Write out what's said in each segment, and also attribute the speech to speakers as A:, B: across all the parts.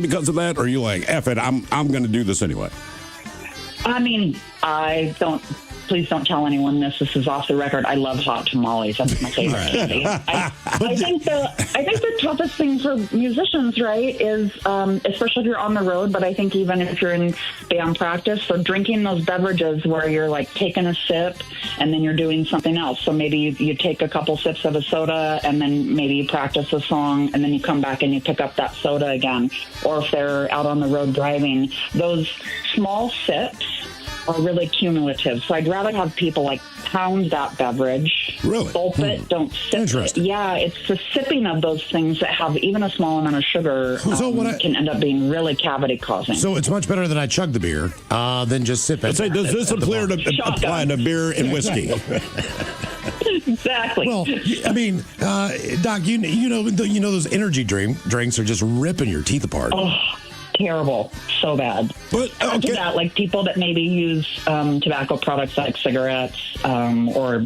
A: because of that, or are you like, F it, I'm going to do this anyway?
B: I mean, please don't tell anyone this. This is off the record. I love hot tamales. That's my favorite candy. I think the toughest thing for musicians, right, is especially if you're on the road, but I think even if you're in band practice, so drinking those beverages where you're like taking a sip and then you're doing something else. So maybe you take a couple sips of a soda and then maybe you practice a song and then you come back and you pick up that soda again. Or if they're out on the road driving, those small sips are really cumulative. So I'd rather have people like pound that beverage, gulp it, don't sip it. Yeah, it's the sipping of those things that have even a small amount of sugar can end up being really cavity causing.
C: So it's much better than I chug the beer than just sip it.
A: Say, does this apply to beer and whiskey?
B: Exactly.
C: Well, I mean, Doc, you know those energy drinks are just ripping your teeth apart.
B: Oh, terrible. So bad.
A: But
B: after that, like people that maybe use tobacco products like cigarettes or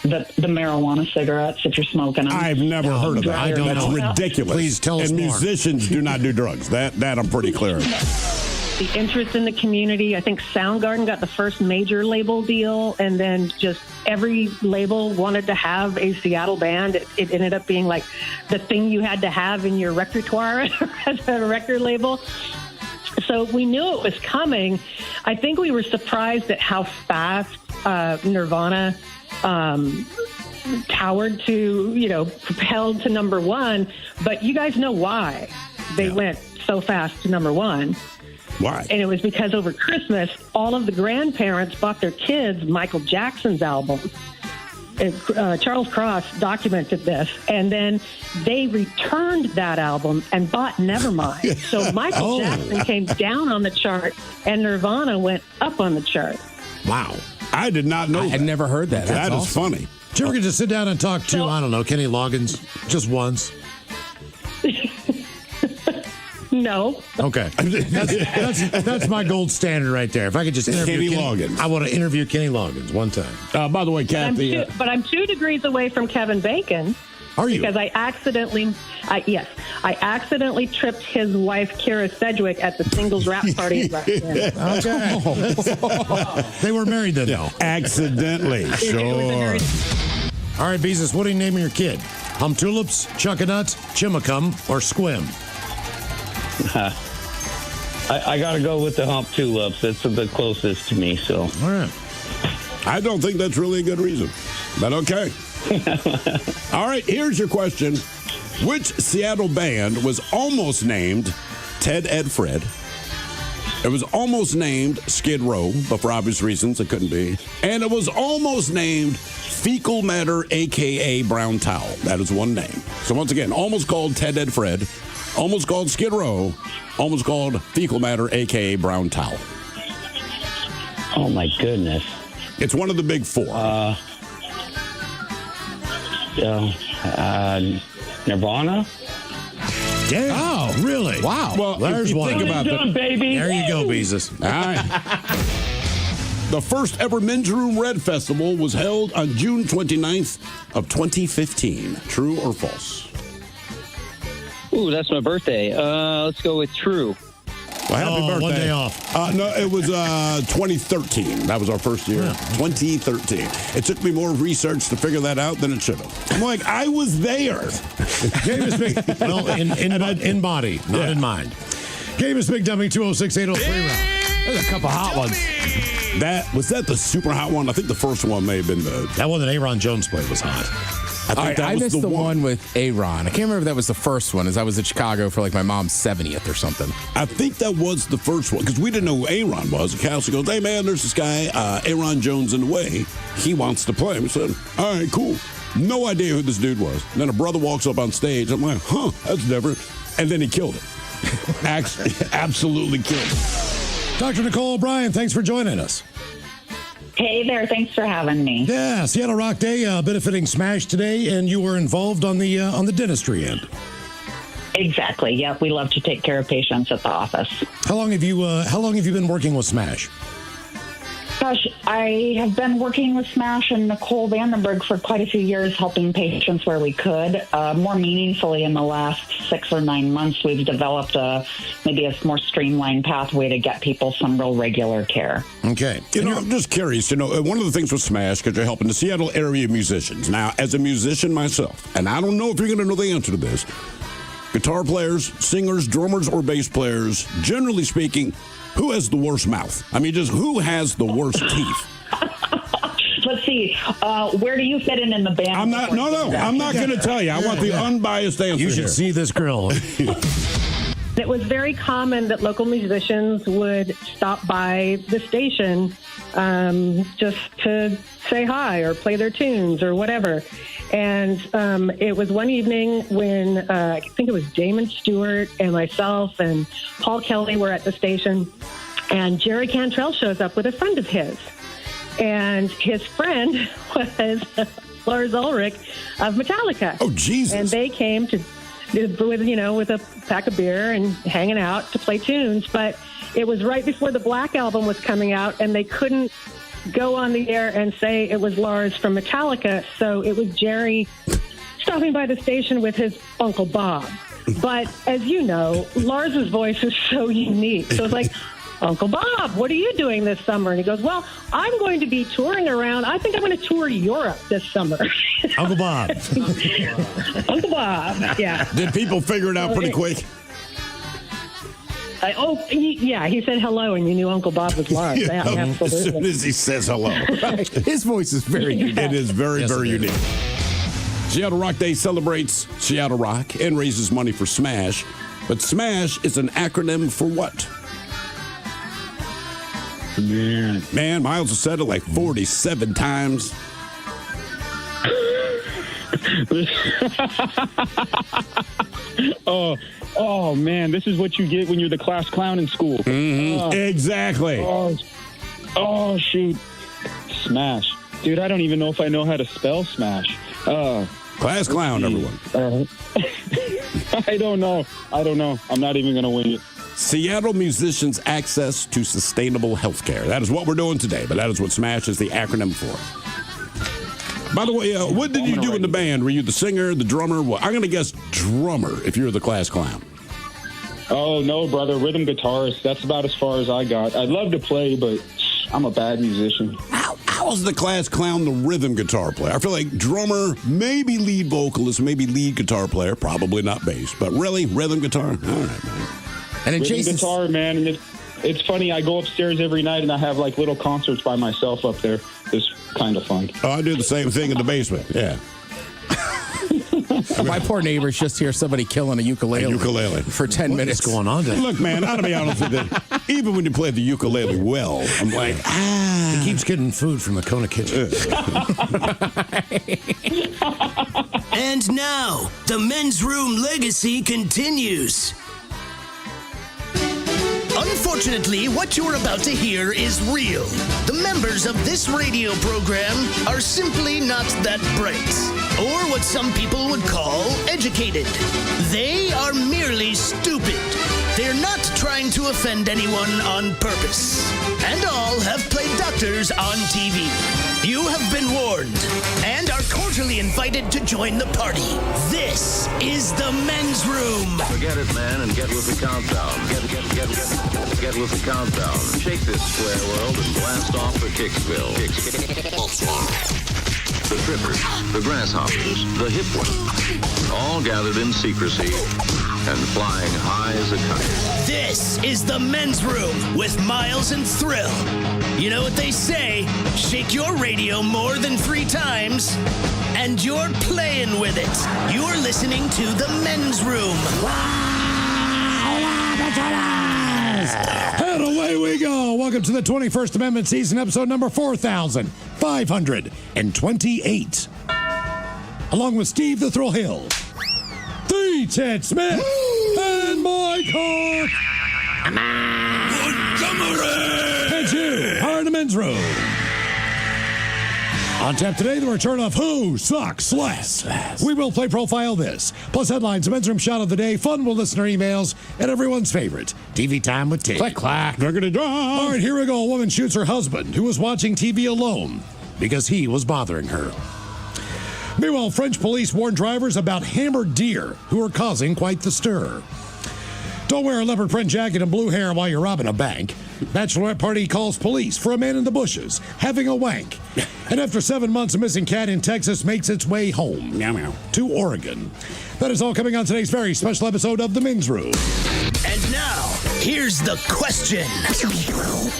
B: the marijuana cigarettes, if you're smoking them.
A: I've never heard of that.
C: I don't
A: That's
C: know.
A: ridiculous.
C: Please tell us
A: and
C: more.
A: musicians do not do drugs. That I'm pretty clear.
D: The interest in the community. I think Soundgarden got the first major label deal, and then just every label wanted to have a Seattle band. It ended up being like the thing you had to have in your repertoire as a record label. So we knew it was coming. I think we were surprised at how fast Nirvana towered to, propelled to number one. But you guys know why they went so fast to number one.
A: Why?
D: And it was because over Christmas, all of the grandparents bought their kids Michael Jackson's album. Charles Cross documented this, and then they returned that album and bought Nevermind. So Michael Jackson came down on the chart, and Nirvana went up on the chart.
A: Wow. I did not know that.
E: I had never heard that.
A: That is funny.
C: Did you ever get to sit down and talk to, I don't know, Kenny Loggins just once?
D: No.
C: Okay. That's my gold standard right there. If I could just interview
A: Kenny Loggins.
C: I want to interview Kenny Loggins one time.
A: By the way, Kathy.
D: I'm 2 degrees away from Kevin Bacon.
C: Are you?
D: Because I accidentally tripped his wife, Kara Sedgwick, at the singles rap party last year.
C: Okay. They were married then, though.
A: Accidentally. Sure.
C: All right, Beezus, what are you naming your kid? Hum Tulips, Chuckanut, Chimicum, or Squim?
F: I got to go with the Hump Tulips. It's the closest to me, so.
C: All right.
A: I don't think that's really a good reason, but okay. All right, here's your question. Which Seattle band was almost named Ted Ed Fred? It was almost named Skid Row, but for obvious reasons it couldn't be. And it was almost named Fecal Matter, a.k.a. Brown Towel. That is one name. So once again, almost called Ted Ed Fred, almost called Skid Row, almost called Fecal Matter, a.k.a. Brown Towel.
F: Oh, my goodness.
A: It's one of the big four.
F: Nirvana?
C: Damn. Oh, really?
E: Wow.
A: Well,
C: there's one.
A: Think about
F: done, baby.
C: There you go, Beezus.
A: All right. The first ever Men's Room Red Festival was held on June 29th of 2015. True or false?
G: Ooh, that's my birthday. Let's go with true.
A: Well, happy birthday.
C: 1 day off.
A: No, it was 2013. That was our first year.
C: Yeah.
A: 2013. It took me more research to figure that out than it should have. I'm like, I was there.
C: Well, in body, not in mind. Game is Big Dummy 206-803 round.
E: There's a couple hot ones.
A: Was that the super hot one? I think the first one may have been
C: That one that Aaron Jones played was hot.
E: I missed the one with Aaron. I can't remember if that was the first one, as I was in Chicago for like my mom's 70th or something.
A: I think that was the first one, because we didn't know who Aaron was. The council goes, hey, man, there's this guy, Aaron Jones in the way. He wants to play. We said, all right, cool. No idea who this dude was. And then a brother walks up on stage. I'm like, that's different. And then he killed it. Absolutely killed it.
C: Dr. Nicole O'Brien, thanks for joining us.
B: Hey there, thanks for having me.
C: Yeah, Seattle Rock Day benefiting Smash today, and you were involved on the dentistry end.
B: Exactly. Yeah, we love to take care of patients at the office.
C: How long have you been working with Smash?
B: Gosh, I have been working with Smash and Nicole Vandenberg for quite a few years, helping patients where we could. More meaningfully, in the last 6 or 9 months, we've developed maybe a more streamlined pathway to get people some real regular care.
C: Okay.
A: I'm just curious, one of the things with Smash, because you're helping the Seattle area musicians. Now, as a musician myself, and I don't know if you're going to know the answer to this, guitar players, singers, drummers, or bass players, generally speaking, who has the worst mouth? I mean, just who has the worst teeth?
B: Let's see. Where do you fit in the band?
A: I'm not going to tell you. I want the unbiased answer.
C: You should
A: here.
C: see this girl.
D: It was very common that local musicians would stop by the station just to say hi or play their tunes or whatever. And it was one evening when I think it was Damon Stewart and myself and Paul Kelly were at the station, and Jerry Cantrell shows up with a friend of his. And his friend was Lars Ulrich of Metallica.
A: Oh, Jesus.
D: And they came with a pack of beer and hanging out to play tunes. But it was right before the Black Album was coming out, and they couldn't go on the air and say it was Lars from Metallica. So it was Jerry stopping by the station with his Uncle Bob. But as you know, Lars's voice is so unique. So it's like, Uncle Bob, what are you doing this summer? And he goes, well, I'm going to be touring around. I think I'm going to tour Europe this summer.
C: Uncle Bob.
D: Uncle Bob, yeah.
A: Did people figure it out pretty quick?
D: He said hello, and you knew Uncle Bob was Lars. Yeah, absolutely.
A: As soon as he says hello.
E: His voice is very unique.
A: It is very, very unique. Seattle Rock Day celebrates Seattle Rock and raises money for Smash. But Smash is an acronym for what? Man, Miles has said it like 47 times.
H: Oh, man, this is what you get when you're the class clown in school.
A: Exactly.
H: Oh, shoot. Smash. Dude, I don't even know if I know how to spell Smash.
A: Class clown, everyone.
H: I don't know. I'm not even going to wing it.
A: Seattle musicians' access to sustainable health care. That is what we're doing today, but that is what SMASH is the acronym for. By the way, what did you do in the band? Were you the singer, the drummer? What? I'm going to guess drummer if you're the class clown.
H: Oh, no, brother. Rhythm guitarist. That's about as far as I got. I'd love to play, but I'm a bad musician.
A: How is the class clown the rhythm guitar player? I feel like drummer, maybe lead vocalist, maybe lead guitar player, probably not bass, but really rhythm guitar? All right, man.
E: And
H: rhythm guitar, man, and it's funny. I go upstairs every night and I have like little concerts by myself up there. It's kind of fun.
A: Oh, I do the same thing in the basement. Yeah.
E: My poor neighbors just hear somebody killing a ukulele for 10 minutes.
C: What's going on there?
A: Look, man, I'll be honest with you. Even when you play the ukulele well, I'm like,
C: He keeps getting food from the Kona kitchen.
I: And now, the men's room legacy continues. Unfortunately, what you're about to hear is real. The members of this radio program are simply not that bright, or what some people would call educated. They are merely stupid. They're not trying to offend anyone on purpose. And all have played doctors on TV. You have been warned and are cordially invited to join the party. This is the men's room.
J: Forget it, man, and get with the countdown. Get with the countdown. Shake this square world and blast off for Kicksville. The trippers, the grasshoppers, the hip ones, all gathered in secrecy and flying high as a kite.
I: This is the men's room with Miles and Thrill. You know what they say, shake your radio more than 3 times, and you're playing with it. You're listening to the men's room.
C: And away we go. Welcome to the 21st Amendment season, episode number 4528. Along with Steve the Thrill Hill, the Ted Smith, and Michael Montgomery. And you are in the men's room. On tap today, the return of Who Sucks Less. We will play Profile This, plus headlines, a men's room shot of the day, fun with listener emails, and everyone's favorite, TV Time with Tig.
E: Click, clack.
C: All right, here we go. A woman shoots her husband, who was watching TV alone because he was bothering her. Meanwhile, French police warn drivers about hammered deer who are causing quite the stir. Don't wear a leopard print jacket and blue hair while you're robbing a bank. Bachelorette party calls police for a man in the bushes having a wank. And after 7 months, a missing cat in Texas makes its way home to Oregon. That is all coming on today's very special episode of The Men's Room.
I: And now, here's the question.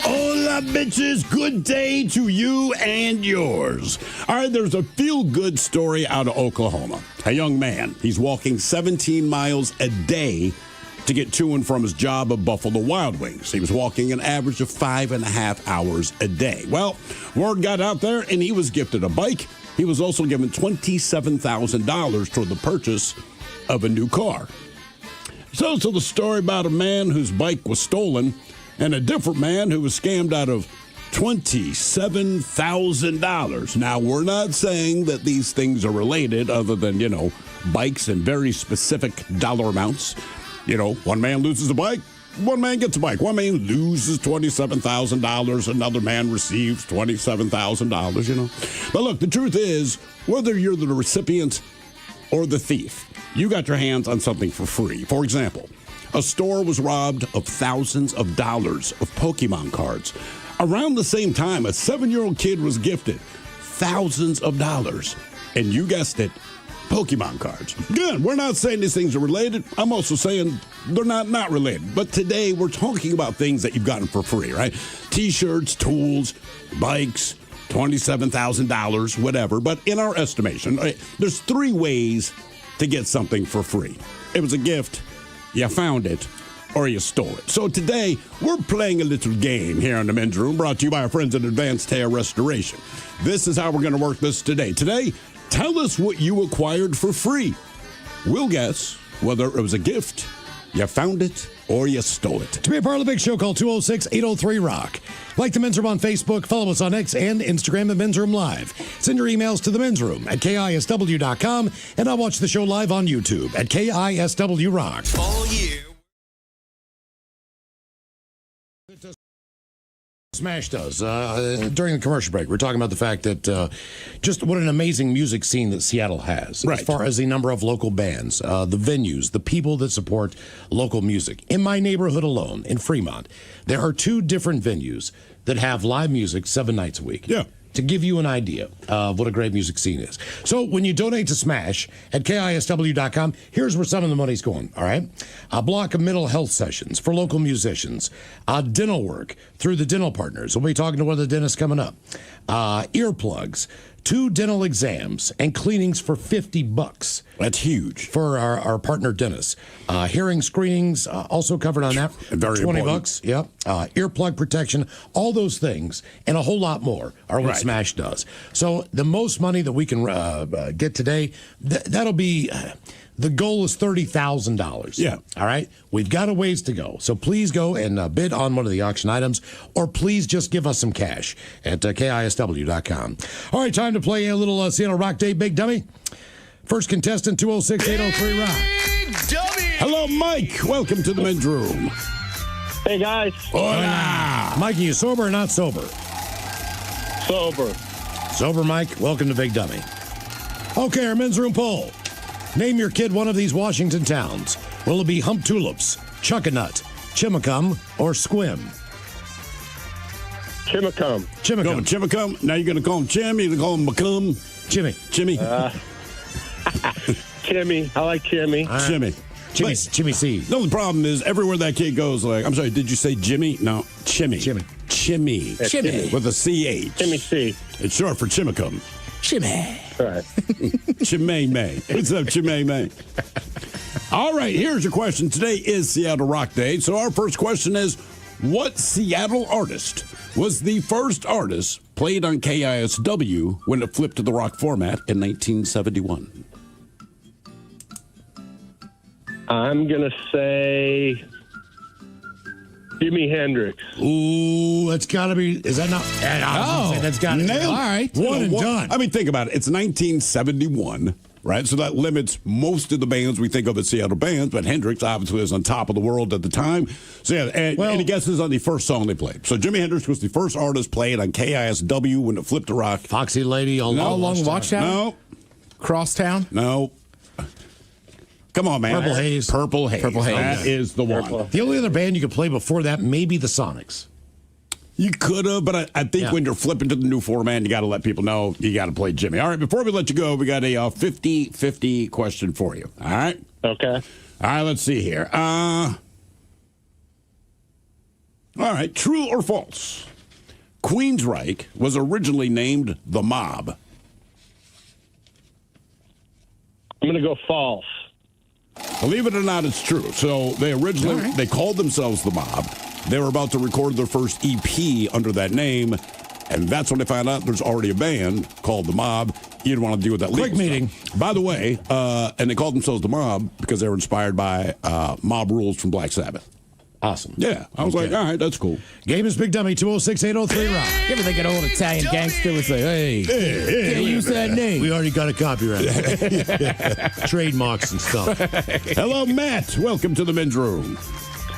A: Hola, bitches. Good day to you and yours. All right, there's a feel-good story out of Oklahoma. A young man, he's walking 17 miles a day to get to and from his job at Buffalo Wild Wings. He was walking an average of 5.5 hours a day. Well, word got out there, and he was gifted a bike. He was also given $27,000 toward the purchase of a new car. So the story about a man whose bike was stolen and a different man who was scammed out of $27,000. Now, we're not saying that these things are related other than, bikes and very specific dollar amounts. One man loses a bike, one man gets a bike. One man loses $27,000, another man receives $27,000, But look, the truth is, whether you're the recipient or the thief, you got your hands on something for free. For example, a store was robbed of thousands of dollars of Pokemon cards. Around the same time, a 7-year-old kid was gifted thousands of dollars. And you guessed it, Pokemon cards. Good. We're not saying these things are related. I'm also saying they're not related. But today we're talking about things that you've gotten for free, right? T-shirts, tools, bikes, $27,000, whatever. But in our estimation, there's 3 ways to get something for free. It was a gift, you found it, or you stole it. So today we're playing a little game here in the Men's Room, brought to you by our friends at Advanced Hair Restoration. This is how we're going to work this today. Today, tell us what you acquired for free. We'll guess whether it was a gift, you found it, or you stole it.
C: To be a part of the big show, call 206-803-ROCK. Like the Men's Room on Facebook, follow us on X and Instagram at Men's Room Live. Send your emails to the Men's Room at KISW.com, and I'll watch the show live on YouTube at KISW Rock.
I: All year.
C: Smash does. During the commercial break, we're talking about the fact that just what an amazing music scene that Seattle has.
A: Right.
C: As far as the number of local bands, the venues, the people that support local music. In my neighborhood alone, in Fremont, there are 2 different venues that have live music 7 nights a week.
A: Yeah.
C: To give you an idea of what a great music scene is. So when you donate to Smash at KISW.com, here's where some of the money's going, all right? A block of mental health sessions for local musicians. Dental work through the dental partners. We'll be talking to one of the dentists coming up. Earplugs. 2 dental exams and cleanings for $50.
A: That's huge.
C: For our partner dentists. Hearing screenings also covered on that.
A: Very
C: $20.
A: important.
C: Yep. Earplug protection. All those things and a whole lot more are what
A: Right.
C: Smash does. So the most money that we can get today, that'll be... the goal is $30,000.
A: Yeah.
C: All right? We've got a ways to go. So please go and bid on one of the auction items, or please just give us some cash at KISW.com. All right, time to play a little Seattle Rock Day Big Dummy. First contestant, 206-803-ROCK.
I: Big Dummy!
A: Hello, Mike. Welcome to the Men's Room.
F: Hey, guys.
A: Hola.
C: Mike, are you sober or not sober?
F: Sober.
C: Sober, Mike. Welcome to Big Dummy. Okay, our Men's Room poll. Name your kid one of these Washington towns. Will it be Hump Tulips, Chuckanut, Chimacum, or Squim?
F: Chimacum.
A: Go with Chimacum. Now you're going to call him Chim. You're going to call him Macum.
C: Jimmy.
F: Timmy. I like Timmy.
A: Jimmy.
C: Jimmy C.
A: The only problem is everywhere that kid goes, I'm sorry, did you say Jimmy? No, Chimmy.
C: Chimmy.
A: Chimmy. With a CH.
F: Timmy C.
A: It's short for Chimacum.
E: Jimmy.
F: All right.
A: Chimay May. What's up, Chimay May? All right, here's your question. Today is Seattle Rock Day. So our first question is, what Seattle artist was the first artist played on KISW when it flipped to the rock format in 1971?
F: I'm going to say
K: Jimi Hendrix.
C: Ooh, that's got to be. Is that not? That's got to be.
A: Nailed.
C: All right. One and done.
A: I mean, think about it. It's 1971, right? So that limits most of the bands we think of as Seattle bands, but Hendrix obviously was on top of the world at the time. So, yeah, and he guesses on the first song they played. So Jimi Hendrix was the first artist played on KISW when it flipped to rock.
C: Foxy Lady, All
E: Along Watchtower?
A: No.
E: Crosstown?
A: No. Come on, man.
C: Purple Haze.
A: Purple Haze.
E: Purple Haze.
A: That is the one.
C: The only other band you could play before that, maybe the Sonics.
A: You could have, but I think when you're flipping to the new format, you got to let people know you got to play Jimmy. All right, before we let you go, we got a 50-50 question for you. All right?
K: Okay.
A: All right, let's see here. All right, true or false? Queensryche was originally named the Mob.
K: I'm going to go false.
A: Believe it or not, it's true. So they originally they called themselves the Mob. They were about to record their first EP under that name, and that's when they found out there's already a band called the Mob. You didn't want to deal with that legal
C: Quick meeting.
A: stuff. By the way, and they called themselves the Mob because they were inspired by Mob Rules from Black Sabbath.
C: Awesome.
A: Yeah, I was like, all right, that's cool.
C: Game is Big Dummy, 206-803-ROCK.
E: You ever think an old Italian gangster would say, hey, can't use that name?
C: We already got a copyright. Trademarks and stuff.
A: Hello, Matt. Welcome to the men's room.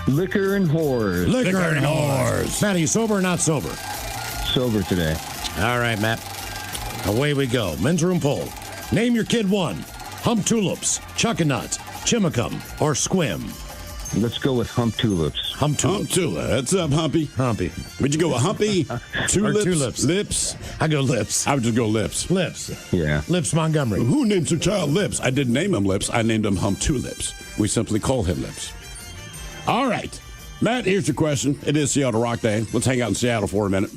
L: Liquor and whores.
C: Liquor and whores. Matt, are you sober or not sober?
L: Sober today.
C: All right, Matt. Away we go. Men's room poll. Name your kid one. Hump tulips, chuckanut, chimicum, or squim.
L: Let's go with hump tulips.
C: Hump tulips.
A: Hump tulip. That's up, Humpy.
C: Humpy.
A: Would you go with Humpy? Tulips?
C: Or tulips.
A: Lips?
C: I go lips.
A: I would just go Lips.
C: Lips.
L: Yeah.
C: Lips Montgomery.
A: Who names their child Lips? I didn't name him Lips. I named him Hump Tulips. We simply call him Lips. All right. Matt, here's your question. It is Seattle Rock Day. Let's hang out in Seattle for a minute.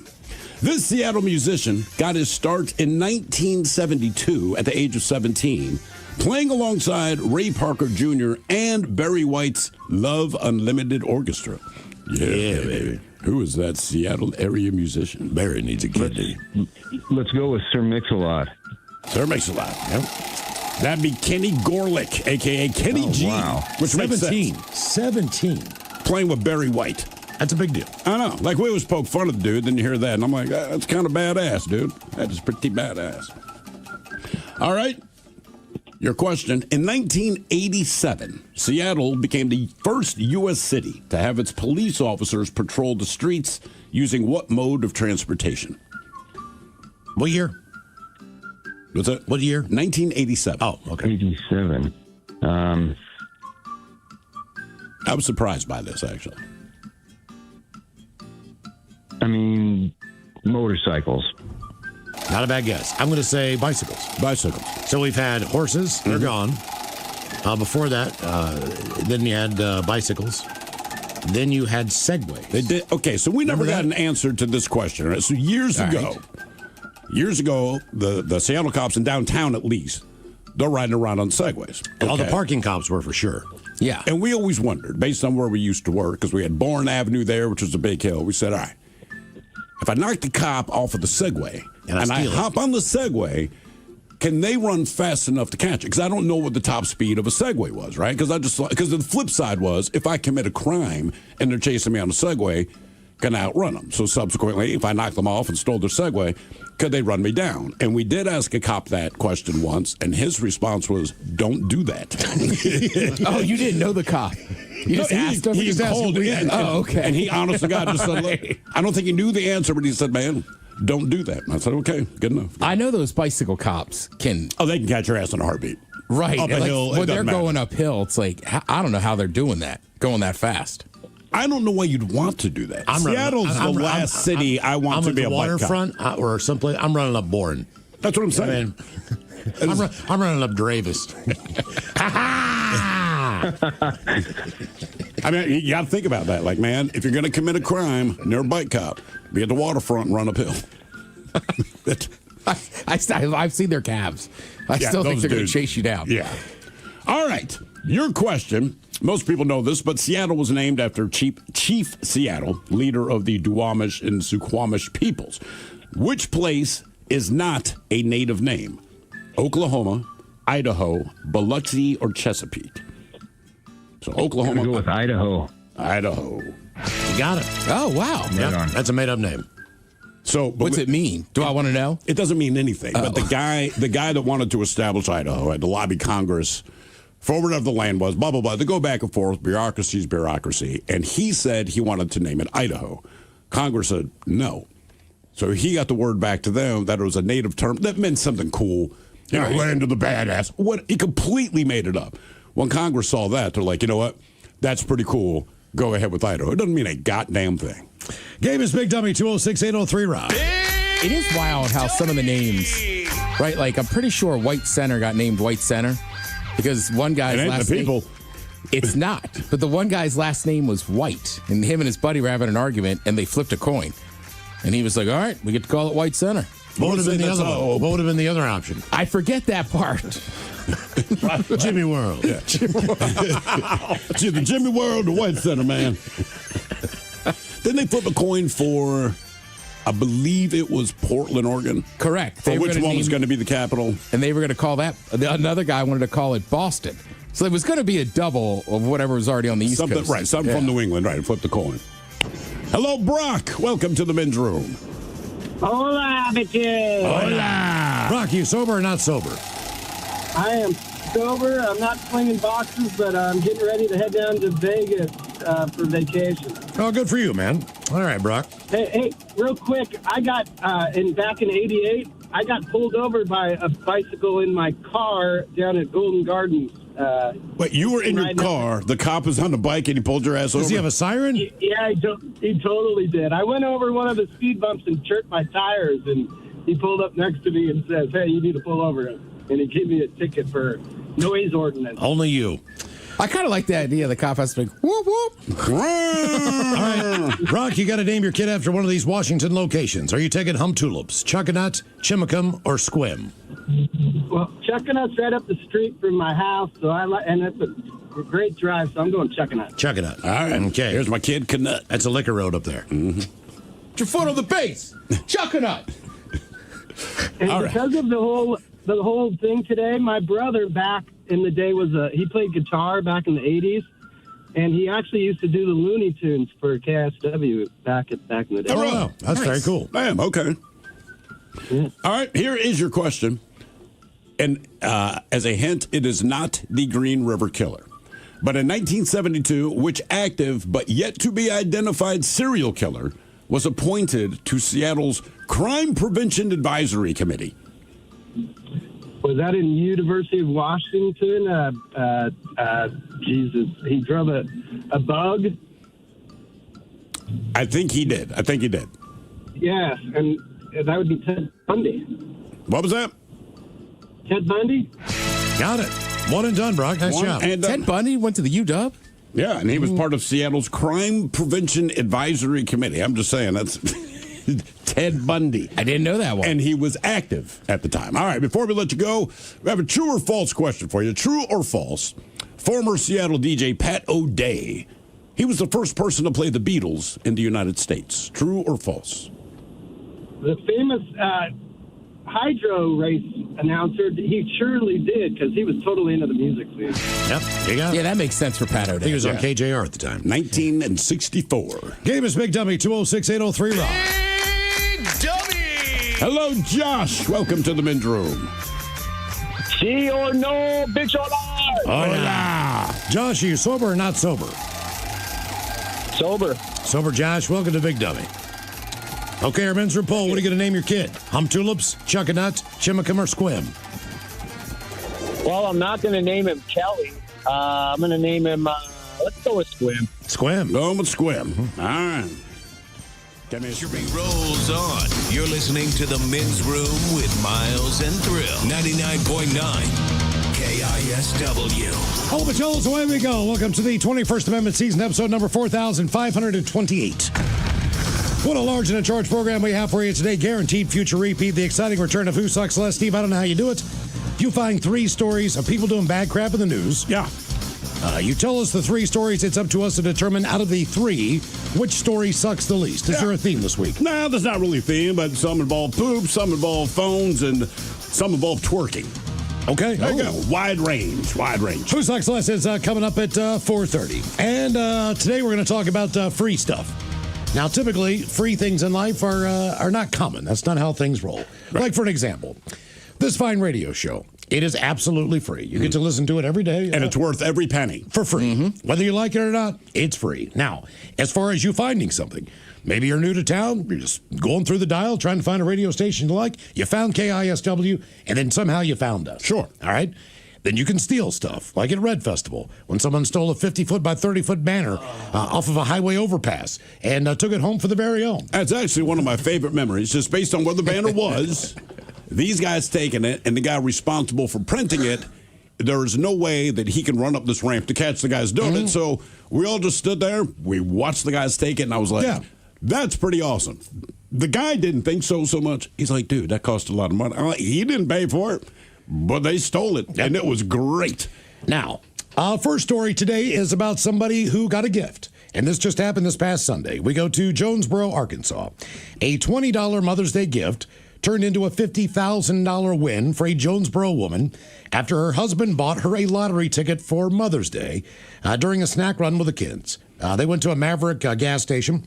A: This Seattle musician got his start in 1972 at the age of 17, playing alongside Ray Parker Jr. and Barry White's Love Unlimited Orchestra. Yeah, baby. Who is that Seattle area musician? Barry needs a kidney.
L: Let's go with Sir Mix-a-Lot.
A: Sir Mix-a-Lot. Yep. That'd be Kenny Gorlick, a.k.a. Kenny G.
L: Wow.
A: Which makes
C: 17.
A: sense.
C: 17.
A: Playing with Barry White.
C: That's a big deal.
A: I know. Like, we always poke fun of the dude, then you hear that, and I'm like, that's kind of badass, dude. That is pretty badass. All right. Your question. In 1987, Seattle became the first U.S. city to have its police officers patrol the streets using what mode of transportation?
C: What year?
A: What's that?
C: What year?
A: 1987.
C: Oh, okay.
L: 87.
A: I was surprised by this, actually.
L: I mean, motorcycles.
C: Not a bad guess. I'm going to say bicycles.
A: Bicycles.
C: So we've had horses. They're gone. Before that, then you had bicycles. Then you had Segways.
A: They did. Okay, so we never got an answer to this question. Right? So years ago, the Seattle cops in downtown, at least, they're riding around on Segways.
C: All the parking cops were for sure.
E: Yeah.
A: And we always wondered, based on where we used to work, because we had Bourne Avenue there, which was a big hill. We said, all right, if I knock the cop off of the Segway and I hop on the Segway, can they run fast enough to catch it? Because I don't know what the top speed of a Segway was, right? Because the flip side was, if I commit a crime and they're chasing me on a Segway, can I outrun them? So subsequently, if I knocked them off and stole their Segway, could they run me down? And we did ask a cop that question once, and his response was, don't do that.
E: Oh, you didn't know the cop. You just asked him.
A: He called in.
E: Oh, okay.
A: And he, honest to God, just said, look, I don't think he knew the answer, but he said, man, don't do that. And I said, okay, good enough.
E: I know those bicycle cops can.
A: Oh, they can catch your ass in a heartbeat.
E: Right.
A: Up a hill.
E: When they're going uphill, it's like, I don't know how they're doing that, going that fast.
A: I don't know why you'd want to do that. Seattle's the last city I want to be a bike cop.
C: Waterfront or someplace. I'm running up Bourne.
A: That's what I'm saying.
C: I'm running up Dravis.
A: I mean, you got to think about that. Like, man, if you're going to commit a crime and you're a bike cop, be at the waterfront and run uphill.
E: I've seen their cabs. I still think they're going to chase you down.
A: Yeah. All right. Your question. Most people know this, but Seattle was named after Chief Seattle, leader of the Duwamish and Suquamish peoples. Which place is not a native name? Oklahoma, Idaho, Biloxi, or Chesapeake? So Oklahoma.
L: I'm gonna go with Idaho.
A: Idaho.
C: got it.
E: Oh, wow.
C: Yep. That's a made-up name.
A: So,
E: what's it mean? Do I want to know?
A: It doesn't mean anything. But the guy that wanted to establish Idaho had to lobby Congress for whatever the land was, blah, blah, blah. They go back and forth. Bureaucracy's bureaucracy. And he said he wanted to name it Idaho. Congress said no. So he got the word back to them that it was a native term that meant something cool. You know, land of the badass. He completely made it up. When Congress saw that, they're like, you know what? That's pretty cool. Go ahead with Idaho. It doesn't mean a goddamn thing.
C: Game is Big Dummy 206-803 Rob.
E: It is wild how some of the names, right? Like, I'm pretty sure White Center got named White Center because one guy's last name. It's not. But the one guy's last name was White. And him and his buddy were having an argument, and they flipped a coin. And he was like, all right, we get to call it White Center.
C: What would have been the other one? What would have been the other option?
E: I forget that part.
C: Jimmy World.
A: Yeah. Jimmy World, the White Center, man. Then they flip a coin for, I believe it was Portland, Oregon.
E: Correct.
A: For which one was going to be the capital.
E: And they were going to call that, another guy wanted to call it Boston. So it was going to be a double of whatever was already on the East Coast.
A: Right, something from New England, right, flip the coin. Hello, Brock. Welcome to the men's room.
M: Hola, bitches.
C: Hola. Brock, you sober or not sober?
M: I am sober. I'm not swinging boxes, but I'm getting ready to head down to Vegas for vacation.
C: Oh, good for you, man. All right, Brock.
M: Hey, real quick. I got, back in 88, I got pulled over by a bicycle in my car down at Golden Gardens.
A: Wait, you were in your car, the cop was on the bike, and he pulled your ass over?
C: Does he have a siren?
M: Yeah, he totally did. I went over one of the speed bumps and chirped my tires, and he pulled up next to me and says, hey, you need to pull over. And he gave me a ticket for noise ordinance.
C: Only you.
E: I kind of like the idea the cop has to be, whoop, whoop.
C: All right. Brock, you got to name your kid after one of these Washington locations. Are you taking Humtulips, Chuckanut, Chimacum, or Squim?
M: Well, Chuckanut's right up the street from my house, and it's a great drive, so I'm going Chuckanut.
C: Chuckanut.
A: All right.
C: Okay.
A: Here's my kid, Canut.
C: That's a liquor road up there.
A: Mm-hmm.
E: Put your foot on the base. Chuckanut.
M: And because of the whole thing today, my brother back in the day he played guitar back in the 80s, and he actually used to do the Looney Tunes for KISW back in the day.
C: Oh, wow. That's very cool.
A: Bam, okay. Yeah. All right, here is your question. And as a hint, it is not the Green River Killer. But in 1972, which active but yet to be identified serial killer was appointed to Seattle's Crime Prevention Advisory Committee?
M: Was that in University of Washington? Jesus, he drove a bug?
A: I think he did.
M: Yes, and that would be Ted Bundy.
A: What was that?
M: Ted Bundy?
C: Got it. One and done, Brock. Nice job.
E: Ted Bundy went to the UW?
A: Yeah, and he was part of Seattle's Crime Prevention Advisory Committee. I'm just saying, that's Ted Bundy.
E: I didn't know that one.
A: And he was active at the time. All right, before we let you go, we have a true or false question for you. True or false? Former Seattle DJ Pat O'Day, he was the first person to play the Beatles in the United States. True or false?
M: The famous hydro race announcer, he surely did, because he was totally into the music scene.
C: Yep, you got it.
E: Yeah, that makes sense for Pat O'Day.
C: I think he was on KJR at the time.
A: 1964.
C: Game is Big Dummy 206-803 Rock.
I: Big Dummy!
A: Hello, Josh. Welcome to the men's room.
K: Sí or no, bitch or lie?
C: Hola. Josh, are you sober or not sober?
K: Sober.
C: Sober, Josh. Welcome to Big Dummy. Okay, our men's room poll. What are you going to name your kid? Humtulips, Chuckanut, Chimacum, or Squim?
K: Well, I'm not going to name him Kelly. I'm going to name him, let's go with Squim.
C: Squim.
A: Go with Squim. All right.
N: History rolls on. You're listening to the Men's Room with Miles and Thrill. 99.9 KISW.
C: Oh, but y'all, away we go. Welcome to the 21st Amendment season, episode number 4,528. What a large and in charge program we have for you today. Guaranteed future repeat. The exciting return of Who Sucks Less. Steve, I don't know how you do it. You find 3 stories of people doing bad crap in the news.
A: Yeah.
C: You tell us the 3 stories. It's up to us to determine out of the 3 which story sucks the least. Is there a theme this week?
A: No, there's not really a theme, but some involve poop, some involve phones, and some involve twerking.
C: Okay.
A: There you go. Wide range.
C: Who Sucks Less is coming up at 4:30. And today we're going to talk about free stuff. Now, typically, free things in life are not common. That's not how things roll. Right. Like, for an example, this fine radio show. It is absolutely free. You get to listen to it every day.
A: And it's worth every penny.
C: For free. Whether you like it or not, it's free. Now, as far as you finding something, maybe you're new to town, you're just going through the dial, trying to find a radio station you like, you found KISW, and then somehow you found us.
A: Sure.
C: All right? Then you can steal stuff, like at Red Festival, when someone stole a 50-foot by 30-foot banner off of a highway overpass and took it home for their very own.
A: That's actually one of my favorite memories, just based on where the banner was. These guys taking it, and the guy responsible for printing it, there is no way that he can run up this ramp to catch the guys doing it. So we all just stood there. We watched the guys take it, and I was like, that's pretty awesome. The guy didn't think so much. He's like, dude, that cost a lot of money. I'm like, he didn't pay for it. But they stole it, and it was great.
C: Now, first story today is about somebody who got a gift. And this just happened this past Sunday. We go to Jonesboro, Arkansas. A $20 Mother's Day gift turned into a $50,000 win for a Jonesboro woman after her husband bought her a lottery ticket for Mother's Day during a snack run with the kids. They went to a Maverick gas station.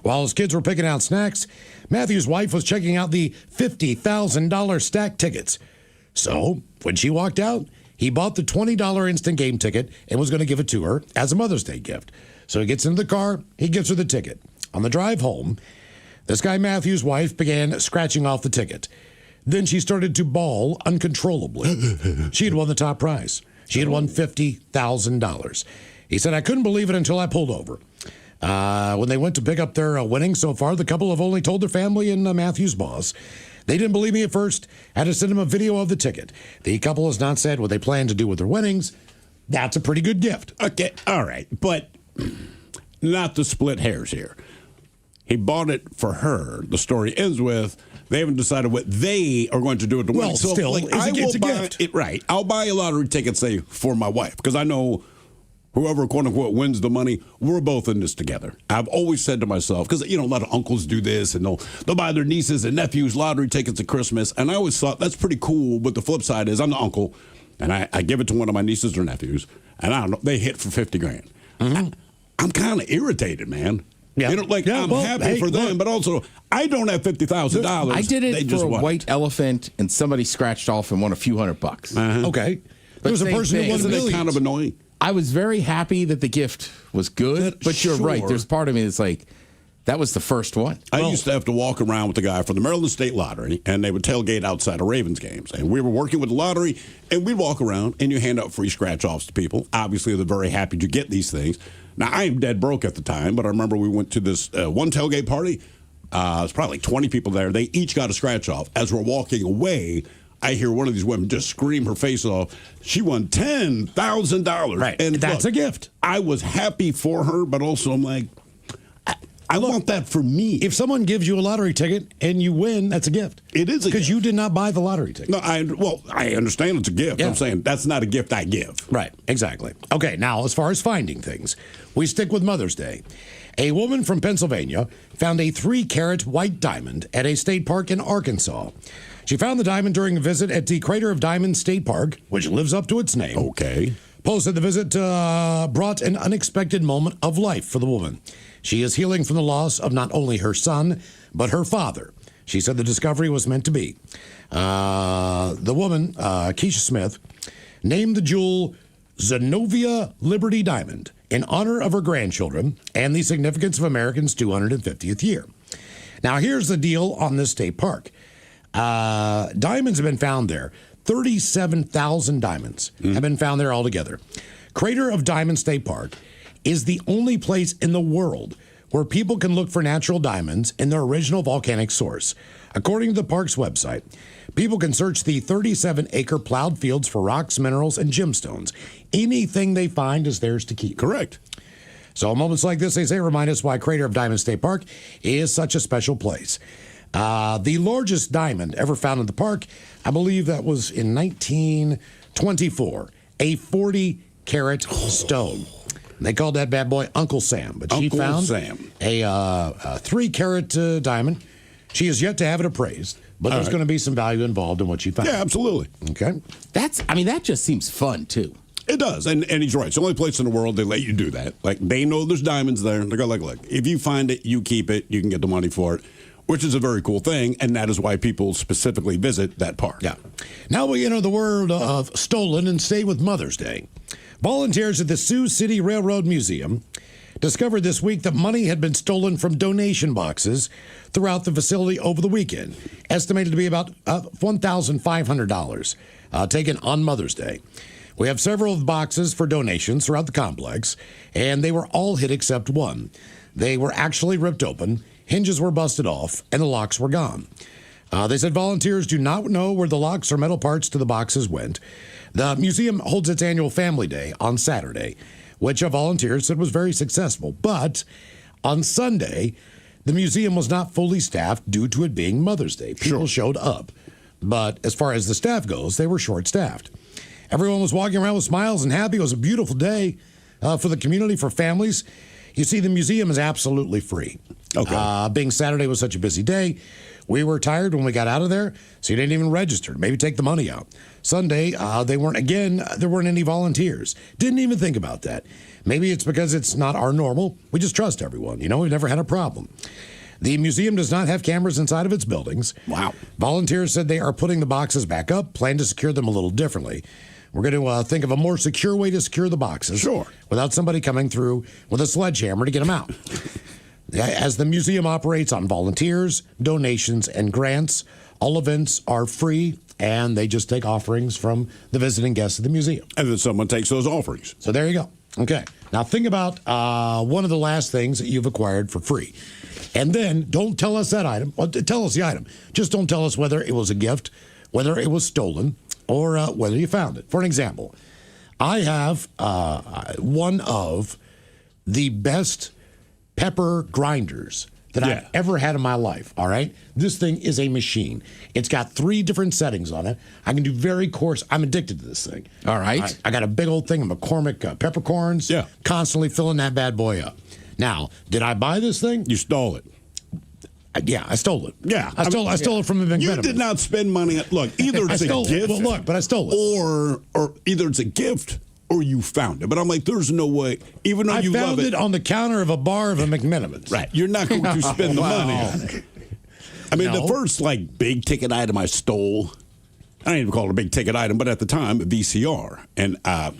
C: While his kids were picking out snacks, Matthew's wife was checking out the $50,000 stack tickets. So, when she walked out, he bought the $20 instant game ticket and was going to give it to her as a Mother's Day gift. So he gets into the car, he gives her the ticket. On the drive home, this guy Matthew's wife began scratching off the ticket. Then she started to bawl uncontrollably. She had won the top prize. She had won $50,000. He said, I couldn't believe it until I pulled over. When they went to pick up their winnings so far, the couple have only told their family and Matthew's boss. They didn't believe me at first. Had to send him a video of the ticket. The couple has not said what they plan to do with their winnings. That's a pretty good gift.
A: Okay, all right, but not to split hairs here. He bought it for her. The story ends with they haven't decided what they are going to do with the winnings.
C: Well, still, it's a gift.
A: Right. I'll buy a lottery ticket, say, for my wife, because I know whoever, quote unquote, wins the money, we're both in this together. I've always said to myself, because, a lot of uncles do this, and they'll buy their nieces and nephews lottery tickets at Christmas. And I always thought that's pretty cool. But the flip side is I'm the uncle, and I give it to one of my nieces or nephews, and I don't know, they hit for $50,000. I'm kind of irritated, man.
C: Yeah.
A: I'm happy for them, but also I don't have $50,000.
E: I did it for a white elephant, and somebody scratched off and won a few $100.
C: Okay. There was a person who won
A: Isn't that kind of annoying?
E: I was very happy that the gift was good, but you're right. There's part of me that's like, that was the first one.
A: I used to have to walk around with the guy from the Maryland State Lottery, and they would tailgate outside of Ravens games. And we were working with the lottery, and we'd walk around, and you hand out free scratch-offs to people. Obviously, they're very happy to get these things. Now, I am dead broke at the time, but I remember we went to this one tailgate party. It's probably like 20 people there. They each got a scratch-off. As we're walking away, I hear one of these women just scream her face off. She won $10,000.
C: Right.
A: And
C: that's a gift.
A: I was happy for her, but also I'm like, I want that for me.
C: If someone gives you a lottery ticket and you win, that's a gift.
A: It is a gift.
C: Because you did not buy the lottery ticket.
A: No, I understand it's a gift. Yeah. I'm saying that's not a gift I give.
C: Right, exactly. Okay, now as far as finding things, we stick with Mother's Day. A woman from Pennsylvania found a 3-carat white diamond at a state park in Arkansas. She found the diamond during a visit at the Crater of Diamonds State Park, which lives up to its name.
A: Okay.
C: Posted the visit brought an unexpected moment of life for the woman. She is healing from the loss of not only her son, but her father. She said the discovery was meant to be. The woman, Keisha Smith, named the jewel Zenovia Liberty Diamond in honor of her grandchildren and the significance of Americans' 250th year. Now, here's the deal on this state park. Diamonds have been found there. 37,000 diamonds have been found there altogether. Crater of Diamonds State Park is the only place in the world where people can look for natural diamonds in their original volcanic source. According to the park's website, people can search the 37-acre plowed fields for rocks, minerals, and gemstones. Anything they find is theirs to keep.
A: Correct.
C: So moments like this, they say, remind us why Crater of Diamonds State Park is such a special place. The largest diamond ever found in the park, I believe that was in 1924, a 40-carat stone. They called that bad boy Uncle Sam, but she found a 3-carat diamond. She has yet to have it appraised, but there's going to be some value involved in what she found.
A: Yeah, absolutely.
C: Okay.
E: That just seems fun, too.
A: It does, and he's right. It's the only place in the world they let you do that. Like, they know there's diamonds there. They go, like, look, if you find it, you keep it. You can get the money for it, which is a very cool thing, and that is why people specifically visit that park.
C: Yeah. Now we enter the world of stolen and stay with Mother's Day. Volunteers at the Sioux City Railroad Museum discovered this week that money had been stolen from donation boxes throughout the facility over the weekend, estimated to be about $1,500, taken on Mother's Day. We have several boxes for donations throughout the complex, and they were all hit except one. They were actually ripped open, hinges were busted off, and the locks were gone. They said volunteers do not know where the locks or metal parts to the boxes went. The museum holds its annual Family Day on Saturday, which volunteers said was very successful. But on Sunday, the museum was not fully staffed due to it being Mother's Day. People showed up. But as far as the staff goes, they were short-staffed. Everyone was walking around with smiles and happy. It was a beautiful day for the community, for families. You see, the museum is absolutely free. Okay. Being Saturday was such a busy day, we were tired when we got out of there, so you didn't even register. Maybe take the money out. Sunday, there weren't any volunteers. Didn't even think about that. Maybe it's because it's not our normal. We just trust everyone. You know, we've never had a problem. The museum does not have cameras inside of its buildings. Wow. Volunteers said they are putting the boxes back up, plan to secure them a little differently. We're going to think of a more secure way to secure the boxes. Sure. Without somebody coming through with a sledgehammer to get them out. As the museum operates on volunteers, donations, and grants, all events are free, and they just take offerings from the visiting guests of the museum.
A: And then someone takes those offerings.
C: So there you go. Okay. Now think about one of the last things that you've acquired for free. And then don't tell us that item. Well, tell us the item. Just don't tell us whether it was a gift, whether it was stolen, or whether you found it. For an example, I have one of the best pepper grinders that I've ever had in my life, all right? This thing is a machine. It's got 3 different settings on it. I can do very coarse. I'm addicted to this thing. All right. I got a big old thing of McCormick peppercorns. Yeah. Constantly filling that bad boy up. Now, did I buy this thing?
A: You stole it.
C: Yeah, I stole it.
A: Yeah.
C: I stole it from the
A: You did not spend money. Look, either it's a gift.
C: Well, look, but I stole it.
A: Or either it's a gift or you found it. But I'm like, there's no way, even though you love it.
C: I found it on the counter of a bar of a McMenamins.
A: Right. You're not going to spend the money on it. I mean, the first, big ticket item I stole, I didn't even call it a big ticket item, but at the time, a VCR. And I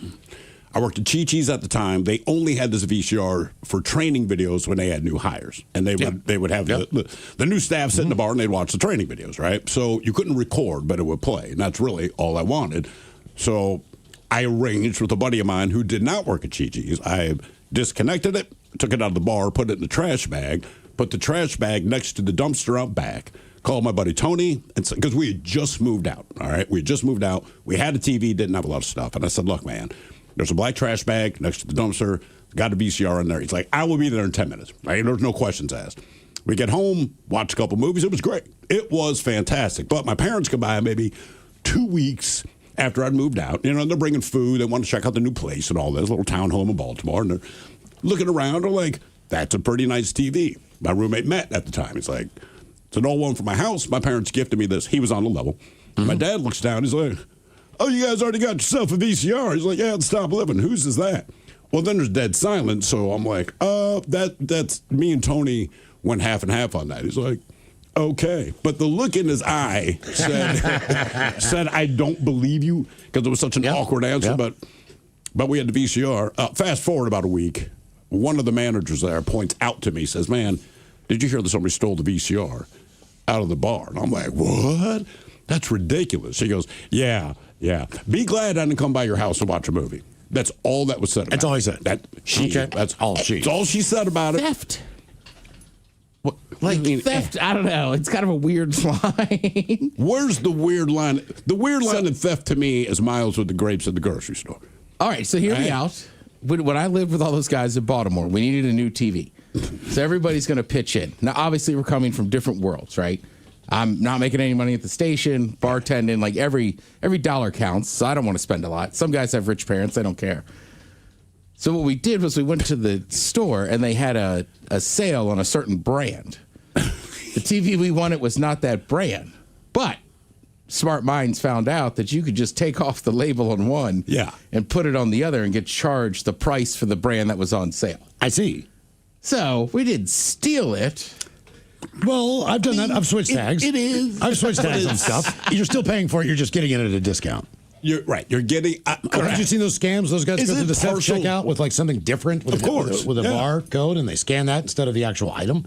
A: worked at Chi-Chi's at the time. They only had this VCR for training videos when they had new hires. And they would have the new staff sit in the bar and they'd watch the training videos, right? So you couldn't record, but it would play. And that's really all I wanted. So I arranged with a buddy of mine who did not work at Chi-Chi's. I disconnected it, took it out of the bar, put it in the trash bag, put the trash bag next to the dumpster out back, called my buddy Tony, because we had just moved out, all right? We had just moved out. We had a TV, didn't have a lot of stuff. And I said, look, man, there's a black trash bag next to the dumpster, got a VCR in there. He's like, I will be there in 10 minutes, right? There's no questions asked. We get home, watch a couple movies. It was great. It was fantastic. But my parents come by maybe 2 weeks after I'd moved out. You know, they're bringing food. They want to check out the new place and all this, little townhome in Baltimore. And they're looking around. They're like, that's a pretty nice TV. My roommate Matt at the time. He's like, it's an old one from my house. My parents gifted me this. He was on the level. Mm-hmm. My dad looks down. He's like, oh, you guys already got yourself a VCR. He's like, yeah, it's Stop Living. Whose is that? Well, then there's dead silence. So I'm like, that's me and Tony went half and half on that. He's like, okay. But the look in his eye said I don't believe you, because it was such an awkward answer. But we had the VCR. Fast forward about a week. One of the managers there points out to me, says, man, did you hear that somebody stole the VCR out of the bar? And I'm like, what? That's ridiculous. She goes, yeah. Be glad I didn't come by your house to watch a movie. That's all that was said about it.
C: That's all he said.
A: That's all she. That's all she said about it.
E: Theft. What, theft? I don't know. It's kind of a weird line.
A: Where's the weird line? The weird line in theft to me is Miles with the grapes at the grocery store.
E: All right, so hear me out. When I lived with all those guys in Baltimore, we needed a new TV. So everybody's going to pitch in. Now, obviously, we're coming from different worlds, right? I'm not making any money at the station, bartending, like every dollar counts, so I don't want to spend a lot. Some guys have rich parents, they don't care. So what we did was we went to the store, and they had a sale on a certain brand. The TV we wanted was not that brand, but smart minds found out that you could just take off the label on one and put it on the other and get charged the price for the brand that was on sale.
C: I see.
E: So we didn't steal it.
C: Well, I've done that. I've switched tags.
E: It is.
C: I've switched tags on stuff. You're still paying for it. You're just getting it at a discount.
A: You're right. You're getting.
C: Have you seen those scams? Those guys go through the self-checkout with like something different with, with a barcode, and they scan that instead of the actual item.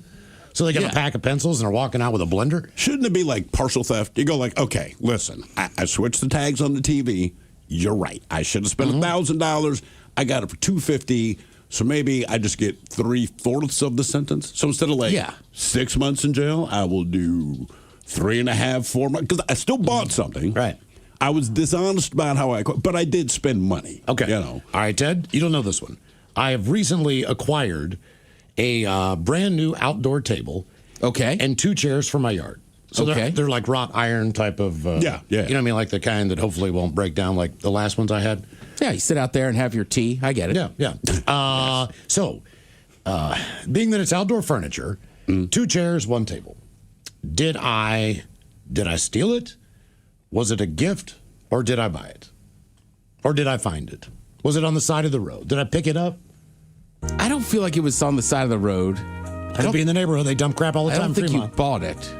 C: So they got a pack of pencils and are walking out with a blender.
A: Shouldn't it be like partial theft? You go like, okay, listen, I switched the tags on the TV. You're right. I should have spent $1,000. I got it for $250. So maybe I just get 3/4 of the sentence. So instead of 6 months in jail, I will do 3.5, 4 months. Because I still bought something.
C: Right.
A: I was dishonest about how but I did spend money.
C: Okay. All right, Ted, you don't know this one. I have recently acquired a brand new outdoor table.
E: Okay.
C: And 2 chairs for my yard. So they're like wrought iron type of. You know what I mean? Like the kind that hopefully won't break down like the last ones I had.
E: Yeah, you sit out there and have your tea. I get it.
C: Yeah. So, being that it's outdoor furniture, 2 chairs, 1 table. Did I steal it? Was it a gift, or did I buy it? Or did I find it? Was it on the side of the road? Did I pick it up?
E: I don't feel like it was on the side of the road.
C: Could be in the neighborhood. They dump crap all the time.
E: I don't think you bought it.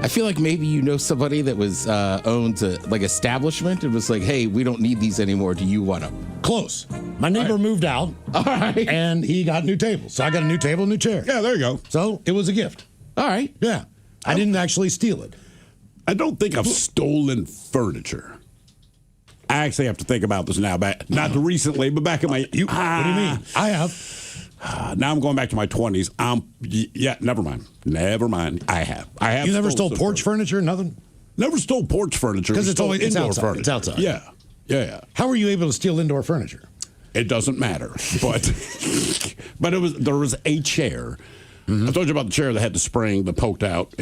E: I feel like maybe you know somebody that was owns a establishment and was like, hey, we don't need these anymore. Do you want them?
C: Close. My neighbor moved out.
E: All right.
C: And he got new tables. So I got a new table, new chair.
A: Yeah, there you go.
C: So it was a gift.
E: All right.
C: Yeah. I didn't actually steal it.
A: I don't think I've stolen furniture. I actually have to think about this now. Not recently, but back in my...
C: what do you mean? I have.
A: Now I'm going back to my 20s. Never mind. I have.
C: You never stole porch furniture? Nothing?
A: Never stole porch furniture.
C: Because it's always
A: indoor
C: outside.
A: furniture.
C: It's outside.
A: Yeah.
C: How were you able to steal indoor furniture?
A: It doesn't matter. But there was a chair. I told you about the chair that had the spring that poked out.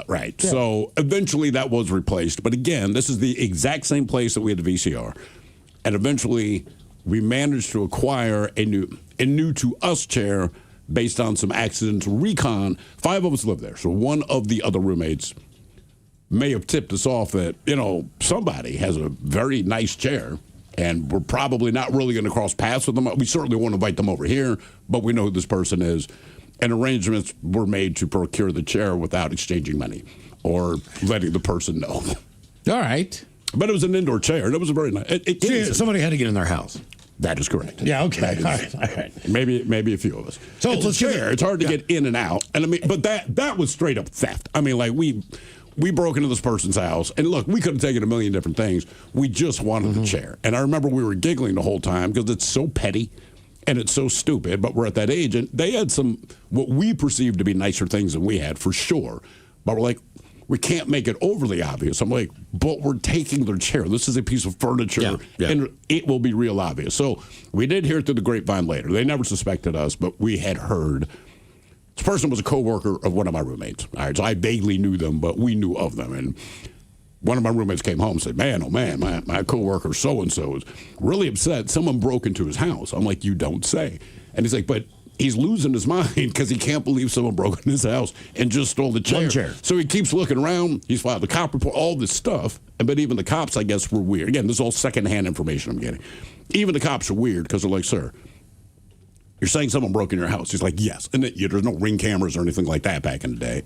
A: Right. Yeah. So eventually that was replaced. But again, this is the exact same place that we had the VCR. And eventually we managed to acquire a new to us chair based on some accidental recon. 5 of us lived there. So one of the other roommates may have tipped us off that, somebody has a very nice chair. And we're probably not really going to cross paths with them. We certainly won't invite them over here, but we know who this person is. And arrangements were made to procure the chair without exchanging money or letting the person know.
E: All right.
A: But it was an indoor chair, and it was a very nice...
C: somebody had to get in their house.
A: That is correct.
C: Yeah, okay. All right.
A: Maybe a few of us.
C: So
A: it's a chair. It's hard to get in and out. And I mean, but that was straight up theft. I mean, like we broke into this person's house, and look, we could have taken a million different things. We just wanted the chair. And I remember we were giggling the whole time because it's so petty. And it's so stupid, but we're at that age, and they had some, what we perceived to be nicer things than we had, for sure. But we're like, we can't make it overly obvious. I'm like, but we're taking their chair. This is a piece of furniture, and it will be real obvious. So we did hear it through the grapevine later. They never suspected us, but we had heard. This person was a coworker of one of my roommates. All right, so I vaguely knew them, but we knew of them. And one of my roommates came home and said, man, oh man, my coworker so-and-so is really upset. Someone broke into his house. I'm like, you don't say. And he's like, but he's losing his mind because he can't believe someone broke into his house and just stole the chair.
C: One chair.
A: So he keeps looking around. He's filed the cop report, all this stuff. But even the cops, I guess, were weird. Again, this is all secondhand information I'm getting. Even the cops are weird because they're like, sir, you're saying someone broke in your house. He's like, yes. And there's no Ring cameras or anything like that back in the day.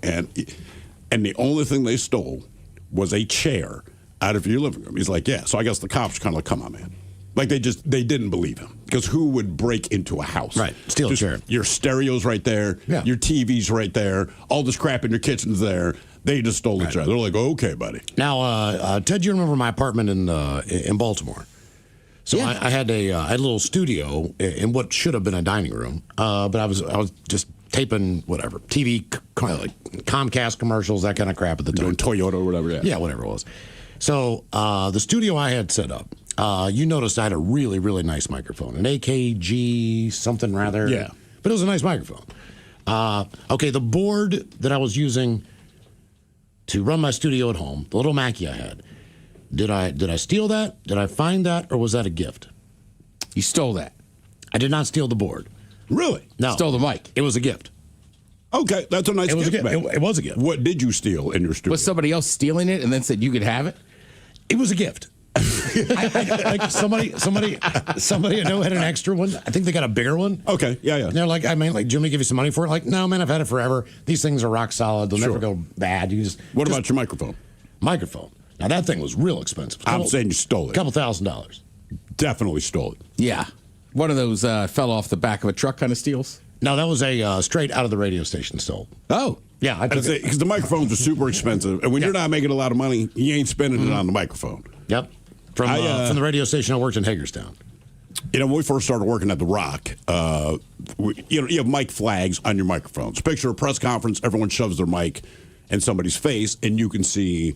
A: And the only thing they stole was a chair out of your living room. He's like, yeah. So I guess the cops are kind of like, come on, man. Like they didn't believe him. Because who would break into a house?
C: Right. Steal a chair.
A: Your stereo's right there. Yeah. Your TV's right there. All this crap in your kitchen's there. They just stole the chair. They're like, okay, buddy.
C: Now, Ted, you remember my apartment in Baltimore? So I had a little studio in what should have been a dining room. But I was just taping whatever TV, like Comcast commercials, that kind of crap at the time.
A: Toyota or whatever.
C: Yeah, whatever it was. So the studio I had set up, you noticed I had a really, really nice microphone, an AKG something rather.
A: Yeah,
C: but it was a nice microphone. Okay, the board that I was using to run my studio at home, the little Mackie I had. Did I steal that? Did I find that, or was that a gift?
E: You stole that.
C: I did not steal the board.
A: Really?
C: No.
E: Stole the mic.
C: It was a gift.
A: Okay, that's a nice
C: It was
A: gift.
C: a gift. It was a gift.
A: What did you steal in your studio?
E: Was somebody else stealing it and then said you could have it?
C: It was a gift. Like somebody I know had an extra one. I think they got a bigger one.
A: Okay, yeah.
C: And they're like, Jimmy, give you some money for it? Like, no, man, I've had it forever. These things are rock solid. They'll never go bad.
A: What about your microphone?
C: Microphone. Now that thing was real expensive.
A: I'm saying you stole it.
C: A couple $1,000.
A: Definitely stole it.
E: Yeah. One of those fell off the back of a truck kind of steals?
C: No, that was a straight out of the radio station stole.
E: Oh.
C: Yeah, I took it.
A: Because the microphones are super expensive. And when you're not making a lot of money, you ain't spending it on the microphone.
C: Yep. From the radio station I worked in Hagerstown.
A: When we first started working at The Rock, you have mic flags on your microphones. Picture a press conference, everyone shoves their mic in somebody's face, and you can see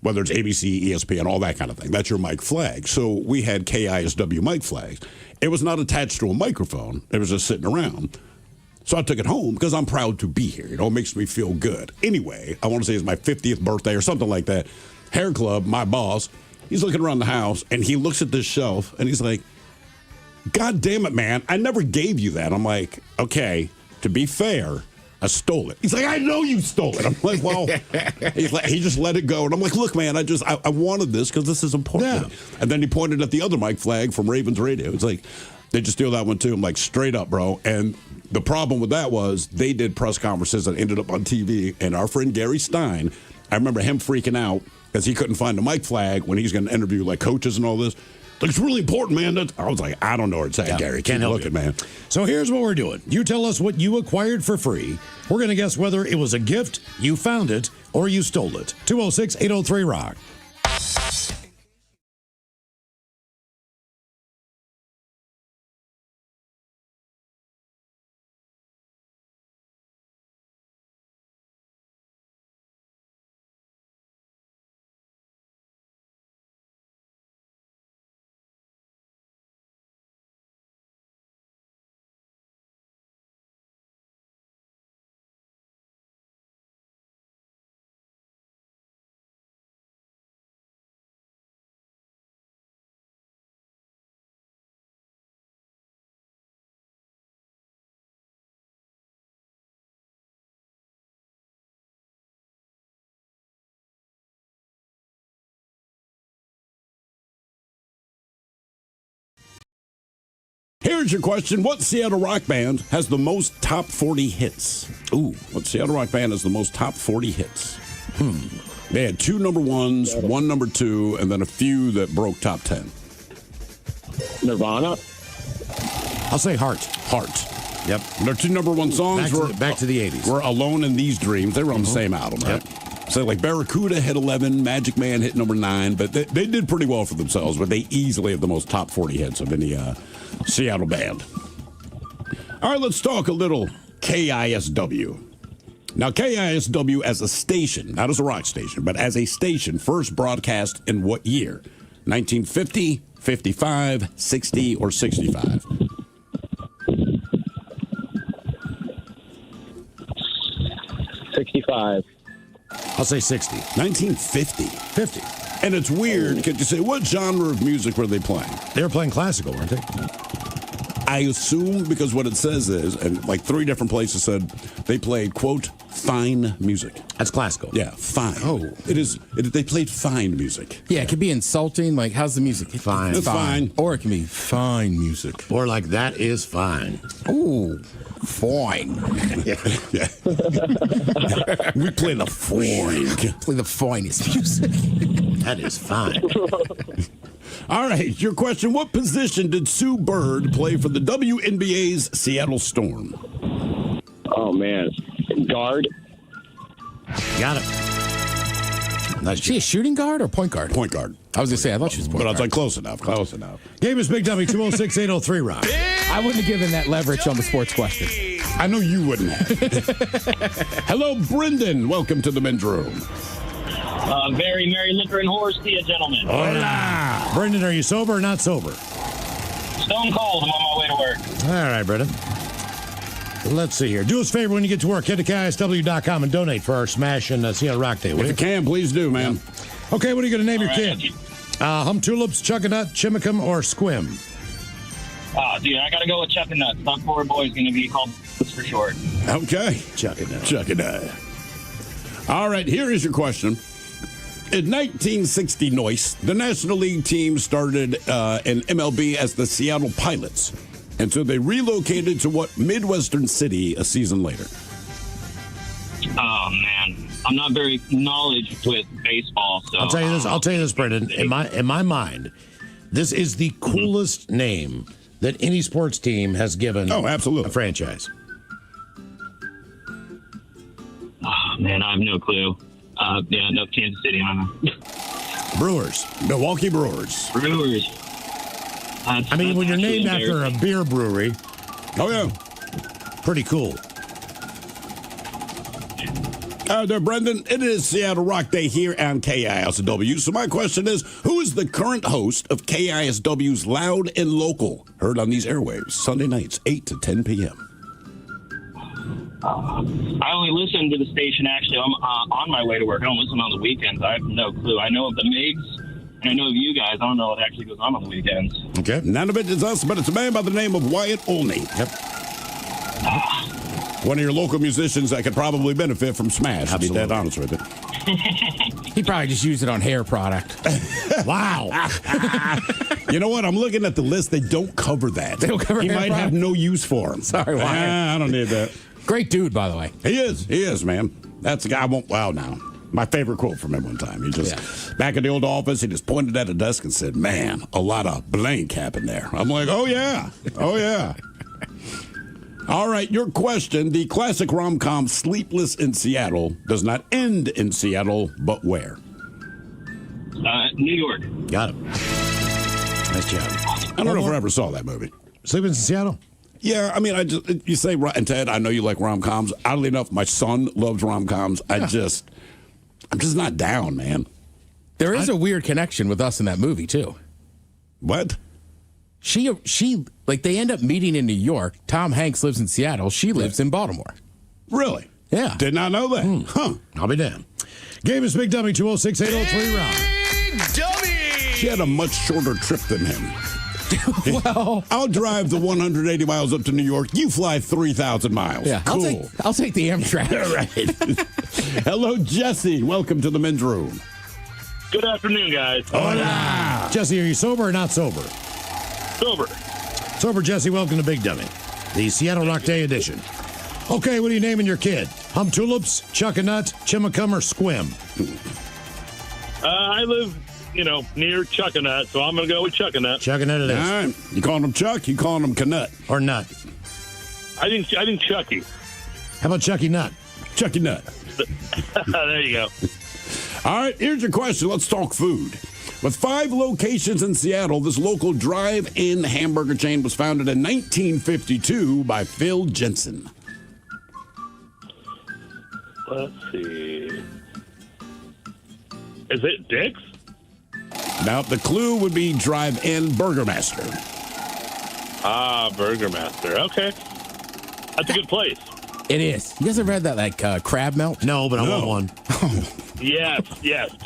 A: whether it's ABC, ESPN, all that kind of thing. That's your mic flag. So we had KISW mic flags. It was not attached to a microphone. It was just sitting around. So I took it home because I'm proud to be here. It makes me feel good. Anyway, I want to say it's my 50th birthday or something like that. Hair Club, my boss, he's looking around the house, and he looks at this shelf, and he's like, God damn it, man, I never gave you that. I'm like, okay, to be fair, I stole it. He's like, I know you stole it. I'm like, well, he just let it go. And I'm like, look, man, I wanted this because this is important. Yeah. And then he pointed at the other mic flag from Ravens Radio. It's like, did you steal that one too? I'm like, straight up, bro. And the problem with that was they did press conferences that ended up on TV. And our friend Gary Stein, I remember him freaking out because he couldn't find the mic flag when he's going to interview like coaches and all this. Like, it's really important, man. I was like, I don't know where it's at, Gary.
C: Can't help it, man. So here's what we're doing. You tell us what you acquired for free. We're going to guess whether it was a gift, you found it, or you stole it. 206-803-ROCK.
A: Here's your question. What Seattle rock band has the most top 40 hits? Ooh, what Seattle rock band has the most top 40 hits? They had 2 number ones, 1 number 2, and then a few that broke top 10.
K: Nirvana?
C: I'll say Heart. Yep.
A: Their 2 number 1 songs
C: back to the 80s.
A: Were Alone in These Dreams. They were on the same album, right? Yep. So like Barracuda hit 11, Magic Man hit number 9, but they did pretty well for themselves, but they easily have the most top 40 hits of any Seattle band. All right, let's talk a little KISW. Now, KISW as a station, not as a rock station, but as a station, first broadcast in what year? 1950, 55, 60, or 65?
K: 65.
C: I'll say 60.
A: 1950.
C: 50.
A: And it's weird. Could you say, what genre of music were they playing?
C: They were playing classical, weren't they?
A: I assume, because what it says is, and like 3 different places said, they played, quote, fine music.
C: That's classical.
A: Yeah, fine.
C: Oh.
A: They played fine music.
E: Yeah, it could be insulting. Like, how's the music?
C: Fine.
A: It's fine.
E: Or it can be fine music.
C: Or like, that is fine.
E: Ooh, fine.
A: Yeah. We play the fine.
E: Play the finest music.
C: That is fine.
A: All right, your question. What position did Sue Bird play for the WNBA's Seattle Storm?
K: Oh, man. Guard?
C: Got it.
E: Is she a shooting guard or point guard?
A: Point guard.
E: I was going to say, I thought she was point
A: guard. But I was like, close enough.
C: Game is Big Dummy, 206-803-ROCK.
E: I wouldn't have given that leverage on the sports question.
A: I know you wouldn't have. Hello, Brendan. Welcome to the men's room.
O: Very merry liquor and horse to you, gentlemen.
C: Hola. Brendan, are you sober or not sober?
O: Stone cold. I'm on my way to work.
C: All right, Brendan. Let's see here. Do us a favor when you get to work. Head to KISW.com and donate for our Smash and Seattle Rock Day.
A: If you can, please do, man.
C: Yeah. Okay, what are you going to name your kid? Hum Tulips, Chuckanut, Chimicum, or Squim?
O: Oh, dude, I got to go with Chuckanut. Top 4 boy is going to be called for short.
A: Okay.
C: Chuck it down.
A: Chuck it down. All right, here is your question. In 1960 Noise, the National League team started in MLB as the Seattle Pilots. And so they relocated to what Midwestern city a season later?
O: Oh, man. I'm not very knowledgeable with baseball, so...
C: I'll tell you this, Brendan. In my mind, this is the coolest name that any sports team has given a franchise.
O: Oh, man, I have no clue. No, Kansas City. I don't know.
A: Brewers. Milwaukee Brewers.
O: Brewers.
C: I mean, when you're named after a beer brewery.
A: Oh, yeah.
C: Pretty cool.
A: There, Brendan, it is Seattle Rock Day here on KISW. So my question is, who is the current host of KISW's Loud and Local? Heard on these airwaves, Sunday nights, 8 to 10 p.m.
O: I only listen to the station, actually. I'm on my way to work. I don't listen on the weekends. I have no clue. I know of the Migs, and I know of you guys. I don't know what actually goes on the weekends.
A: Okay. None of it is us, but it's a man by the name of Wyatt Olney. Yep. One of your local musicians that could probably benefit from Smash, to be dead honest with you.
E: He probably just used it on hair product.
C: Wow.
A: You know what? I'm looking at the list. They don't cover that.
E: They don't cover
A: He
E: hair
A: might
E: product?
A: have no use for him.
E: Sorry, Wyatt.
A: I don't need that.
E: Great dude, by the way.
A: He is, man. That's the guy I won't wow now. My favorite quote from him one time. He just, back at the old office, he just pointed at a desk and said, man, a lot of blank happened there. I'm like, oh, yeah. Oh, yeah. All right, your question. The classic rom-com Sleepless in Seattle does not end in Seattle, but where?
O: New York.
C: Got it. Nice job.
A: I don't know if I ever saw that movie.
C: Sleepless in Seattle?
A: Yeah, I mean, you say, and Ted, I know you like rom-coms. Oddly enough, my son loves rom-coms. I'm just not down, man.
E: There is a weird connection with us in that movie, too.
A: What?
E: She, like, they end up meeting in New York. Tom Hanks lives in Seattle. She lives in Baltimore.
A: Really?
E: Yeah.
A: Did not know that. Huh.
C: I'll be damned. Game is Big Dummy, 206-803 round.
I: Big Dummy!
A: She had a much shorter trip than him.
E: Well,
A: I'll drive the 180 miles up to New York. You fly 3,000 miles.
E: Yeah,
A: cool.
E: I'll take the Amtrak.
A: Right. Hello, Jesse. Welcome to the men's room.
O: Good afternoon, guys.
C: Hola. Jesse, are you sober or not sober?
O: Sober.
C: Sober, Jesse. Welcome to Big Dummy, the Seattle Rock Day edition. Okay, what are you naming your kid? Hum Tulips, Chuck a Nut, Chimicum, or Squim?
O: I live, near Chuckanut, so I'm going to go with Chuckanut.
C: Chuckanut it is.
A: All right. You calling him Chuck? You calling him Canut?
C: Or Nut?
O: I think Chucky.
C: How about Chucky Nut?
A: Chucky Nut.
O: There you go.
A: All right, here's your question. Let's talk food. With 5 locations in Seattle, this local drive-in hamburger chain was founded in 1952 by Phil Jensen.
O: Let's see. Is it Dick's?
A: Now, the clue would be drive-in Burgermaster.
O: Burgermaster. Okay. That's a good place.
E: It is. You guys ever had that crab melt?
C: No, but I want one.
O: Yes.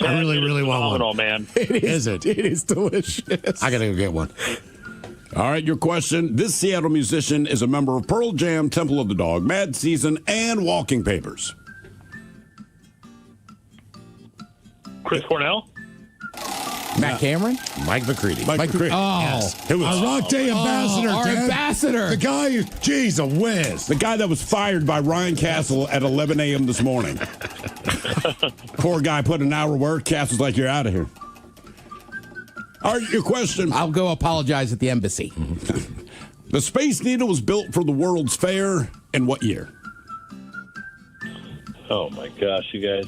C: I really want one.
O: Man.
C: Is it?
E: It is delicious.
C: I got to go get one.
A: All right, your question. This Seattle musician is a member of Pearl Jam, Temple of the Dog, Mad Season, and Walking Papers.
O: Chris Cornell?
E: Matt Cameron?
C: Mike McCready.
A: Mike McCready.
E: Oh.
A: Yes. It was
C: Our Rock Day ambassador,
E: our
C: Dad.
E: ambassador.
C: The guy, geez, a whiz.
A: the guy that was fired by Ryan Castle at 11 a.m. this morning. Poor guy put an hour work. Castle's like, you're out of here. All right, your question.
E: I'll go apologize at the embassy.
A: The Space Needle was built for the World's Fair in what year?
O: Oh, my gosh, you guys.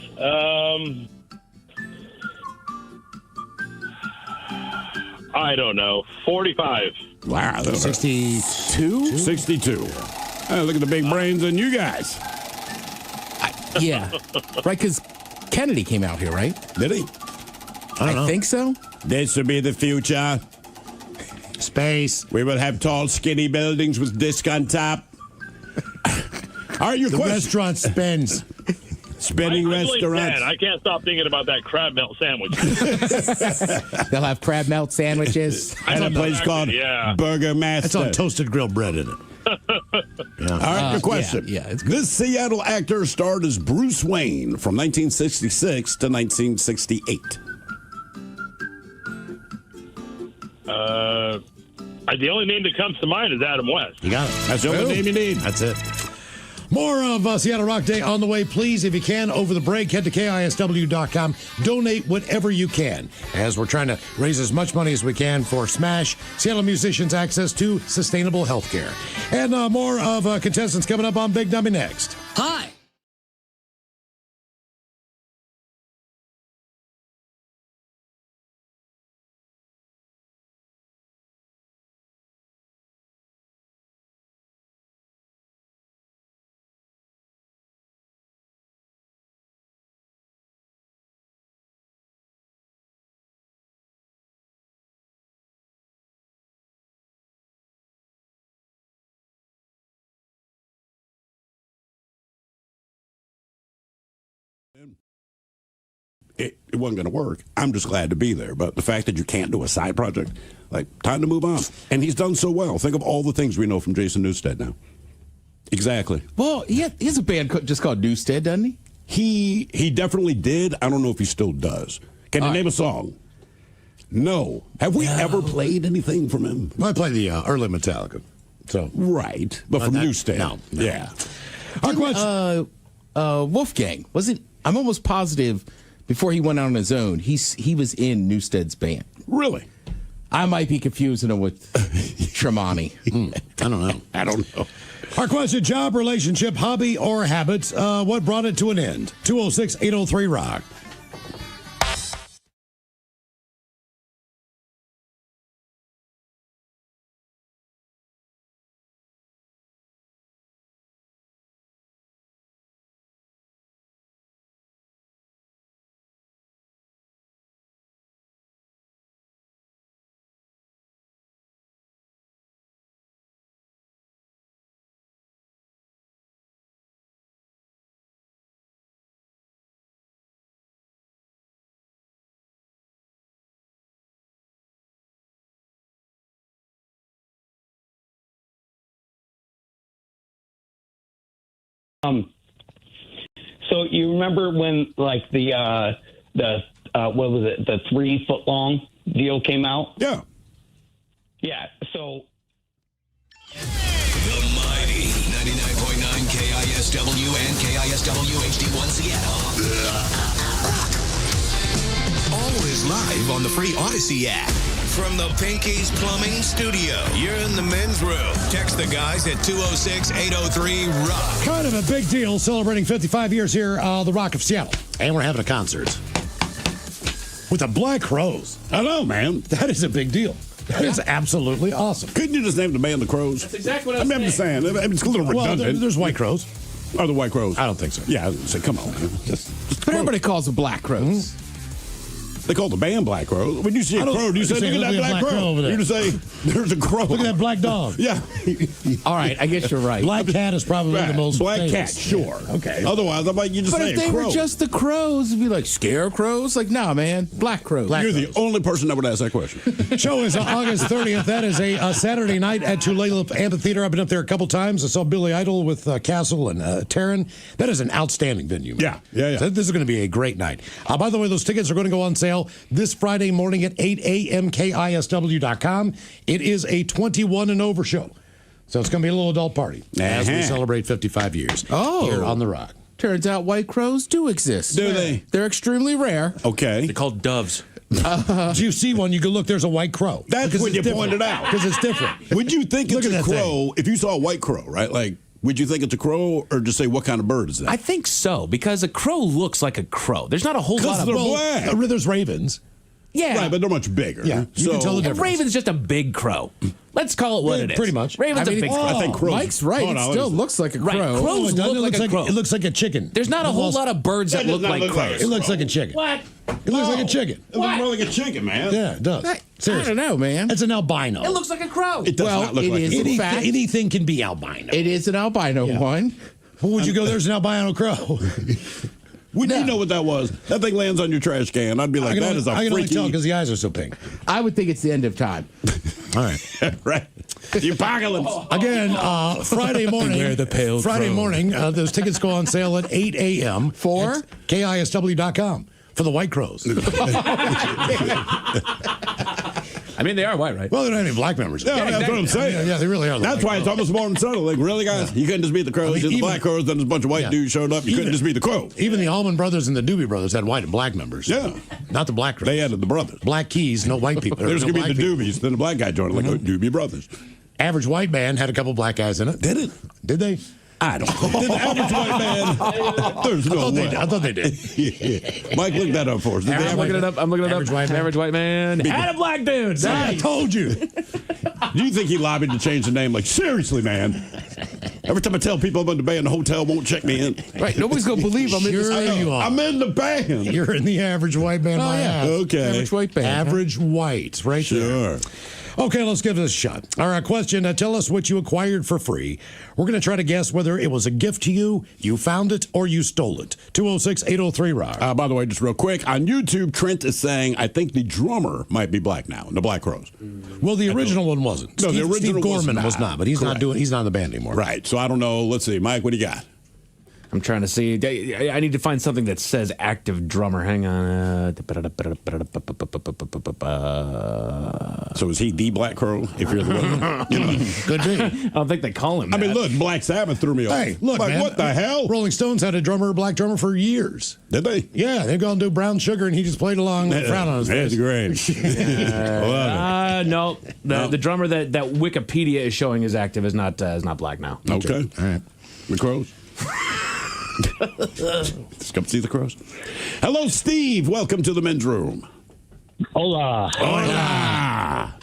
O: I don't know. 45.
A: Wow.
C: 62?
A: 62. Look at the big brains in you guys.
E: Yeah. Right, because Kennedy came out here, right?
A: Did he?
C: I don't know.
E: think so.
A: This will be the future.
C: Space.
A: We will have tall, skinny buildings with disc on top. All right, your
C: The
A: question.
C: restaurant spins.
A: Spinning restaurants.
O: I can't stop thinking about that crab melt sandwich.
E: They'll have crab melt sandwiches.
A: At a place called Burger Master.
C: It's on toasted grilled bread in it.
A: All right, good question. This Seattle actor starred as Bruce Wayne from 1966 to 1968.
P: The only name that comes to mind is Adam West.
C: You got it.
A: That's the only name you need.
C: That's it. More of Seattle Rock Day on the way. Please, if you can, over the break, head to KISW.com. Donate whatever you can, as we're trying to raise as much money as we can for SMASH, Seattle musicians' access to sustainable health care. And more of contestants coming up on Big Dummy next.
I: Hi.
A: It wasn't going to work. I'm just glad to be there. But the fact that you can't do a side project, like, time to move on. And he's done so well. Think of all the things we know from Jason Newsted now. Exactly.
E: Well, he has a band just called Newsted, doesn't he?
A: He definitely did. I don't know if he still does. Can you name a song? No. Have we ever played anything from him?
C: I played the early Metallica. So
A: right. But from Newsted.
C: No.
A: Yeah.
E: Our question. Wolfgang, wasn't, I'm almost positive before he went out on his own, he was in Newsted's band.
A: Really?
E: I might be confusing him with Tremonti.
C: I don't know.
A: I don't know.
C: Our question, job, relationship, hobby, or habits, what brought it to an end? 206-803-ROCK.
F: So you remember when, like, the what was it, the 3-foot-long deal came out?
A: Yeah.
F: Yeah, so...
N: The mighty 99.9 KISW and KISW HD1 Seattle. Always live on the free Odyssey app. From the Pinky's Plumbing Studio, you're in the men's room. Text the guys at 206-803-ROCK.
C: Kind of a big deal, celebrating 55 years here, the Rock of Seattle. And we're having a concert with the Black Crowes.
A: I know, man.
C: That is a big deal. That is absolutely awesome.
A: Couldn't you just name the band the Crows?
E: That's exactly what I was
A: I'm just saying. It's a little redundant.
C: Well, there's White Crows.
A: Oh, the White Crows.
C: I don't think so.
A: Yeah, I was gonna say, come on, man. Just
E: But everybody calls them Black Crows.
A: They call the band Black Crow. When you see a crow, do you say, look at that black crow over there? You just say, there's a crow.
C: Look at that black dog.
A: Yeah.
E: All right, I guess you're right.
C: Black cat is probably the most
A: Black
C: famous.
A: cat, sure.
C: Yeah. Okay.
A: Otherwise, I'm like, you just
E: But
A: say
E: if they
A: a crow.
E: were just the crows, it'd be like scarecrows. Like, nah, man, Black Crows.
A: You're the only person that would ask that question.
C: Show is August 30th. That is a Saturday night at Tulalip Amphitheater. I've been up there a couple times. I saw Billy Idol with Castle and Taryn. That is an outstanding venue.
A: Yeah.
C: So this is going to be a great night. By the way, those tickets are going to go on sale this Friday morning at 8 a.m. KISW.com. It is a 21 and over show. So it's going to be a little adult party as we celebrate 55 years here on The Rock.
E: Turns out white crows do exist.
A: Do they?
E: They're extremely rare.
A: Okay.
Q: They're called doves.
C: Do you see one? You can look, there's a white crow.
A: That's when you pointed out.
C: Because it's different.
A: Would you think it's a crow if you saw a white crow, right? Like, would you think it's a crow or just say what kind of bird is that?
Q: I think so, because a crow looks like a crow. There's not a whole lot of...
A: Because they're black.
C: There's ravens.
Q: Yeah.
A: Right, but they're much bigger.
C: Yeah, you can tell the
Q: And
C: difference.
Q: Raven's just a big crow. Let's call it what it is.
C: Pretty much.
Q: Raven's a big crow.
A: I think crows.
E: Mike's right.
A: Hold
E: It
A: on,
E: still
A: let me-
E: looks like a crow.
Q: Right, crows
C: it
Q: look like a crow.
C: It looks like a chicken.
Q: There's not a whole lot of birds that look like crows.
C: It looks like a chicken.
Q: What?
C: It looks like a chicken.
A: It looks more like a chicken, man.
C: Yeah, it does.
E: I
C: Seriously.
E: don't know, man.
C: It's an albino.
Q: It looks like a crow.
A: It does not look
E: it
A: like
E: is
A: a crow.
E: in fact.
C: Anything can be albino.
E: It is an albino one.
C: Who would you go? There's an albino crow.
A: Would you know what that was? That thing lands on your trash can. I'd be like, that is a
C: I can only
A: freaky...
C: tell because the eyes are so pink.
E: I would think it's the end of time.
C: All right.
A: right. The apocalypse.
C: Again, Friday morning.
E: Where the pale
C: Friday
E: crow.
C: morning, those tickets go on sale at 8 a.m.
E: For?
C: KISW.com for the White Crows.
E: I mean, they are white, right?
C: Well, they don't have any black members.
A: Yeah, that's what I'm saying.
C: Yeah, they really are.
A: That's why it's almost more than subtle. Like, really, guys? You couldn't just be the Crows. You're the Black Crows, then there's a bunch of white dudes showed up. You couldn't just be the Crow.
C: Even the Allman Brothers and the Doobie Brothers had white and black members.
A: Yeah.
C: Not the Black Crows.
A: They added the brothers.
C: Black Keys, no white people.
A: There's
C: no
A: going to be
C: black
A: the Doobies. Then the black guy joined, like Doobie Brothers.
C: Average White Band had a couple black guys in it.
A: Did it?
C: Did they?
A: I don't know. Did the Average White Band? There's no way.
C: I thought they did.
A: Mike, look that up for us.
E: I'm looking it up. Average white man. Had a black dude.
C: I told you.
A: Do you think he lobbied to change the name? Like, seriously, man. Every time I tell people I'm in the band, the hotel won't check me in.
E: Right. Nobody's going to believe I'm in this band.
C: You are.
A: I'm in the band.
C: You're in the Average White Band.
E: Oh, yeah.
A: Okay.
E: Average white band.
C: Average White, right there.
A: Sure.
C: Okay, let's give this a shot. All right, question. Tell us what you acquired for free. We're going to try to guess whether it was a gift to you, you found it, or you stole it. 206-803-ROCK.
A: By the way, just real quick, on YouTube, Trent is saying, I think the drummer might be black now, in the Black Crows.
C: Well, the original one wasn't.
A: No, the original
C: Steve Gorman was not, but he's
A: Correct.
C: he's not in the band anymore.
A: Right, so I don't know. Let's see. Mike, what do you got?
Q: I'm trying to see. I need to find something that says active drummer. Hang on.
A: So is he the Black Crow, if you're the one? You know?
C: Could be.
Q: I don't think they call him
A: I
Q: that.
A: mean, look, Black Sabbath threw me off.
C: Hey, look,
A: like,
C: man.
A: what the hell?
C: Rolling Stones had a black drummer for years.
A: Did they?
C: Yeah, they've gone to Brown Sugar, and he just played along with a frown on his face.
A: That's great.
Q: No. The drummer that Wikipedia is showing is active is not black now.
A: Okay. All right. The Crows. Let's come see the Crows. Hello, Steve. Welcome to the men's room.
K: Hola.
A: Hola.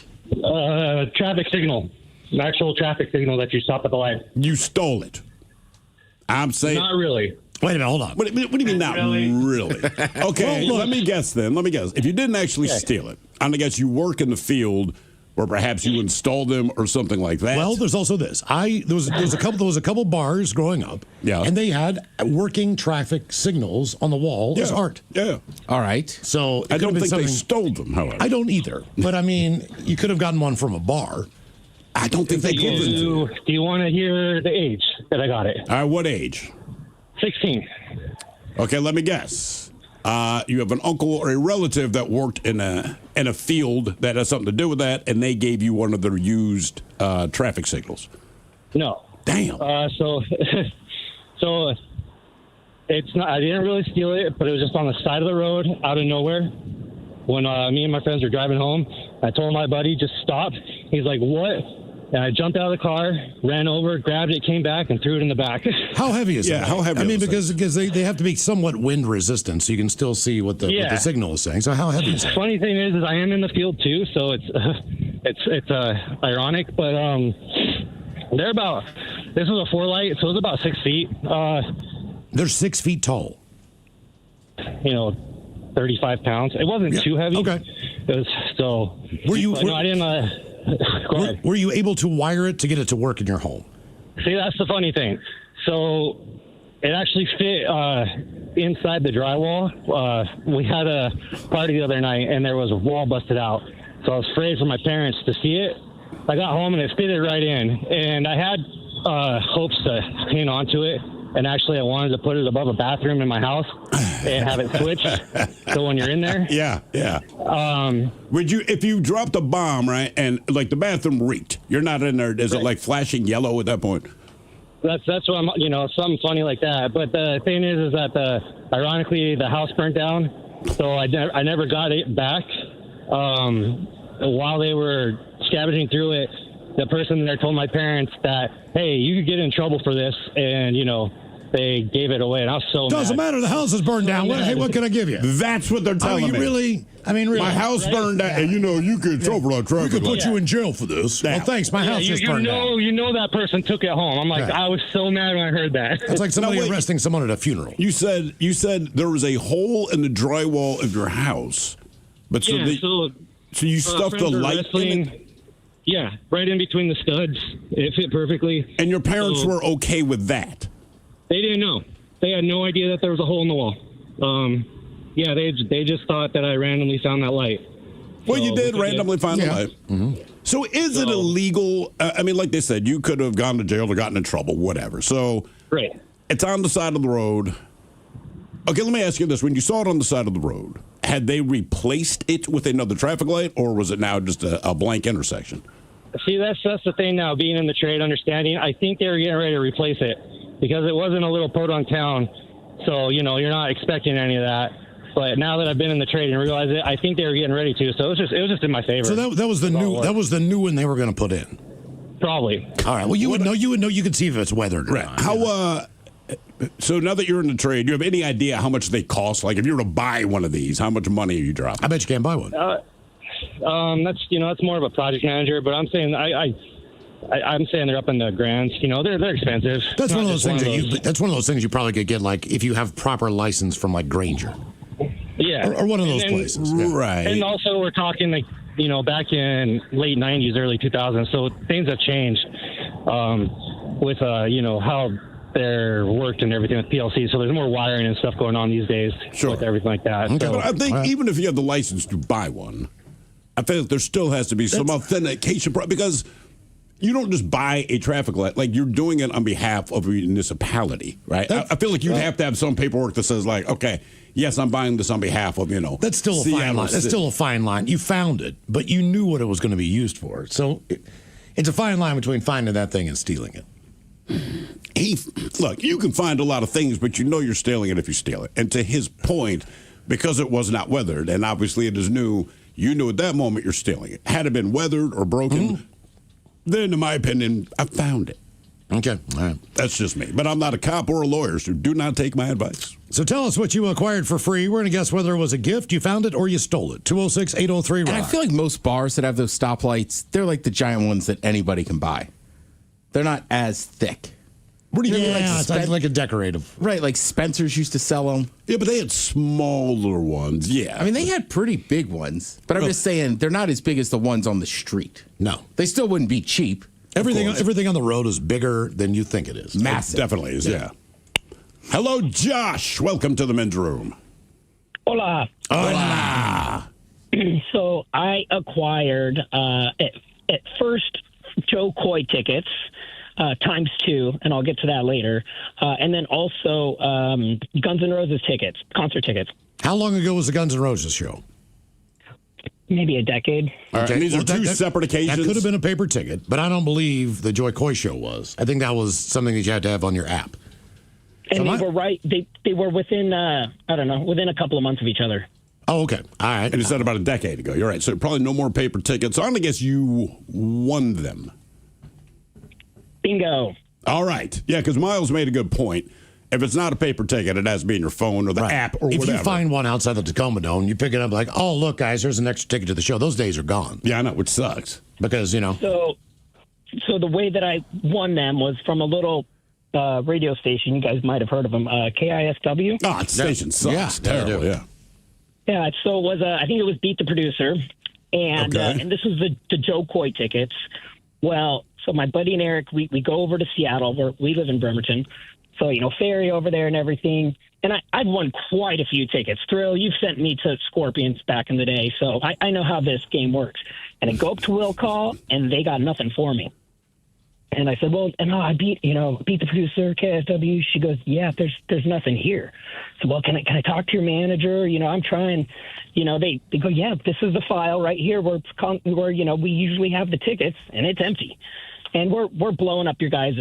K: Traffic signal. An actual traffic signal that you stop at the light.
A: You stole it. I'm saying.
K: Not really.
C: Wait a minute, hold on.
A: What do you mean not really? Okay,
C: Well,
A: let me guess then. Let me guess. If you didn't actually steal it, I'm going to guess you work in the field or perhaps you installed them or something like that.
C: Well, there's also this. There was a couple bars growing up, and they had working traffic signals on the wall as art.
A: Yeah.
E: All right.
C: So
A: I don't think they stole them, however.
C: I don't either. But I mean, you could have gotten one from a bar.
A: I don't think they could.
K: Do you want to hear the age that I got it?
A: All right, what age?
K: 16.
A: Okay, let me guess. You have an uncle or a relative that worked in a field that has something to do with that, and they gave you one of their used traffic signals.
K: No.
A: Damn.
K: So it's not. I didn't really steal it, but it was just on the side of the road, out of nowhere. When me and my friends were driving home, I told my buddy, just stop. He's like, what? And I jumped out of the car, ran over, grabbed it, came back, and threw it in the back.
C: How heavy is it?
A: Yeah, how heavy
C: I mean,
A: is it?
C: because they have to be somewhat wind resistant, so you can still see what the signal is saying. So how heavy is it?
K: Funny thing is I am in the field too, so it's ironic, but they're about. This was a 4-light, so it was about 6 feet.
C: They're 6 feet tall.
K: 35 pounds. It wasn't too heavy.
C: Okay.
K: It was so. I didn't.
C: Were you able to wire it to get it to work in your home?
K: See, that's the funny thing. So it actually fit inside the drywall. We had a party the other night, and there was a wall busted out. So I was afraid for my parents to see it. I got home, and it fitted right in. And I had hopes to hang onto it. And actually, I wanted to put it above a bathroom in my house and have it switched. So when you're in there.
A: Yeah. Would you, if you dropped a bomb, right, and like the bathroom reeked, you're not in there, is it like flashing yellow at that point?
K: That's what I'm, something funny like that. But the thing is that ironically, the house burnt down. So I never got it back. While they were scavenging through it, the person there told my parents that, hey, you could get in trouble for this. And, they gave it away, and I was so
C: Doesn't matter. The house is burned down. Hey, what can I give you?
A: That's what they're telling me.
C: Really?
A: My house burned down, and you could trouble on traffic.
C: We could put you in jail for this. Well, thanks. My house just burned down.
K: You know that person took it home. I'm like, I was so mad when I heard that.
C: It's like somebody arresting someone at a funeral.
A: You said there was a hole in the drywall of your house, but so you stuffed the light in it?
K: Yeah, right in between the studs. It fit perfectly.
A: And your parents were okay with that?
K: They didn't know. They had no idea that there was a hole in the wall. They just thought that I randomly found that light.
A: Well, you did randomly find the light.
C: Mm-hmm.
A: So is it illegal? I mean, like they said, you could have gone to jail or gotten in trouble, whatever. So
K: Right.
A: it's on the side of the road. Okay, let me ask you this. When you saw it on the side of the road, had they replaced it with another traffic light, or was it now just a blank intersection?
K: See, that's the thing now, being in the trade, understanding. I think they were getting ready to replace it because it wasn't a little podunk town. So, you're not expecting any of that. But now that I've been in the trade and realized it, I think they were getting ready to. So it was just in my favor.
C: So that was the new one they were going to put in.
K: Probably.
C: All right. Well, you would know. You could see if it's weathered. Or not.
A: How? So now that you're in the trade, do you have any idea how much they cost? Like if you were to buy one of these, how much money are you dropping?
C: I bet you can't buy one.
K: That's more of a project manager. But I'm saying I'm saying they're up in the grands. They're expensive.
C: That's one of those things. That's one of those things you probably could get, like if you have proper license from like Granger.
K: Yeah,
C: or one of those places. Yeah.
A: Right.
K: And also, we're talking like back in late '90s, early 2000s. So things have changed with how they're worked and everything with PLC. So there's more wiring and stuff going on these days with everything like that.
A: Okay.
K: So,
A: But I think even if you have the license to buy one, I feel like there still has to be some authentication because you don't just buy a traffic light. Like you're doing it on behalf of a municipality, right? I feel like you'd have to have some paperwork that says like, okay, yes, I'm buying this on behalf of,
C: That's still a fine line. That's still a fine line. You found it, but you knew what it was going to be used for. So it's a fine line between finding that thing and stealing it.
A: Look, you can find a lot of things, but you know you're stealing it if you steal it. And to his point, because it was not weathered, and obviously it is new, you knew at that moment you're stealing it. Had it been weathered or broken, then in my opinion, I found it.
C: Okay. All right.
A: That's just me. But I'm not a cop or a lawyer, so do not take my advice.
C: So tell us what you acquired for free. We're going to guess whether it was a gift, you found it, or you stole it. 206-803-ROCK.
E: And I feel like most bars that have those stoplights, they're like the giant ones that anybody can buy. They're not as thick.
C: What do you mean? Yeah, it's like a decorative.
E: Right, like Spencer's used to sell them.
A: Yeah, but they had smaller ones. Yeah.
E: I mean, they had pretty big ones. But I'm just saying, they're not as big as the ones on the street.
C: No.
E: They still wouldn't be cheap.
C: Everything on the road is bigger than you think it is.
A: Massive. It definitely is, yeah. Hello, Josh. Welcome to the men's room.
R: Hola.
A: Hola.
R: So I acquired at first Joe Coy tickets times 2, and I'll get to that later. And then also Guns N' Roses tickets, concert tickets.
C: How long ago was the Guns N' Roses show?
R: Maybe a decade.
A: All right, these are two separate occasions.
C: That could have been a paper ticket, but I don't believe the Joy Coy show was. I think that was something that you had to have on your app.
R: And they were right. They were within, within a couple of months of each other.
C: Oh, okay. All right.
A: And it's said about a decade ago. You're right. So probably no more paper tickets. So I'm going to guess you won them.
R: Bingo.
A: All right. Yeah, because Miles made a good point. If it's not a paper ticket, it has to be in your phone or the app or whatever.
C: If you find one outside the Tacoma Dome, you pick it up like, oh, look, guys, there's an extra ticket to the show. Those days are gone.
A: Yeah, I know, which sucks.
C: Because,
R: So the way that I won them was from a little radio station. You guys might have heard of them, KISW.
A: Oh, the station sucks.
C: Yeah,
A: terrible, yeah.
R: Yeah, so it was, I think it was Beat the Producer. And and this was the Joe Coy tickets. Well, so my buddy and Eric, we go over to Seattle. We live in Bremerton. So, ferry over there and everything. And I've won quite a few tickets. Thrill, you've sent me to Scorpions back in the day, so I know how this game works. And I go up to Will Call, and they got nothing for me. And I said, well, no, I beat the producer, KSW. She goes, yeah, there's nothing here. So, well, can I talk to your manager? I'm trying. They go, yeah, this is the file right here where we usually have the tickets, and it's empty. And we're blowing up your guys'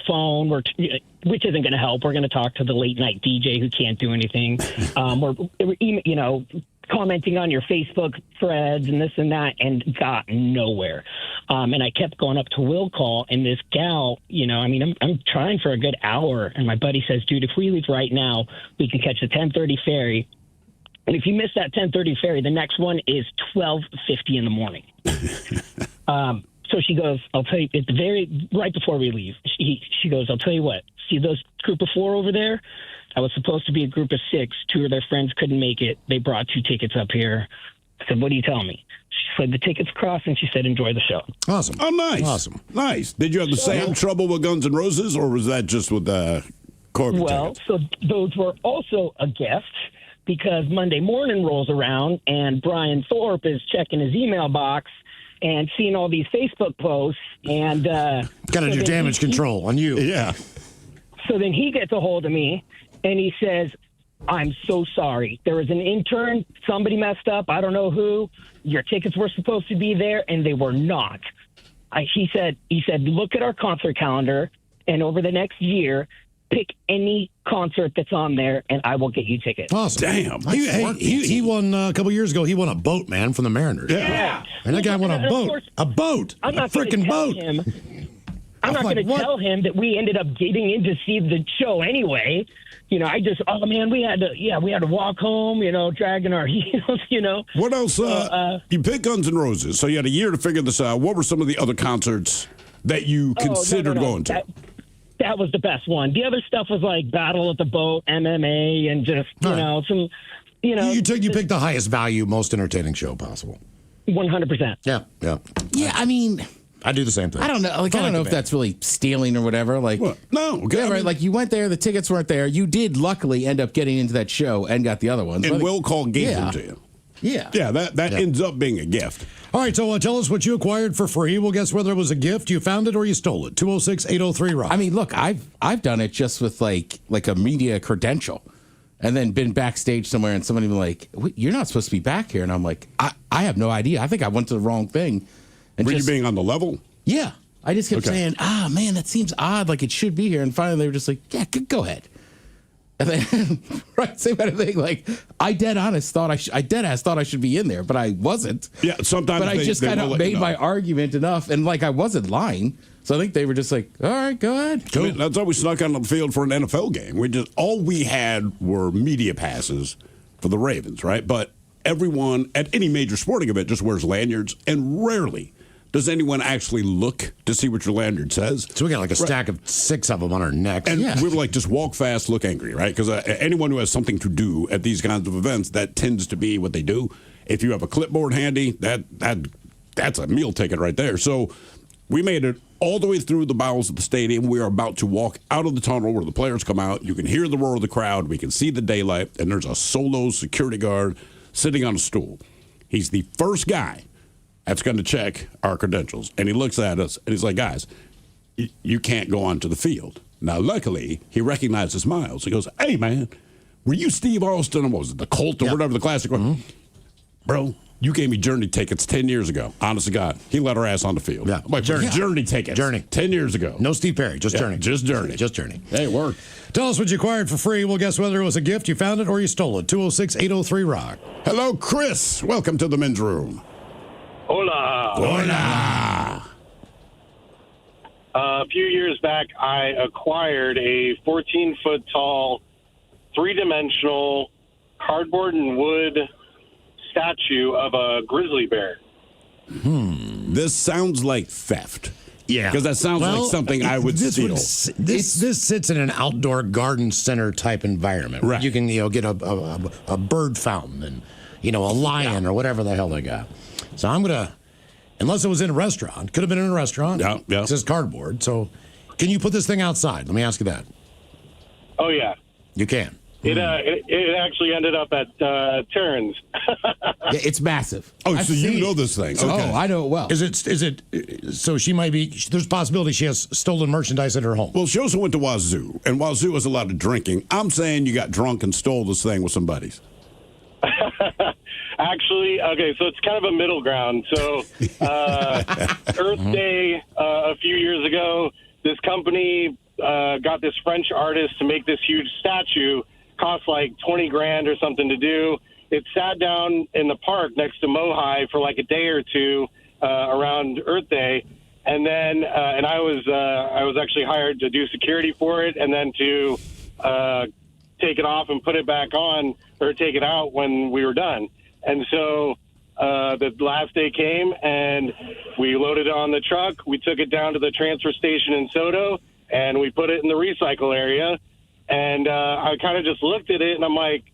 R: phone, which isn't going to help. We're going to talk to the late night DJ who can't do anything. We're commenting on your Facebook threads and this and that, and got nowhere. And I kept going up to Will Call, and this gal, I'm trying for a good hour, and my buddy says, dude, if we leave right now, we can catch the 10:30 ferry. And if you miss that 10:30 ferry, the next one is 12:50 in the morning. So she goes, I'll tell you, right before we leave, she goes, I'll tell you what, see those group of 4 over there? I was supposed to be a group of 6. 2 of their friends couldn't make it. They brought 2 tickets up here. I said, what do you tell me? She said, the tickets crossed, and she said, enjoy the show.
C: Awesome.
A: Oh, nice.
C: Awesome.
A: Nice. Did you have the same trouble with Guns N' Roses, or was that just with the Corbin tickets?
R: So those were also a gift, because Monday morning rolls around, and Brian Thorpe is checking his email box, and seeing all these Facebook posts, and
C: got to do damage control on you.
A: Yeah.
R: So then he gets a hold of me, and he says, "I'm so sorry. There was an intern. Somebody messed up. I don't know who. Your tickets were supposed to be there, and they were not." He said, "Look at our concert calendar, and over the next year, pick any concert that's on there, and I will get you tickets."
C: Awesome.
A: Damn.
C: He won a couple years ago. He won a boat, man, from the Mariners.
R: Yeah.
C: And that guy won a
R: And of
C: boat.
R: course,
C: A boat.
R: I'm not
C: A
R: going to
C: freaking
R: tell
C: boat.
R: him. I'm not
C: like,
R: going to
C: what?
R: tell him that we ended up getting in to see the show anyway. You know, I just, oh man, we had to walk home, dragging our heels,
A: What else? You picked Guns N' Roses, so you had a year to figure this out. What were some of the other concerts that you considered going to?
R: That was the best one. The other stuff was like Battle at the Boat, MMA, and just, some,
C: You picked the highest value, most entertaining show possible.
R: 100%.
C: Yeah.
E: Yeah, I mean,
C: I do the same thing.
E: I don't know. I don't know if that's really stealing or whatever. Like,
A: no,
E: yeah, right. Like you went there, the tickets weren't there. You did luckily end up getting into that show and got the other ones.
A: And Will Call gave them to you.
E: Yeah.
A: Yeah, that ends up being a gift.
C: All right, so tell us what you acquired for free. We'll guess whether it was a gift, you found it, or you stole it. 206-803-ROCK.
E: I mean, look, I've done it just with like a media credential, and then been backstage somewhere, and somebody been like, "You're not supposed to be back here," and I'm like, I have no idea. I think I went to the wrong thing. And
A: Were you being on the level?
E: Yeah, I just kept saying, man, that seems odd. Like it should be here, and finally they were just like, "Yeah, go ahead." And then, right, same kind of thing. Like, I dead ass thought I should be in there, but I wasn't.
A: Yeah, sometimes.
E: But I just kind of made my argument enough, and like I wasn't lying. So I think they were just like, "All right, go ahead."
A: Cool. I mean, that's how we snuck on the field for an NFL game. All we had were media passes for the Ravens, right? But everyone at any major sporting event just wears lanyards, and rarely does anyone actually look to see what your lanyard says.
C: So we got like a stack of 6 of them on our necks.
A: And we were like, just walk fast, look angry, right? Because anyone who has something to do at these kinds of events, that tends to be what they do. If you have a clipboard handy, that's a meal ticket right there. So we made it all the way through the bowels of the stadium. We are about to walk out of the tunnel where the players come out. You can hear the roar of the crowd. We can see the daylight. And there's a solo security guard sitting on a stool. He's the first guy that's going to check our credentials. And he looks at us, and he's like, "Guys, you can't go onto the field." Now, luckily, he recognizes Miles. He goes, "Hey, man, were you Steve Austin? What was it, the Colt or whatever the classic was?" Mm-hmm. "Bro, you gave me Journey tickets 10 years ago." Honest to God. He let our ass on the field.
C: Yeah.
A: I'm like, Journey tickets.
C: Journey.
A: 10 years ago.
C: No Steve Perry, just Journey.
A: Just Journey.
C: Just Journey.
A: Hey, it worked.
C: Tell us what you acquired for free. We'll guess whether it was a gift, you found it, or you stole it. 206-803-ROCK.
A: Hello, Chris. Welcome to the men's room.
P: Hola.
A: Hola.
P: A few years back, I acquired a 14-foot tall, 3-dimensional cardboard and wood statue of a grizzly bear.
A: This sounds like theft.
C: Yeah.
A: Because that sounds like something I would steal.
C: This sits in an outdoor garden center type environment. Right. You can get a bird fountain and a lion or whatever the hell they got. So I'm gonna, unless it was in a restaurant, could have been in a restaurant.
A: Yeah.
C: It says cardboard. So can you put this thing outside? Let me ask you that.
P: Oh yeah,
C: you can.
P: It actually ended up at Terran's.
E: Yeah, it's massive.
A: Oh, so you know this thing? Okay.
E: Oh, I know it well.
C: Is it? So she might be. There's a possibility she has stolen merchandise at her home.
A: Well, she also went to Wazoo, and Wazoo has a lot of drinking. I'm saying you got drunk and stole this thing with some buddies.
P: Actually, okay, so it's kind of a middle ground. So Earth Day a few years ago, this company got this French artist to make this huge statue. Cost like $20,000 or something to do. It sat down in the park next to Mohai for like a day or two around Earth Day, and then and I was actually hired to do security for it, and then to take it off and put it back on, or take it out when we were done. And so the last day came, and we loaded it on the truck. We took it down to the transfer station in Soto, and we put it in the recycle area. And I kind of just looked at it, and I'm like,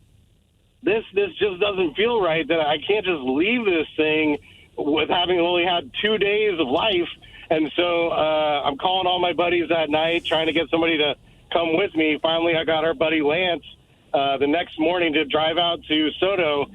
P: this just doesn't feel right, that I can't just leave this thing with having only had 2 days of life. And so I'm calling all my buddies that night, trying to get somebody to come with me. Finally, I got our buddy Lance the next morning to drive out to Soto.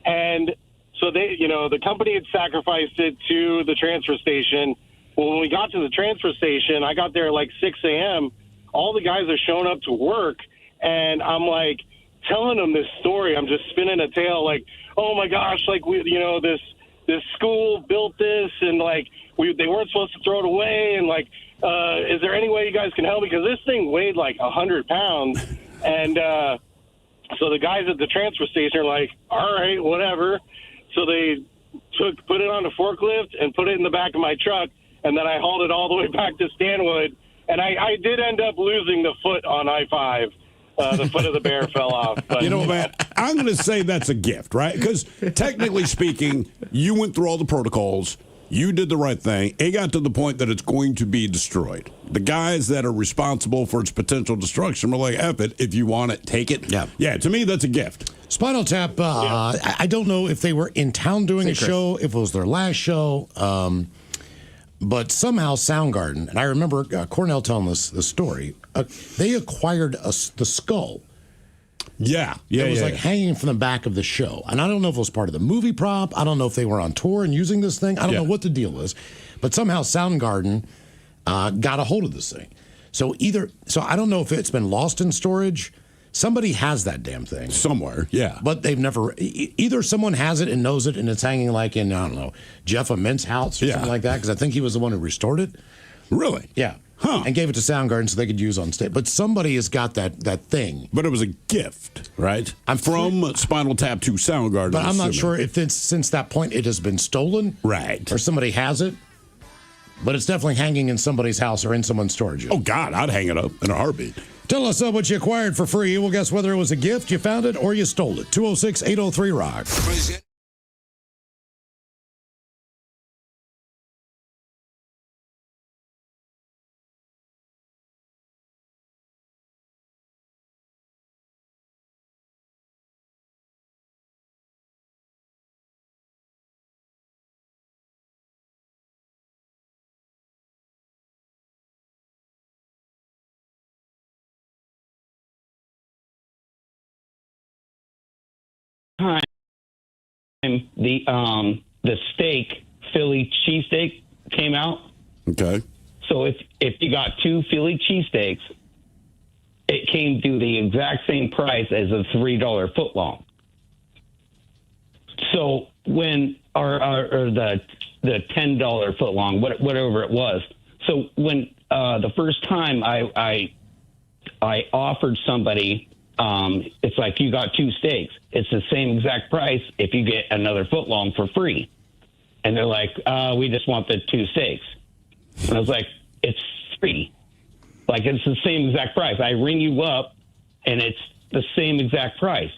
P: And So the company had sacrificed it to the transfer station. Well, when we got to the transfer station, I got there at like 6 a.m. All the guys are showing up to work, and I'm like telling them this story. I'm just spinning a tale like, oh my gosh, like this school built this, and like they weren't supposed to throw it away, and like, is there any way you guys can help? Because this thing weighed like 100 pounds, and so the guys at the transfer station are like, all right, whatever. So they put it on a forklift and put it in the back of my truck, and then I hauled it all the way back to Stanwood, and I did end up losing the foot on I-5. The foot of the bear fell off. But.
A: You know, man, I'm going to say that's a gift, right? Because technically speaking, you went through all the protocols. You did the right thing. It got to the point that it's going to be destroyed. The guys that are responsible for its potential destruction were like, F it. If you want it, take it. Yeah, to me, that's a gift.
C: Spinal Tap, I don't know if they were in town doing a show, if it was their last show, but somehow Soundgarden, and I remember Cornell telling this story, they acquired the skull.
A: Yeah.
C: It was hanging from the back of the show. And I don't know if it was part of the movie prop. I don't know if they were on tour and using this thing. I don't know what the deal is. But somehow Soundgarden got a hold of this thing. So I don't know if it's been lost in storage. Somebody has that damn thing.
A: Somewhere, yeah.
C: But they've never, either someone has it and knows it and it's hanging like in, I don't know, Jeff Ament's house or something like that, because I think he was the one who restored it.
A: Really?
C: Yeah.
A: Huh.
C: And gave it to Soundgarden so they could use on stage. But somebody has got that thing.
A: But it was a gift, right? From Spinal Tap to Soundgarden.
C: But I'm not sure if since that point it has been stolen.
A: Right.
C: Or somebody has it. But it's definitely hanging in somebody's house or in someone's storage unit.
A: Oh, God, I'd hang it up in a heartbeat.
C: Tell us what you acquired for free. We'll guess whether it was a gift, you found it, or you stole it. 206-803-ROCK.
F: The steak, Philly cheesesteak, came out.
A: Okay.
F: So if you got 2 Philly cheesesteaks, it came to the exact same price as a $3 footlong. So when or the $10 footlong, whatever it was. So when the first time I offered somebody. It's like you got 2 steaks. It's the same exact price if you get another footlong for free. And they're like, we just want the 2 steaks. And I was like, it's free. Like, it's the same exact price. I ring you up, and it's the same exact price.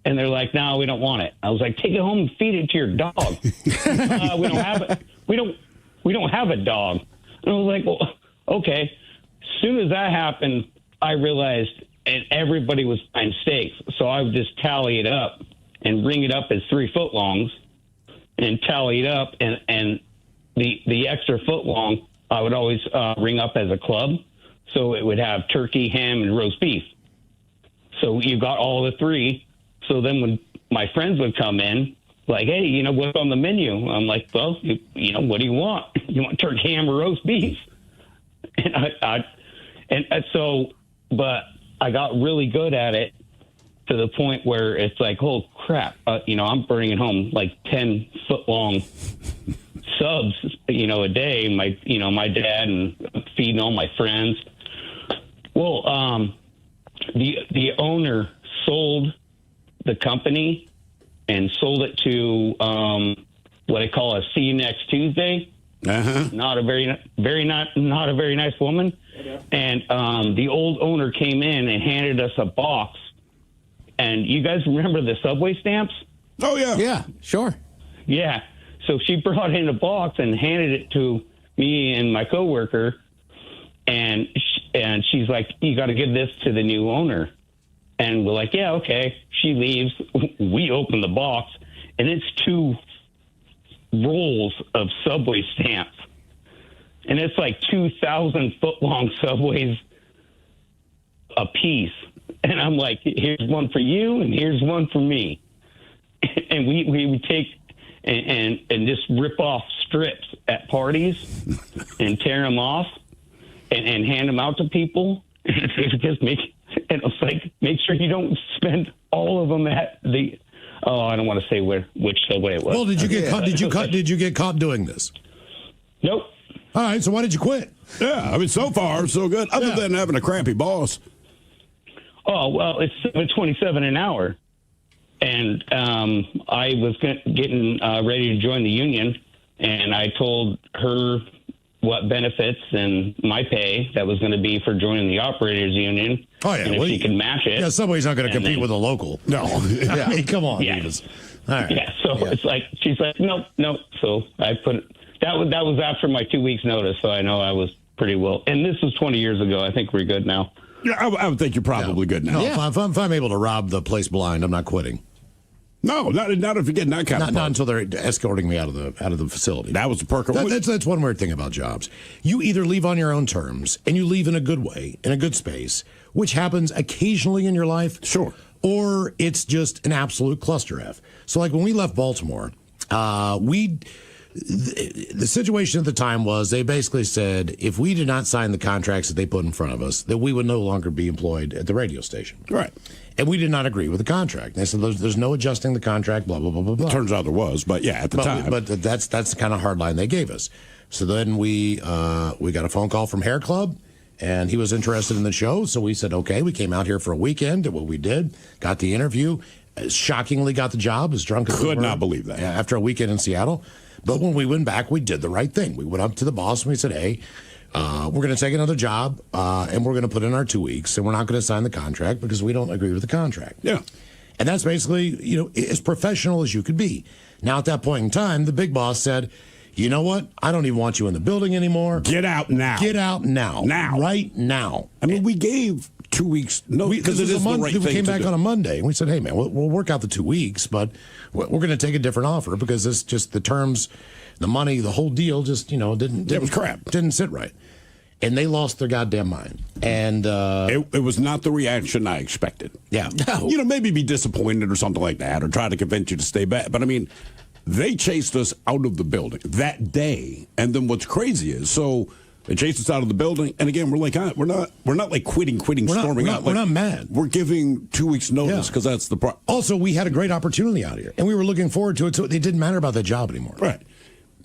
F: And they're like, no, we don't want it. I was like, take it home and feed it to your dog. We don't have it. We don't have a dog. And I was like, well, okay. As soon as that happened, I realized and everybody was buying steaks. So I would just tally it up and ring it up as 3 footlongs and tally it up. And the extra footlong, I would always ring up as a club. So it would have turkey, ham, and roast beef. So you got all the 3. So then when my friends would come in, like, hey, what's on the menu? I'm like, well, what do you want? You want turkey, ham, or roast beef? But I got really good at it to the point where it's like, oh crap, I'm bringing home like 10 foot long subs, a day. My dad and feeding all my friends. Well, the owner sold the company and sold it to what I call a see you next Tuesday.
A: Uh-huh.
F: Not a very nice woman. And the old owner came in and handed us a box. And you guys remember the Subway stamps?
A: Oh, yeah.
E: Yeah, sure.
F: Yeah. So she brought in a box and handed it to me and my coworker. And she's like, you got to give this to the new owner. And we're like, yeah, okay. She leaves. We open the box, and it's 2 rolls of Subway stamps. And it's like 2,000 foot long Subways a piece. And I'm like, here's one for you and here's one for me. and we would take and just rip off strips at parties and tear them off and hand them out to people. Just make sure you don't spend all of them at the. Oh, I don't want to say which subway it was.
C: Well, did you get caught? Did you get caught doing this?
F: Nope.
C: All right. So why did you quit?
A: Yeah, I mean, so far so good. Other than having a crappy boss.
F: Oh well, it's $7.27 an hour, and I was getting ready to join the union, and I told her what benefits and my pay that was going to be for joining the operators union.
C: Oh, yeah.
F: And if she could match it.
C: Yeah, Subway's not going to compete with a local. No. I mean, come on.
F: Yeah.
C: All right.
F: Yeah. So it's like, she's like, nope. So I put that was after my 2 weeks notice. So I know I was pretty well. And this was 20 years ago. I think we're good now.
A: Yeah, I would think you're probably good now.
C: No, if I'm able to rob the place blind, I'm not quitting.
A: No, not if you're getting that kind of.
C: Not until they're escorting me out of the facility.
A: That was the perk.
C: That's one weird thing about jobs. You either leave on your own terms and you leave in a good way, in a good space, which happens occasionally in your life.
A: Sure.
C: Or it's just an absolute cluster F. So, like when we left Baltimore, the situation at the time was they basically said if we did not sign the contracts that they put in front of us, that we would no longer be employed at the radio station.
A: Right.
C: And we did not agree with the contract. They said there's no adjusting the contract, blah, blah, blah, blah, blah.
A: Turns out there was, but yeah, at the time.
C: But that's the kind of hard line they gave us. So then we got a phone call from Hair Club, and he was interested in the show. So we said, okay, we came out here for a weekend, did what we did, got the interview, shockingly got the job, as drunk as we were.
A: Could not believe that.
C: After a weekend in Seattle. But when we went back, we did the right thing. We went up to the boss and we said, hey, we're going to take another job and we're going to put in our 2 weeks and we're not going to sign the contract because we don't agree with the contract.
A: Yeah.
C: And that's basically, as professional as you could be. Now, at that point in time, the big boss said, you know what? I don't even want you in the building anymore.
A: Get out now.
C: Get out now.
A: Now.
C: Right now.
A: I mean, we gave 2 weeks. No, because it is the right thing.
C: We came back on a Monday and we said, hey, man, we'll work out the 2 weeks, but we're going to take a different offer because this just the terms, the money, the whole deal just, it was crap. Didn't sit right. And they lost their goddamn mind. And
A: it was not the reaction I expected.
C: Yeah.
A: No. Maybe be disappointed or something like that or try to convince you to stay back. But, I mean, they chased us out of the building that day. And then what's crazy is, so they chased us out of the building. And, again, we're like, we're not like quitting, storming out.
C: We're not mad.
A: We're giving 2 weeks notice because that's the part.
C: Also, we had a great opportunity out here. And we were looking forward to it. So it didn't matter about that job anymore.
A: Right.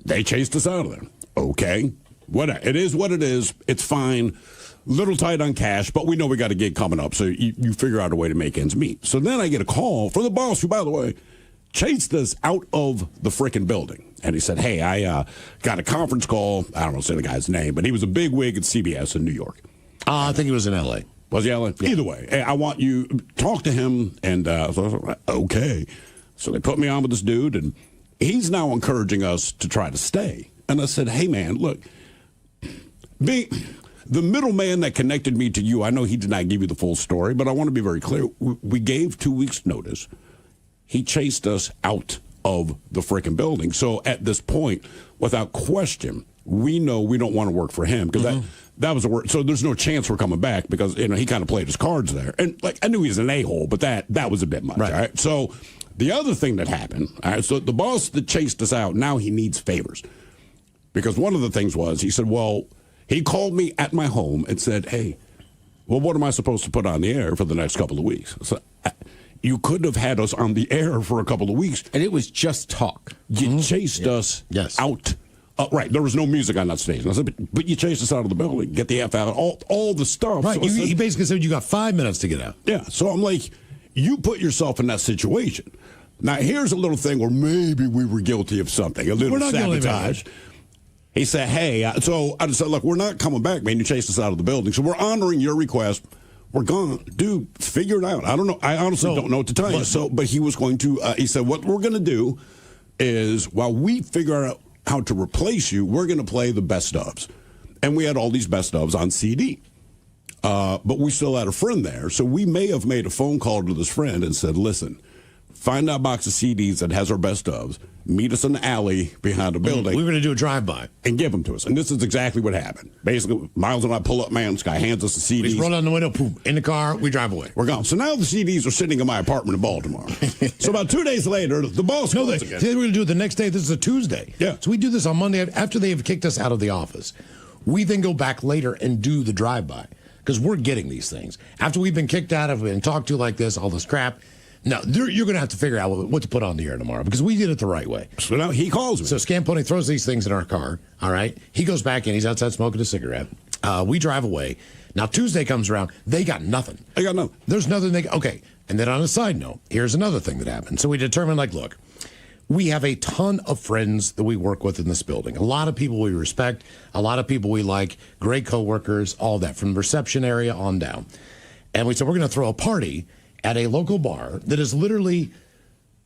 A: They chased us out of there. Okay. It is what it is. It's fine. Little tight on cash, but we know we got a gig coming up, so you figure out a way to make ends meet. So then I get a call from the boss, who, by the way, chased us out of the frickin' building. And he said, hey, I got a conference call. I don't know, say the guy's name, but he was a big wig at CBS in New York.
C: I think he was in L.A.
A: Was he L.A.? Yeah. Either way, hey, I want you talk to him. And so I was like, okay. So they put me on with this dude, and he's now encouraging us to try to stay. And I said, hey, man, look. The middleman that connected me to you, I know he did not give you the full story, but I want to be very clear. We gave 2 weeks' notice. He chased us out of the frickin' building. So at this point, without question, we know we don't want to work for him because that was a word. So there's no chance we're coming back because he kind of played his cards there. And I knew he was an a-hole, but that was a bit much. Right. All right. So the other thing that happened, all right, so the boss that chased us out, now he needs favors. Because one of the things was, he said, he called me at my home and said, hey, what am I supposed to put on the air for the next couple of weeks? So, you could have had us on the air for a couple of weeks.
E: And it was just talk.
A: You chased us out. Right, there was no music on that station. I said, but you chased us out of the building, get the F out, all the stuff.
C: Right,
A: so
C: he basically said you got 5 minutes to get out.
A: Yeah, so I'm like, you put yourself in that situation. Now, here's a little thing where maybe we were guilty of something, a little sabotage. He said, hey, so I just said, look, we're not coming back, man. You chased us out of the building. So we're honoring your request. We're gone. Dude, figure it out. I don't know. I honestly don't know what to tell you. But he was going to, he said, what we're going to do is while we figure out how to replace you, we're going to play the best ofs. And we had all these best ofs on CD. But we still had a friend there. So we may have made a phone call to this friend and said, listen, find that box of CDs that has our best ofs, meet us in the alley behind the building.
C: We were going to do a drive-by.
A: And give them to us. And this is exactly what happened. Basically, Miles and I pull up, man, this guy hands us the CDs.
C: We just roll down the window, poop, in the car, we drive away.
A: We're gone. So now the CDs are sitting in my apartment in Baltimore. So about 2 days later, the boss calls again.
C: They were going to do it the next day. This is a Tuesday.
A: Yeah.
C: So we do this on Monday after they have kicked us out of the office. We then go back later and do the drive-by because we're getting these things. After we've been kicked out of it and talked to like this, all this crap, no, you're going to have to figure out what to put on the air tomorrow because we did it the right way.
A: So now he calls me.
C: So Scam Pony throws these things in our car, all right? He goes back in. He's outside smoking a cigarette. We drive away. Now, Tuesday comes around. They got nothing.
A: They got nothing.
C: There's nothing. Okay. And then on a side note, here's another thing that happened. So we determined, like, look, we have a ton of friends that we work with in this building. A lot of people we respect. A lot of people we like. Great coworkers, all that, from the reception area on down. And we said, we're going to throw a party at a local bar that is literally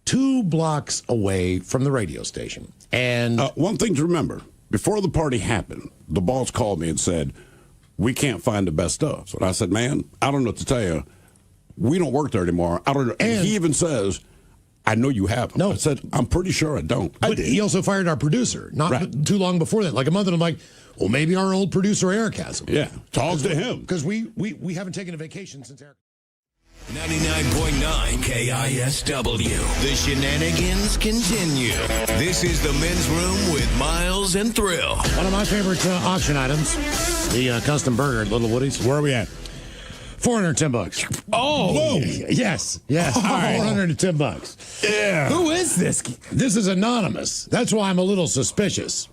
C: 2 blocks away from the radio station. And
A: one thing to remember, before the party happened, the boss called me and said, we can't find the best of. So I said, man, I don't know what to tell you. We don't work there anymore. I don't know. And he even says, I know you have them.
C: No.
A: I said, I'm pretty sure I don't.
C: But he also fired our producer not too long before that, like a month. And I'm like, well, maybe our old producer Eric has them.
A: Yeah, talk to him.
C: Because we haven't taken a vacation since Eric.
N: 99.9 KISW. The shenanigans continue. This is the Men's Room with Miles and Thrill.
C: One of my favorite auction items, the custom burger at Little Woody's.
A: Where are we at?
C: $410.
E: Oh,
C: whoa! Yes.
E: All right.
C: $410.
A: Yeah.
E: Who is this?
C: This is anonymous. That's why I'm a little suspicious.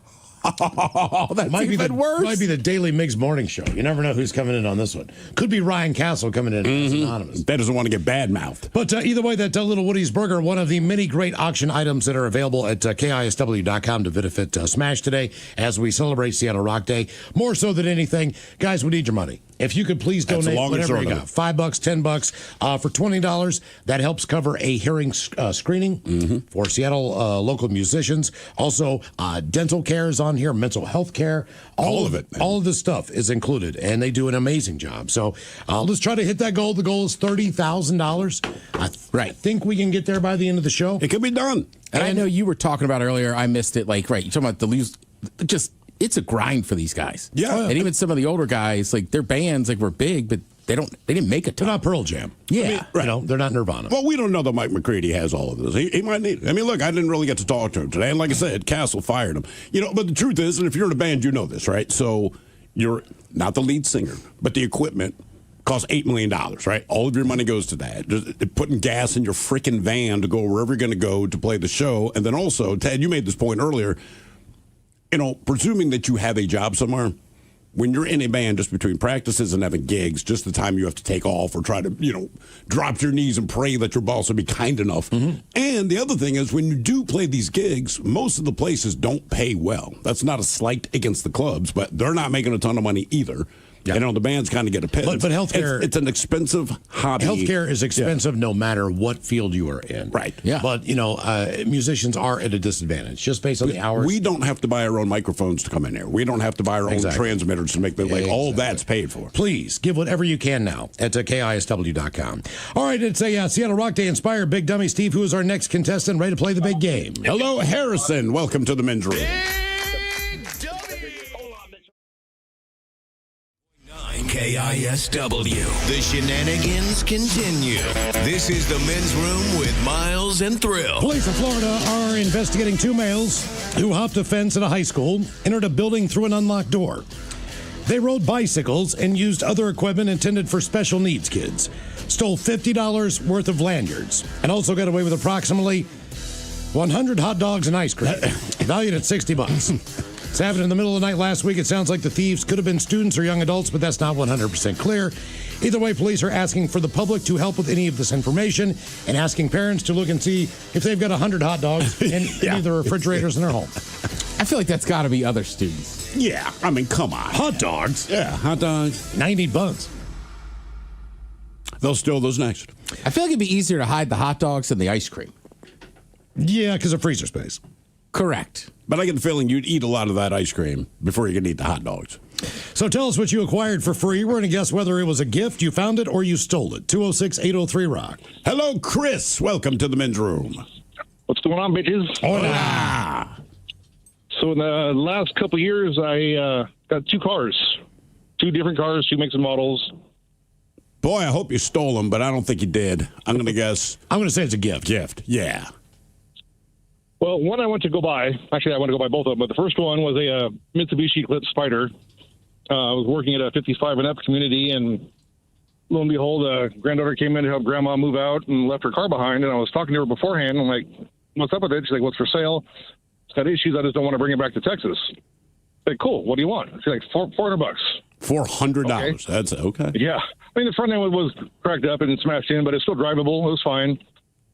E: Oh, that's even worse.
C: Might be the Daily Miggs morning show. You never know who's coming in on this one. Could be Ryan Castle coming in as anonymous.
A: That doesn't want to get bad-mouthed.
C: But either way, that Little Woody's Burger, one of the many great auction items that are available at KISW.com to benefit Smash today as we celebrate Seattle Rock Day. More so than anything, guys, we need your money. If you could please donate whatever you got, $5, $10 for $20, that helps cover a hearing screening for Seattle local musicians. Also, dental care is on here, mental health care, all of it. Man. All of this stuff is included, and they do an amazing job. So let's try to hit that goal. The goal is $30,000. I think we can get there by the end of the show.
A: It could be done.
E: And I know you were talking about earlier. I missed it. Like, you're talking about the lose. It's a grind for these guys.
A: Yeah.
E: And even some of the older guys, like their bands, like were big, but they didn't make it.
C: They're not Pearl Jam.
E: Yeah.
C: You know, they're not Nirvana.
A: Well, we don't know that Mike McCready has all of this. He might need it. I mean, look, I didn't really get to talk to him today. And like I said, Castle fired him. You know, but the truth is, and if you're in a band, you know this, right? So you're not the lead singer, but the equipment costs $8 million, right? All of your money goes to that. Just putting gas in your freaking van to go wherever you're going to go to play the show. And then also, Ted, you made this point earlier, you know, presuming that you have a job somewhere, when you're in a band, just between practices and having gigs, just the time you have to take off or try to, you know, drop your knees and pray that your boss will be kind enough. And the other thing is, when you do play these gigs, most of the places don't pay well. That's not a slight against the clubs, but they're not making a ton of money either. Yeah. You know, the bands kind of get a pit.
C: But healthcare,
A: it's an expensive hobby.
C: Healthcare is expensive no matter what field you are in.
A: Right.
E: Yeah.
C: But, you know, musicians are at a disadvantage just based on the hours.
A: We don't have to buy our own microphones to come in here. We don't have to buy our own transmitters to make them. Like, all that's paid for.
C: Please give whatever you can now at KISW.com. All right, it's a Seattle Rock Day inspired Big Dummy. Steve, who is our next contestant, ready to play the big game?
A: Hello, Harrison. Welcome to the Men's Room.
N: KISW. The shenanigans continue. This is the Men's Room with Miles and Thrill.
C: Police in Florida are investigating 2 males who hopped a fence at a high school, entered a building through an unlocked door. They rode bicycles and used other equipment intended for special needs kids, stole $50 worth of lanyards, and also got away with approximately 100 hot dogs and ice cream, valued at $60. It's happened in the middle of the night last week. It sounds like the thieves could have been students or young adults, but that's not 100% clear. Either way, police are asking for the public to help with any of this information and asking parents to look and see if they've got 100 hot dogs in any of the refrigerators in their home.
E: I feel like that's got to be other students.
A: Yeah, I mean, come on.
C: Hot dogs?
A: Yeah, hot dogs.
C: 90 buns.
A: They'll steal those next.
E: I feel like it'd be easier to hide the hot dogs than the ice cream.
C: Yeah, because of freezer space.
E: Correct.
A: But I get the feeling you'd eat a lot of that ice cream before you can eat the hot dogs.
C: So tell us what you acquired for free. We're going to guess whether it was a gift, you found it, or you stole it. 206-803-ROCK.
A: Hello, Chris. Welcome to the men's room.
S: What's going on, bitches?
A: Hola.
S: So in the last couple of years, I got 2 cars. 2 different cars, 2 makes and models.
A: Boy, I hope you stole them, but I don't think you did. I'm going to guess.
C: I'm going to say it's a gift.
A: Gift, yeah.
S: Well, one I went to go buy. Actually, I went to go buy both of them. But the first one was a Mitsubishi Eclipse Spider. I was working at a 55 and up community, and lo and behold, granddaughter came in to help grandma move out and left her car behind. And I was talking to her beforehand. I'm like, what's up with it? She's like, what's for sale? It's got issues. I just don't want to bring it back to Texas. I'm like, cool. What do you want? She's like, $400.
A: $400.
S: Okay.
A: That's okay.
S: Yeah. I mean, the front end was cracked up and smashed in, but it's still drivable. It was fine.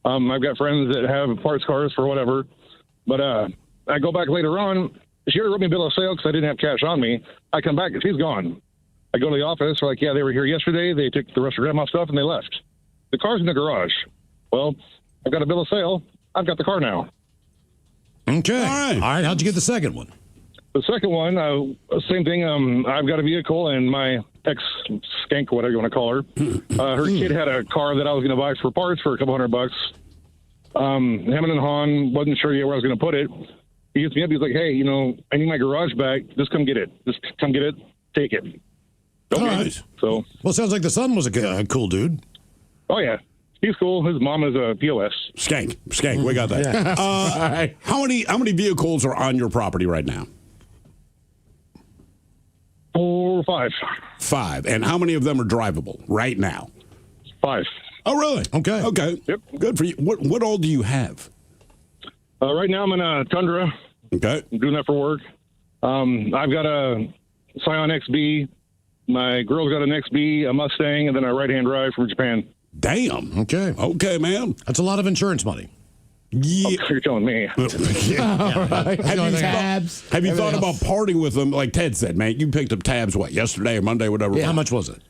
S: I've got friends that have parts cars for whatever. But I go back later on. She already wrote me a bill of sale because I didn't have cash on me. I come back and she's gone. I go to the office. They're like, yeah, they were here yesterday. They took the rest of grandma's stuff and they left. The car's in the garage. Well, I've got a bill of sale. I've got the car now.
C: Okay. All right. How'd you get the second one?
S: The second one, same thing. I've got a vehicle, and my ex-skank, whatever you want to call her, her kid had a car that I was going to buy for parts for a couple $100. Hammond and Hahn wasn't sure yet where I was going to put it. He hits me up. He's like, hey, I need my garage back. Just come get it. Just come get it. Take it. Okay.
C: All right.
S: So,
C: well, sounds like the son was a cool dude.
S: Oh, yeah. He's cool. His mom is a POS.
A: Skank. We got that.
C: Yeah.
A: How many vehicles are on your property right now?
S: 4 or 5.
A: 5. And how many of them are drivable right now?
S: 5.
A: Oh, really?
C: Okay.
S: Yep.
A: Good for you. What all do you have?
S: Right now I'm in a Tundra.
A: Okay.
S: I'm doing that for work. I've got a Scion XB. My girl's got an XB, a Mustang, and then a right-hand drive from Japan.
A: Damn.
C: Okay,
A: man.
C: That's a lot of insurance money.
A: Yeah.
S: Oh, you're telling me.
A: Have you thought about parting with them? Like Ted said, man, you picked up tabs, yesterday or Monday, whatever.
C: Yeah, how much was it?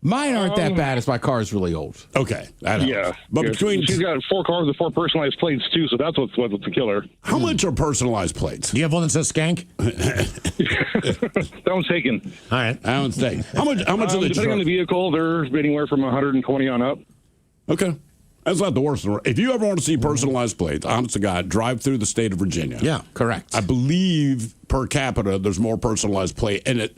E: Mine aren't that bad as my car's really old.
A: Okay.
S: Yeah.
A: But between...
S: She's got 4 cars with 4 personalized plates, too, so that's what's the killer.
A: How much are personalized plates?
C: Do you have one that says skank?
S: That one's taken.
C: All right.
A: That one's taken. How much are they?
S: Depending on the vehicle, they're anywhere from 120 on up.
A: Okay. That's not the worst. If you ever want to see personalized plates, honest to God, drive through the state of Virginia.
C: Yeah,
E: correct.
A: I believe per capita, there's more personalized plate, and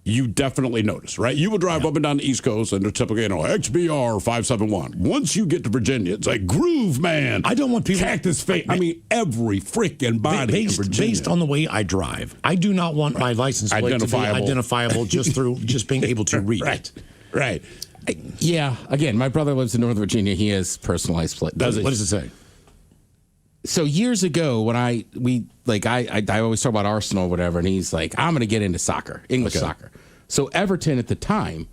A: you definitely notice, right? You will drive up and down the East Coast, and they're typically, XBR 571. Once you get to Virginia, it's like Groove Man.
C: I don't want people
A: Cactus Face. I mean, every freaking body in Virginia.
C: Based on the way I drive, I do not want my license plate to be identifiable just through just being able to read it.
A: Right.
E: Yeah. Again, my brother lives in Northern Virginia. He has personalized plate.
C: What does it say?
E: So years ago, when I always talk about Arsenal or whatever, and he's like, I'm going to get into soccer, English soccer. So Everton at the time,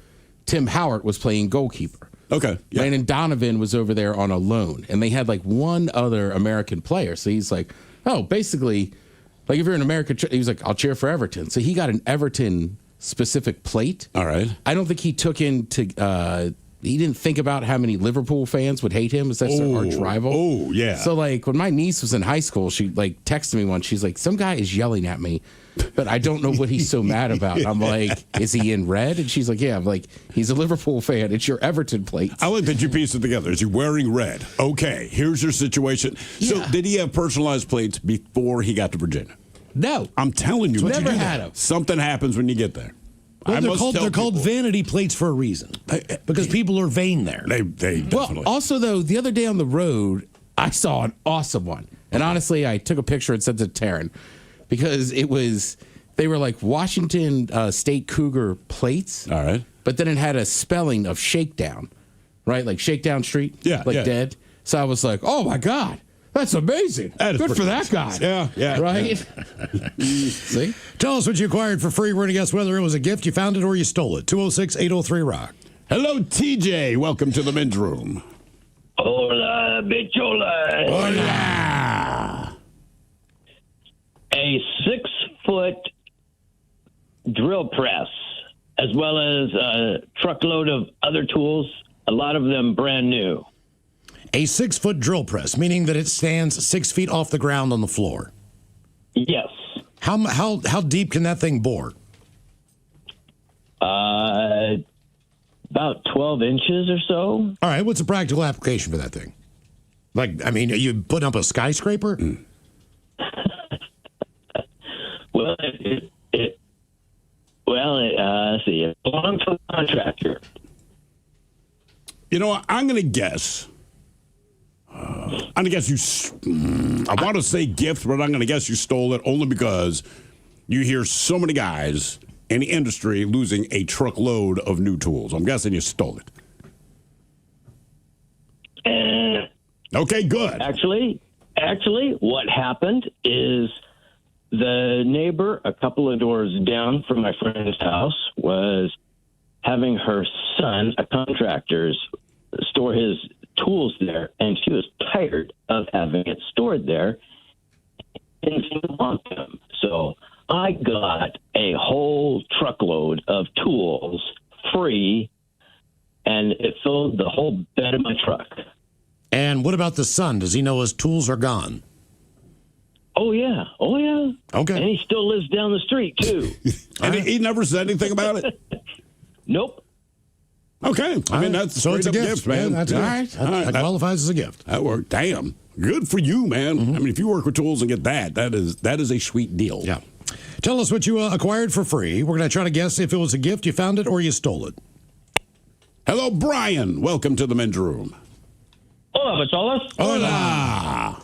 E: Tim Howard was playing goalkeeper.
A: Okay. Yeah.
E: Landon Donovan was over there on a loan, and they had one other American player. So he's like, basically, if you're an American, he was like, I'll cheer for Everton. So he got an Everton specific plate.
A: All right.
E: I don't think he took into he didn't think about how many Liverpool fans would hate him as that's their arch rival.
A: Oh, yeah.
E: So when my niece was in high school, she texted me once. She's like, some guy is yelling at me, but I don't know what he's so mad about. I'm like, is he in red? And she's like, yeah. I'm like, he's a Liverpool fan. It's your Everton plate.
A: I like that you pieced it together. Is he wearing red? Okay, here's your situation. So did he have personalized plates before he got to Virginia?
E: No.
A: I'm telling you.
E: Never had them.
A: Something happens when you get there.
C: Well, they're called vanity plates for a reason. Because people are vain there.
A: They definitely.
E: Well, also, though, the other day on the road, I saw an awesome one. And honestly, I took a picture and sent it to Taryn because they were like Washington State Cougar plates.
A: All right.
E: But then it had a spelling of Shakedown, right? Like Shakedown Street.
A: Yeah.
E: Dead. So I was like, oh, my God. That's amazing. Good for that guy.
A: Yeah.
E: Right? See?
C: Tell us what you acquired for free. We're going to guess whether it was a gift, you found it, or you stole it. 206-803-ROCK.
A: Hello, TJ. Welcome to the men's room.
T: Hola, bichola.
A: Hola.
T: A 6-foot drill press, as well as a truckload of other tools, a lot of them brand new.
C: A 6-foot drill press, meaning that it stands 6 feet off the ground on the floor.
T: Yes.
C: How deep can that thing bore?
T: About 12 inches or so.
C: All right, what's a practical application for that thing? Like, I mean, are you putting up a skyscraper?
T: Well, let's see. It belongs to a contractor.
A: You know what? I'm going to guess. I want to say gift, but I'm going to guess you stole it only because you hear so many guys in the industry losing a truckload of new tools. I'm guessing you stole it. Okay, good.
T: Actually, what happened is the neighbor a couple of doors down from my friend's house was having her son, a contractor, store his tools there, and she was tired of having it stored there and didn't want them. So I got a whole truckload of tools free, and it filled the whole bed of my truck.
C: And what about the son? Does he know his tools are gone?
T: Oh, yeah.
C: Okay.
T: And he still lives down the street, too.
A: And he never said anything about it?
T: Nope.
A: Okay. I mean, that's
C: so it's a gift,
A: gift, man.
C: Yeah, that's
A: All
C: a gift. That qualifies as a gift.
A: That worked. Damn. Good for you, man. I mean, if you work with tools and get that is a sweet deal.
C: Yeah. Tell us what you acquired for free. We're going to try to guess if it was a gift, you found it, or you stole it.
A: Hello, Brian. Welcome to the men's room.
U: Hola, Bacholas.
A: Hola.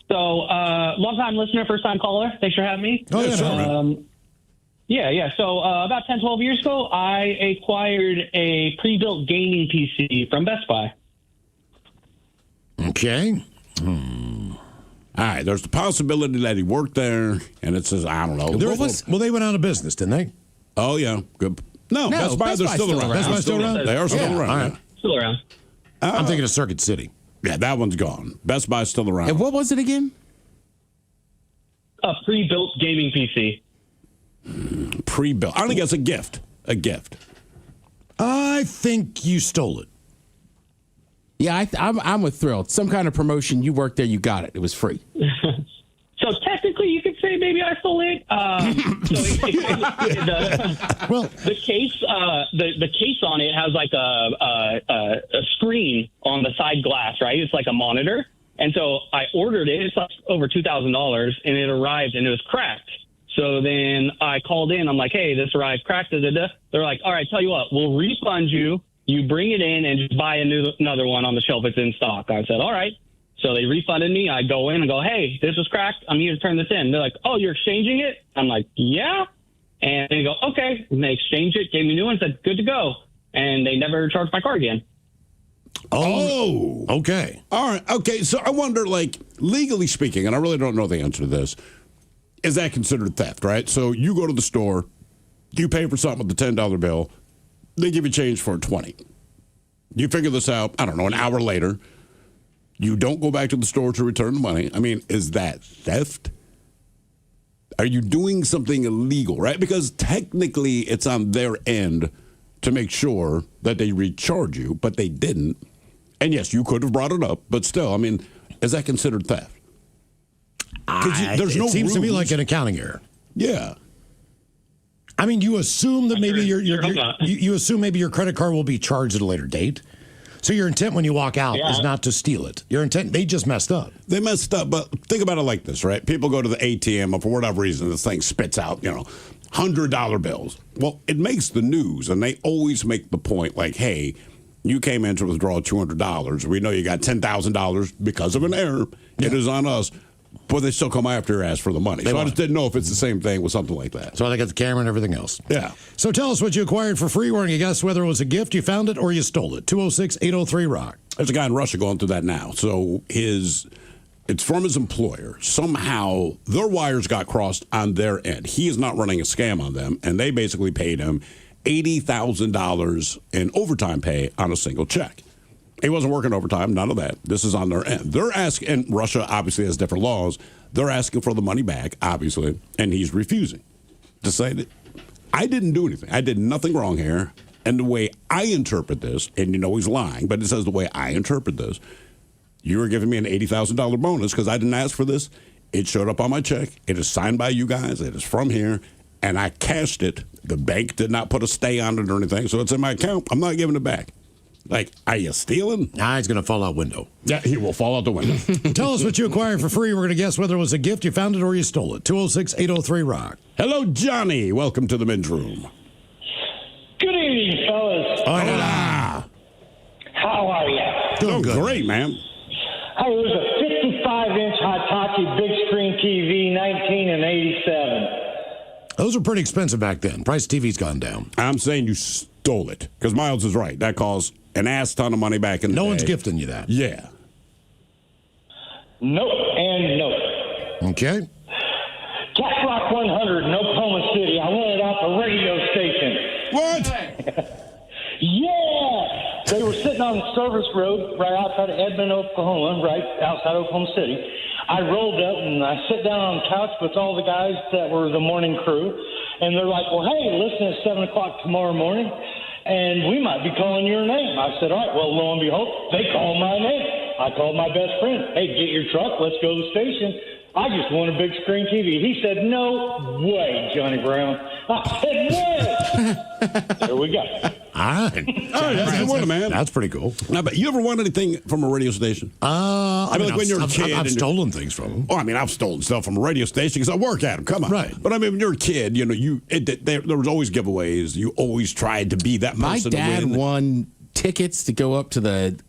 U: So, long-time listener, first-time caller. Thanks for having me.
C: Oh, yeah, sure.
U: Yeah. So, about 10, 12 years ago, I acquired a pre-built gaming PC from Best Buy.
C: Okay.
A: All right, there's the possibility that he worked there, and it says, I don't know.
C: Well, they went out of business, didn't they?
A: Oh, yeah. Good. No, Best Buy, they're still around.
C: Best Buy still around?
A: They are still around.
C: All right.
U: Still around.
C: I'm thinking of Circuit City.
A: Yeah, that one's gone. Best Buy's still around.
E: And what was it again?
U: A pre-built gaming PC.
A: Pre-built. I think it's a gift. A gift.
C: I think you stole it.
E: Yeah, I'm with Thrill. Some kind of promotion. You worked there. You got it. It was free.
U: So technically, you could say maybe I stole it. The case, the case on it has like a screen on the side glass, right? It's like a monitor, and so I ordered it. It's like over $2,000, and it arrived, and it was cracked. So then I called in. I'm like, hey, this arrived cracked. They're like, all right, tell you what, we'll refund you. You bring it in and just buy another one on the shelf. It's in stock. I said, all right. So they refunded me. I go in and go, hey, this is cracked. I'm here to turn this in. They're like, oh, you're exchanging it? I'm like, yeah. And they go, okay. And they exchanged it, gave me a new one, said, good to go. And they never charged my car again.
A: Oh.
C: Okay.
A: All right. Okay. So I wonder, like, legally speaking, and I really don't know the answer to this, is that considered theft, right? So you go to the store, you pay for something with the $10 bill, they give you change for $20. You figure this out, I don't know, an hour later. You don't go back to the store to return the money. I mean, is that theft? Are you doing something illegal, right? Because technically it's on their end to make sure that they recharge you, but they didn't. And yes, you could have brought it up, but still, I mean, is that considered theft?
C: There's no seems to me like an accounting error.
A: Yeah.
C: I mean, you assume that maybe you assume maybe your credit card will be charged at a later date. So your intent when you walk out is not to steal it. Your intent, they just messed up.
A: They messed up, but think about it like this, right? People go to the ATM, and for whatever reason, this thing spits out, $100 bills. Well, it makes the news, and they always make the point like, hey, you came in to withdraw $200. We know you got $10,000 because of an error. Yeah. It is on us. But they still come after your ass for the money. So I just didn't know if it's the same thing with something like that.
C: So they got the camera and everything else.
A: Yeah.
C: So tell us what you acquired for free. We're going to guess whether it was a gift, you found it, or you stole it. 206-803-ROCK.
A: There's a guy in Russia going through that now. So it's from his employer. Somehow their wires got crossed on their end. He is not running a scam on them, and they basically paid him $80,000 in overtime pay on a single check. He wasn't working overtime, none of that. This is on their end. They're asking, and Russia obviously has different laws. They're asking for the money back, obviously, and he's refusing to say that I didn't do anything. I did nothing wrong here. And the way I interpret this, and he's lying, but it says the way I interpret this, you were giving me an $80,000 bonus because I didn't ask for this. It showed up on my check. It is signed by you guys. It is from here. and I cashed it. The bank did not put a stay on it or anything, so it's in my account. I'm not giving it back. Like, are you stealing?
C: Nah, he's going to fall out window.
A: Yeah, he will fall out the window.
C: Tell us what you acquired for free. We're going to guess whether it was a gift, you found it, or you stole it. 206-803-ROCK.
A: Hello, Johnny. Welcome to the men's room.
G: Good evening, fellas.
A: Hola.
G: How are you?
A: Doing great, man.
G: Hey, it was a 55-inch Hitachi big screen TV, 1987.
C: Those were pretty expensive back then. Price of TV's gone down.
A: I'm saying you stole it, because Miles is right. That cost an ass ton of money back in the day.
C: No one's gifting you that.
A: Yeah.
G: Nope and nope.
C: Okay.
G: Cat Rock 100 in Oklahoma City. I rented off a radio station.
A: What?
G: Yeah! They were sitting on the service road right outside of Edmond, Oklahoma, right outside Oklahoma City. I rolled up and I sit down on the couch with all the guys that were the morning crew, and they're like, well, hey, listen at 7 o'clock tomorrow morning, and we might be calling your name. I said, all right, well, lo and behold, they called my name. I called my best friend. Hey, get your truck. Let's go to the station. I just won a big screen TV. He said, no way, Johnny Brown. I said, no. There we go.
C: All right.
A: Man.
C: That's pretty cool.
A: Now, but you ever won anything from a radio station?
C: I mean,
A: like when you're a kid.
C: I've stolen things from them.
A: Oh, I mean, I've stolen stuff from a radio station because I work at them. Come on.
C: Right.
A: But I mean, when you're a kid, there was always giveaways. You always tried to be that person.
E: My dad
A: to win.
E: won tickets to go up to the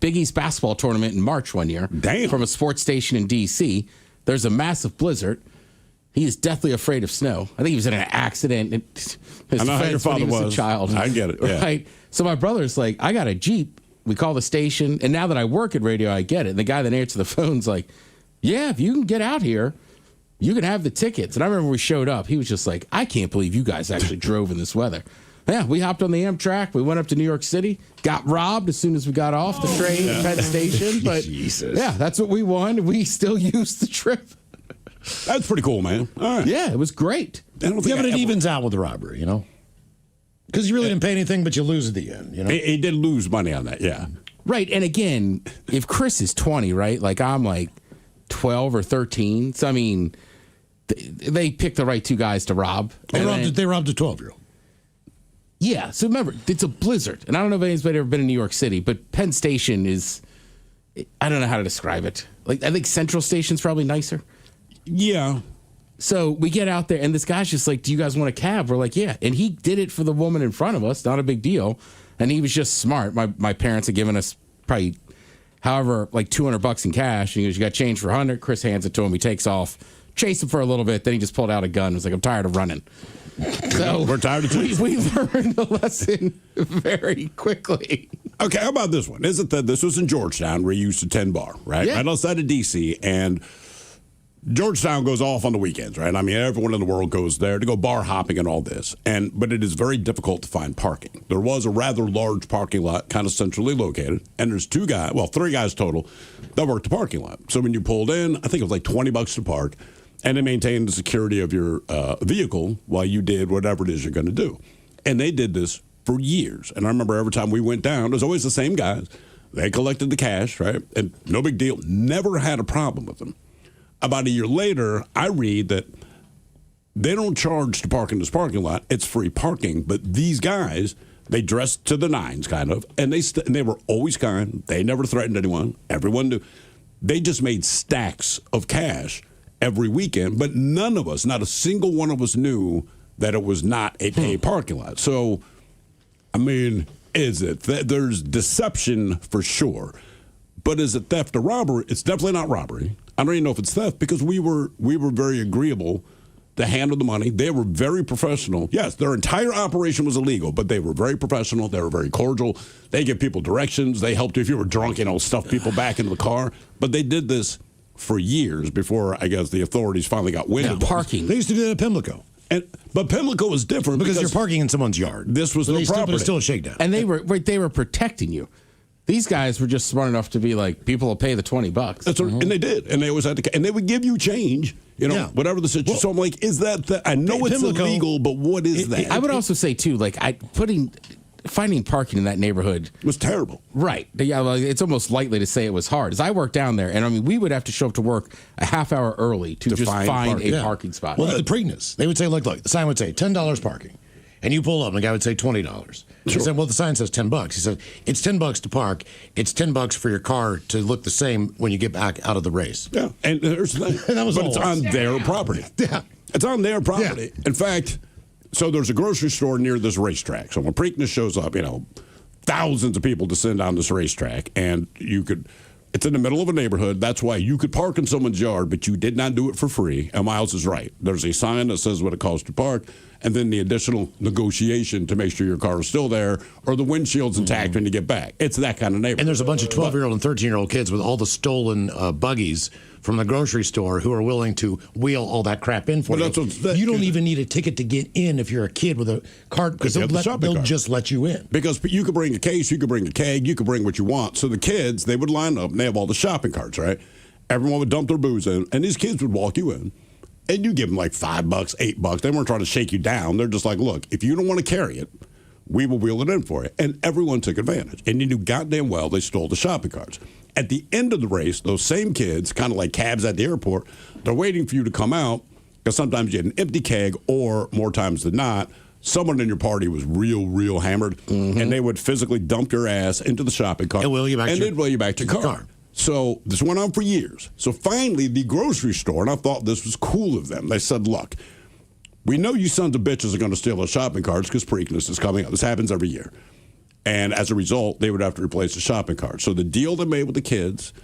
E: Big East basketball tournament in March one year.
A: Damn.
E: From a sports station in D.C. There's a massive blizzard. He is deathly afraid of snow. I think he was in an accident.
A: I know how your father
E: was a child.
A: I get it. Yeah.
E: Right. So my brother's like, I got a Jeep. We call the station, and now that I work at radio, I get it. And the guy that answered the phone's like, yeah, if you can get out here, you can have the tickets. And I remember we showed up. He was just like, I can't believe you guys actually drove in this weather. Yeah, we hopped on the Amtrak. We went up to New York City, got robbed as soon as we got off the train at Penn Station. But
A: Jesus.
E: Yeah, that's what we won. We still used the trip.
A: That's pretty cool, man. All right.
E: Yeah, it was great.
C: Yeah, but it evens out with the robbery, you know? Because you really didn't pay anything, but you lose at the end, you know?
A: He did lose money on that, yeah.
E: Right, and again, if Chris is 20, right, like I'm like 12 or 13, so I mean, they picked the right two guys to rob.
C: They robbed a 12-year-old.
E: Yeah, so remember, it's a blizzard, and I don't know if anybody's ever been in New York City, but Penn Station is, I don't know how to describe it. Like, I think Central Station's probably nicer.
A: Yeah.
E: So we get out there, and this guy's just like, do you guys want a cab? We're like, yeah. And he did it for the woman in front of us, not a big deal. And he was just smart. My parents had given us probably, however, like $200 in cash. And he goes, you got change for 100. Chris hands it to him. He takes off, chased him for a little bit. Then he just pulled out a gun. He was like, I'm tired of running. So
A: we're tired of chasing.
E: We learned the lesson very quickly.
A: Okay, how about this one? Isn't that this was in Georgetown where you used to 10 bar, right?
E: Yeah.
A: Right outside of D.C., and Georgetown goes off on the weekends, right? I mean, everyone in the world goes there to go bar hopping and all this. But it is very difficult to find parking. There was a rather large parking lot, kind of centrally located, and there's three guys total that worked the parking lot. So when you pulled in, I think it was like $20 to park, and they maintained the security of your vehicle while you did whatever it is you're going to do. And they did this for years. And I remember every time we went down, it was always the same guys. They collected the cash, right? And no big deal. Never had a problem with them. About a year later, I read that they don't charge to park in this parking lot. It's free parking. But these guys, they dressed to the nines, kind of, and they were always kind. They never threatened anyone. Everyone knew. They just made stacks of cash every weekend, but none of us, not a single one of us, knew that it was not a paid parking lot. So, I mean, is it? There's deception for sure. But is it theft or robbery? It's definitely not robbery. I don't even know if it's theft because we were very agreeable to handle the money. They were very professional. Yes, their entire operation was illegal, but they were very professional. They were very cordial. They give people directions. They helped you if you were drunk, stuff people back into the car. But they did this for years before, I guess, the authorities finally got wind of it.
E: Parking.
C: They used to do that at Pimlico.
A: But Pimlico was different
C: because you're parking in someone's yard.
A: This was their property.
C: But it's still a shakedown.
E: And they were protecting you. These guys were just smart enough to be like, people will pay the $20.
A: That's what, and they did, and they always had to, and they would give you change, whatever the situation. So I'm like, is that? I know it's illegal, but what is that?
E: I would also say too, like finding parking in that neighborhood
A: was terrible.
E: Right. Yeah, well, it's almost likely to say it was hard. As I worked down there, and I mean, we would have to show up to work a half hour early to just find a parking spot.
C: Well, the Preakness, they would say, look, the sign would say $10 parking. And you pull up, and the guy would say $20. He said, well, the sign says $10. He said, it's $10 to park. It's $10 for your car to look the same when you get back out of the race.
A: Yeah, and there's the thing.
C: That was
A: but
C: all
A: it's
C: it was.
A: on their property.
C: Yeah.
A: It's on their property.
C: Yeah.
A: In fact, so there's a grocery store near this racetrack. So when Preakness shows up, thousands of people descend on this racetrack, and it's in the middle of a neighborhood. That's why you could park in someone's yard, but you did not do it for free. And Miles is right. There's a sign that says what it costs to park, and then the additional negotiation to make sure your car is still there or the windshield's intact when you get back. It's that kind of neighborhood.
C: And there's a bunch of 12-year-old and 13-year-old kids with all the stolen buggies from the grocery store who are willing to wheel all that crap in for you. You don't even need a ticket to get in if you're a kid with a card, because they'll just let you in.
A: Because you could bring a case, you could bring a keg, you could bring what you want. So the kids, they would line up, and they have all the shopping carts, right? Everyone would dump their booze in, and these kids would walk you in, and you give them like $5, $8. They weren't trying to shake you down. They're just like, look, if you don't want to carry it, we will wheel it in for you. And everyone took advantage. And you knew goddamn well they stole the shopping carts. At the end of the race, those same kids, kind of like cabs at the airport, they're waiting for you to come out, because sometimes you had an empty keg, or more times than not, someone in your party was real hammered, and they would physically dump your ass into the shopping cart.
C: And wheel you back
A: they'd wheel you back to your car. So this went on for years. So finally, the grocery store, and I thought this was cool of them, they said, look, we know you sons of bitches are going to steal those shopping carts because Preakness is coming up. This happens every year. And as a result, they would have to replace the shopping cart. So the deal they made with the kids,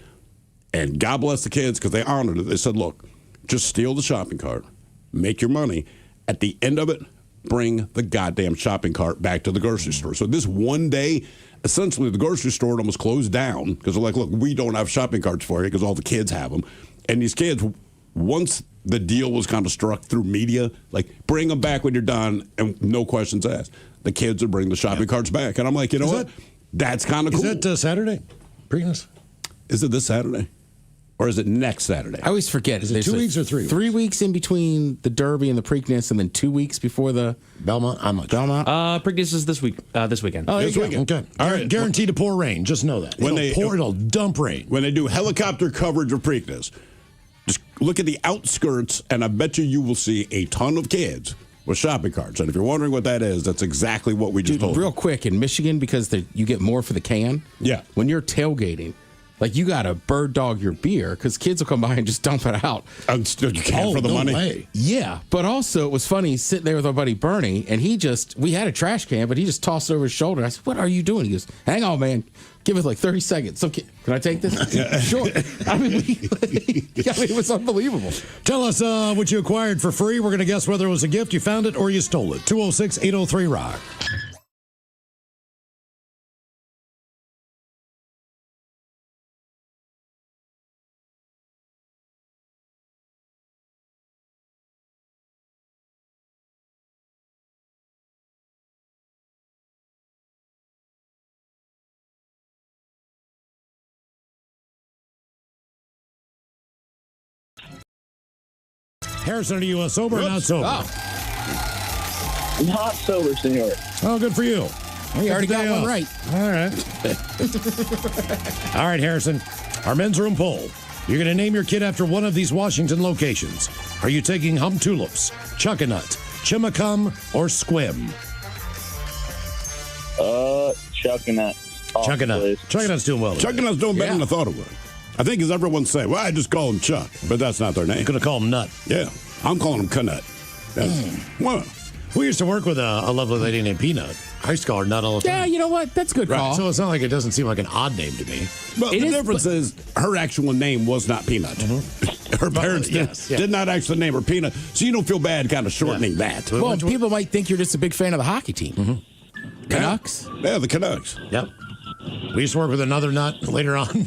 A: and God bless the kids because they honored it, they said, look, just steal the shopping cart, make your money. At the end of it, bring the goddamn shopping cart back to the grocery store. So this one day, essentially the grocery store almost closed down because they're like, look, we don't have shopping carts for you because all the kids have them. And these kids, once the deal was kind of struck through media, like, bring them back when you're done, and no questions asked. The kids would bring the shopping carts back. And I'm like, you know what? That's kind of cool.
C: Is that Saturday? Preakness?
A: Is it this Saturday? Or is it next Saturday?
E: I always forget.
C: Is it 2 weeks or 3 weeks?
E: 3 weeks in between the Derby and the Preakness, and then 2 weeks before the
C: Belmont. How much?
E: Belmont.
Q: Preakness is this weekend.
E: Oh,
C: this weekend. Okay. All right. Guaranteed to pour rain. Just know that. It'll dump rain.
A: When they do helicopter coverage of Preakness, just look at the outskirts, and I bet you will see a ton of kids with shopping carts. And if you're wondering what that is, that's exactly what we just told you.
E: Real quick, in Michigan, because you get more for the can.
A: Yeah.
E: When you're tailgating, like, you got to bird dog your beer because kids will come by and just dump it out.
A: You can't for the money?
C: Way.
E: Yeah. But also, it was funny sitting there with our buddy Bernie, and we had a trash can, but he just tossed it over his shoulder. I said, what are you doing? He goes, hang on, man. Give us like 30 seconds. Okay. Can I take this? Sure. I mean, it was unbelievable.
C: Tell us what you acquired for free. We're going to guess whether it was a gift, you found it, or you stole it. 206-803-ROCK. Harrison, are you sober or not sober?
O: Oh. Not sober, senor.
C: Oh, good for you.
E: Well, you already got one right.
C: All right. All right, Harrison. Our men's room poll. You're going to name your kid after one of these Washington locations. Are you taking Hum Tulips, Chuckanut, Chimacum, or Squim?
O: Chuckanut.
C: Chuckanut. Chuckanut's doing well.
A: Chuckanut's doing better than I thought it would. I think as everyone say, well, I just call him Chuck, but that's not their name.
C: You're going to call him Nut.
A: Yeah, I'm calling him Canut. Well,
C: we used to work with a lovely lady named Peanut. I used to call her Nut all the time.
E: Yeah, you know what? That's a good call.
C: So it's not like it doesn't seem like an odd name to me.
A: But the difference is her actual name was not Peanut. Her parents did not actually name her Peanut, so you don't feel bad kind of shortening that.
E: Well, people might think you're just a big fan of the hockey team. Canucks?
A: Yeah, the Canucks.
C: Yep. We used to work with another Nut later on.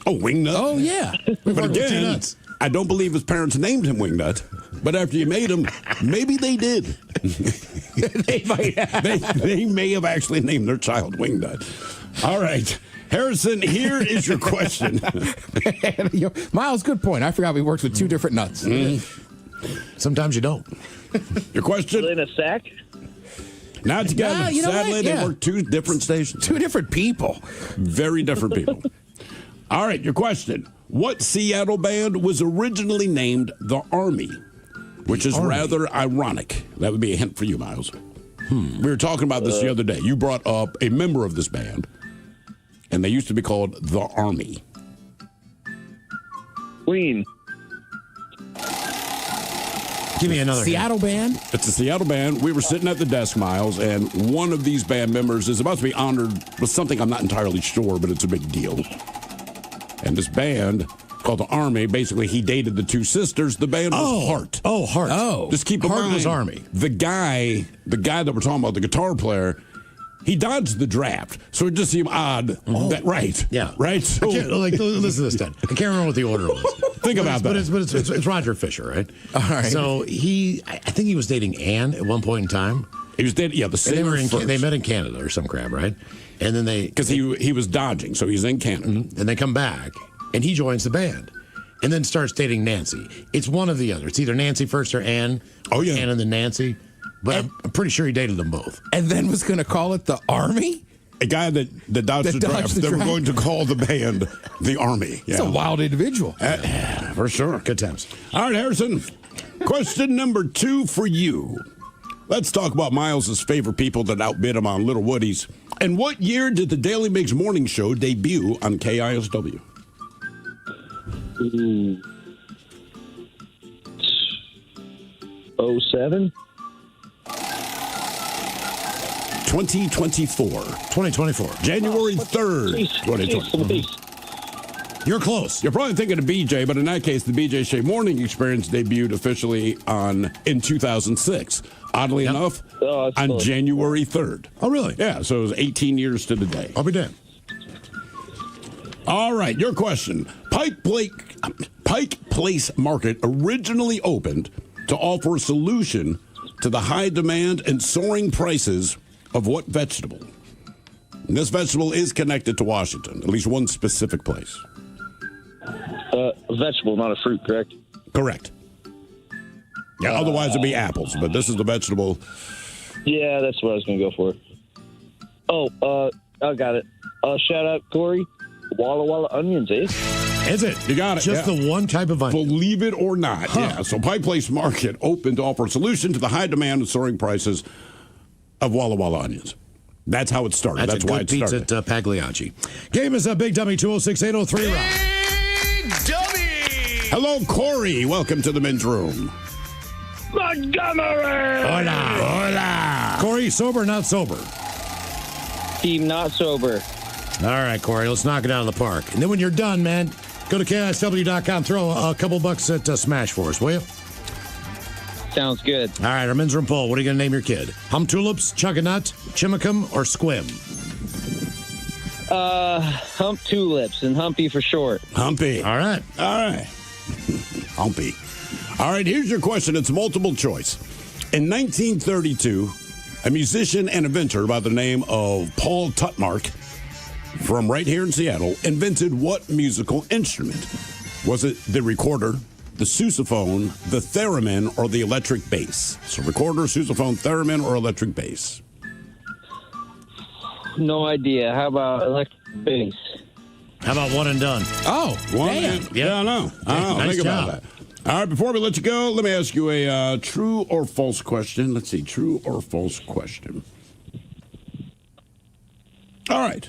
A: Oh, Wingnut?
E: Oh, yeah.
A: But again, I don't believe his parents named him Wingnut. But after you made him, maybe they did.
E: They might have.
A: They may have actually named their child Wingnut. All right. Harrison, here is your question.
E: Miles, good point. I forgot we worked with two different nuts.
C: Sometimes you don't.
A: Your question?
O: In a sack?
A: Not together.
E: Yeah, you know
A: Sadly,
E: what?
A: they
E: Yeah.
A: work two different stations.
E: Two different people.
A: Very different people. All right, your question. What Seattle band was originally named the Army? Which is rather ironic. That would be a hint for you, Miles. We were talking about this the other day. You brought up a member of this band, and they used to be called the Army.
P: Queen.
C: Give me another
E: Seattle band?
A: It's a Seattle band. We were sitting at the desk, Miles, and one of these band members is about to be honored with something I'm not entirely sure, but it's a big deal. And this band called the Army, basically he dated the two sisters. The band was Heart.
C: Oh, Heart.
E: Oh.
A: Just keep in
C: Heart
A: mind,
C: was Army.
A: The guy that we're talking about, the guitar player, he dodged the draft. So it just seemed odd. That, right.
C: Yeah.
A: Right? So,
C: listen to this, Dan. I can't remember what the order was.
A: Think about that.
C: But it's Roger Fisher, right?
E: All right.
C: So I think he was dating Anne at one point in time.
A: He was dating, the singer first.
C: They met in Canada or some crap, right? And then
A: because he was dodging, so he's in Canada.
C: And they come back, and he joins the band. And then starts dating Nancy. It's one of the other. It's either Nancy first or Anne.
A: Oh, yeah.
C: Anne and then Nancy. But I'm pretty sure he dated them both.
E: And then was going to call it the Army?
A: A guy that dodged the draft. They were going to call the band the Army.
E: He's a wild individual.
A: For sure.
C: Good times.
A: All right, Harrison. Question number 2 for you. Let's talk about Miles's favorite people that outbid him on Little Woodies. And what year did the Daily Mix Morning Show debut on KISW?
P: 07?
A: 2024. January 3rd, 2024.
C: You're close.
A: You're probably thinking of BJ, but in that case, the BJ Shea Morning Experience debuted officially in 2006. Oddly enough, on
P: close.
A: January 3rd.
C: Oh, really?
A: Yeah, so it was 18 years to the day.
C: I'll be damned.
A: All right, your question. Pike Place Market originally opened to offer a solution to the high demand and soaring prices of what vegetable? And this vegetable is connected to Washington, at least one specific place.
P: A vegetable, not a fruit, correct?
A: Correct. Yeah, otherwise it'd be apples, but this is the vegetable.
P: Yeah, that's what I was going to go for. Oh, I got it. Shout out, Corey. Walla Walla onions, eh?
A: Is it? You got it.
C: Just the one type of onion.
A: Believe it or not. Yeah. So Pike Place Market opened to offer a solution to the high demand and soaring prices of Walla Walla onions. That's how it started. That's why it started.
C: Pizza at Pagliacci. Game is a Big Dummy 206-803 round.
A: Hello, Corey. Welcome to the men's room.
P: Montgomery!
A: Hola.
C: Corey, sober or not sober?
P: Team not sober.
C: All right, Corey, let's knock it out of the park. And then when you're done, man, go to KISW.com, throw a couple bucks at Smash for us, will you?
P: Sounds good.
C: All right, our men's room poll. What are you going to name your kid? Hum Tulips, Chugganut, Chimicum, or Squim?
P: Hump Tulips and Humpy for short.
A: Humpy.
C: All right.
A: Humpy. All right, here's your question. It's multiple choice. In 1932, a musician and inventor by the name of Paul Tutmark from right here in Seattle invented what musical instrument? Was it the recorder, the sousaphone, the theremin, or the electric bass? So recorder, sousaphone, theremin, or electric bass?
P: No idea. How about electric bass?
C: How about one and done?
E: Oh, damn.
A: Yeah, I know.
C: Nice
A: Think
C: job.
A: about that. All right, before we let you go, let me ask you a true or false question. Let's see, true or false question. All right.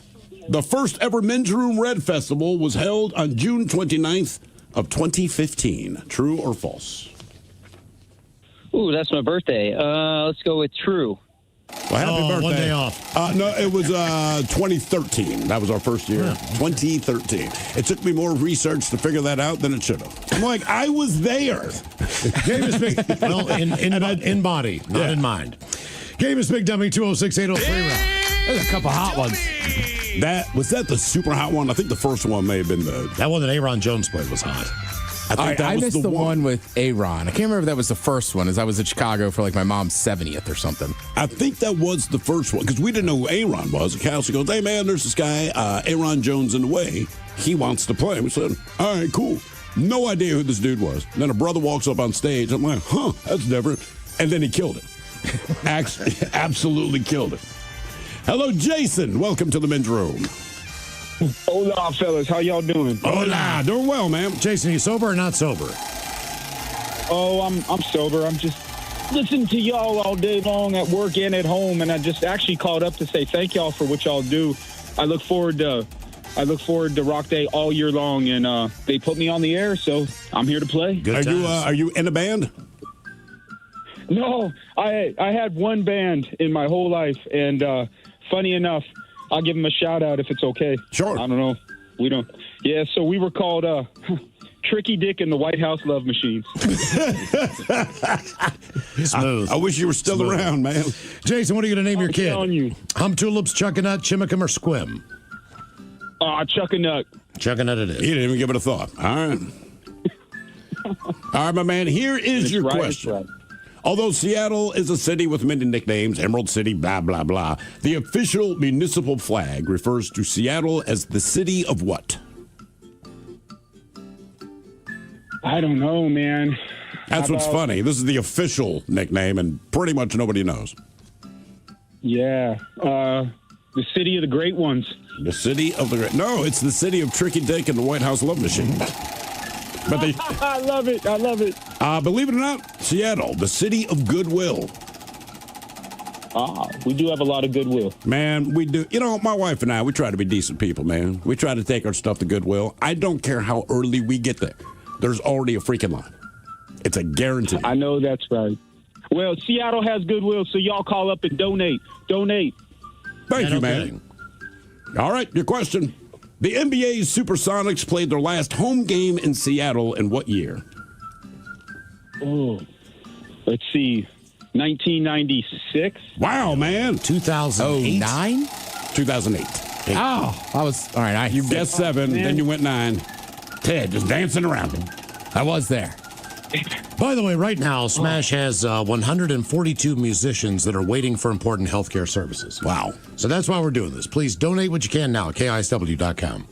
A: The first ever Men's Room Red Festival was held on June 29th of 2015. True or false?
P: Ooh, that's my birthday. Let's go with true.
A: Well, happy birthday.
C: 1 day off.
A: No, it was 2013. That was our first year. Yeah. 2013. It took me more research to figure that out than it should have. I'm like, I was there.
C: Game is big. Well, in body, not in mind. Game is Big Dummy 206-803 round.
E: There's a couple hot ones.
A: Was that the super hot one? I think the first one may have been
C: that one that Aaron Jones played was hot.
E: I missed the one with Aaron. I can't remember if that was the first one, as I was in Chicago for like my mom's 70th or something.
A: I think that was the first one, because we didn't know who Aaron was. The council goes, hey, man, there's this guy, Aaron Jones in the way. He wants to play. We said, all right, cool. No idea who this dude was. And then a brother walks up on stage. I'm like, huh, that's different. And then he killed it. Absolutely killed it. Hello, Jason. Welcome to the men's room.
H: Hola, fellas. How y'all doing?
A: Hola. Doing well, man.
C: Jason, are you sober or not sober?
H: Oh, I'm sober. I'm just listening to y'all all day long at work and at home, and I just actually called up to say thank y'all for what y'all do. I look forward to Rock Day all year long, and they put me on the air, so I'm here to play.
A: Are you in a band?
H: No, I had one band in my whole life, and funny enough, I'll give them a shout out if it's okay.
A: Sure.
H: I don't know. We don't. Yeah, so we were called Tricky Dick and the White House Love Machines.
C: Smooth.
A: I wish you were still around, man.
C: Jason, what are you going to name your kid?
H: telling you.
C: Hum Tulips, Chuckanut, Chimicum, or Squim?
H: Chuckanut.
C: Chuckanut it is.
A: He didn't even give it a thought. All right. All right, my man. Here is your question.
H: Right.
A: Although Seattle is a city with many nicknames, Emerald City, blah, blah, blah, the official municipal flag refers to Seattle as the city of what?
H: I don't know, man.
A: That's what's funny. This is the official nickname, and pretty much nobody knows.
H: Yeah. The city of the great ones.
A: The city of the great... No, it's the city of Tricky Dick and the White House Love Machine. But they...
H: I love it. I love it.
A: Believe it or not, Seattle, the city of goodwill.
H: We do have a lot of goodwill.
A: Man, we do. You know, my wife and I, we try to be decent people, man. We try to take our stuff to Goodwill. I don't care how early we get there. There's already a freaking line. It's a guarantee.
H: I know that's right. Well, Seattle has goodwill, so y'all call up and donate. Donate.
A: Thank you, man. All right, your question. The NBA's Supersonics played their last home game in Seattle in what year?
H: Oh, let's see. 1996.
A: Wow, man.
C: 2009?
A: 2008.
E: Oh, I was, all right.
A: You guessed 7, then you went 9. Ted just dancing around him.
E: I was there.
C: By the way, right now, Smash has 142 musicians that are waiting for important healthcare services.
A: Wow.
C: So that's why we're doing this. Please donate what you can now at KISW.com.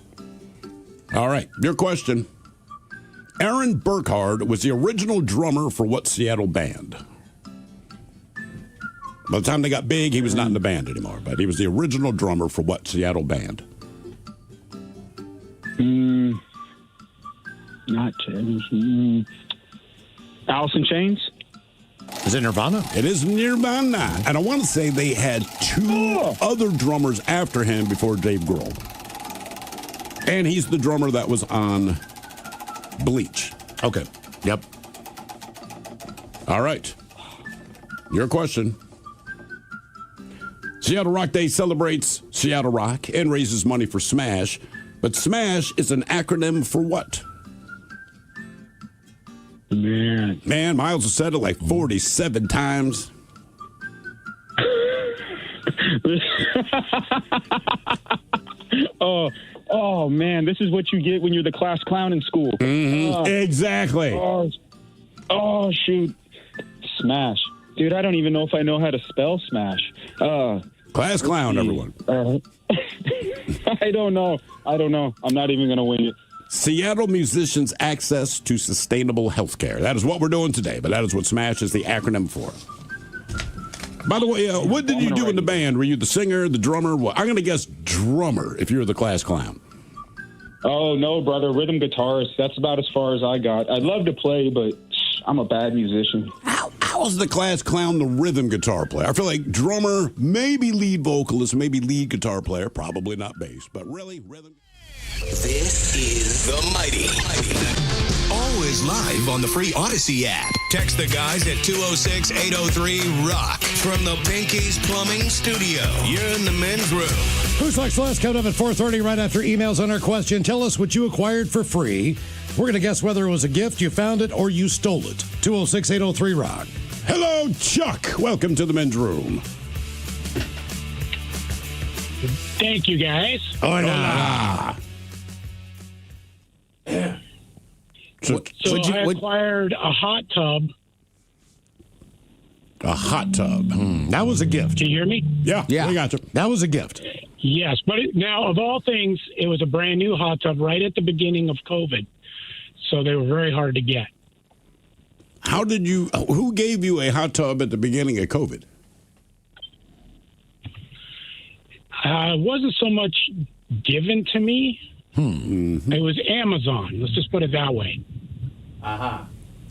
A: All right, your question. Aaron Burkhardt was the original drummer for what Seattle band? By the time they got big, he was not in the band anymore, but he was the original drummer for what Seattle band?
H: Not Alice in Chains?
C: Is it Nirvana?
A: It is Nirvana. And I want to say they had 2 other drummers after him before Dave Grohl. And he's the drummer that was on Bleach.
C: Okay. Yep.
A: All right. Your question. Seattle Rock Day celebrates Seattle Rock and raises money for Smash. But Smash is an acronym for what? Man, Miles has said it like 47 times.
H: Oh, man, this is what you get when you're the class clown in school.
A: Exactly.
H: Oh, shoot. Smash. Dude, I don't even know if I know how to spell Smash.
A: Class clown, everyone.
H: I don't know. I'm not even going to wing it.
A: Seattle musicians' access to sustainable health care. That is what we're doing today, but that is what SMASH is the acronym for. By the way, what did you do in the band? Were you the singer, the drummer? What? I'm going to guess drummer if you're the class clown.
H: Oh, no, brother. Rhythm guitarist. That's about as far as I got. I'd love to play, but I'm a bad musician.
A: How is the class clown the rhythm guitar player? I feel like drummer, maybe lead vocalist, maybe lead guitar player, probably not bass, but really rhythm.
N: This is The Mighty. Always live on the free Odyssey app. Text the guys at 206-803-ROCK from the Pinky's Plumbing Studio. You're in the men's room.
C: Who's Next Last coming up at 4:30 right after emails on our question. Tell us what you acquired for free. We're going to guess whether it was a gift, you found it, or you stole it. 206-803-ROCK.
A: Hello, Chuck. Welcome to the men's room.
B: Thank you, guys.
A: Hola.
B: So I acquired a hot tub.
A: A hot tub.
C: That was a gift.
B: Can you hear me?
A: Yeah, we got you.
C: That was a gift.
B: Yes, but now, of all things, it was a brand new hot tub right at the beginning of COVID. So they were very hard to get.
A: Who gave you a hot tub at the beginning of COVID?
B: It wasn't so much given to me.
A: Mm-hmm.
B: It was Amazon. Let's just put it that way.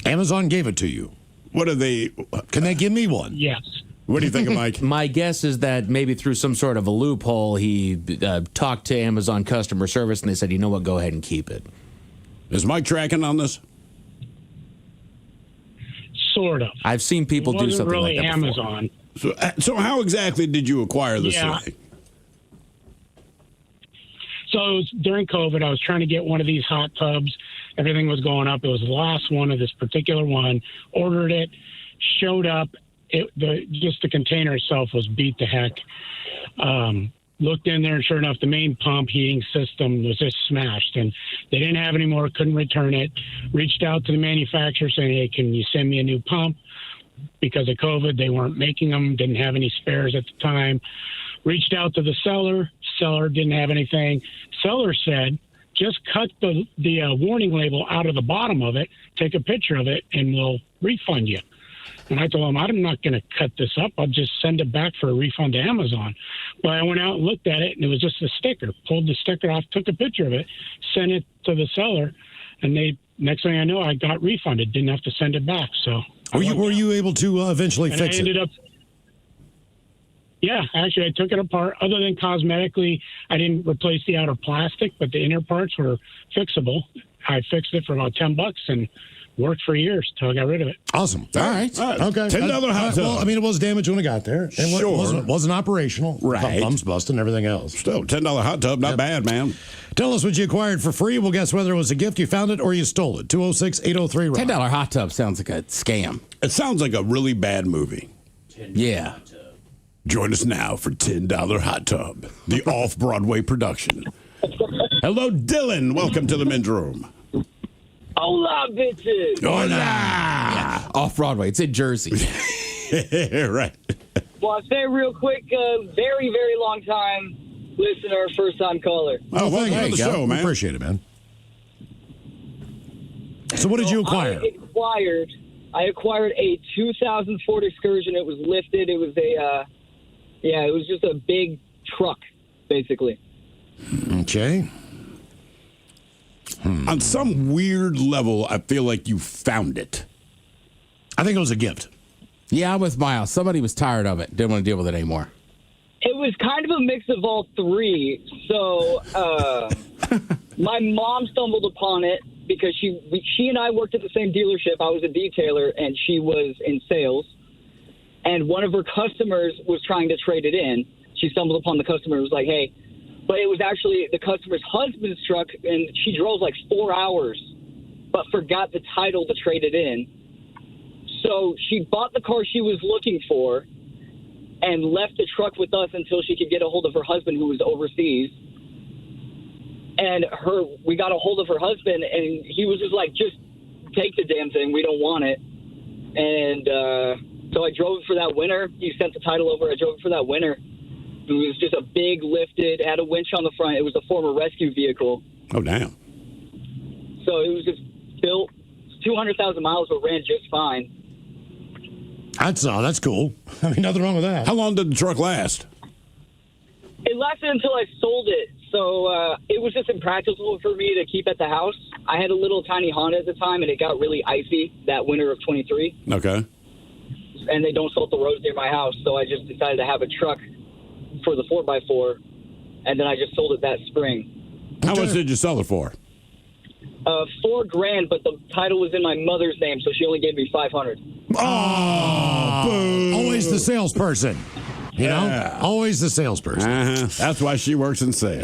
C: Amazon gave it to you.
A: What are they?
C: Can they give me one?
B: Yes.
A: What do you think, Mike?
Q: My guess is that maybe through some sort of a loophole, he talked to Amazon customer service, and they said, "You know what? Go ahead and keep it."
A: Is Mike tracking on this?
B: Sort of.
Q: I've seen people do something
B: really
Q: like that
B: Amazon.
Q: before.
A: So how exactly did you acquire this thing?
B: So it was during COVID, I was trying to get one of these hot tubs. Everything was going up. It was the last one of this particular one. Ordered it, showed up. Just the container itself was beat to heck. Looked in there, and sure enough, the main pump heating system was just smashed, and they didn't have any more. Couldn't return it. Reached out to the manufacturer saying, "Hey, can you send me a new pump?" Because of COVID, they weren't making them. Didn't have any spares at the time. Reached out to the seller. Seller didn't have anything. Seller said, "Just cut the warning label out of the bottom of it. Take a picture of it, and we'll refund you." And I told him, "I'm not going to cut this up. I'll just send it back for a refund to Amazon." But I went out and looked at it, and it was just a sticker. Pulled the sticker off, took a picture of it, sent it to the seller, and next thing I know, I got refunded. Didn't have to send it back. So
C: were you able to eventually fix it?
B: Yeah, actually, I took it apart. Other than cosmetically, I didn't replace the outer plastic, but the inner parts were fixable. I fixed it for about $10 and worked for years till I got rid of it.
C: Awesome. All right. Okay.
A: $10 hot tub.
C: Well, I mean, it was damaged when it got there. It wasn't operational.
A: Right.
C: Thumbs busted and everything else.
A: Still, $10 hot tub, not bad, man.
C: Tell us what you acquired for free. We'll guess whether it was a gift, you found it, or you stole it. 206-803-ROCK.
E: $10 hot tub sounds like a scam.
A: It sounds like a really bad movie.
E: Yeah.
A: Join us now for $10 Hot Tub, the off-Broadway production. Hello, Dylan. Welcome to the men's room.
D: Hola, bitches.
A: Hola.
E: Yeah. Off-Broadway. It's in Jersey.
A: Right.
D: Well, I'll say real quick, very, very long time listener, first time caller.
A: Oh, welcome to the show, man.
C: Appreciate it, man. So what did you acquire?
D: I acquired a 2000 Ford Excursion. It was lifted. It was it was just a big truck, basically.
C: Okay.
A: On some weird level, I feel like you found it.
C: I think it was a gift.
E: Yeah, I'm with Miles. Somebody was tired of it. Didn't want to deal with it anymore.
D: It was kind of a mix of all three. So my mom stumbled upon it because she and I worked at the same dealership. I was a detailer, and she was in sales. And one of her customers was trying to trade it in. She stumbled upon the customer and was like, "Hey," but it was actually the customer's husband's truck, and she drove like 4 hours, but forgot the title to trade it in. So she bought the car she was looking for and left the truck with us until she could get a hold of her husband, who was overseas. And we got a hold of her husband, and he was just like, "Just take the damn thing. We don't want it." And so I drove it for that winter. He sent the title over. I drove it for that winter. It was just a big lifted, had a winch on the front. It was a former rescue vehicle.
A: Oh, damn.
D: So it was just built 200,000 miles, but ran just fine.
C: That's cool. I mean, nothing wrong with that.
A: How long did the truck last?
D: It lasted until I sold it. So it was just impractical for me to keep at the house. I had a little tiny Honda at the time, and it got really icy that winter of 23.
A: Okay.
D: And they don't salt the roads near my house, so I just decided to have a truck for the 4x4, and then I just sold it that spring.
A: How much did you sell it for?
D: $4,000, but the title was in my mother's name, so she only gave me $500.
A: Oh,
C: always the salesperson. You know, always the salesperson.
A: That's why she works in sales.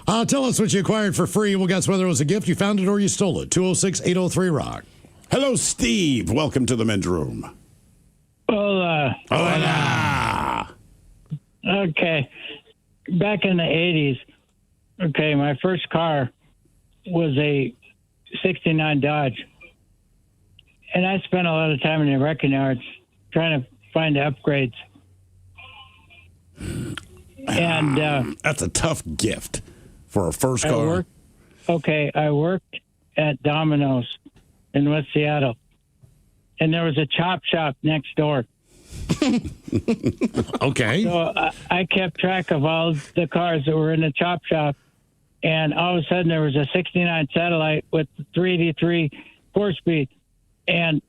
C: Yeah. Tell us what you acquired for free. We'll guess whether it was a gift, you found it, or you stole it. 206-803-ROCK.
A: Hello, Steve. Welcome to the men's room.
V: Hola.
A: Hola.
V: Okay. Back in the 80s, my first car was a 69 Dodge. And I spent a lot of time in the wrecking yards trying to find the upgrades. And
A: that's a tough gift for a first car.
V: I worked at Domino's in West Seattle. and there was a chop shop next door.
C: Okay.
V: So I kept track of all the cars that were in the chop shop, and all of a sudden there was a 69 Satellite with 383 4-speed, and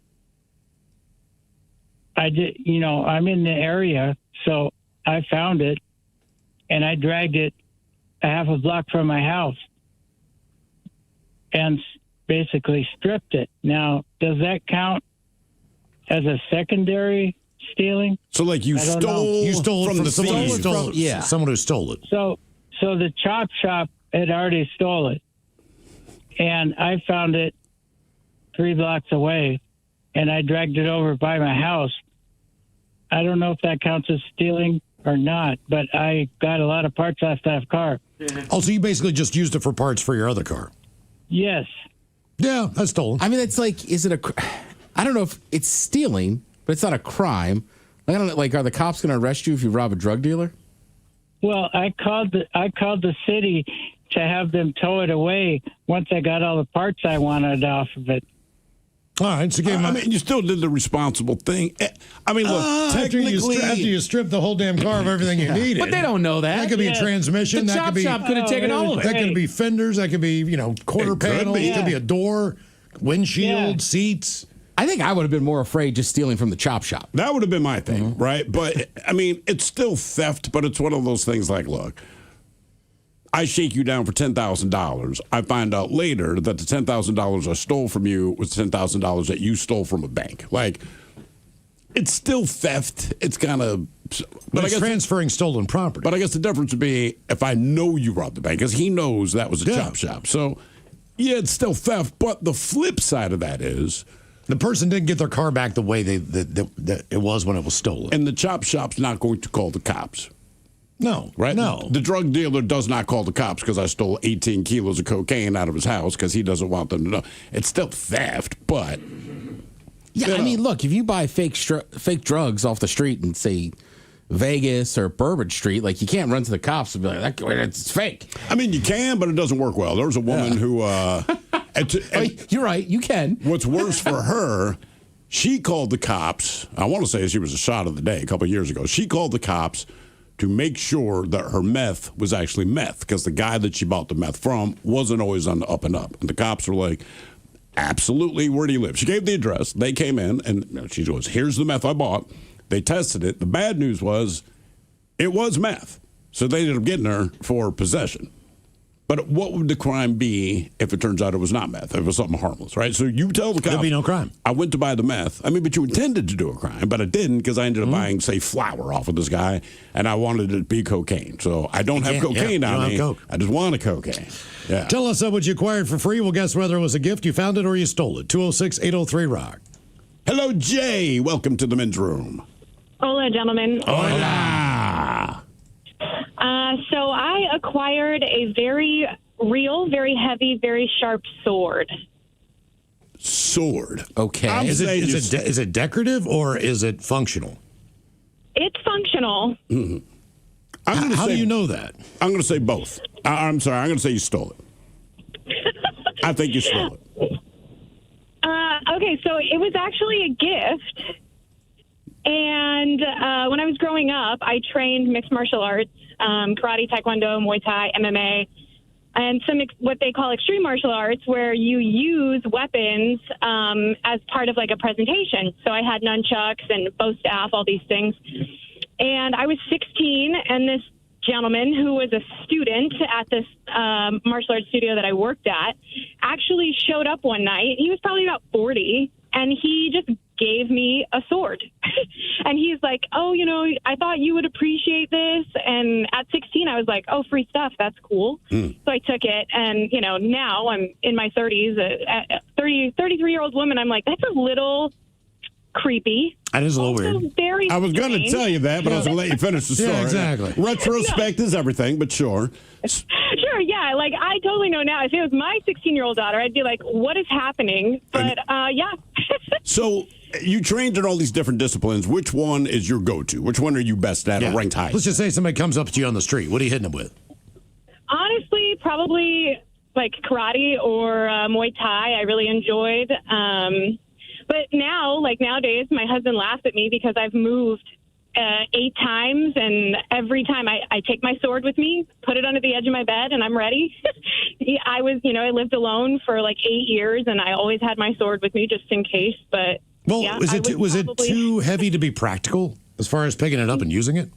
V: I did, I'm in the area, so I found it, and I dragged it a half a block from my house and basically stripped it. Now, does that count as a secondary stealing?
A: So, like, you stole
C: from
A: the
C: someone who
A: thieves.
C: stole it.
Q: Yeah.
C: Someone who stole it.
V: So the chop shop had already stole it, and I found it 3 blocks away, and I dragged it over by my house. I don't know if that counts as stealing or not, but I got a lot of parts off that car.
C: Oh, so you basically just used it for parts for your other car?
V: Yes.
C: Yeah, that's stolen.
E: I mean, it's like, I don't know if it's stealing, but it's not a crime. Like, I don't know, like, are the cops going to arrest you if you rob a drug dealer?
V: Well, I called the city to have them tow it away once I got all the parts I wanted off of it.
C: All right, so
A: I mean, you still did the responsible thing. I mean, look,
C: after you strip the whole damn car of everything you needed.
Q: But they don't know that.
C: That could be a transmission.
Q: The
C: that
Q: chop
C: could be,
Q: shop could have taken all of it.
C: That could be fenders. That could be, quarter panels. It could be a door, windshield, seats.
E: I think I would have been more afraid just stealing from the chop shop.
A: That would have been my thing, right? But, I mean, it's still theft, but it's one of those things like, look, I shake you down for $10,000. I find out later that the $10,000 I stole from you was $10,000 that you stole from a bank. Like, it's still theft. It's kind of...
C: But it's transferring stolen property.
A: But I guess the difference would be if I know you robbed the bank, because he knows that was a chop shop. So, yeah, it's still theft. But the flip side of that is...
C: The person didn't get their car back the way that it was when it was stolen.
A: And the chop shop's not going to call the cops.
C: No.
A: Right?
C: No.
A: The drug dealer does not call the cops because I stole 18 kilos of cocaine out of his house because he doesn't want them to know. It's still theft, but...
E: Yeah, I mean, look, if you buy fake drugs off the street in, say, Vegas or Bourbon Street, like, you can't run to the cops and be like, it's fake.
A: I mean, you can, but it doesn't work well. There was a woman who...
E: you're right, you can.
A: What's worse for her, she called the cops. I want to say she was a shot of the day a couple of years ago. She called the cops to make sure that her meth was actually meth because the guy that she bought the meth from wasn't always on the up and up. And the cops were like, absolutely, where do you live? She gave the address. They came in, and she goes, here's the meth I bought. They tested it. The bad news was it was meth. So they ended up getting her for possession. But what would the crime be if it turns out it was not meth? If it was something harmless, right? So you tell the cops.
C: There'd be no crime.
A: I went to buy the meth. I mean, but you intended to do a crime, but I didn't because I ended up buying, say, flour off of this guy, and I wanted it to be cocaine. So I don't have cocaine on me. I just wanted cocaine. Yeah.
C: Tell us what you acquired for free. We'll guess whether it was a gift, you found it, or you stole it. 206-803-ROCK.
A: Hello, Jay. Welcome to the men's room.
J: Hola, gentlemen.
A: Hola.
J: So I acquired a very real, very heavy, very sharp sword.
A: Sword.
E: Okay.
C: Is it decorative or is it functional?
J: It's functional.
A: Mm-hmm.
C: How do you know that?
A: I'm going to say both. I'm sorry. I'm going to say you stole it. I think you stole it.
J: Okay, so it was actually a gift. And when I was growing up, I trained mixed martial arts, karate, taekwondo, Muay Thai, MMA, and some what they call extreme martial arts where you use weapons as part of like a presentation. So I had nunchucks and bow staff, all these things. And I was 16, and this gentleman who was a student at this martial arts studio that I worked at actually showed up one night. He was probably about 40, and he just gave me a sword. And he's like, oh, I thought you would appreciate this. And at 16, I was like, oh, free stuff. That's cool. So I took it. And, now I'm in my 30s, 33-year-old woman. I'm like, that's a little creepy.
C: That is a little weird.
J: Very
A: I was going to tell you that, but I was going to let you finish the story.
C: Yeah, exactly.
A: Retrospect is everything, but sure.
J: Sure, yeah. Like, I totally know now. If it was my 16-year-old daughter, I'd be like, what is happening? But, yeah.
A: So you trained in all these different disciplines. Which one is your go-to? Which one are you best at or ranked high?
C: Let's just say somebody comes up to you on the street. What are you hitting them with?
J: Honestly, probably like karate or Muay Thai. I really enjoyed. But now, like nowadays, my husband laughs at me because I've moved 8 times, and every time I take my sword with me, put it under the edge of my bed, and I'm ready. I lived alone for like 8 years, and I always had my sword with me just in case. But
C: was it too heavy to be practical as far as picking it up and using it?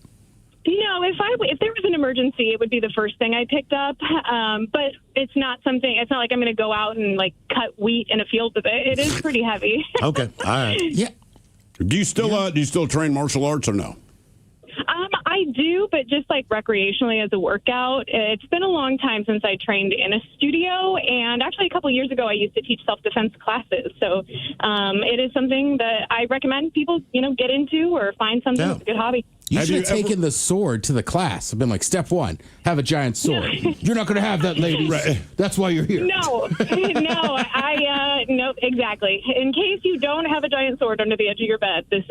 J: No, if there was an emergency, it would be the first thing I picked up. But it's not like I'm going to go out and like cut wheat in a field with it. It is pretty heavy.
C: Okay, all right.
E: Yeah.
A: Do you still train martial arts or no?
J: I do, but just like recreationally as a workout. It's been a long time since I trained in a studio, and actually a couple of years ago I used to teach self-defense classes. So it is something that I recommend people, get into or find something that's a good hobby.
E: You should have taken the sword to the class. I've been like, step 1, have a giant sword. You're not going to have that, ladies. Right. That's why you're here.
J: No, no, exactly. In case you don't have a giant sword under the edge of your bed, this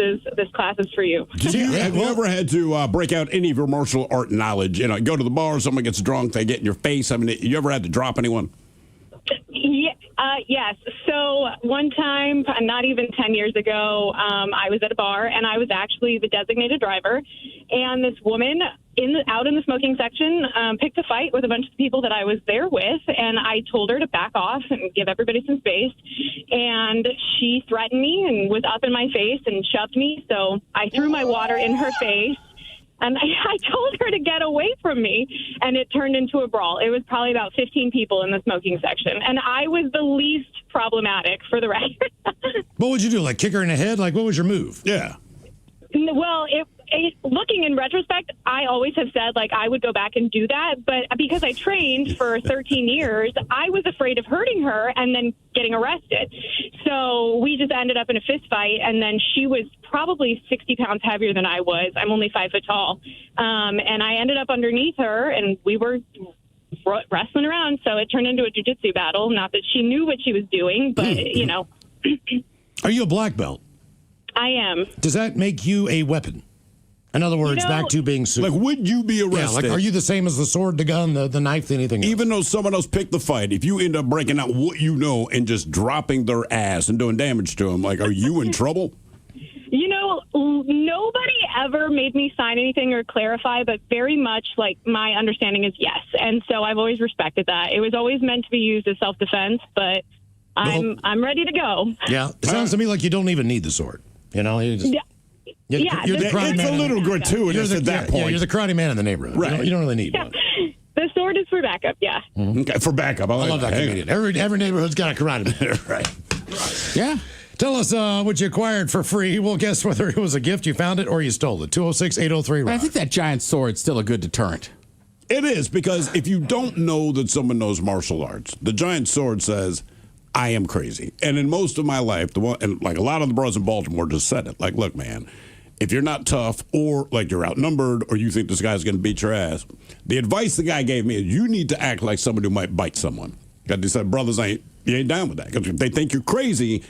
J: class is for you.
A: Have you ever had to break out any of your martial art knowledge? Go to the bar, someone gets drunk, they get in your face. I mean, you ever had to drop anyone?
J: Yes. So one time, not even 10 years ago, I was at a bar, and I was actually the designated driver. And this woman out in the smoking section picked a fight with a bunch of people that I was there with, and I told her to back off and give everybody some space. And she threatened me and was up in my face and shoved me. So I threw my water in her face. And I told her to get away from me, and it turned into a brawl. It was probably about 15 people in the smoking section, and I was the least problematic, for the record.
C: What would you do? Like kick her in the head? Like what was your move?
A: Yeah.
J: Well, looking in retrospect, I always have said, like, I would go back and do that. But because I trained for 13 years, I was afraid of hurting her and then getting arrested. So we just ended up in a fist fight. And then she was probably 60 pounds heavier than I was. I'm only 5 foot tall. And I ended up underneath her, and we were wrestling around. So it turned into a jiu-jitsu battle. Not that she knew what she was doing, but,
C: Are you a black belt?
J: I am.
C: Does that make you a weapon? In other words, back to being super.
A: Like, would you be arrested?
C: Yeah, like, are you the same as the sword, the gun, the knife, anything else?
A: Even though someone else picked the fight, if you end up breaking out what you know and just dropping their ass and doing damage to them, like, are you in trouble?
J: Nobody ever made me sign anything or clarify, but very much like my understanding is yes. And so I've always respected that. It was always meant to be used as self-defense, but I'm ready to go.
C: Yeah, it sounds to me like you don't even need the sword. You just...
J: Yeah.
C: You're the karate
A: it's
C: man
A: a little gratuitous at that point.
C: Yeah, you're the karate man in the neighborhood.
A: Right.
C: You don't really need one.
J: The sword is for backup, yeah.
C: Mm-hmm.
A: Okay, for backup.
C: I love that comedian. Every neighborhood's got a karate man.
A: Right.
C: Yeah. Tell us what you acquired for free. We'll guess whether it was a gift, you found it, or you stole it. 206-803-ROCK.
E: I think that giant sword's still a good deterrent.
A: It is, because if you don't know that someone knows martial arts, the giant sword says, I am crazy. And in most of my life, and like a lot of the bros in Baltimore just said it. Like, look, man, if you're not tough or like you're outnumbered or you think this guy's going to beat your ass, the advice the guy gave me is you need to act like somebody who might bite someone. Because they said, brothers, you ain't down with that. Because if they think you're crazy,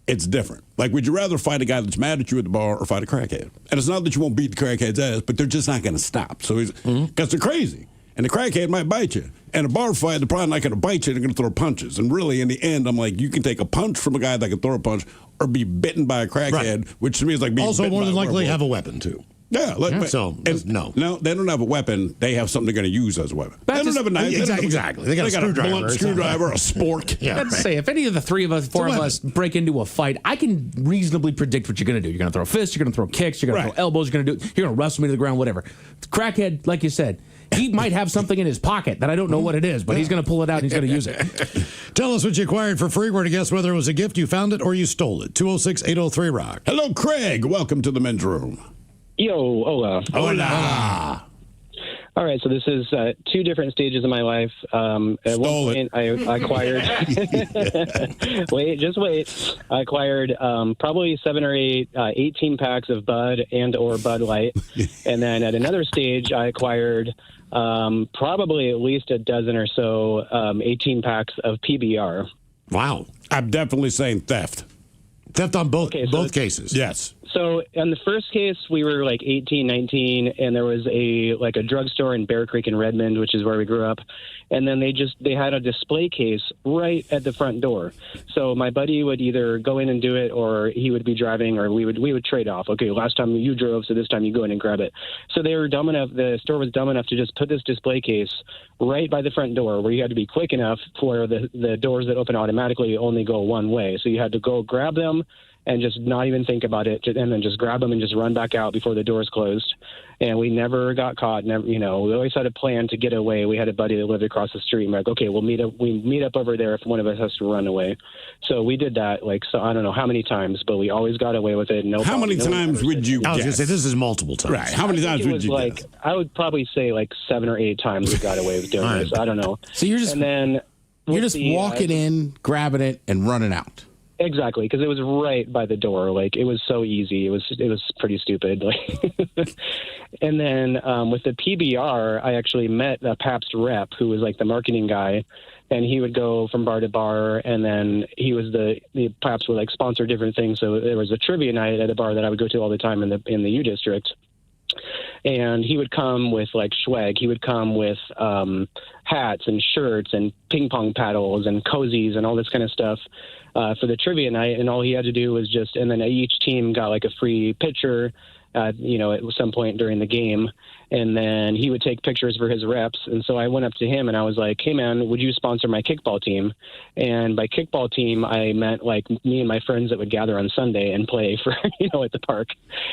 A: it's different. Like, would you rather fight a guy that's mad at you at the bar or fight a crackhead? And it's not that you won't beat the crackhead's ass, but they're just not going to stop. So because they're crazy. And the crackhead might bite you. And a bar fight, they're probably not going to bite you. They're going to throw punches. And really, in the end, I'm like, you can take a punch from a guy that can throw a punch or be bitten by a crackhead, which to me is like being
C: also
A: bitten
C: more than
A: by a
C: likely
A: werewolf.
C: have a weapon, too.
A: Yeah. No, they don't have a weapon. They have something they're going to use as a weapon. They don't have a knife.
C: Exactly. They got a
A: blunt screwdriver, a spork.
Q: Yeah, Let's say if any of the four of us break into a fight, I can reasonably predict what you're going to do. You're going to throw fists, you're going to throw kicks, you're going to throw elbows, you're going to wrestle me to the ground, whatever. Crackhead, like you said, he might have something in his pocket that I don't know what it is, but he's going to pull it out and he's going to use it.
C: Tell us what you acquired for free. We're to guess whether it was a gift, you found it, or you stole it. 206-803-ROCK.
A: Hello, Craig. Welcome to the men's room.
L: Yo, hola.
A: Hola.
L: All right, so this is 2 different stages of my life. At one point, I acquired. wait. I acquired probably 7 or 8, 18 packs of Bud and or Bud Light, and then at another stage, I acquired probably at least a dozen or so 18 packs of PBR.
C: Wow,
A: I'm definitely saying theft.
C: Theft on both cases.
A: Yes.
L: So in the first case, we were like 18, 19, and there was a drugstore in Bear Creek in Redmond, which is where we grew up. and then they had a display case right at the front door. So my buddy would either go in and do it, or he would be driving, or we would trade off. Okay, last time you drove, so this time you go in and grab it. So they were dumb enough. The store was dumb enough to just put this display case right by the front door, where you had to be quick enough for the doors that open automatically only go one way. So you had to go grab them and just not even think about it, and then just grab them and just run back out before the doors closed. And we never got caught. Never, we always had a plan to get away. We had a buddy that lived across the street. And we're like, okay, we'll meet up over there if one of us has to run away. So we did that. So I don't know how many times, but we always got away with it.
A: How many times would you?
C: I was going to say this is multiple times.
A: Right. How many times would you?
L: I would probably say 7 or 8 times we got away with doing this. I don't know.
E: So you're just walking in, grabbing it, and running out.
L: Exactly, because it was right by the door. It was so easy. It was pretty stupid. And then with the PBR, I actually met a Pabst rep who was the marketing guy, and he would go from bar to bar, and then he was the Pabst would sponsor different things. So there was a trivia night at a bar that I would go to all the time in the U District. And he would come with swag. He would come with hats and shirts and ping pong paddles and cozies and all this kind of stuff for the trivia night. And all he had to do was and then each team got a free picture, at some point during the game. And then he would take pictures for his reps. And so I went up to him and I was like, hey, man, would you sponsor my kickball team? And by kickball team, I meant me and my friends that would gather on Sunday and play for, at the park.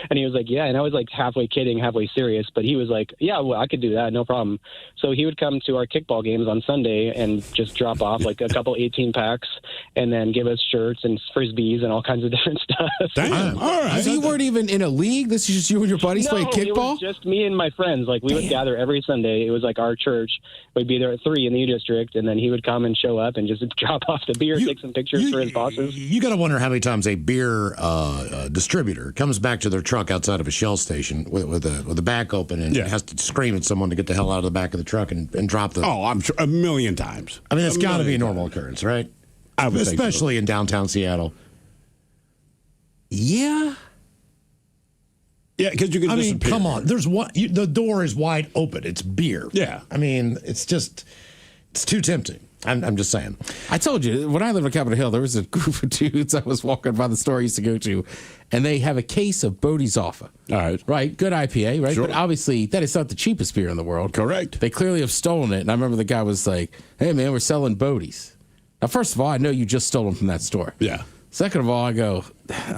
L: And he was like, yeah. And I was halfway kidding, halfway serious. But he was like, yeah, well, I could do that. No problem. So he would come to our kickball games on Sunday and just drop off a couple 18 packs and then give us shirts and Frisbees and all kinds of different stuff.
A: Damn. All right.
E: So you weren't even in a league? This is just you and your buddies playing kickball?
L: It was just me and my friends. We would gather every Sunday. It was our church. We'd be there at 3 in the U District, and then he would come and show up and just drop off the beer, take some pictures for his bosses.
C: You got to wonder how many times a beer distributor comes back to their truck outside of a Shell station with the back open and has to scream at someone to get the hell out of the back of the truck and drop the...
A: Oh, I'm sure 1,000,000 times.
C: I mean, it's got to be a normal occurrence, right?
A: I would
C: Especially
A: think so.
C: in downtown Seattle.
E: Yeah.
A: Yeah, because you can disappear.
C: Come on. There's one. The door is wide open. It's beer.
A: Yeah.
C: I mean, it's too tempting. I'm just saying.
E: I told you, when I lived on Capitol Hill, there was a group of dudes I was walking by the store I used to go to, and they have a case of Bodie's Offa.
A: All right.
E: Right? Good IPA, right?
A: Sure.
E: But obviously, that is not the cheapest beer in the world.
A: Correct.
E: They clearly have stolen it, and I remember the guy was like, hey, man, we're selling Bodie's. Now, first of all, I know you just stole them from that store.
A: Yeah.
E: Second of all, I go,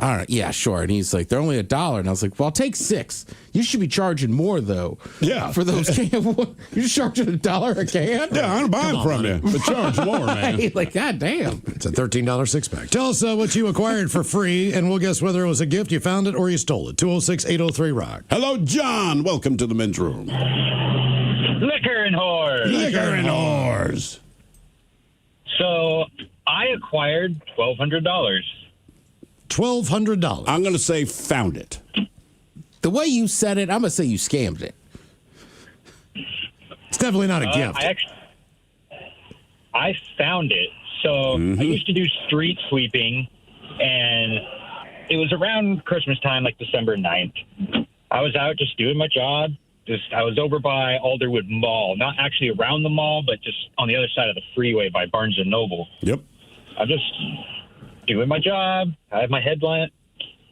E: all right, yeah, sure. And he's like, they're only $1. And I was like, well, I'll take 6. You should be charging more, though.
A: Yeah.
E: For those cans. You're just charging $1 a can?
A: Yeah, I'm buying from you. But charge more, man.
E: Like, God damn.
C: It's a $13 six-pack. Tell us what you acquired for free, and we'll guess whether it was a gift, you found it, or you stole it. 206-803-ROCK.
A: Hello, John. Welcome to the men's room.
I: Liquor and whores.
A: Liquor and whores.
I: So I acquired $1,200.
C: $1,200.
A: I'm going to say found it.
E: The way you said it, I'm going to say you scammed it.
C: It's definitely not a gift.
I: I found it. So I used to do street sweeping, and it was around Christmas time, December 9th. I was out just doing my job. I was over by Alderwood Mall, not actually around the mall, but just on the other side of the freeway by Barnes & Noble.
A: Yep.
I: I'm just doing my job. I have my headlamp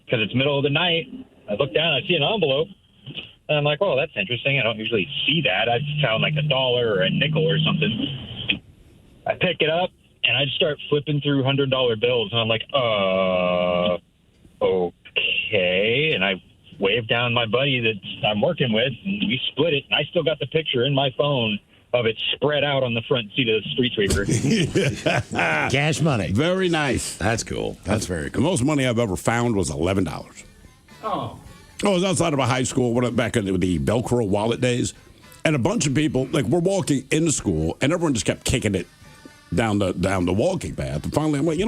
I: because it's middle of the night. I look down, I see an envelope, and I'm like, oh, that's interesting. I don't usually see that. I found $1 or a nickel or something. I pick it up, and I just start flipping through $100 bills, and I'm like, okay. And I waved down my buddy that I'm working with, and we split it, and I still got the picture in my phone of it spread out on the front seat of the street sweeper.
C: Cash money.
A: Very nice.
C: That's cool. That's very cool.
A: The most money I've ever found was $11.
I: Oh.
A: I was outside of a high school back in the Velcro wallet days, and a bunch of people, we're walking into school, and everyone just kept kicking it down the walking path. And finally, I'm like,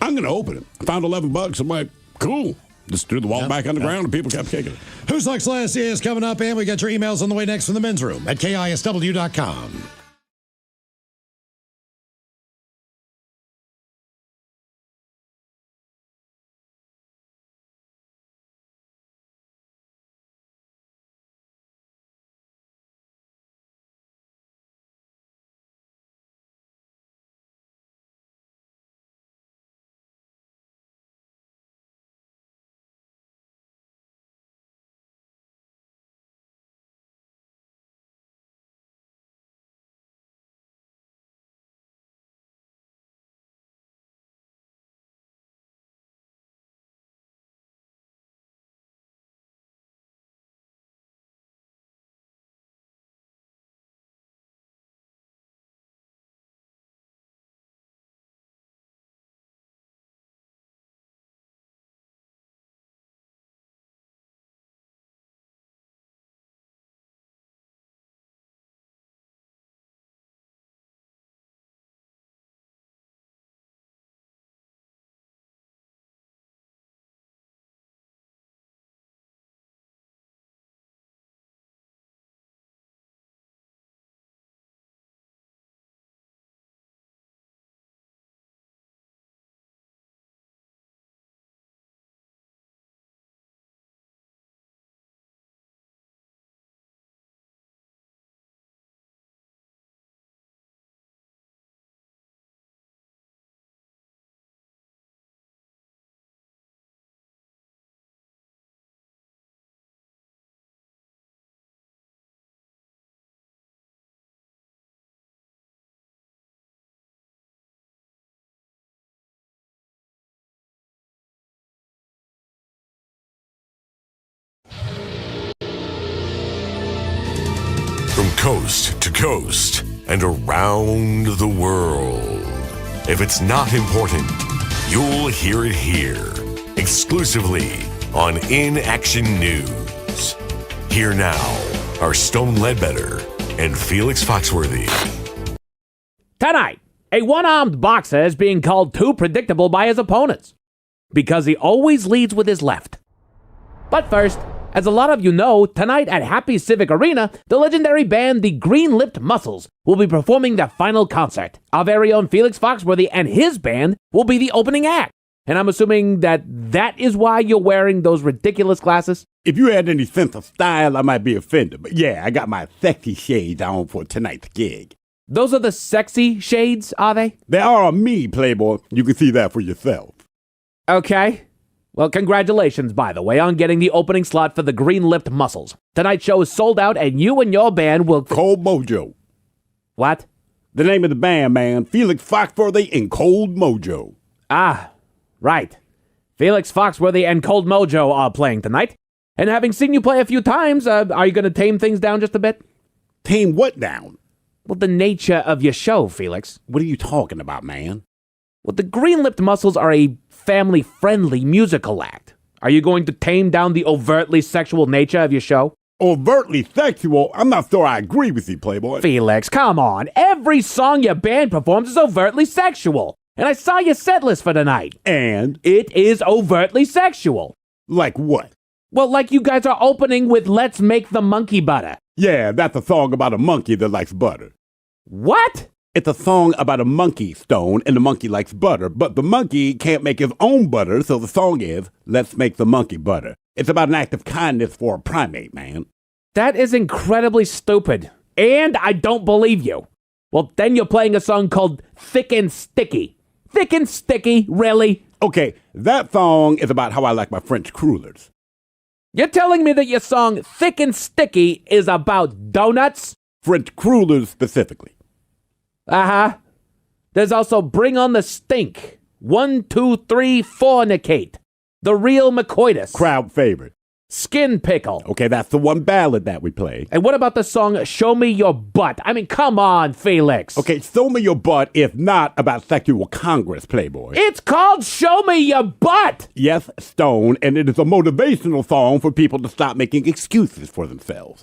A: I'm going to open it. I found $11. I'm like, cool. Just threw the wall back on the ground, and people kept kicking it.
C: Who's Next Last is coming up, and we got your emails on the way next from the men's room at KISW.com.
K: From coast to coast and around the world. If it's not important, you'll hear it here. Exclusively on In Action News. Here now are Stone Ledbetter and Felix Foxworthy.
M: Tonight, a one-armed boxer is being called too predictable by his opponents because he always leads with his left. But first, as a lot of you know, tonight at Happy Civic Arena, the legendary band The Green-Lipped Muscles will be performing their final concert. Our very own Felix Foxworthy and his band will be the opening act. And I'm assuming that is why you're wearing those ridiculous glasses?
A: If you had any sense of style, I might be offended. But yeah, I got my sexy shades on for tonight's gig.
M: Those are the sexy shades, are they?
A: They are on me, Playboy. You can see that for yourself.
M: Okay. Well, congratulations, by the way, on getting the opening slot for the Green-Lipped Muscles. Tonight's show is sold out, and you and your band will...
A: Cold Mojo.
M: What?
A: The name of the band, man. Felix Foxworthy and Cold Mojo.
M: Ah, right. Felix Foxworthy and Cold Mojo are playing tonight. And having seen you play a few times, are you going to tame things down just a bit?
A: Tame what down?
M: Well, the nature of your show, Felix.
A: What are you talking about, man?
M: Well, the Green-Lipped Muscles are a family-friendly musical act. Are you going to tame down the overtly sexual nature of your show?
A: Overtly sexual? I'm not sure I agree with you, Playboy.
M: Felix, come on. Every song your band performs is overtly sexual. And I saw your set list for tonight.
A: And?
M: It is overtly sexual.
A: Like what?
M: Well, like you guys are opening with Let's Make the Monkey Butter.
A: Yeah, that's a song about a monkey that likes butter.
M: What?
A: It's a song about a monkey, Stone, and the monkey likes butter, but the monkey can't make his own butter, so the song is, Let's Make the Monkey Butter. It's about an act of kindness for a primate, man.
M: That is incredibly stupid, and I don't believe you. Well, then you're playing a song called Thick and Sticky. Thick and Sticky, really?
A: Okay, that song is about how I like my French crullers.
M: You're telling me that your song Thick and Sticky is about donuts?
A: French crullers specifically.
M: Uh-huh. There's also Bring on the Stink. 1, 2, 3, Fornicate. The Real McCoitus.
A: Crowd favorite.
M: Skin Pickle.
A: Okay, that's the one ballad that we play.
M: And what about the song Show Me Your Butt? I mean, come on, Felix.
A: Okay, Show Me Your Butt is not about sexual congress, Playboy.
M: It's called Show Me Your Butt.
A: Yes, Stone, and it is a motivational song for people to stop making excuses for themselves.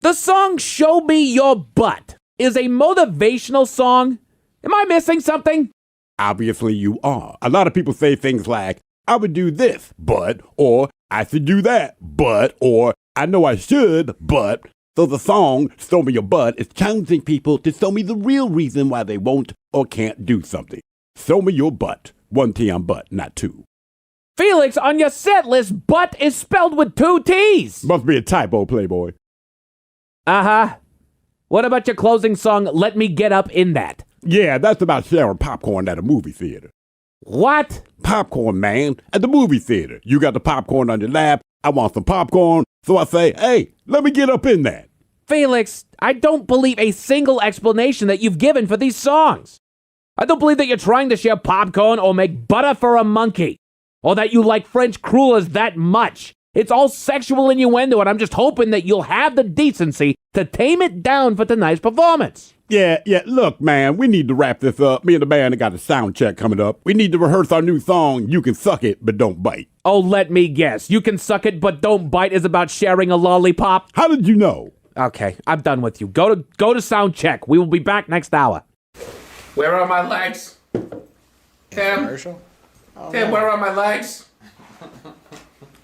M: The song Show Me Your Butt is a motivational song? Am I missing something?
A: Obviously you are. A lot of people say things like, I would do this, but, or I should do that, but, or I know I should, but. So the song, Show Me Your Butt, is challenging people to show me the real reason why they won't or can't do something. Show me your butt. 1 T on butt, not 2.
M: Felix, on your set list, butt is spelled with 2 T's.
A: Must be a typo, Playboy.
M: Uh-huh. What about your closing song, Let Me Get Up in That?
A: Yeah, that's about sharing popcorn at a movie theater.
M: What?
A: Popcorn, man. At the movie theater. You got the popcorn on your lap. I want some popcorn. So I say, hey, let me get up in that.
M: Felix, I don't believe a single explanation that you've given for these songs. I don't believe that you're trying to share popcorn or make butter for a monkey. Or that you like French crullers that much. It's all sexual innuendo, and I'm just hoping that you'll have the decency to tame it down for tonight's performance.
A: Yeah, look, man, we need to wrap this up. Me and the band got a sound check coming up. We need to rehearse our new song, You Can Suck It, But Don't Bite.
M: Oh, let me guess. You Can Suck It, But Don't Bite is about sharing a lollipop?
A: How did you know?
M: Okay, I'm done with you. Go to sound check. We will be back next hour.
E: Where are my legs? Tim? Tim, where are my legs?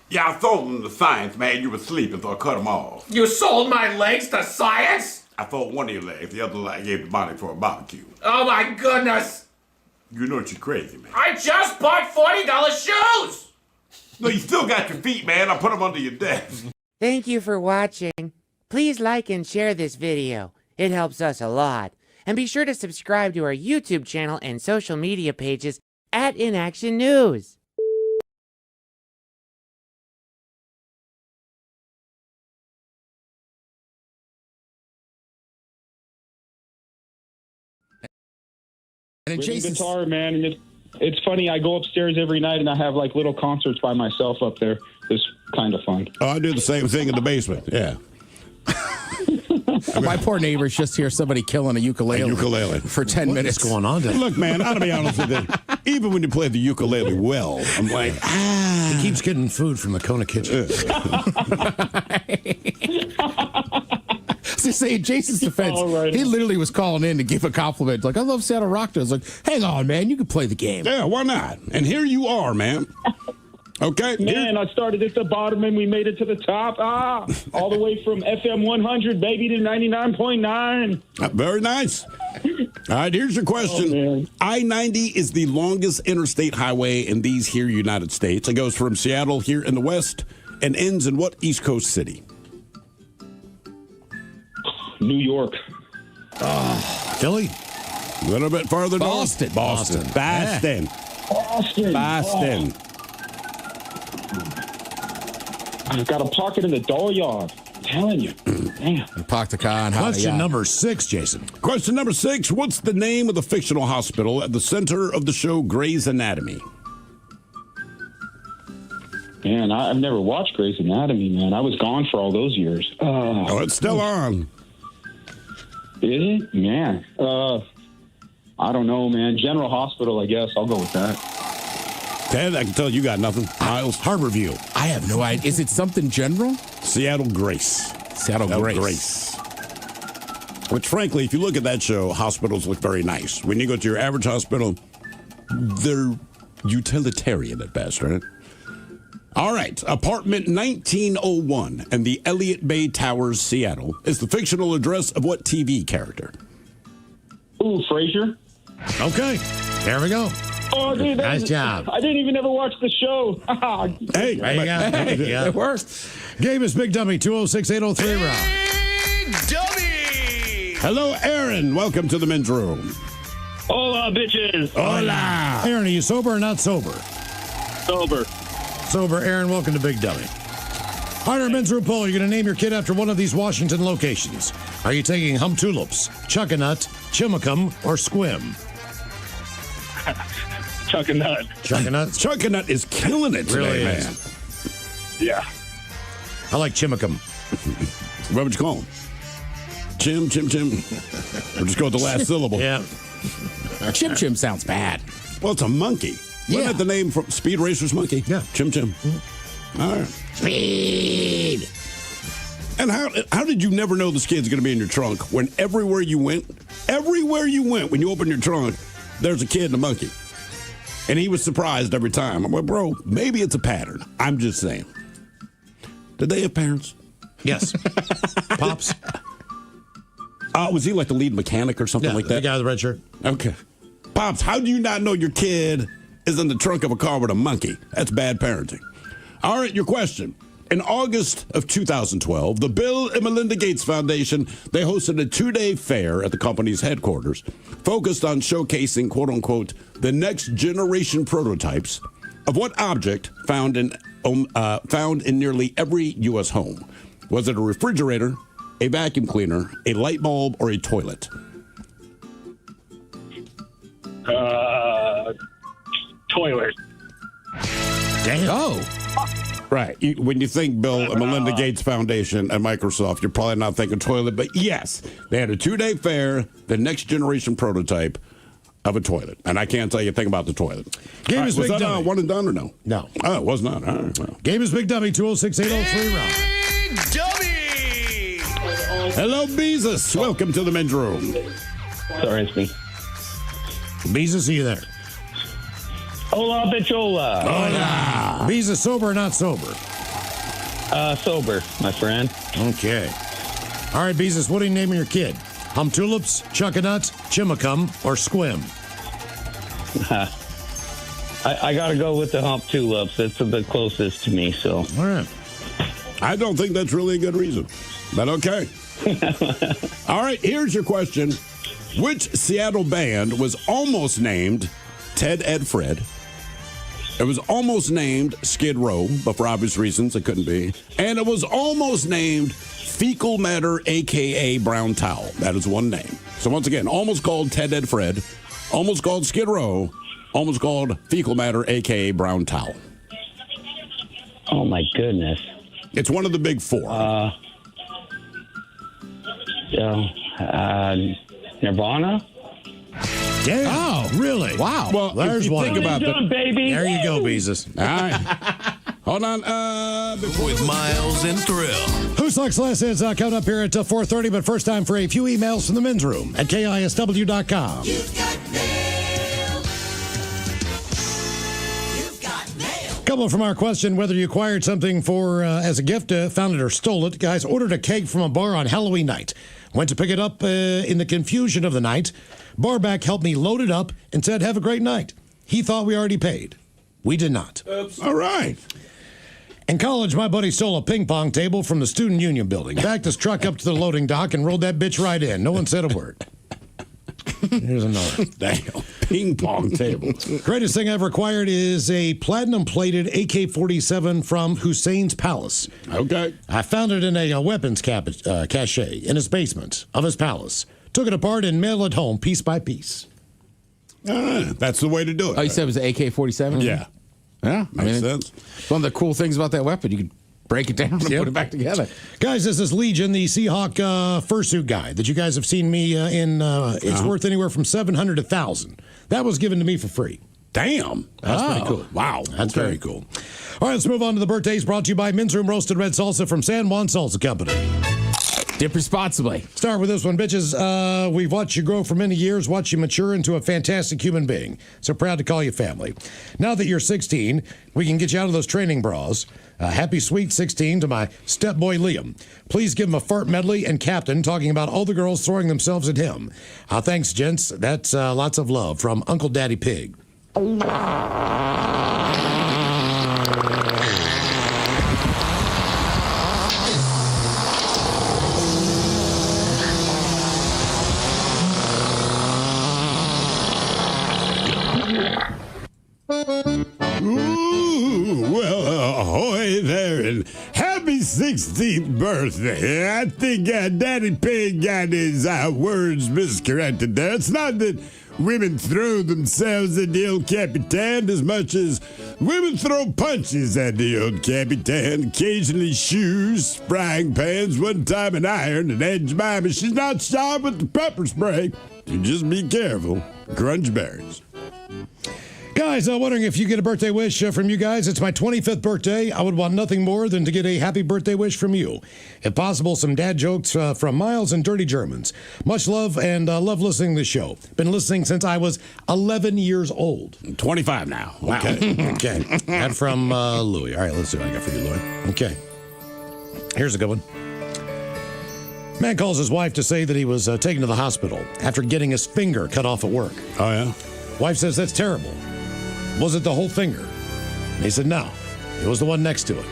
A: Yeah, I sold them to science, man. You were sleeping, so I cut them off.
E: You sold my legs to science?
A: I sold one of your legs. The other leg gave the money for a barbecue.
E: Oh, my goodness.
A: You know you're crazy, man.
E: I just bought $40 shoes.
A: No, you still got your feet, man. I put them under your desk.
W: Thank you for watching. Please like and share this video. It helps us a lot. And be sure to subscribe to our YouTube channel and social media pages at In Action News.
H: And guitar, man, and it's funny. I go upstairs every night and I have like little concerts by myself up there. It's kind of fun.
A: Oh, I do the same thing in the basement. Yeah.
E: My poor neighbors just hear somebody killing a ukulele, for 10 minutes.
C: What's going on?
A: Look, man, I'll be honest with you. Even when you play the ukulele well, I'm like,
C: He keeps getting food from the Kona kitchen.
E: To say, in Jason's defense, he literally was calling in to give a compliment. Like, I love Seattle Rock. I was like, hang on, man, you can play the game.
A: Yeah, why not? And here you are, man. Okay.
H: Man, I started at the bottom and we made it to the top. All the way from FM 100, baby, to 99.9.
A: Very nice. All right, here's your question. I-90 is the longest interstate highway in these here United States. It goes from Seattle here in the west and ends in what East Coast city?
H: New York.
C: Philly?
A: A little bit farther
E: Boston.
A: north. Boston.
H: Boston.
A: Boston.
H: I've got a pocket in the doll yard. I'm telling you. Damn.
E: Park the car and
C: Question number 6, Jason.
A: Question number 6. What's the name of the fictional hospital at the center of the show Grey's Anatomy?
H: Man, I've never watched Grey's Anatomy, man. I was gone for all those years.
A: Oh, it's still on.
H: Is it? Man. I don't know, man. General Hospital, I guess. I'll go with that.
A: Ted, I can tell you got nothing. Miles,
C: Harborview.
E: I have no idea. Is it something general?
A: Seattle Grace.
E: Seattle Grace.
A: Which, frankly, if you look at that show, hospitals look very nice. When you go to your average hospital, they're utilitarian at best, right? All right. Apartment 1901 and the Elliott Bay Towers, Seattle, is the fictional address of what TV character?
H: Ooh, Frasier.
C: Okay. There we go.
H: Oh, dude,
C: Nice job.
H: I didn't even ever watch the show.
A: Hey,
C: there you go.
E: Yeah. It worked.
C: Game is Big Dummy, 206-803 Rock.
N: Dummy!
A: Hello, Aaron. Welcome to the men's room.
O: Hola, bitches.
A: Hola.
C: Aaron, are you sober or not sober?
O: Sober.
C: Sober. Aaron, welcome to Big Dummy. All right, our men's room poll. You're going to name your kid after one of these Washington locations. Are you taking Humtulips, Chuckanut, Chimacum, or Squim?
O: Chuckanut.
C: Chuckanut?
A: Chuckanut is killing it today,
C: Really
A: man.
C: is.
O: Yeah.
C: I like Chimacum.
A: What would you call him? Chim. Or just go with the last syllable.
C: Yeah.
E: Chim sounds bad.
A: Well, it's a monkey. Wasn't that the name from Speed Racer's monkey?
C: Yeah.
A: Chim. All right.
E: Speed.
A: And how did you never know this kid's going to be in your trunk when everywhere you went, when you open your trunk, there's a kid and a monkey. And he was surprised every time. I'm like, bro, maybe it's a pattern. I'm just saying. Did they have parents?
C: Yes. Pops?
A: Was he like the lead mechanic or something like that?
C: The guy with the red shirt.
A: Okay. Pops, how do you not know your kid is in the trunk of a car with a monkey? That's bad parenting. All right, your question. In August of 2012, the Bill and Melinda Gates Foundation, they hosted a 2-day fair at the company's headquarters focused on showcasing, quote unquote, the next generation prototypes of what object found in nearly every U.S. home. Was it a refrigerator, a vacuum cleaner, a light bulb, or a toilet?
O: Toilet.
C: Damn.
E: Oh.
A: Right. When you think Bill and Melinda Gates Foundation and Microsoft, you're probably not thinking toilet, but yes, they had a 2-day fair, the next generation prototype of a toilet. And I can't tell you a thing about the toilet.
C: Game is
A: was
C: Big
A: that
C: Dummy.
A: one and done or no?
C: No.
A: Oh, it was not. All right. Well.
C: Game is Big Dummy, 206-803 Rock.
N: Big Dummy!
A: Hello, Beezus. Welcome to the men's room.
O: Sorry, it's me.
C: Beezus, are you there?
O: Hola, bichola.
C: Hola. Beezus, sober or not sober?
O: Sober, my friend.
C: Okay. All right, Beezus, what are you naming your kid? Humtulips, Chuckanut, Chimacum, or Squim?
O: I got to go with the hump tulips. It's the closest to me, so.
C: All right.
A: I don't think that's really a good reason, but okay. All right, here's your question. Which Seattle band was almost named Ted, Ed, Fred? It was almost named Skid Row, but for obvious reasons, it couldn't be. And it was almost named Fecal Matter, a.k.a. Brown Towel. That is one name. So once again, almost called Ted, Ed, Fred, almost called Skid Row, almost called Fecal Matter, a.k.a. Brown Towel.
O: Oh, my goodness.
A: It's one of the big four.
U: Nirvana.
C: Yeah.
E: Oh,
C: really?
E: Wow.
A: Well,
C: There's
A: if you
C: one.
A: think about that.
U: Baby.
C: There you go, Beezus.
A: All right. Hold on.
N: With Miles and Thrill.
C: Who Sucks Less is coming up here at 4:30, but first time for a few emails from the men's room at KISW.com. Couple from our question whether you acquired something for as a gift, found it or stole it. Guys ordered a cake from a bar on Halloween night. Went to pick it up in the confusion of the night. Barback helped me load it up and said, "Have a great night." He thought we already paid. We did not.
A: Oops. All right.
C: In college, my buddy stole a ping pong table from the student union building, backed his truck up to the loading dock, and rolled that bitch right in. No one said a word. Here's another.
A: Damn. Ping pong table.
C: Greatest thing I ever acquired is a platinum-plated AK-47 from Hussein's Palace.
A: Okay.
C: I found it in a weapons cache in his basement of his palace. Took it apart and mailed it home piece by piece.
A: That's the way to do it.
E: Oh, you said it was an AK-47?
A: Yeah.
E: Yeah.
A: Makes sense.
E: One of the cool things about that weapon, you could break it down and put it back together.
C: Guys, this is Legion, the Seahawk fursuit guy that you guys have seen me in. It's worth anywhere from $700 to $1,000. That was given to me for free.
A: Damn.
C: That's pretty cool.
A: Wow.
C: That's very cool. All right, let's move on to the birthdays brought to you by Men's Room Roasted Red Salsa from San Juan Salsa Company.
E: Dip responsibly.
C: Start with this one, bitches. We've watched you grow for many years, watched you mature into a fantastic human being. So proud to call you family. Now that you're 16, we can get you out of those training bras. Happy sweet 16 to my stepboy Liam. Please give him a fart medley and Captain talking about all the girls throwing themselves at him. Thanks, gents. That's lots of love from Uncle Daddy Pig.
A: Ooh, well, ahoy there, and happy 16th birthday. I think Daddy Pig got his words miscorrected there. It's not that women throw themselves at the old Capitan as much as women throw punches at the old Capitan. Occasionally shoes, frying pans, one time an iron, and Aunt Jemima, she's not shy with the pepper spray. So just be careful. Crunch berries.
C: Guys, I'm wondering if you get a birthday wish from you guys. It's my 25th birthday. I would want nothing more than to get a happy birthday wish from you. If possible, some dad jokes from Miles and Dirty Germans. Much love and love listening to the show. Been listening since I was 11 years old.
A: 25 now.
C: Wow. Okay. And from Louie. All right, let's see what I got for you, Louie. Okay. Here's a good one. Man calls his wife to say that he was taken to the hospital after getting his finger cut off at work.
A: Oh, yeah?
C: Wife says, that's terrible. Was it the whole finger? And he said, no. It was the one next to it.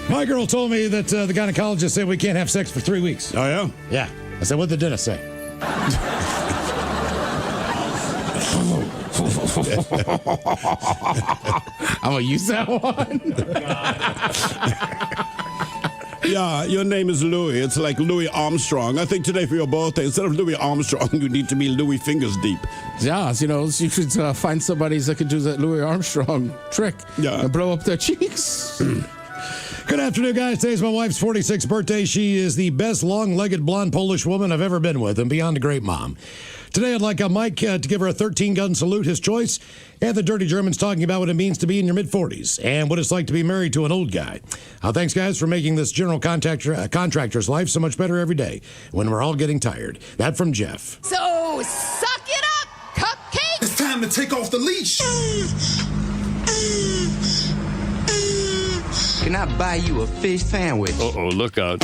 C: My girl told me that the gynecologist said we can't have sex for 3 weeks.
A: Oh, yeah?
C: Yeah. I said, what'd the dentist say?
E: I'm going to use that one.
A: Yeah, your name is Louis. It's like Louis Armstrong. I think today for your birthday, instead of Louis Armstrong, you need to be Louis Fingers Deep.
E: Yeah, you know, you should find somebody that could do that Louis Armstrong trick and blow up their cheeks.
C: Good afternoon, guys. Today's my wife's 46th birthday. She is the best long-legged blonde Polish woman I've ever been with and beyond a great mom. Today, I'd like Mike to give her a 13-gun salute, his choice, and the Dirty Germans talking about what it means to be in your mid-40s and what it's like to be married to an old guy. Thanks, guys, for making this general contractor's life so much better every day when we're all getting tired. That from Jeff.
F: So, suck it up, cupcake!
R: It's time to take off the leash!
S: Can I buy you a fish sandwich?
A: Uh-oh, look out.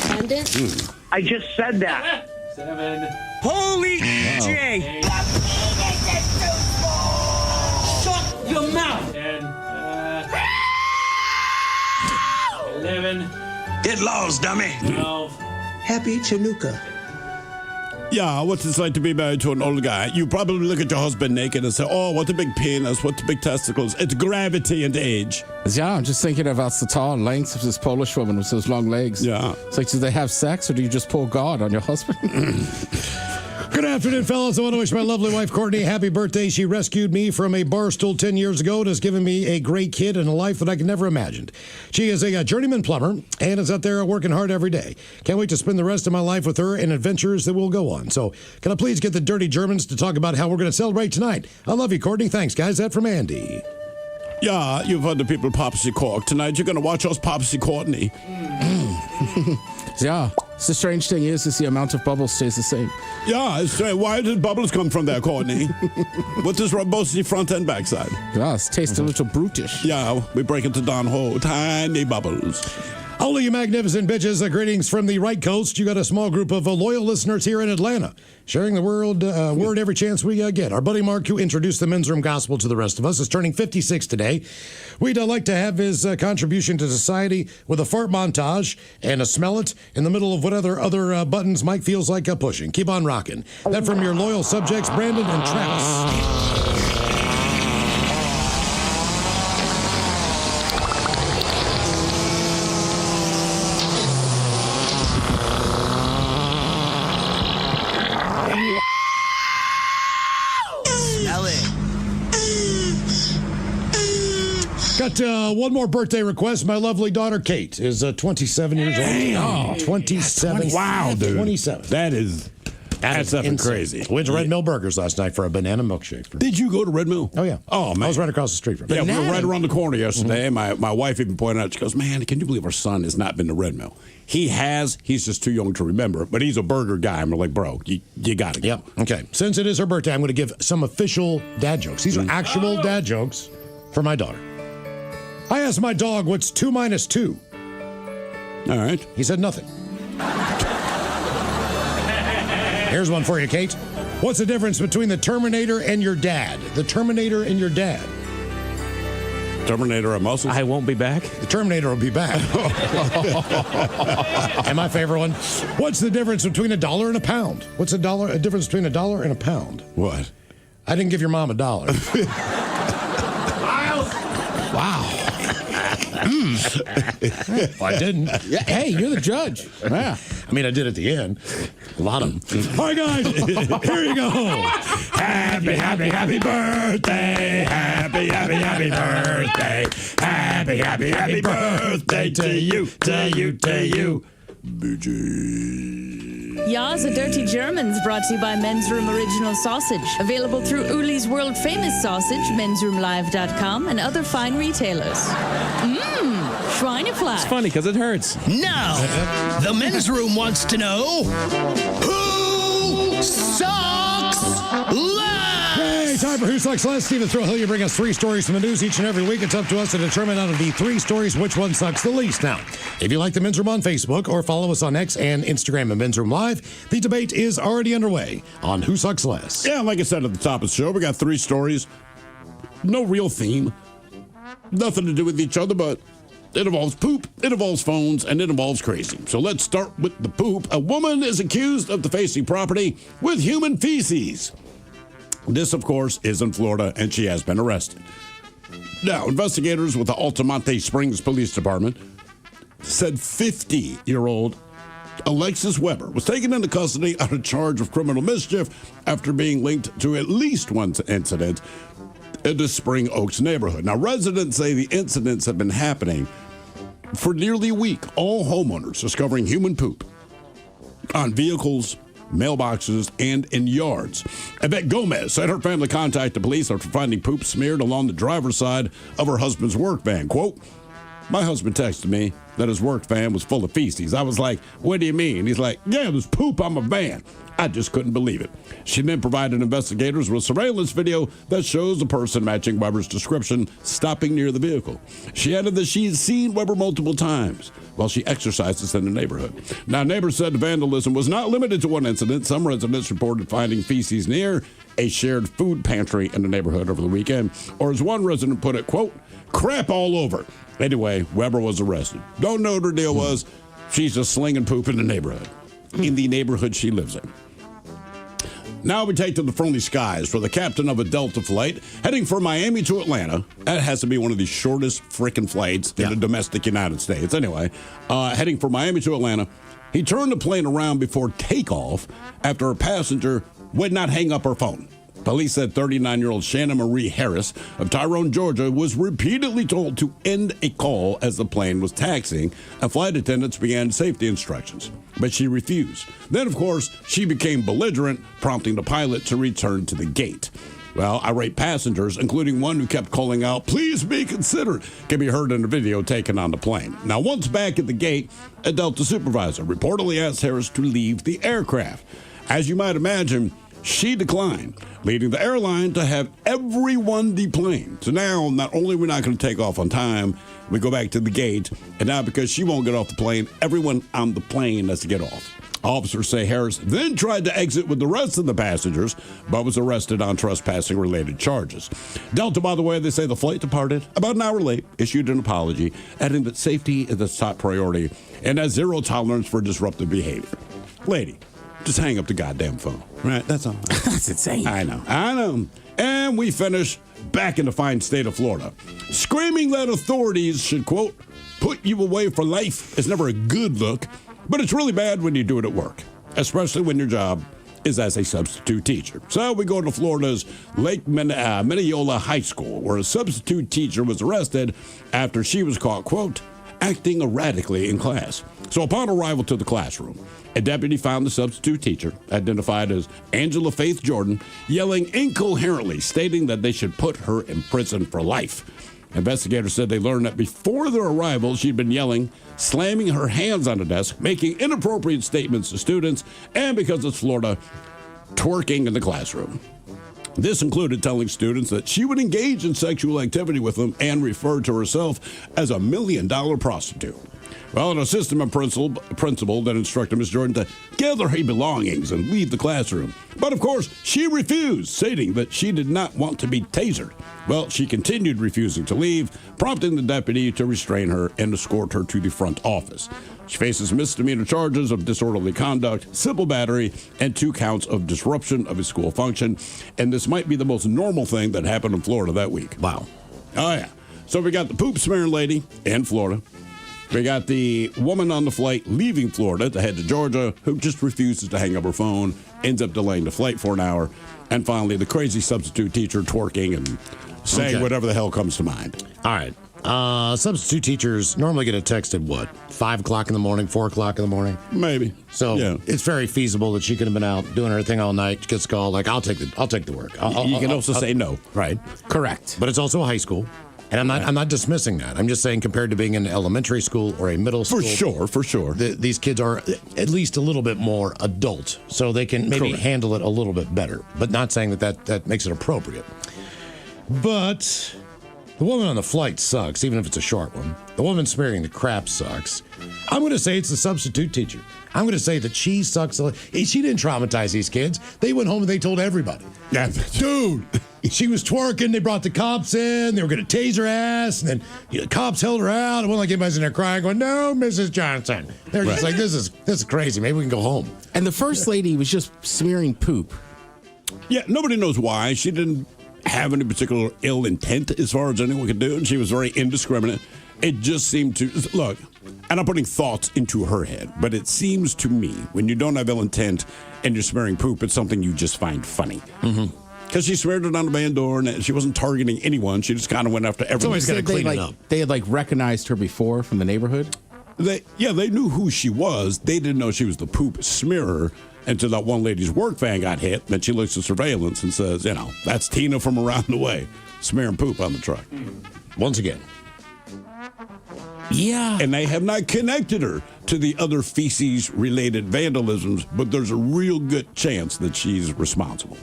S: I just said that.
F: 7.
S: Holy shit!
F: Shut your mouth! 10. 11.
R: Get lost, dummy!
F: 12.
R: Happy Chinooka.
A: Yeah, what's it like to be married to an old guy? You probably look at your husband naked and say, oh, what a big penis, what big testicles. It's gravity and age.
E: Yeah, I'm just thinking about the tall lengths of this Polish woman with those long legs.
A: Yeah.
E: It's like, do they have sex or do you just pull God on your husband?
C: Good afternoon, fellas. I want to wish my lovely wife, Courtney, a happy birthday. She rescued me from a bar stool 10 years ago and has given me a great kid and a life that I could never imagined. She is a journeyman plumber and is out there working hard every day. Can't wait to spend the rest of my life with her and adventures that we'll go on. So can I please get the Dirty Germans to talk about how we're going to celebrate tonight? I love you, Courtney. Thanks, guys. That from Andy.
A: Yeah, you've heard the people Popsy Cork. Tonight you're going to watch us Popsy Courtney.
E: Yeah. The strange thing is the amount of bubbles stays the same.
A: Yeah, it's strange. Why did bubbles come from there, Courtney? What is both the front and back side?
E: Yeah, it tastes a little brutish.
A: Yeah, we break into Don Ho. Tiny bubbles.
C: All of you magnificent bitches, greetings from the right coast. You got a small group of loyal listeners here in Atlanta, sharing the word every chance we get. Our buddy Mark, who introduced the Men's Room Gospel to the rest of us, is turning 56 today. We'd like to have his contribution to society with a fart montage and a smell it in the middle of whatever other buttons Mike feels like pushing. Keep on rocking. That from your loyal subjects, Brandon and Travis. Got one more birthday request. My lovely daughter, Kate, is 27 years old.
A: Damn.
C: 27.
A: Wow, dude.
C: 27.
A: That's something crazy.
C: Went to Red Mill Burgers last night for a banana milkshake.
A: Did you go to Red Mill?
C: Oh, yeah.
A: Oh, man.
C: I was right across the street from it.
A: Yeah, we were right around the corner yesterday. Mm-hmm. My wife even pointed out, she goes, man, can you believe our son has not been to Red Mill? He has. He's just too young to remember. But he's a burger guy. And we're like, bro, you got to go.
C: Yep. Okay. Since it is her birthday, I'm going to give some official dad jokes. These are actual dad jokes for my daughter. I asked my dog, what's 2 minus 2?
A: All right.
C: He said nothing. Here's one for you, Kate. What's the difference between the Terminator and your dad? The Terminator and your dad.
A: Terminator and muscles?
Q: I won't be back.
C: The Terminator will be back. And my favorite one. What's the difference between $1 and a pound? What's a difference between $1 and a pound?
A: What?
C: I didn't give your mom $1. Wow. Well, I didn't.
E: Yeah, hey, you're the judge.
C: Yeah. I mean, I did at the end. A lot of them. All right, guys. Here you go.
A: Happy, happy, happy birthday. Happy, happy, happy birthday. Happy, happy, happy birthday to you, to you, to you.
G: Ya's a Dirty Germans brought to you by Men's Room Original Sausage. Available through Uli's World Famous Sausage, mensroomlive.com, and other fine retailers. Schweinefleisch.
Q: It's funny because it hurts.
P: Now, the Men's Room wants to know who sucks less?
C: Hey, time for Who Sucks Less. Stephen Throwhill, you bring us 3 stories from the news each and every week. It's up to us to determine out of the 3 stories which one sucks the least. Now, if you like the Men's Room on Facebook or follow us on X and Instagram at Men's Room Live, the debate is already underway on Who Sucks Less.
A: Yeah, like I said at the top of the show, we got 3 stories. No real theme. Nothing to do with each other, but it involves poop, it involves phones, and it involves crazy. So let's start with the poop. A woman is accused of defacing property with human feces. This, of course, is in Florida, and she has been arrested. Now, investigators with the Altamonte Springs Police Department said 50-year-old Alexis Weber was taken into custody on a charge of criminal mischief after being linked to at least one incident in the Spring Oaks neighborhood. Now, residents say the incidents have been happening for nearly a week. All homeowners discovering human poop on vehicles, mailboxes, and in yards. Yvette Gomez said her family contacted the police after finding poop smeared along the driver's side of her husband's work van. Quote, my husband texted me that his work van was full of feces. I was like, what do you mean? He's like, yeah, there's poop on my van. I just couldn't believe it. She then provided investigators with surveillance video that shows a person matching Weber's description stopping near the vehicle. She added that she had seen Weber multiple times while she exercises in the neighborhood. Now, neighbors said the vandalism was not limited to one incident. Some residents reported finding feces near a shared food pantry in the neighborhood over the weekend, or as one resident put it, quote, crap all over. Anyway, Weber was arrested. Don't know what her deal was. She's just slinging poop in the neighborhood she lives in. Now we take to the friendly skies for the captain of a Delta flight heading from Miami to Atlanta. That has to be one of the shortest freaking flights in the domestic United States. Anyway, heading from Miami to Atlanta, he turned the plane around before takeoff after a passenger would not hang up her phone. Police said 39-year-old Shannon Marie Harris of Tyrone, Georgia, was repeatedly told to end a call as the plane was taxiing, and flight attendants began safety instructions. But she refused. Then, of course, she became belligerent, prompting the pilot to return to the gate. Well, irate passengers, including one who kept calling out, "Please be considerate," can be heard in the video taken on the plane. Now, once back at the gate, a Delta supervisor reportedly asked Harris to leave the aircraft. As you might imagine, she declined, leading the airline to have everyone deplaned. So now, not only are we not going to take off on time, we go back to the gate, and now because she won't get off the plane, everyone on the plane has to get off. Officers say Harris then tried to exit with the rest of the passengers, but was arrested on trespassing-related charges. Delta, by the way, they say the flight departed about an hour late, issued an apology, adding that safety is its top priority and has zero tolerance for disruptive behavior. Lady, just hang up the goddamn phone, right? That's all.
E: That's insane.
A: I know. And we finish back in the fine state of Florida. Screaming that authorities should, quote, put you away for life is never a good look, but it's really bad when you do it at work, especially when your job is as a substitute teacher. So we go to Florida's Lake Minneola High School, where a substitute teacher was arrested after she was caught, quote, acting erratically in class. So upon arrival to the classroom, a deputy found the substitute teacher, identified as Angela Faith Jordan, yelling incoherently, stating that they should put her in prison for life. Investigators said they learned that before their arrival, she'd been yelling, slamming her hands on the desk, making inappropriate statements to students, and because it's Florida, twerking in the classroom. This included telling students that she would engage in sexual activity with them and referred to herself as a $1 million prostitute. Well, an assistant principal then instructed Ms. Jordan to gather her belongings and leave the classroom. But, of course, she refused, stating that she did not want to be tasered. Well, she continued refusing to leave, prompting the deputy to restrain her and escort her to the front office. She faces misdemeanor charges of disorderly conduct, simple battery, and 2 counts of disruption of a school function. And this might be the most normal thing that happened in Florida that week.
C: Wow.
A: Oh, yeah. So we got the poop smearing lady in Florida. We got the woman on the flight leaving Florida to head to Georgia who just refuses to hang up her phone, ends up delaying the flight for an hour. And finally, the crazy substitute teacher twerking and saying whatever the hell comes to mind.
C: All right. Substitute teachers normally get a text at what? 5 o'clock in the morning, 4 o'clock in the morning?
A: Maybe.
C: So it's very feasible that she could have been out doing her thing all night. She gets called, like, I'll take the work.
A: You can also say no.
C: Right.
E: Correct.
C: But it's also a high school. And I'm not dismissing that. I'm just saying compared to being in elementary school or a middle school.
A: For sure.
C: These kids are at least a little bit more adult, so they can maybe handle it a little bit better. But not saying that makes it appropriate. But the woman on the flight sucks, even if it's a short one. The woman smearing the crap sucks. I'm going to say it's the substitute teacher. I'm going to say that she sucks. She didn't traumatize these kids. They went home and they told everybody.
A: Yeah.
C: Dude, she was twerking. They brought the cops in. They were going to tase her ass. And then the cops held her out. It wasn't like anybody's in there crying, going, "No, Mrs. Johnson." They're just like, this is crazy. Maybe we can go home.
E: And the first lady was just smearing poop.
A: Yeah, nobody knows why. She didn't have any particular ill intent as far as anyone could do, and she was very indiscriminate. It just seemed to, look, and I'm putting thoughts into her head, but it seems to me when you don't have ill intent and you're smearing poop, it's something you just find funny. Because she smeared it on the man door, and she wasn't targeting anyone. She just kind of went after everyone.
C: Somebody's got to clean it up.
E: They had recognized her before from the neighborhood?
A: They knew who she was. They didn't know she was the poop smearer until that one lady's work van got hit. Then she looks at surveillance and says, that's Tina from around the way, smearing poop on the truck.
C: Once again.
E: Yeah.
A: And they have not connected her to the other feces-related vandalisms, but there's a real good chance that she's responsible.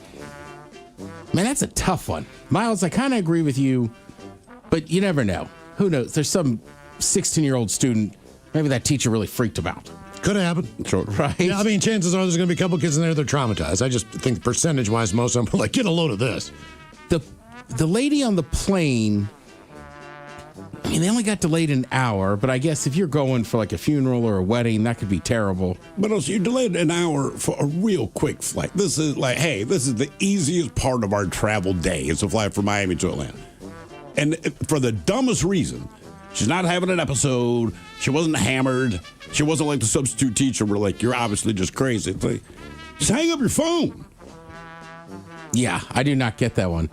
E: Man, that's a tough one. Miles, I kind of agree with you, but you never know. Who knows? There's some 16-year-old student, maybe that teacher really freaked him out.
C: Could have happened.
A: Sure.
E: Right?
C: Yeah, I mean, chances are there's going to be a couple kids in there that are traumatized. I just think percentage-wise, most of them are like, get a load of this.
E: The lady on the plane, I mean, they only got delayed an hour, but I guess if you're going for a funeral or a wedding, that could be terrible.
A: But also, you delayed an hour for a real quick flight. This is this is the easiest part of our travel day is to fly from Miami to Atlanta. And for the dumbest reason, she's not having an episode. She wasn't hammered. She wasn't like the substitute teacher where you're obviously just crazy. Just hang up your phone.
E: Yeah, I do not get that one.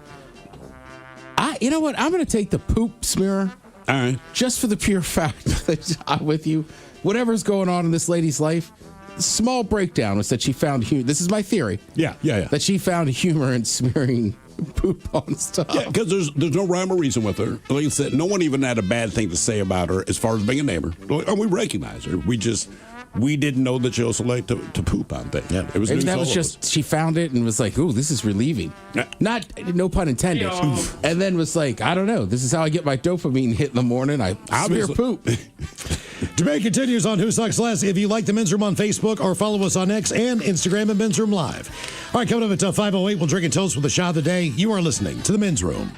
E: You know what? I'm going to take the poop smearer.
A: All right.
E: Just for the pure fact that I'm with you. Whatever's going on in this lady's life, small breakdown was that she found humor. This is my theory.
A: Yeah.
E: That she found humor in smearing poop on stuff.
A: Yeah, because there's no rhyme or reason with her. Like I said, no one even had a bad thing to say about her as far as being a neighbor. And we recognize her. We didn't know that she also liked to poop on things. Yeah, it was
E: Maybe
A: news
E: that
A: to
E: was
A: all of
E: just
A: us.
E: she found it and was like, "Ooh, this is relieving." No pun intended. And then was like, "I don't know. This is how I get my dopamine hit in the morning. I'll smear poop."
C: Debate continues on Who Sucks Less. If you like the Men's Room on Facebook or follow us on X and Instagram at Men's Room Live. All right, coming up at 5:08, we'll drink and toast with the shot of the day. You are listening to the Men's Room.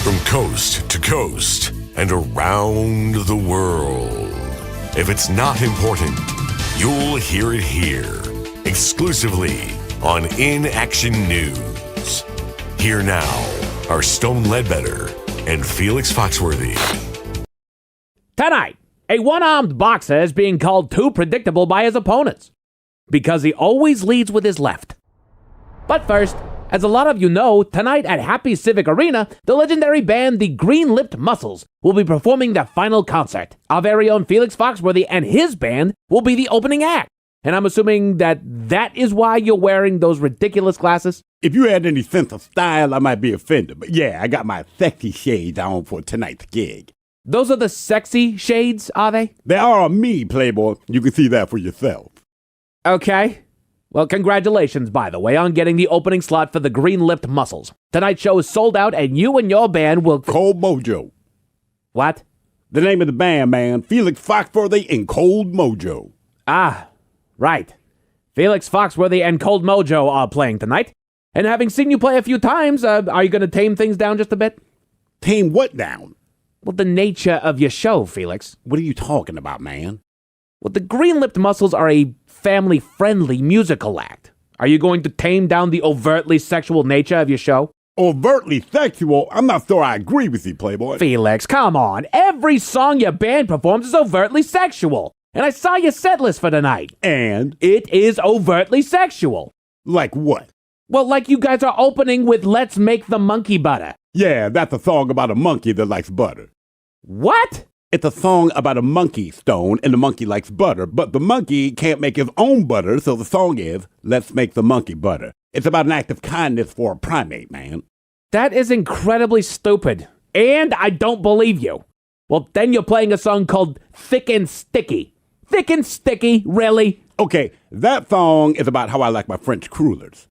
K: From coast to coast and around the world. If it's not important, you'll hear it here, exclusively on In Action News. Here now are Stone Ledbetter and Felix Foxworthy.
M: Tonight, a one-armed boxer is being called too predictable by his opponents because he always leads with his left. But first, as a lot of you know, tonight at Happy Civic Arena, the legendary band The Green-Lipped Muscles will be performing their final concert. Our very own Felix Foxworthy and his band will be the opening act. And I'm assuming that is why you're wearing those ridiculous glasses?
B: If you had any sense of style, I might be offended. But yeah, I got my sexy shades on for tonight's gig.
M: Those are the sexy shades, are they?
B: They are on me, Playboy. You can see that for yourself.
M: Okay. Well, congratulations, by the way, on getting the opening slot for the Green-Lipped Muscles. Tonight's show is sold out, and you and your band will...
B: Cold Mojo.
M: What?
B: The name of the band, man. Felix Foxworthy and Cold Mojo.
M: Ah, right. Felix Foxworthy and Cold Mojo are playing tonight. And having seen you play a few times, are you going to tame things down just a bit?
B: Tame what down?
M: Well, the nature of your show, Felix.
B: What are you talking about, man?
M: Well, the Green-Lipped Muscles are a family-friendly musical act. Are you going to tame down the overtly sexual nature of your show?
B: Overtly sexual? I'm not sure I agree with you, Playboy.
M: Felix, come on. Every song your band performs is overtly sexual. And I saw your set list for tonight.
B: And?
M: It is overtly sexual.
B: Like what?
M: Well, like you guys are opening with Let's Make the Monkey Butter.
B: Yeah, that's a song about a monkey that likes butter.
M: What?
B: It's a song about a monkey, Stone, and the monkey likes butter, but the monkey can't make his own butter, so the song is, Let's Make the Monkey Butter. It's about an act of kindness for a primate, man.
M: That is incredibly stupid. And I don't believe you. Well, then you're playing a song called Thick and Sticky. Thick and Sticky, really?
B: Okay, that song is about how I like my French crullers.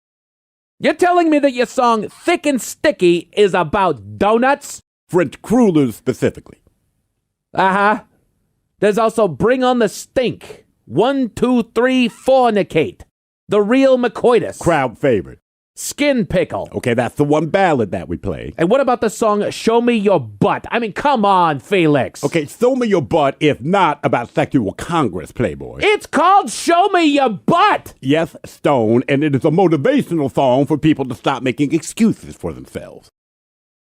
M: You're telling me that your song Thick and Sticky is about donuts?
B: French crullers specifically.
M: Uh-huh. There's also Bring on the Stink. 1, 2, 3, Fornicate. The Real McCoitus.
B: Crowd favorite.
M: Skin Pickle.
B: Okay, that's the one ballad that we play.
M: And what about the song Show Me Your Butt? I mean, come on, Felix.
B: Okay, show me your butt if not about sexual congress, Playboy.
M: It's called Show Me Your Butt.
B: Yes, Stone, and it is a motivational song for people to stop making excuses for themselves.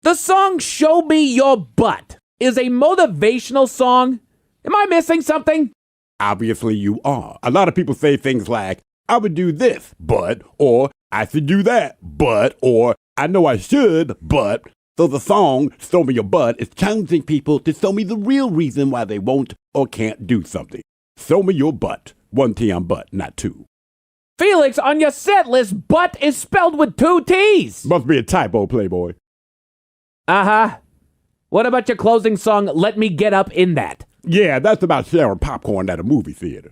M: The song Show Me Your Butt is a motivational song? Am I missing something?
B: Obviously you are. A lot of people say things like, I would do this, but, or I should do that, but, or I know I should, but. So the song, Show Me Your Butt, is challenging people to show me the real reason why they won't or can't do something. Show me your butt. 1 T on butt, not 2.
M: Felix, on your set list, butt is spelled with 2 T's.
B: Must be a typo, Playboy.
M: Uh-huh. What about your closing song, Let Me Get Up in That?
B: Yeah, that's about sharing popcorn at a movie theater.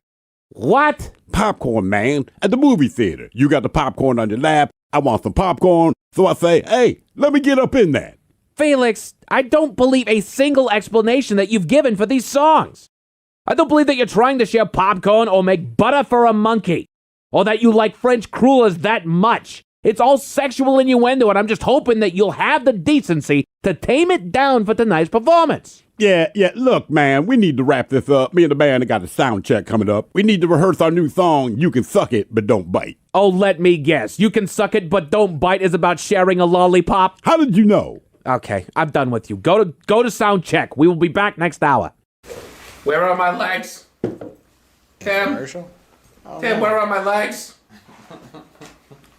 M: What?
B: Popcorn, man. At the movie theater. You got the popcorn on your lap. I want some popcorn. So I say, hey, let me get up in that.
M: Felix, I don't believe a single explanation that you've given for these songs. I don't believe that you're trying to share popcorn or make butter for a monkey. Or that you like French crullers that much. It's all sexual innuendo, and I'm just hoping that you'll have the decency to tame it down for tonight's performance.
B: Yeah, look, man, we need to wrap this up. Me and the band have got a sound check coming up. We need to rehearse our new song, You Can Suck It, But Don't Bite.
M: Oh, let me guess. You Can Suck It, But Don't Bite is about sharing a lollipop?
B: How did you know?
M: Okay, I'm done with you. Go to sound check. We will be back next hour.
E: Where are my legs? Tim?
D: Commercial?
E: Tim, where are my legs?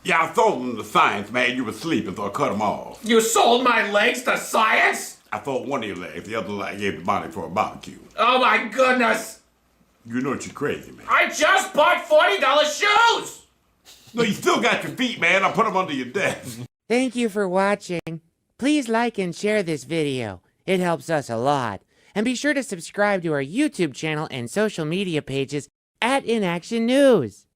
B: Yeah, I sold them to science, man. You were sleeping, so I cut them off.
E: You sold my legs to science?
B: I sold one of your legs. The other leg gave the money for a barbecue.
E: Oh my goodness!
B: You know you're crazy, man.
E: I just bought $40 shoes!
B: No, you still got your feet, man. I put them under your desk.
W: Thank you for watching. Please like and share this video. It helps us a lot. And be sure to subscribe to our YouTube channel and social media pages at InAction News.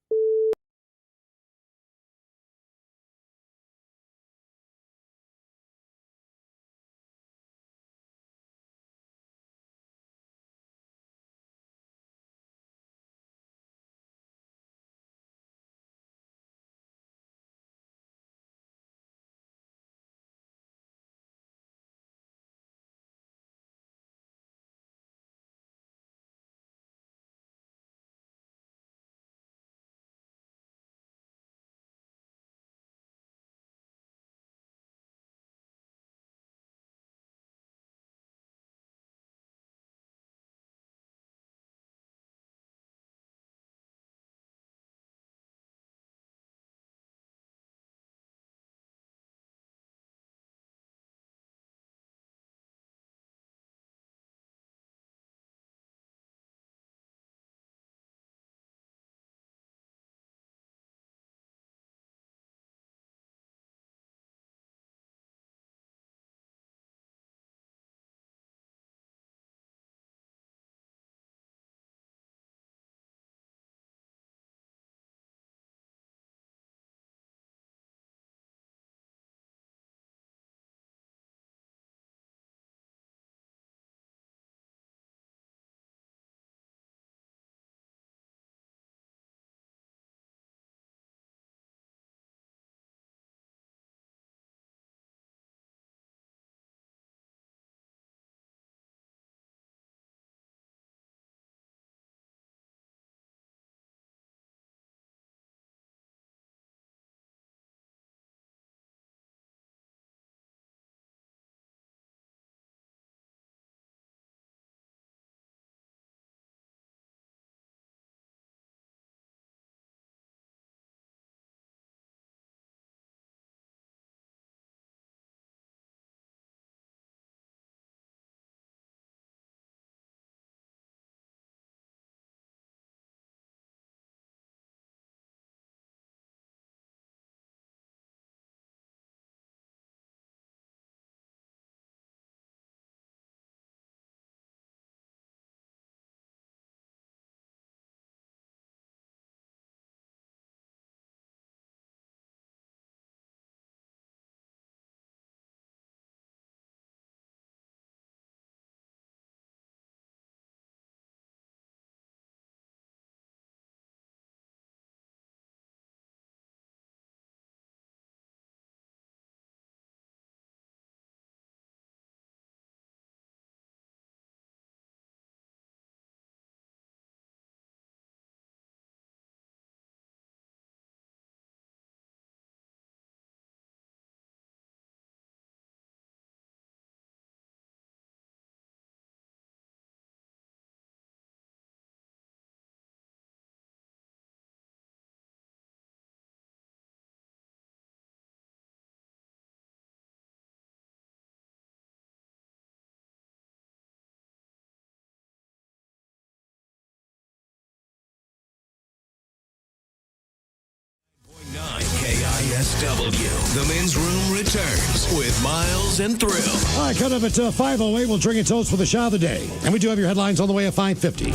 N: KISW. The men's room returns with Miles and Thrill.
C: All right, coming up at 5:08, we'll drink a toast for the shot of the day. And we do have your headlines on the way at 5:50.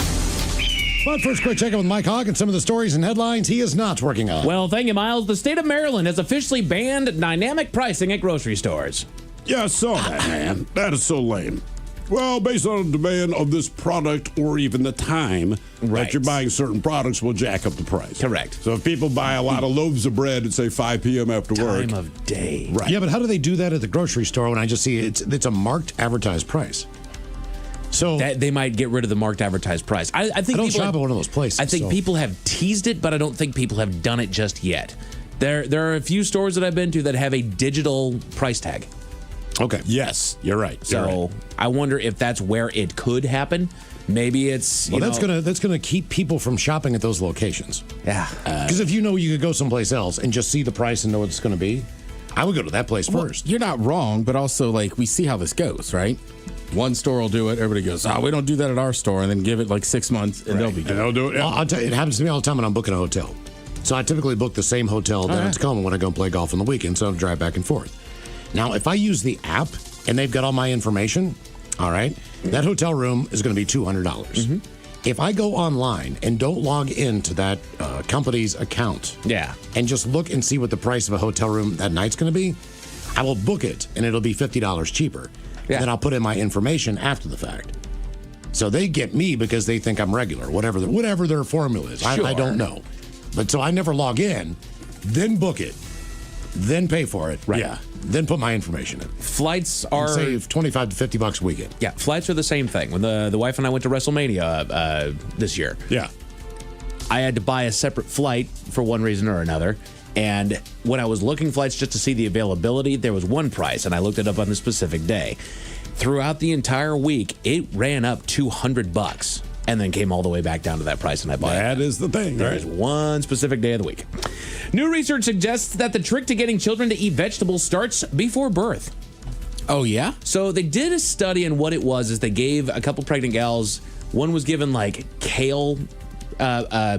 C: But first, quick check-in with Mike Hogg and some of the stories and headlines he is not working on.
Q: Well, thank you, Miles. The state of Maryland has officially banned dynamic pricing at grocery stores.
A: Yeah, I saw that, man. That is so lame. Well, based on the demand of this product or even the time that you're buying certain products will jack up the price.
Q: Correct.
A: So if people buy a lot of loaves of bread at, say, 5 p.m. after work.
Q: Time of day.
C: Right. Yeah, but how do they do that at the grocery store when I just see it's a marked advertised price? So
Q: that they might get rid of the marked advertised price. I think
C: don't
Q: people
C: shop
Q: have,
C: at one of those places.
Q: I think people have teased it, but I don't think people have done it just yet. There are a few stores that I've been to that have a digital price tag.
A: Okay. Yes, you're right.
Q: So I wonder if that's where it could happen. Maybe it's
C: that's gonna keep people from shopping at those locations.
Q: Yeah.
C: Because if you know you could go someplace else and just see the price and know what it's going to be, I would go to that place first.
E: You're not wrong, but also like we see how this goes, right? One store will do it. Everybody goes, "Oh, we don't do that at our store," and then give it like 6 months, and they'll be good.
A: And they'll do it. Yeah.
C: I'll tell you, it happens to me all the time when I'm booking a hotel. So I typically book the same hotel down in Tacoma when I go and play golf on the weekend, so I'll drive back and forth. Now, if I use the app and they've got all my information, all right, that hotel room is going to be $200. If I go online and don't log into that company's account, and just look and see what the price of a hotel room that night's going to be, I will book it and it'll be $50 cheaper. And then I'll put in my information after the fact. So they get me because they think I'm regular, whatever their formula is. I don't know. But so I never log in, then book it, then pay for it.
Q: Right.
C: Yeah. Then put my information in.
Q: Flights are
C: save $25 to $50 a weekend.
Q: Yeah, flights are the same thing. When the wife and I went to WrestleMania this year, I had to buy a separate flight for one reason or another. And when I was looking flights just to see the availability, there was one price, and I looked it up on the specific day. Throughout the entire week, it ran up $200 and then came all the way back down to that price, and I bought it.
A: That is the thing.
Q: There is one specific day of the week. New research suggests that the trick to getting children to eat vegetables starts before birth.
E: Oh, yeah?
Q: So they did a study, and what it was is they gave a couple pregnant gals, one was given like kale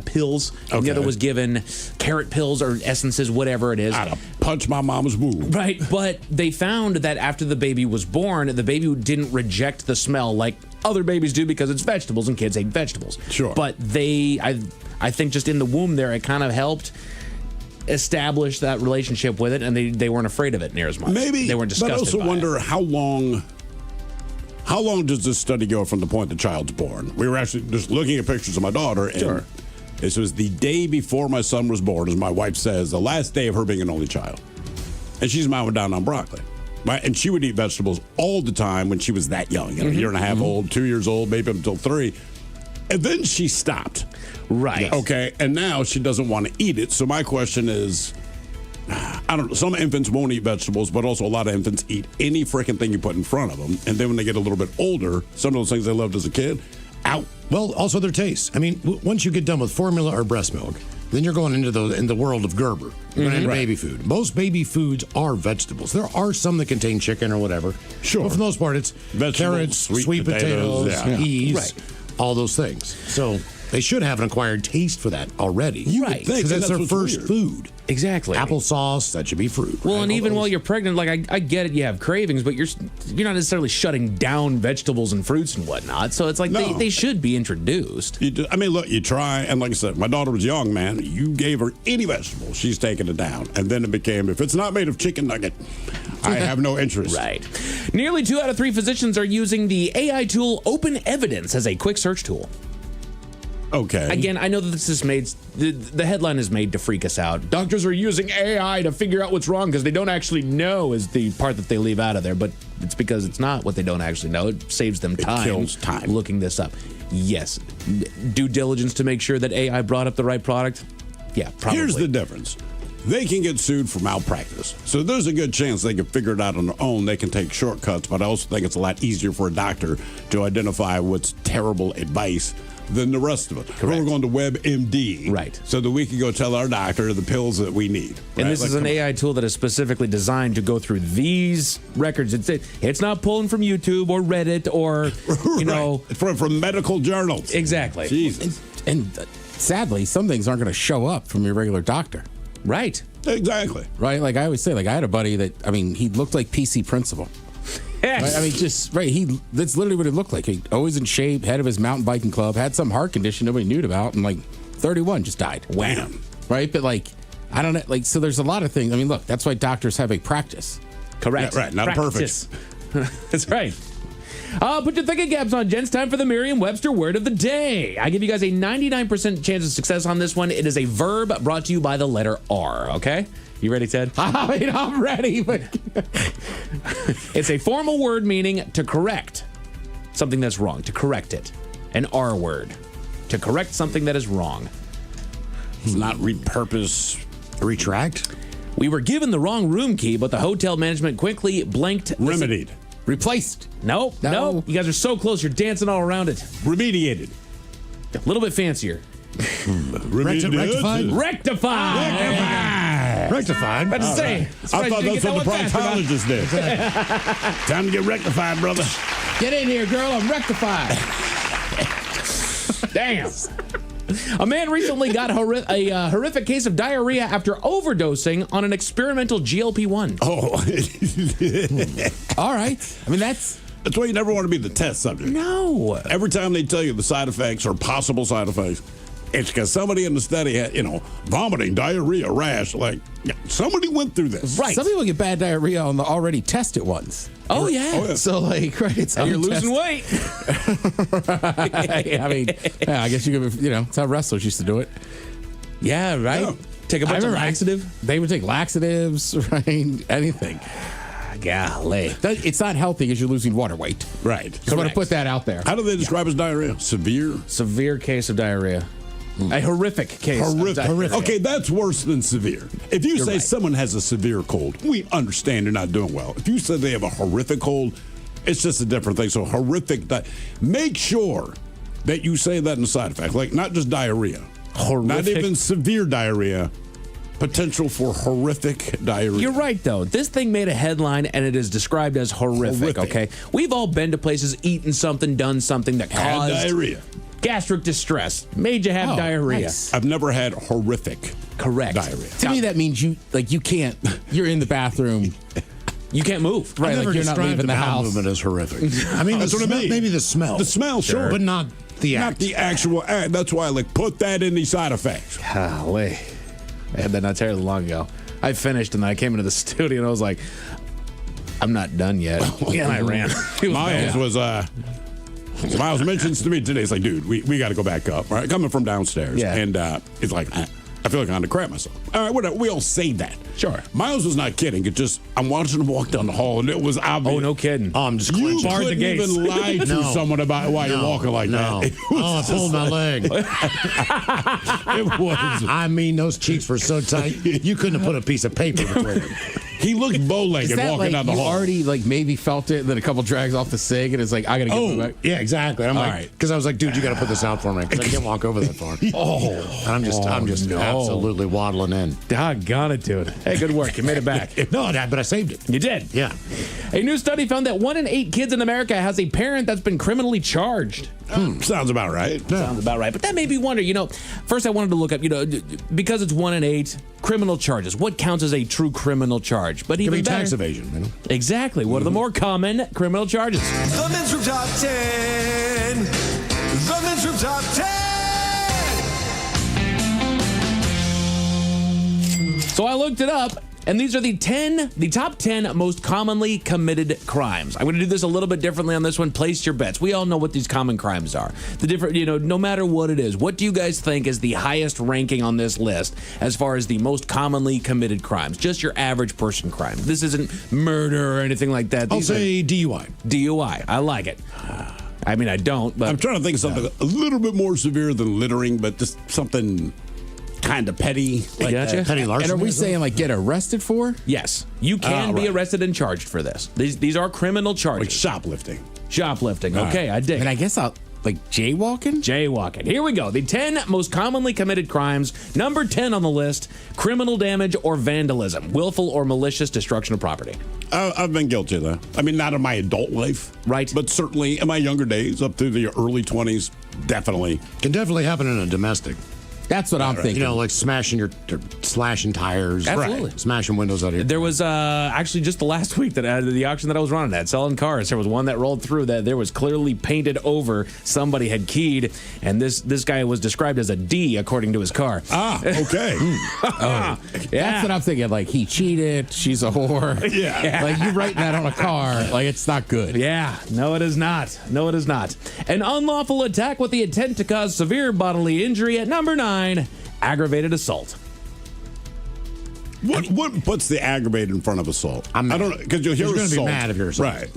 Q: pills, and the other was given carrot pills or essences, whatever it is.
A: I'd punch my mama's boob.
Q: Right, but they found that after the baby was born, the baby didn't reject the smell like other babies do because it's vegetables and kids hate vegetables.
A: Sure.
Q: But I think just in the womb there, it kind of helped establish that relationship with it, and they weren't afraid of it near as much.
A: Maybe
Q: they weren't disgusted.
A: But I also
Q: by
A: wonder
Q: it.
A: how long does this study go from the point the child's born? We were actually just looking at pictures of my daughter, and this was the day before my son was born, as my wife says, the last day of her being an only child. And she's mowing down on broccoli. And she would eat vegetables all the time when she was that young, a year and a half old, 2 years old, maybe up until 3. And then she stopped.
Q: Right.
A: Okay. And now she doesn't want to eat it. So my question is, I don't know. Some infants won't eat vegetables, but also a lot of infants eat any freaking thing you put in front of them. And then when they get a little bit older, some of those things they loved as a kid, out.
C: Well, also their taste. I mean, once you get done with formula or breast milk, then you're going into the world of Gerber. You're going into baby food. Most baby foods are vegetables. There are some that contain chicken or whatever. Sure. But for the most part, it's
A: vegetables,
C: carrots, sweet potatoes, peas,
Q: Right.
C: all those things. So they should have an acquired taste for that already.
A: You would think,
C: Because that's their
A: what's
C: first
A: weird.
C: food.
Q: Exactly.
C: Applesauce, that should be fruit.
Q: Well,
C: right?
Q: and
C: All
Q: even
C: those.
Q: while you're pregnant, like I get it, you have cravings, but you're not necessarily shutting down vegetables and fruits and whatnot. So it's like they should be introduced.
A: I mean, look, you try, and like I said, my daughter was young, man. You gave her any vegetable, she's taking it down. And then it became, if it's not made of chicken nugget, I have no interest.
Q: Right. Nearly 2 out of 3 physicians are using the AI tool Open Evidence as a quick search tool.
A: Okay.
Q: Again, I know that this is made, the headline is made to freak us out. Doctors are using AI to figure out what's wrong because they don't actually know is the part that they leave out of there. But it's because it's not what they don't actually know. It saves them time.
A: It kills time.
Q: Looking this up. Yes. Due diligence to make sure that AI brought up the right product? Yeah, probably.
A: Here's the difference. They can get sued for malpractice. So there's a good chance they can figure it out on their own. They can take shortcuts, but I also think it's a lot easier for a doctor to identify what's terrible advice than the rest of it. We're going to WebMD,
Q: right?
A: So that we can go tell our doctor the pills that we need.
Q: And
A: right?
Q: this is an AI tool that is specifically designed to go through these records. It's not pulling from YouTube or Reddit or, you know.
A: It's from medical journals.
Q: Exactly.
A: Jesus.
E: And sadly, some things aren't going to show up from your regular doctor.
Q: Right.
A: Exactly.
E: Right? Like I always say, like I had a buddy that, I mean, he looked like PC Principal. Right? I mean, just, right, that's literally what it looked like. He always in shape, head of his mountain biking club, had some heart condition nobody knew about, and like 31 just died.
A: Wham.
E: Right? But like, I don't know, like, so there's a lot of things. I mean, look, that's why doctors have a practice.
Q: Correct.
A: Yeah, right, not
Q: Practice. That's right. Put your thinking caps on, gents. Time for the Merriam-Webster word of the day. I give you guys a 99% chance of success on this one. It is a verb brought to you by the letter R, okay? You ready, Ted?
E: I mean, I'm ready, but
Q: it's a formal word meaning to correct something that's wrong, to correct it. An R word. To correct something that is wrong.
A: It's not repurpose.
C: Retract?
Q: We were given the wrong room key, but the hotel management quickly blanked.
A: Remedied.
E: Replaced.
Q: Nope. You guys are so close. You're dancing all around it.
A: Remediated.
Q: A little bit fancier.
C: Rectified?
Q: Rectified. About to say.
A: I thought that's what the proctologist did. Time to get rectified, brother.
E: Get in here, girl. I'm rectified.
Q: Damn. A man recently got a horrific case of diarrhea after overdosing on an experimental GLP-1.
A: Oh.
E: All right. I mean, that's
A: why you never want to be the test subject.
Q: No.
A: Every time they tell you the side effects or possible side effects, it's because somebody in the study had, vomiting, diarrhea, rash. Like, somebody went through this.
E: right. Some people get bad diarrhea on the already tested ones.
Q: Oh, yeah.
E: So, like, right, it's
Q: you're losing weight.
E: I mean, yeah, I guess you could, it's how wrestlers used to do it.
Q: Yeah, right?
A: Yeah.
Q: Take a bunch of laxative.
E: They would take laxatives, right? Anything.
Q: Golly.
E: It's not healthy because you're losing water weight.
A: Right.
E: So I want to put that out there.
A: How do they describe as diarrhea? Severe?
Q: Severe case of diarrhea. A horrific case.
A: Horrific. Okay, that's worse than severe. If you say
Q: right.
A: someone has a severe cold, we understand they're not doing well. If you say they have a horrific cold, it's just a different thing. So horrific, make sure that you say that in the side effect, like not just diarrhea.
Q: Horrific.
A: Not even severe diarrhea. Potential for horrific diarrhea.
Q: You're right, though. This thing made a headline, and it is described as horrific. Okay? We've all been to places, eaten something, done something that caused
A: diarrhea.
Q: Gastric distress, made you have diarrhea.
E: Nice.
A: I've never had horrific
Q: Correct.
A: diarrhea.
E: To me, that means you can't. You're in the bathroom.
Q: You can't move.
E: Right, like you're not leaving the house.
C: Movement is horrific. I mean,
A: That's what I mean.
C: Maybe the smell.
A: The smell, sure.
C: But not the act.
A: Not the actual act. That's why I put that in the side effects.
Q: Golly. I had that not terribly long ago. I finished, and then I came into the studio, and I was like, I'm not done yet. And I ran.
A: Miles mentions to me today, he's like, dude, we got to go back up, right? Coming from downstairs.
Q: Yeah.
A: And he's like, I feel like I'm going to crap myself. All right, whatever. We all say that.
Q: Sure.
A: Miles was not kidding. It just, I'm watching him walk down the hall, and it was obvious.
Q: Oh, no kidding.
C: I'm just
A: You
C: clenching.
A: couldn't even lie to someone about why you're walking like that. It was
C: I pulled my leg.
A: It was.
C: I mean, those cheeks were so tight, you couldn't have put a piece of paper between them.
A: He looked bow-legged walking down the
E: you
A: hall.
E: already maybe felt it, then a couple drags off the cig, and it's like I gotta get it back.
C: Yeah, exactly. I'm like, because I was like, dude, you got to put this out for me because I can't walk over that far. I'm just absolutely waddling in.
Q: Doggone it, dude. Hey, good work. You made it back.
C: No, but I saved it.
Q: You did?
C: Yeah.
Q: A new study found that 1 in 8 kids in America has a parent that's been criminally charged.
A: Sounds about right.
Q: Sounds about right. But that made me wonder, first I wanted to look up, because it's 1 in 8, criminal charges. What counts as a true criminal charge? But even better,
C: tax evasion.
Q: Exactly. What are the more common criminal charges?
N: The Men's Room Top 10. The Men's Room Top 10.
Q: So I looked it up, and these are the top 10 most commonly committed crimes. I'm going to do this a little bit differently on this one. Place your bets. We all know what these common crimes are. The different, no matter what it is. What do you guys think is the highest ranking on this list as far as the most commonly committed crimes? Just your average person crime. This isn't murder or anything like that.
C: I'll say DUI.
Q: DUI. I like it. I mean, I don't, but
A: I'm trying to think of something a little bit more severe than littering, but just something kind of petty.
Q: Like gotcha.
C: Petty larceny.
E: And are we saying get arrested for?
Q: Yes. You can be arrested and charged for this. These are criminal charges.
A: Like shoplifting.
Q: Shoplifting. Okay, I dig.
E: And I guess I'll jaywalking?
Q: Jaywalking. Here we go. The 10 most commonly committed crimes. Number 10 on the list, criminal damage or vandalism. Willful or malicious destruction of property.
A: I've been guilty of that. I mean, not in my adult life.
Q: Right.
A: But certainly in my younger days, up through the early 20s, definitely.
C: Can definitely happen in a domestic.
E: That's what I'm thinking.
C: You know, like slashing tires.
Q: Absolutely.
C: Right. Smashing windows out here.
Q: There was actually just the last week that the auction that I was running at, selling cars, there was one that rolled through that there was clearly painted over. Somebody had keyed, and this guy was described as a D according to his car.
A: Ah, okay.
E: That's what I'm thinking. Like, he cheated. She's a whore.
A: Yeah.
E: Like, you writing that on a car. Like, it's not good.
Q: Yeah. No, it is not. No, it is not. An unlawful attack with the intent to cause severe bodily injury at number 9. Aggravated assault.
A: What puts the aggravated in front of assault? I don't know, because you'll hear
C: You're gonna
A: assault.
C: be mad if you're assault.
A: Right.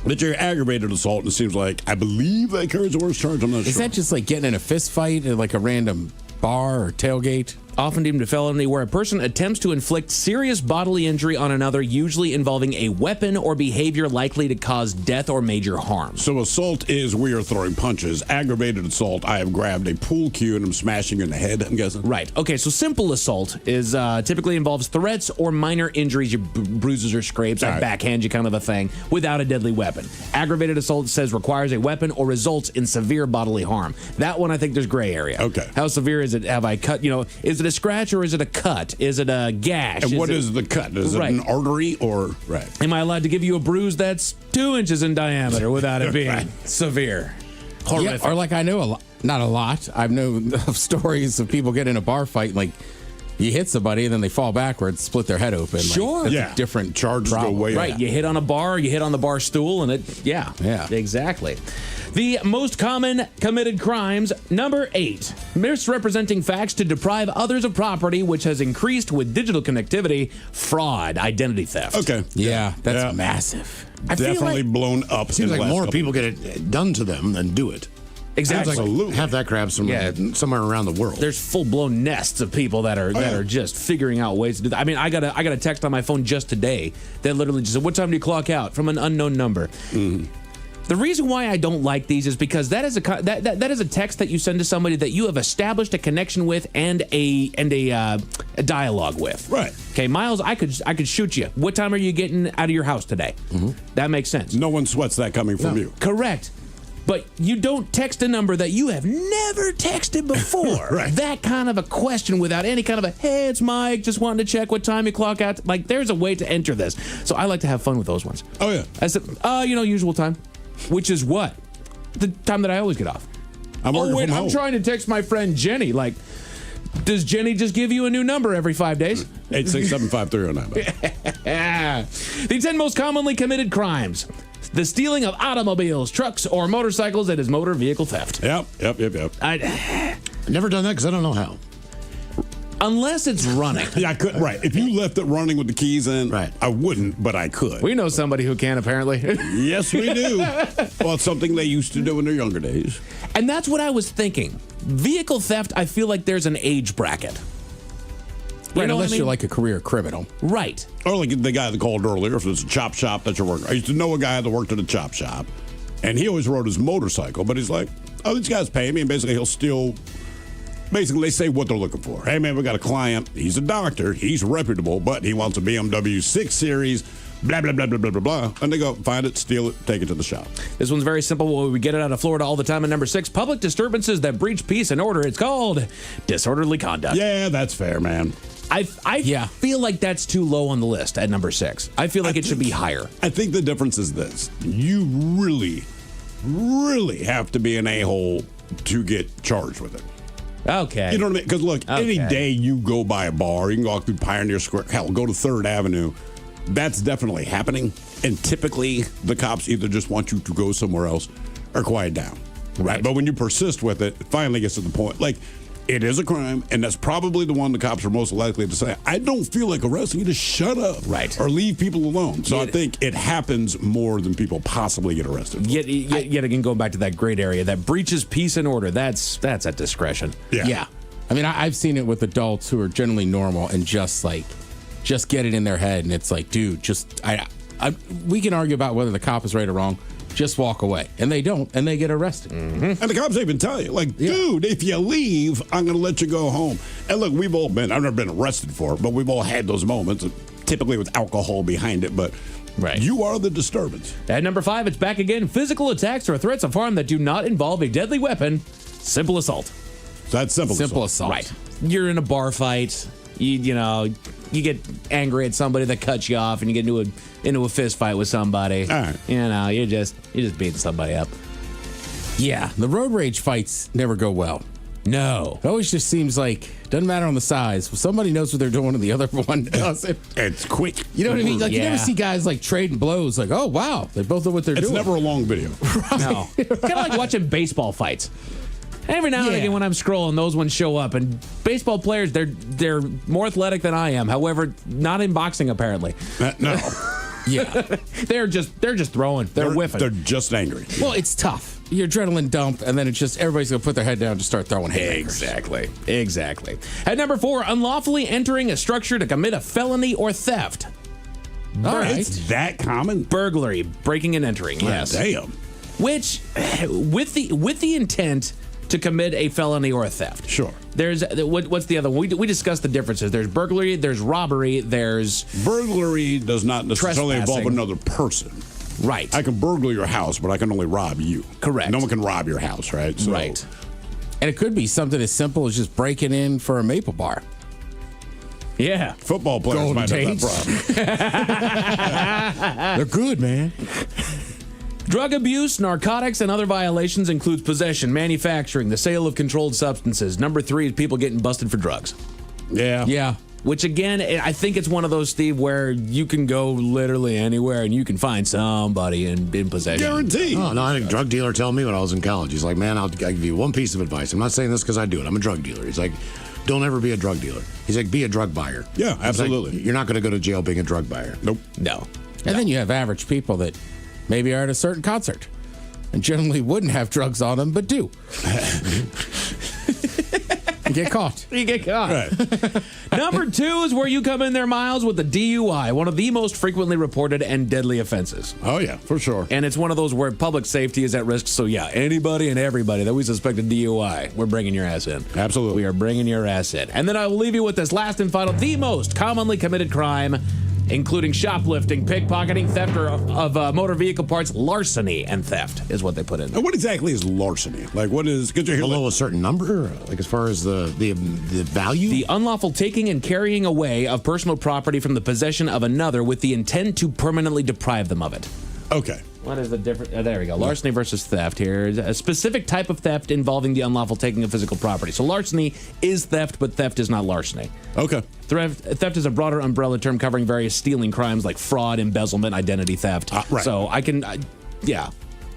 A: But you're aggravated assault, and it seems like, I believe that carries a worse charge. I'm not sure.
E: Is that just like getting in a fist fight at like a random bar or tailgate?
Q: Often deemed a felony where a person attempts to inflict serious bodily injury on another, usually involving a weapon or behavior likely to cause death or major harm.
A: So assault is we are throwing punches. Aggravated assault, I have grabbed a pool cue and I'm smashing you in the head, I'm guessing.
Q: Right. Okay, so simple assault is typically involves threats or minor injuries, your bruises or scrapes, like backhand you kind of a thing, without a deadly weapon. Aggravated assault says requires a weapon or results in severe bodily harm. That one, I think there's gray area.
A: Okay.
Q: How severe is it? Have I cut, is it a scratch or is it a cut? Is it a gash?
A: And what is the cut? Is it an artery or... Right.
Q: Am I allowed to give you a bruise that's 2 inches in diameter without it being severe? Horrific.
E: Yeah, or like I know a lot, not a lot. I've known of stories of people getting in a bar fight, like you hit somebody and then they fall backwards, split their head open.
Q: Sure.
E: Like, that's a different
A: charges go way
Q: Right.
A: up.
Q: You hit on a bar, you hit on the bar stool, and it, yeah, exactly. The most common committed crimes, number 8, misrepresenting facts to deprive others of property, which has increased with digital connectivity, fraud, identity theft.
A: Okay.
E: Yeah, that's massive.
C: I feel
A: Definitely
C: like-
A: blown up.
C: Seems
A: in the
C: like
A: last
C: more
A: couple
C: people get it done to them than do it.
Q: Exactly.
C: Absolutely. Have that crap somewhere around the world.
Q: There's full-blown nests of people that are just figuring out ways to do that. I mean, I got a text on my phone just today that literally just said, "What time do you clock out?" from an unknown number. The reason why I don't like these is because that is a text that you send to somebody that you have established a connection with and a dialogue with.
A: Right.
Q: Okay, Miles, I could shoot you. What time are you getting out of your house today? That makes sense.
A: No one sweats that coming from you.
Q: Correct. But you don't text a number that you have never texted before.
A: Right.
Q: That kind of a question without any kind of a, hey, it's Mike, just wanted to check what time you clock out. Like, there's a way to enter this. So I like to have fun with those ones.
A: Oh, yeah.
Q: I said, usual time. Which is what? The time that I always get off.
A: I'm working from home.
Q: I'm trying to text my friend Jenny. Like, does Jenny just give you a new number every 5 days?
A: 867-5309.
Q: The 10 most commonly committed crimes. The stealing of automobiles, trucks, or motorcycles that is motor vehicle theft.
A: Yep.
C: I've never done that because I don't know how.
Q: Unless it's running.
A: Yeah, I couldn't. Right. If you left it running with the keys in, I wouldn't, but I could.
Q: We know somebody who can, apparently.
A: Yes, we do. Well, it's something they used to do in their younger days.
Q: And that's what I was thinking. Vehicle theft, I feel like there's an age bracket.
E: Right, unless you're like a career criminal.
Q: Right.
A: Or like the guy that called earlier, if it's a chop shop that you're working. I used to know a guy that worked at a chop shop, and he always rode his motorcycle, but he's like, oh, these guys pay me, and basically he'll steal. Basically, they say what they're looking for. Hey, man, we got a client. He's a doctor. He's reputable, but he wants a BMW 6 Series, blah, blah, blah, blah, blah, blah, blah. And they go, find it, steal it, take it to the shop.
Q: This one's very simple. We get it out of Florida all the time. At number 6, public disturbances that breach peace and order. It's called disorderly conduct.
A: Yeah, that's fair, man.
Q: I feel like that's too low on the list at number 6. I feel like it should be higher.
A: I think the difference is this. You really, really have to be an a-hole to get charged with it.
Q: Okay.
A: You know what I mean? Because look, any day you go by a bar, you can walk through Pioneer Square, hell, go to 3rd Avenue. That's definitely happening. And typically, the cops either just want you to go somewhere else or quiet down. Right. But when you persist with it, it finally gets to the point. Like, it is a crime, and that's probably the one the cops are most likely to say, I don't feel like arresting you, just shut up.
Q: Right.
A: Or leave people alone. So I think it happens more than people possibly get arrested.
Q: Yet again, going back to that great area, that breaches peace and order, that's at discretion.
A: Yeah.
E: I mean, I've seen it with adults who are generally normal and just get it in their head, and it's like, dude, we can argue about whether the cop is right or wrong. Just walk away. And they don't, and they get arrested.
A: Mm-hmm. And the cops even tell you, like, dude, if you leave, I'm going to let you go home. And look, I've never been arrested for it, but we've all had those moments, typically with alcohol behind it, but you are the disturbance.
Q: At number 5, it's back again. Physical attacks or threats of harm that do not involve a deadly weapon. Simple assault.
A: That's simple
E: assault.
Q: Right. You're in a bar fight. You get angry at somebody that cuts you off, and you get into a fist fight with somebody.
A: All right.
Q: You're just beating somebody up.
E: Yeah, the road rage fights never go well.
Q: No.
E: It always just seems like, doesn't matter on the size. Somebody knows what they're doing and the other one doesn't.
A: It's quick.
E: You know what I mean? Like, you never see guys like trading blows. Like, oh, wow, they both know what they're doing.
A: It's never a long video.
Q: No. Kind of like watching baseball fights. Every now and again when I'm scrolling, those ones show up. And baseball players, they're more athletic than I am. However, not in boxing, apparently.
A: No.
E: Yeah.
Q: They're just throwing. They're whiffing.
A: They're just angry.
E: Well, it's tough. Your adrenaline dump, and then it's just everybody's going to put their head down and just start throwing haymakers.
Q: Exactly. At number 4, unlawfully entering a structure to commit a felony or theft.
E: All right.
A: It's that common?
Q: Burglary, breaking and entering, yes.
A: Damn.
Q: Which, with the intent to commit a felony or a theft.
A: Sure.
Q: There's, what's the other one? We discussed the differences. There's burglary, there's robbery, there's...
A: Burglary does not necessarily involve another person.
Q: Right.
A: I can burgle your house, but I can only rob you.
Q: Correct.
A: No one can rob your house, right? So,
Q: right.
E: And it could be something as simple as just breaking in for a maple bar.
Q: Yeah.
A: Football players
E: Golden
A: might
E: Tates.
A: have that problem.
E: They're good, man.
Q: Drug abuse, narcotics, and other violations includes possession, manufacturing, the sale of controlled substances. Number 3 is people getting busted for drugs.
A: Yeah.
E: Yeah.
Q: Which, again, I think it's one of those, Steve, where you can go literally anywhere and you can find somebody in possession.
A: Guaranteed.
D: Oh, no, I had a drug dealer tell me when I was in college. He's like, man, I'll give you one piece of advice. I'm not saying this because I do it. I'm a drug dealer. He's like, don't ever be a drug dealer. He's like, be a drug buyer.
A: Yeah,
D: He's
A: absolutely.
D: like, you're not going to go to jail being a drug buyer.
A: Nope.
Q: No.
E: And then you have average people that maybe are at a certain concert and generally wouldn't have drugs on them, but do. You get caught.
Q: You get caught.
A: Right.
Q: Number 2 is where you come in there, Miles, with the DUI, one of the most frequently reported and deadly offenses.
A: Oh, yeah, for sure.
Q: And it's one of those where public safety is at risk. So, yeah, anybody and everybody that we suspect of DUI, we're bringing your ass in.
A: Absolutely.
Q: We are bringing your ass in. And then I will leave you with this last and final, the most commonly committed crime, including shoplifting, pickpocketing, theft of motor vehicle parts, larceny, and theft is what they put in.
A: And what exactly is larceny? Like, what is... Because you're
D: below a certain number? Like, as far as the value?
Q: The unlawful taking and carrying away of personal property from the possession of another with the intent to permanently deprive them of it.
A: Okay.
Q: What is the difference? There we go. Larceny versus theft here. A specific type of theft involving the unlawful taking of physical property. So larceny is theft, but theft is not larceny.
A: Okay.
Q: Theft is a broader umbrella term covering various stealing crimes like fraud, embezzlement, identity theft.
A: Right.
Q: So I can,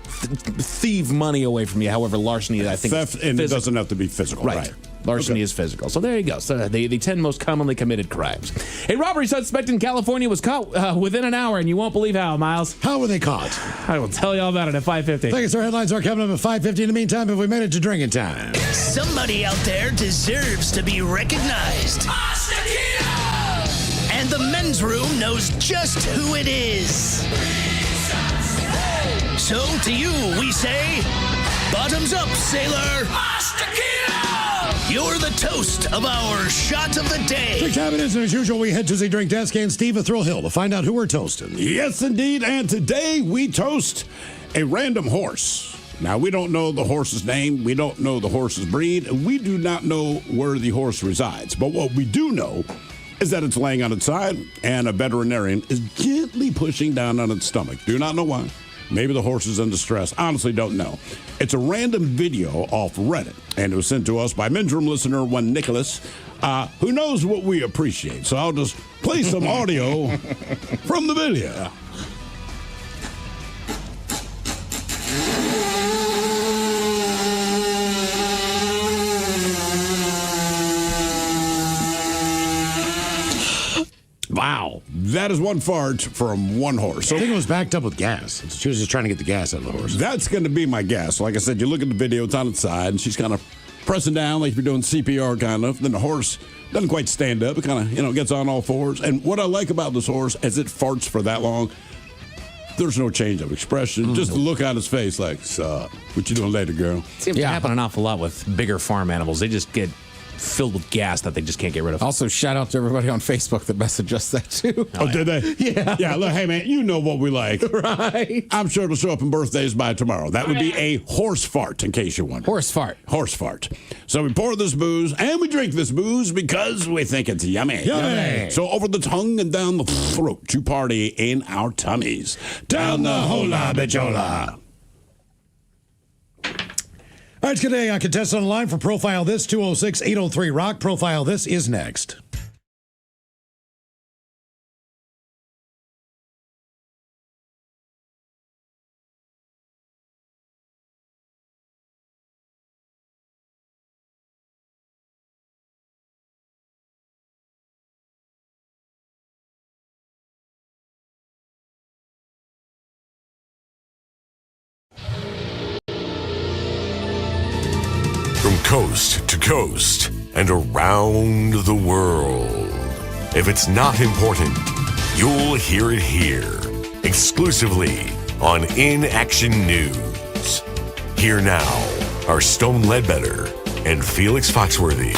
Q: thieve money away from you. However, larceny, I think,
A: theft, and it doesn't have to be physical. Right.
Q: Larceny is physical. So there you go. So the 10 most commonly committed crimes. A robbery suspect in California was caught within an hour, and you won't believe how, Miles.
D: How were they caught?
Q: I will tell you all about it at 5:50.
C: Thank you, sir. Headlines are coming up at 5:50. In the meantime, have we made it to drinking time?
P: Somebody out there deserves to be recognized. And the men's room knows just who it is. So to you, we say, bottoms up, sailor. You're the toast of our shot of the day.
C: Drink time it is, and as usual, we head to the drink desk and Steve at Thrill Hill to find out who we're toasting.
A: Yes, indeed. And today we toast a random horse. Now, we don't know the horse's name. We don't know the horse's breed. And we do not know where the horse resides. But what we do know is that it's laying on its side, and a veterinarian is gently pushing down on its stomach. Do not know why. Maybe the horse is in distress. Honestly, don't know. It's a random video off Reddit, and it was sent to us by men's room listener one Nicholas, who knows what we appreciate. So I'll just play some audio from the video. Wow. That is one fart from one horse.
D: I think it was backed up with gas. She was just trying to get the gas out of the horse.
A: That's going to be my guess. Like I said, you look at the video, it's on its side, and she's kind of pressing down like you're doing CPR kind of. Then the horse doesn't quite stand up. It kind of, gets on all fours. And what I like about this horse, as it farts for that long, there's no change of expression. Just the look on his face like, what you doing later, girl?
Q: Seems to happen an awful lot with bigger farm animals. They just get filled with gas that they just can't get rid of.
E: Also, shout out to everybody on Facebook that messaged us that too.
A: Oh, did they?
E: Yeah.
A: Yeah, look, hey, man, you know what we like.
E: Right.
A: I'm sure it'll show up in birthdays by tomorrow. That would be a horse fart, in case you wonder.
E: Horse fart.
A: Horse fart. So we pour this booze, and we drink this booze because we think it's yummy.
C: Yummy.
A: So over the tongue and down the throat to party in our tummies. Down the hola bichola.
C: All right, today on Contestant Online for Profile This, 206-803-ROCK. Profile This is next.
K: From coast to coast and around the world. If it's not important, you'll hear it here, exclusively on In Action News. Here now are Stone Ledbetter and Felix Foxworthy.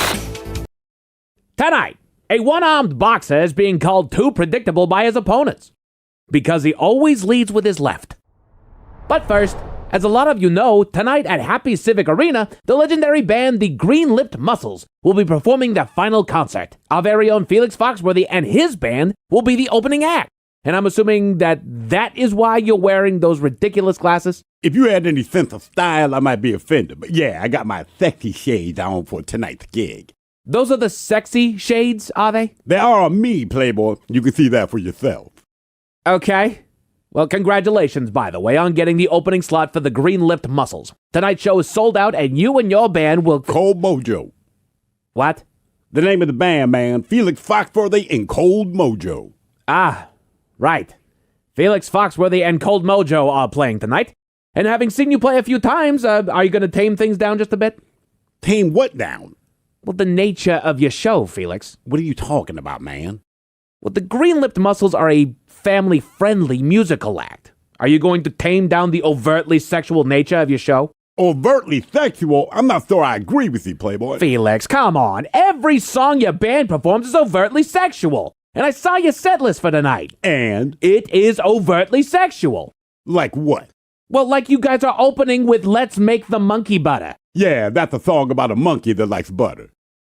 M: Tonight, a one-armed boxer is being called too predictable by his opponents because he always leads with his left. But first, as a lot of you know, tonight at Happy Civic Arena, the legendary band The Green-Lipped Muscles will be performing their final concert. Our very own Felix Foxworthy and his band will be the opening act. And I'm assuming that is why you're wearing those ridiculous glasses?
B: If you had any sense of style, I might be offended. But yeah, I got my sexy shades on for tonight's gig.
M: Those are the sexy shades, are they?
B: They are on me, Playboy. You can see that for yourself.
M: Okay. Well, congratulations, by the way, on getting the opening slot for the Green-Lipped Muscles. Tonight's show is sold out, and you and your band will...
B: Cold Mojo.
M: What?
B: The name of the band, man. Felix Foxworthy and Cold Mojo.
M: Ah, right. Felix Foxworthy and Cold Mojo are playing tonight. And having seen you play a few times, are you going to tame things down just a bit?
B: Tame what down?
M: Well, the nature of your show, Felix.
B: What are you talking about, man?
M: Well, the Green-Lipped Muscles are a family-friendly musical act. Are you going to tame down the overtly sexual nature of your show?
B: Overtly sexual? I'm not sure I agree with you, Playboy.
M: Felix, come on. Every song your band performs is overtly sexual. And I saw your set list for tonight.
B: And?
M: It is overtly sexual.
B: Like what?
M: Well, like you guys are opening with Let's Make the Monkey Butter.
B: Yeah, that's a song about a monkey that likes butter.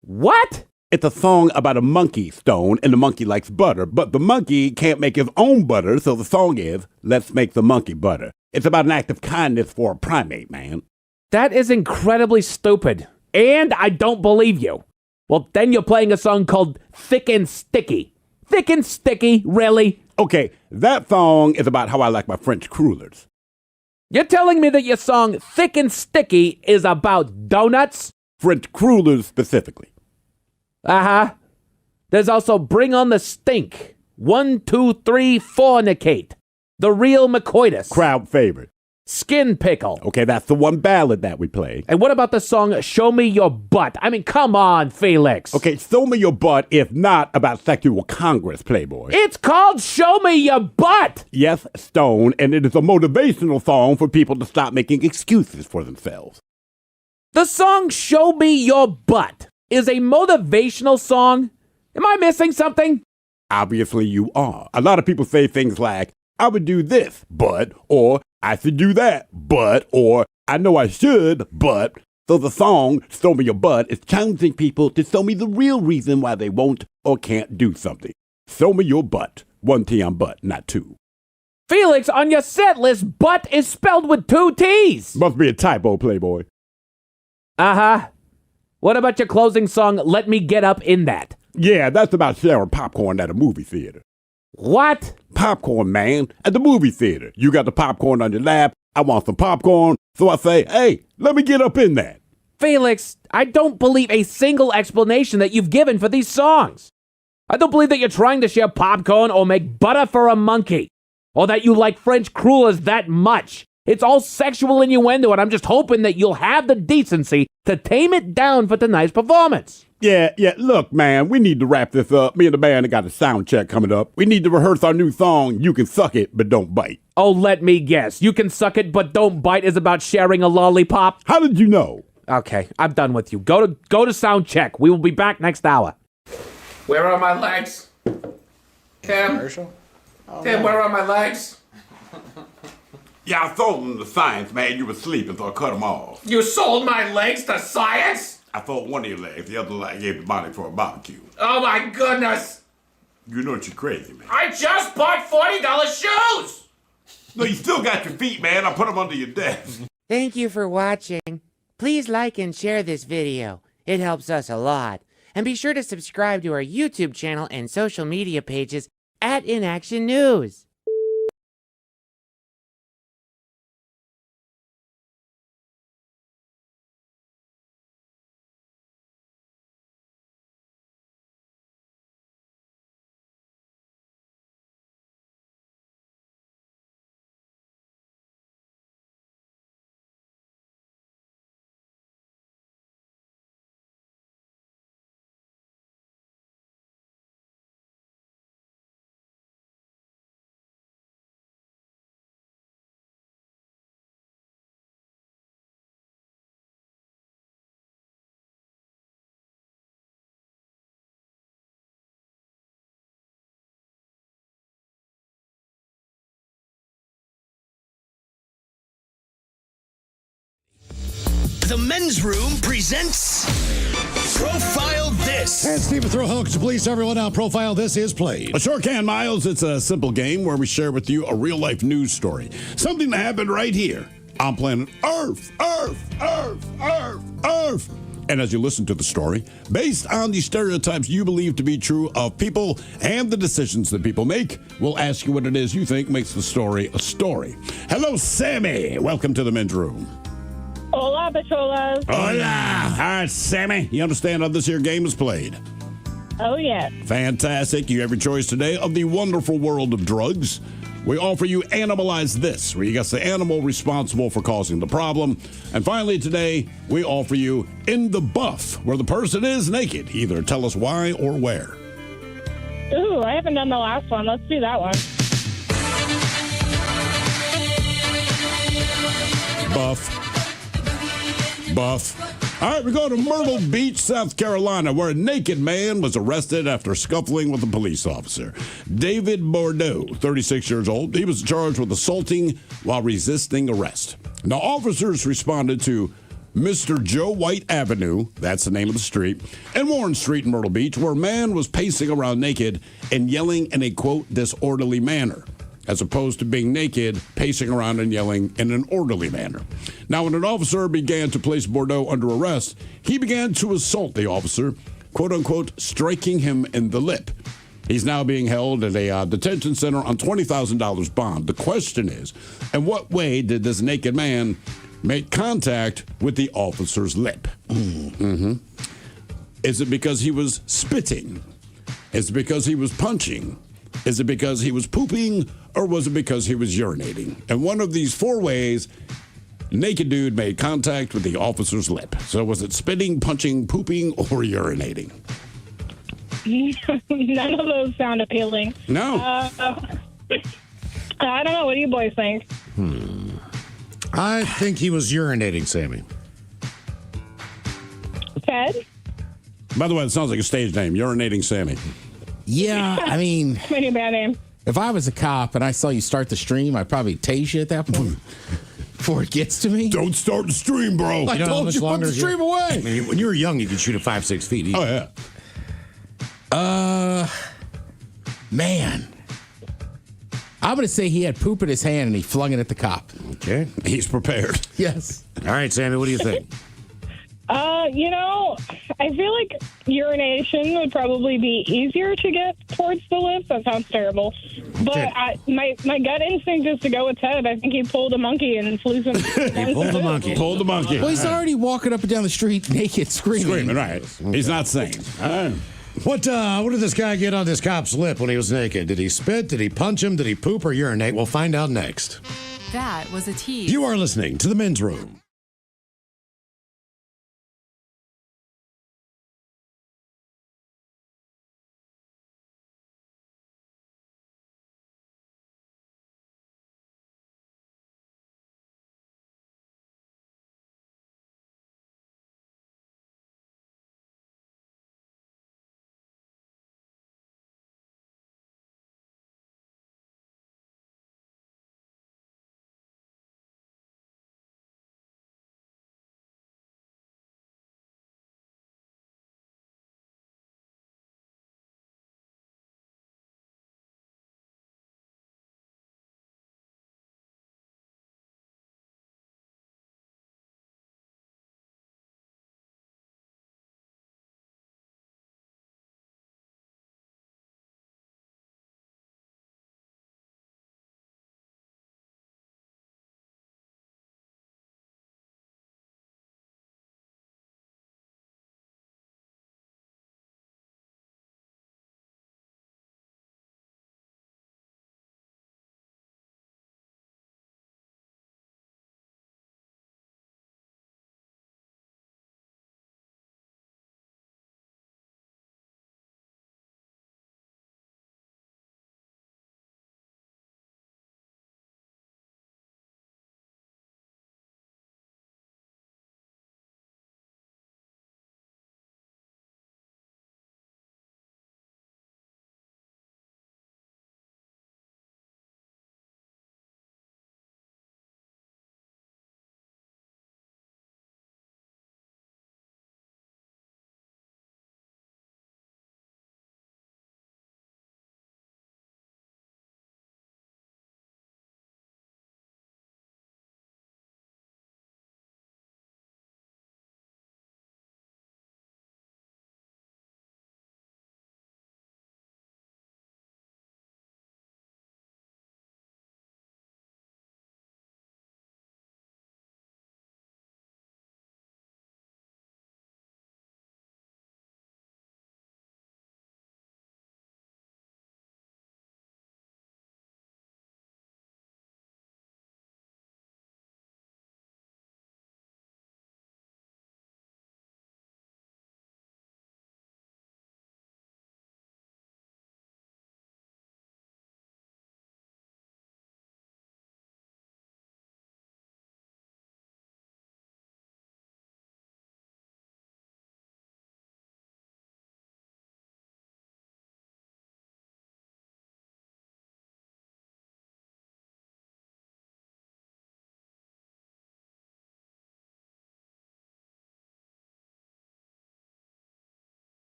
M: What?
B: It's a song about a monkey, Stone, and the monkey likes butter, but the monkey can't make his own butter, so the song is, Let's Make the Monkey Butter. It's about an act of kindness for a primate, man.
M: That is incredibly stupid, and I don't believe you. Well, then you're playing a song called Thick and Sticky. Thick and Sticky, really?
B: Okay, that song is about how I like my French crullers.
M: You're telling me that your song Thick and Sticky is about donuts?
B: French crullers specifically.
M: Uh-huh. There's also Bring on the Stink. 1, 2, 3, Fornicate. The Real McCoitus.
B: Crowd favorite.
M: Skin Pickle.
B: Okay, that's the one ballad that we play.
M: And what about the song Show Me Your Butt? I mean, come on, Felix.
B: Okay, show me your butt, if not about sexual congress, Playboy.
M: It's called Show Me Your Butt.
B: Yes, Stone, and it is a motivational song for people to stop making excuses for themselves.
M: The song Show Me Your Butt is a motivational song? Am I missing something?
B: Obviously you are. A lot of people say things like, I would do this, but, or I should do that, but, or I know I should, but. So the song, Show Me Your Butt, is challenging people to show me the real reason why they won't or can't do something. Show me your butt. 1 T on butt, not 2.
M: Felix, on your set list, butt is spelled with 2 T's.
B: Must be a typo, Playboy.
M: Uh-huh. What about your closing song, Let Me Get Up in That?
B: Yeah, that's about sharing popcorn at a movie theater.
M: What?
B: Popcorn, man. At the movie theater. You got the popcorn on your lap. I want some popcorn. So I say, hey, let me get up in that.
M: Felix, I don't believe a single explanation that you've given for these songs. I don't believe that you're trying to share popcorn or make butter for a monkey. Or that you like French crullers that much. It's all sexual innuendo, and I'm just hoping that you'll have the decency to tame it down for tonight's performance.
B: Yeah, look, man, we need to wrap this up. Me and the band have got a sound check coming up. We need to rehearse our new song, You Can Suck It, But Don't Bite.
M: Oh, let me guess. You Can Suck It, But Don't Bite is about sharing a lollipop?
B: How did you know?
M: Okay, I'm done with you. Go to sound check. We will be back next hour.
E: Where are my legs? Tim? Tim, where are my legs?
B: Yeah, I sold them to science, man. You were sleeping, so I cut them off.
E: You sold my legs to science?
B: I sold one of your legs. The other leg gave the money for a barbecue.
E: Oh my goodness!
B: You know you're crazy, man.
E: I just bought $40 shoes!
B: No, you still got your feet, man. I put them under your desk.
W: Thank you for watching. Please like and share this video. It helps us a lot. And be sure to subscribe to our YouTube channel and social media pages at InAction News.
P: The Men's Room presents Profile This.
C: And Stephen Throwhawks, please everyone out. Profile This is played.
A: I sure can, Miles. It's a simple game where we share with you a real-life news story. Something that happened right here on planet Earth. And as you listen to the story, based on the stereotypes you believe to be true of people and the decisions that people make, we'll ask you what it is you think makes the story a story. Hello, Sammy. Welcome to the Men's Room.
J: Hola, Pacholas.
A: Hola. All right, Sammy. You understand how this here game is played?
J: Oh, yes.
A: Fantastic. You have your choice today of the wonderful world of drugs. We offer you Animalize This, where you guess the animal responsible for causing the problem. And finally today, we offer you In the Buff, where the person is naked. Either tell us why or where.
J: Ooh, I haven't done the last one. Let's do that one.
A: Buff. All right, we go to Myrtle Beach, South Carolina, where a naked man was arrested after scuffling with a police officer. David Bordeaux, 36 years old, he was charged with assaulting while resisting arrest. Now, officers responded to Mr. Joe White Avenue, that's the name of the street, and Warren Street in Myrtle Beach, where a man was pacing around naked and yelling in a, quote, disorderly manner, as opposed to being naked, pacing around and yelling in an orderly manner. Now, when an officer began to place Bordeaux under arrest, he began to assault the officer, quote-unquote, striking him in the lip. He's now being held at a detention center on $20,000 bond. The question is, in what way did this naked man make contact with the officer's lip? Mm-hmm. Is it because he was spitting? Is it because he was punching? Is it because he was pooping? Or was it because he was urinating? And one of these four ways, naked dude made contact with the officer's lip. So was it spitting, punching, pooping, or urinating?
J: None of those sound appealing.
A: No.
J: I don't know. What do you boys think?
D: I think he was urinating, Sammy.
J: Ted?
A: By the way, it sounds like a stage name, Urinating Sammy.
E: Yeah, I mean,
J: Pretty bad name.
E: if I was a cop and I saw you start the stream, I'd probably tase you at that point before it gets to me.
A: Don't start the stream, bro.
E: I told you, put the stream
D: I
E: away.
D: mean, when you were young, you could shoot at 5-6 feet. Easy.
A: Oh, yeah.
E: Man. I'm going to say he had poop in his hand and he flung it at the cop.
D: Okay.
A: He's prepared.
E: Yes.
D: All right, Sammy, what do you think?
J: I feel like urination would probably be easier to get towards the lips. That sounds terrible. But my gut instinct is to go with Ted. I think he pulled a monkey and flew some.
D: He pulled the monkey.
A: Pulled the monkey.
E: Well, he's already walking up and down the street naked, screaming.
A: Screaming, right. He's not sane.
D: What did this guy get on this cop's lip when he was naked? Did he spit? Did he punch him? Did he poop or urinate? We'll find out next.
T: That was a tease.
D: You are listening to The Men's Room.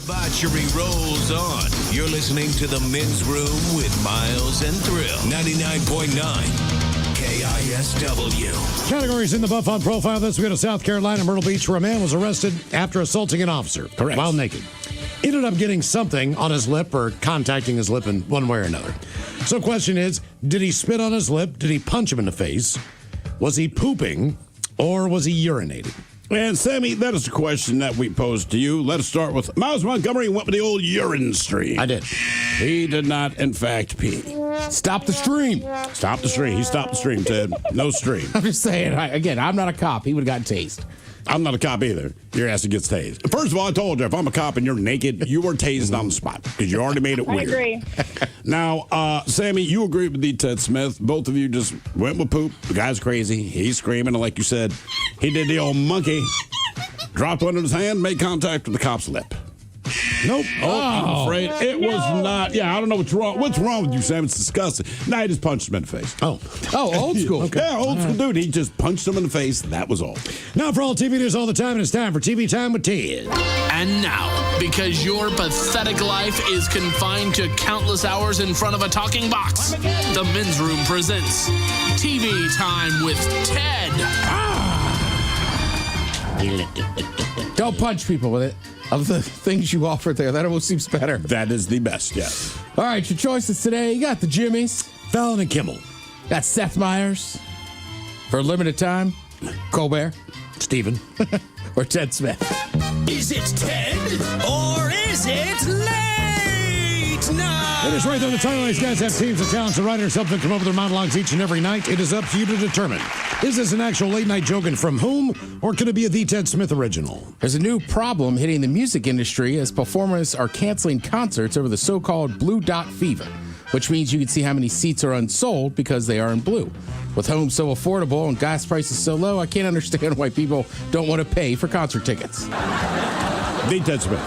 N: Debauchery rolls on. You're listening to The Men's Room with Miles and Thrill. 99.9 KISW.
C: Categories in the Buff on profile this week of South Carolina, Myrtle Beach, where a man was arrested after assaulting an officer.
A: Correct.
C: While naked. Ended up getting something on his lip or contacting his lip in one way or another. So question is, did he spit on his lip? Did he punch him in the face? Was he pooping? Or was he urinating?
A: And Sammy, that is the question that we posed to you. Let us start with Miles Montgomery went with the old urine stream.
C: I did.
A: He did not, in fact, pee.
E: Stop the stream.
A: Stop the stream. He stopped the stream, Ted. No stream.
E: I'm just saying, again, I'm not a cop. He would have gotten tased.
A: I'm not a cop either. Your ass gets tased. First of all, I told you, if I'm a cop and you're naked, you were tased on the spot because you already made it weird.
J: I agree.
A: Now, Sammy, you agreed with the Ted Smith. Both of you just went with poop. The guy's crazy. He's screaming. And like you said, he did the old monkey. Dropped one in his hand, made contact with the cop's lip. Nope. Oh, I'm afraid it was not. Yeah, I don't know what's wrong. What's wrong with you, Sam? It's disgusting. Now he just punched him in the face.
C: Oh,
E: old school.
C: Okay.
A: Yeah, old school dude. He just punched him in the face. That was all.
C: Now for all TV news all the time, it's time for TV Time with Ted.
I: And now, because your pathetic life is confined to countless hours in front of a talking box, the Men's Room presents TV Time with Ted.
E: Don't punch people with it. Of the things you offered there, that almost seems better.
A: That is the best, yes.
E: All right, your choices today. You got the Jimmys.
C: Fallon and Kimmel.
E: Got Seth Meyers. For a limited time, Colbert.
C: Steven.
E: Or Ted Smith.
P: Is it Ted or is it late night?
C: It is right there. The title. These guys have teams of talents and writers help them come up with their monologues each and every night. It is up to you to determine. Is this an actual late night joke and from whom, or could it be a The Ted Smith original?
E: There's a new problem hitting the music industry as performers are canceling concerts over the so-called blue dot fever, which means you can see how many seats are unsold because they are in blue. With homes so affordable and gas prices so low, I can't understand why people don't want to pay for concert tickets.
A: The Ted Smith.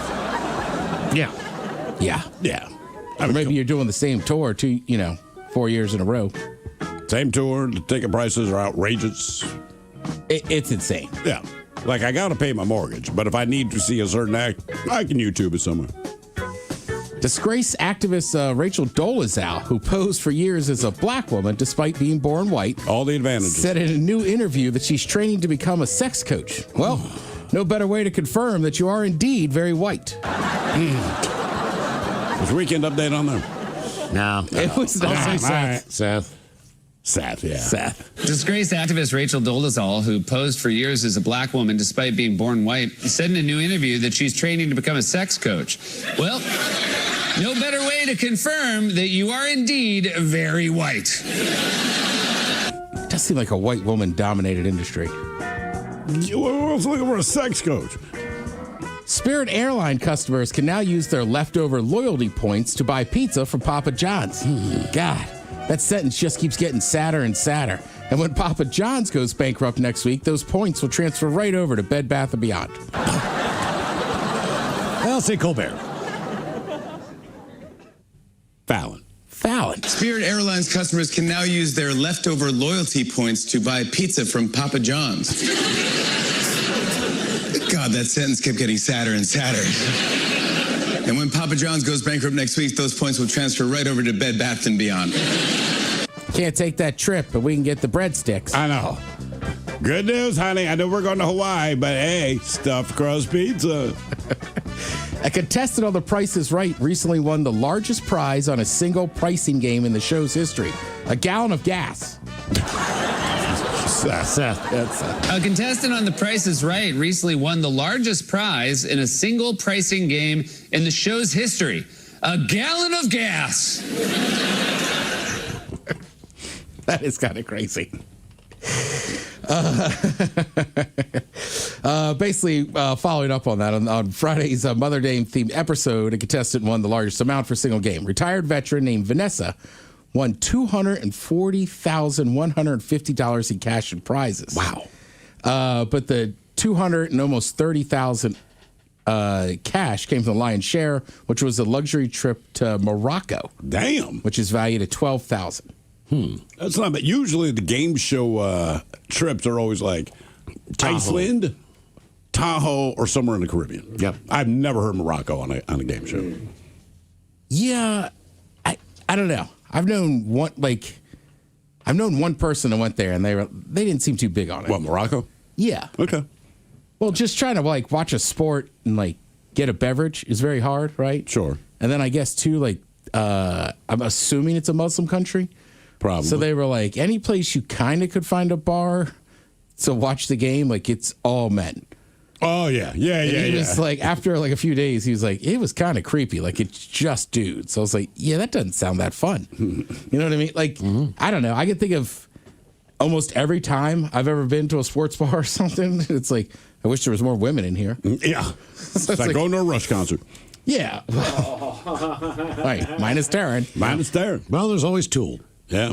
C: Yeah.
E: Yeah.
A: Yeah.
E: Or maybe you're doing the same tour 4 years in a row.
A: Same tour. The ticket prices are outrageous.
E: It's insane.
A: Yeah. Like, I got to pay my mortgage, but if I need to see a certain act, I can YouTube it somewhere.
E: Disgraced activist Rachel Dolezal, who posed for years as a black woman despite being born white,
A: all the advantages,
E: said in a new interview that she's training to become a sex coach. Well, no better way to confirm that you are indeed very white.
A: Was Weekend Update on there?
C: No.
E: It was not.
C: I'll say Seth.
A: Seth. Seth, yeah.
E: Seth.
L: Disgraced activist Rachel Dolezal, who posed for years as a black woman despite being born white, said in a new interview that she's training to become a sex coach. Well, no better way to confirm that you are indeed very white.
E: It does seem like a white woman-dominated industry.
A: I was looking for a sex coach.
E: Spirit Airline customers can now use their leftover loyalty points to buy pizza from Papa John's. God, that sentence just keeps getting sadder and sadder. And when Papa John's goes bankrupt next week, those points will transfer right over to Bed Bath & Beyond.
C: I'll say Colbert.
A: Fallon.
L: Spirit Airlines customers can now use their leftover loyalty points to buy pizza from Papa John's. God, that sentence kept getting sadder and sadder. And when Papa John's goes bankrupt next week, those points will transfer right over to Bed Bath & Beyond.
E: Can't take that trip, but we can get the breadsticks.
A: I know. Good news, honey. I know we're going to Hawaii, but hey, stuffed crust pizza.
E: A contestant on The Price is Right recently won the largest prize on a single pricing game in the show's history, a gallon of gas.
L: A contestant on The Price is Right recently won the largest prize in a single pricing game in the show's history, a gallon of gas.
E: That is kind of crazy. Basically, following up on that, on Friday's Mother Day themed episode, a contestant won the largest amount for a single game. Retired veteran named Vanessa won $240,150 in cash and prizes.
A: Wow.
E: But the $200,000 and almost $30,000 cash came from the lion's share, which was a luxury trip to Morocco.
A: Damn.
E: Which is valued at $12,000.
A: That's not bad. Usually the game show trips are always like Iceland, Tahoe or somewhere in the Caribbean.
D: Yep.
A: I've never heard Morocco on a game show.
E: Yeah, I don't know. I've known one person that went there, and they didn't seem too big on it.
A: What, Morocco?
E: Yeah.
A: Okay.
E: Well, just trying to watch a sport and get a beverage is very hard, right?
A: Sure.
E: And then I guess too, I'm assuming it's a Muslim country.
A: Probably.
E: So they were like, any place you kind of could find a bar to watch the game, it's all men.
A: Oh, yeah. Yeah,
E: And
A: yeah,
E: he
A: yeah.
E: was after a few days, he was like, it was kind of creepy. It's just dudes. So I was like, yeah, that doesn't sound that fun. You know what I mean? I don't know. I can think of almost every time I've ever been to a sports bar or something. It's I wish there was more women in here.
A: Yeah. It's like going to a Rush concert.
E: Yeah. Right. Minus Darren.
A: Minus Darren.
D: Well, there's always Tool.
A: Yeah.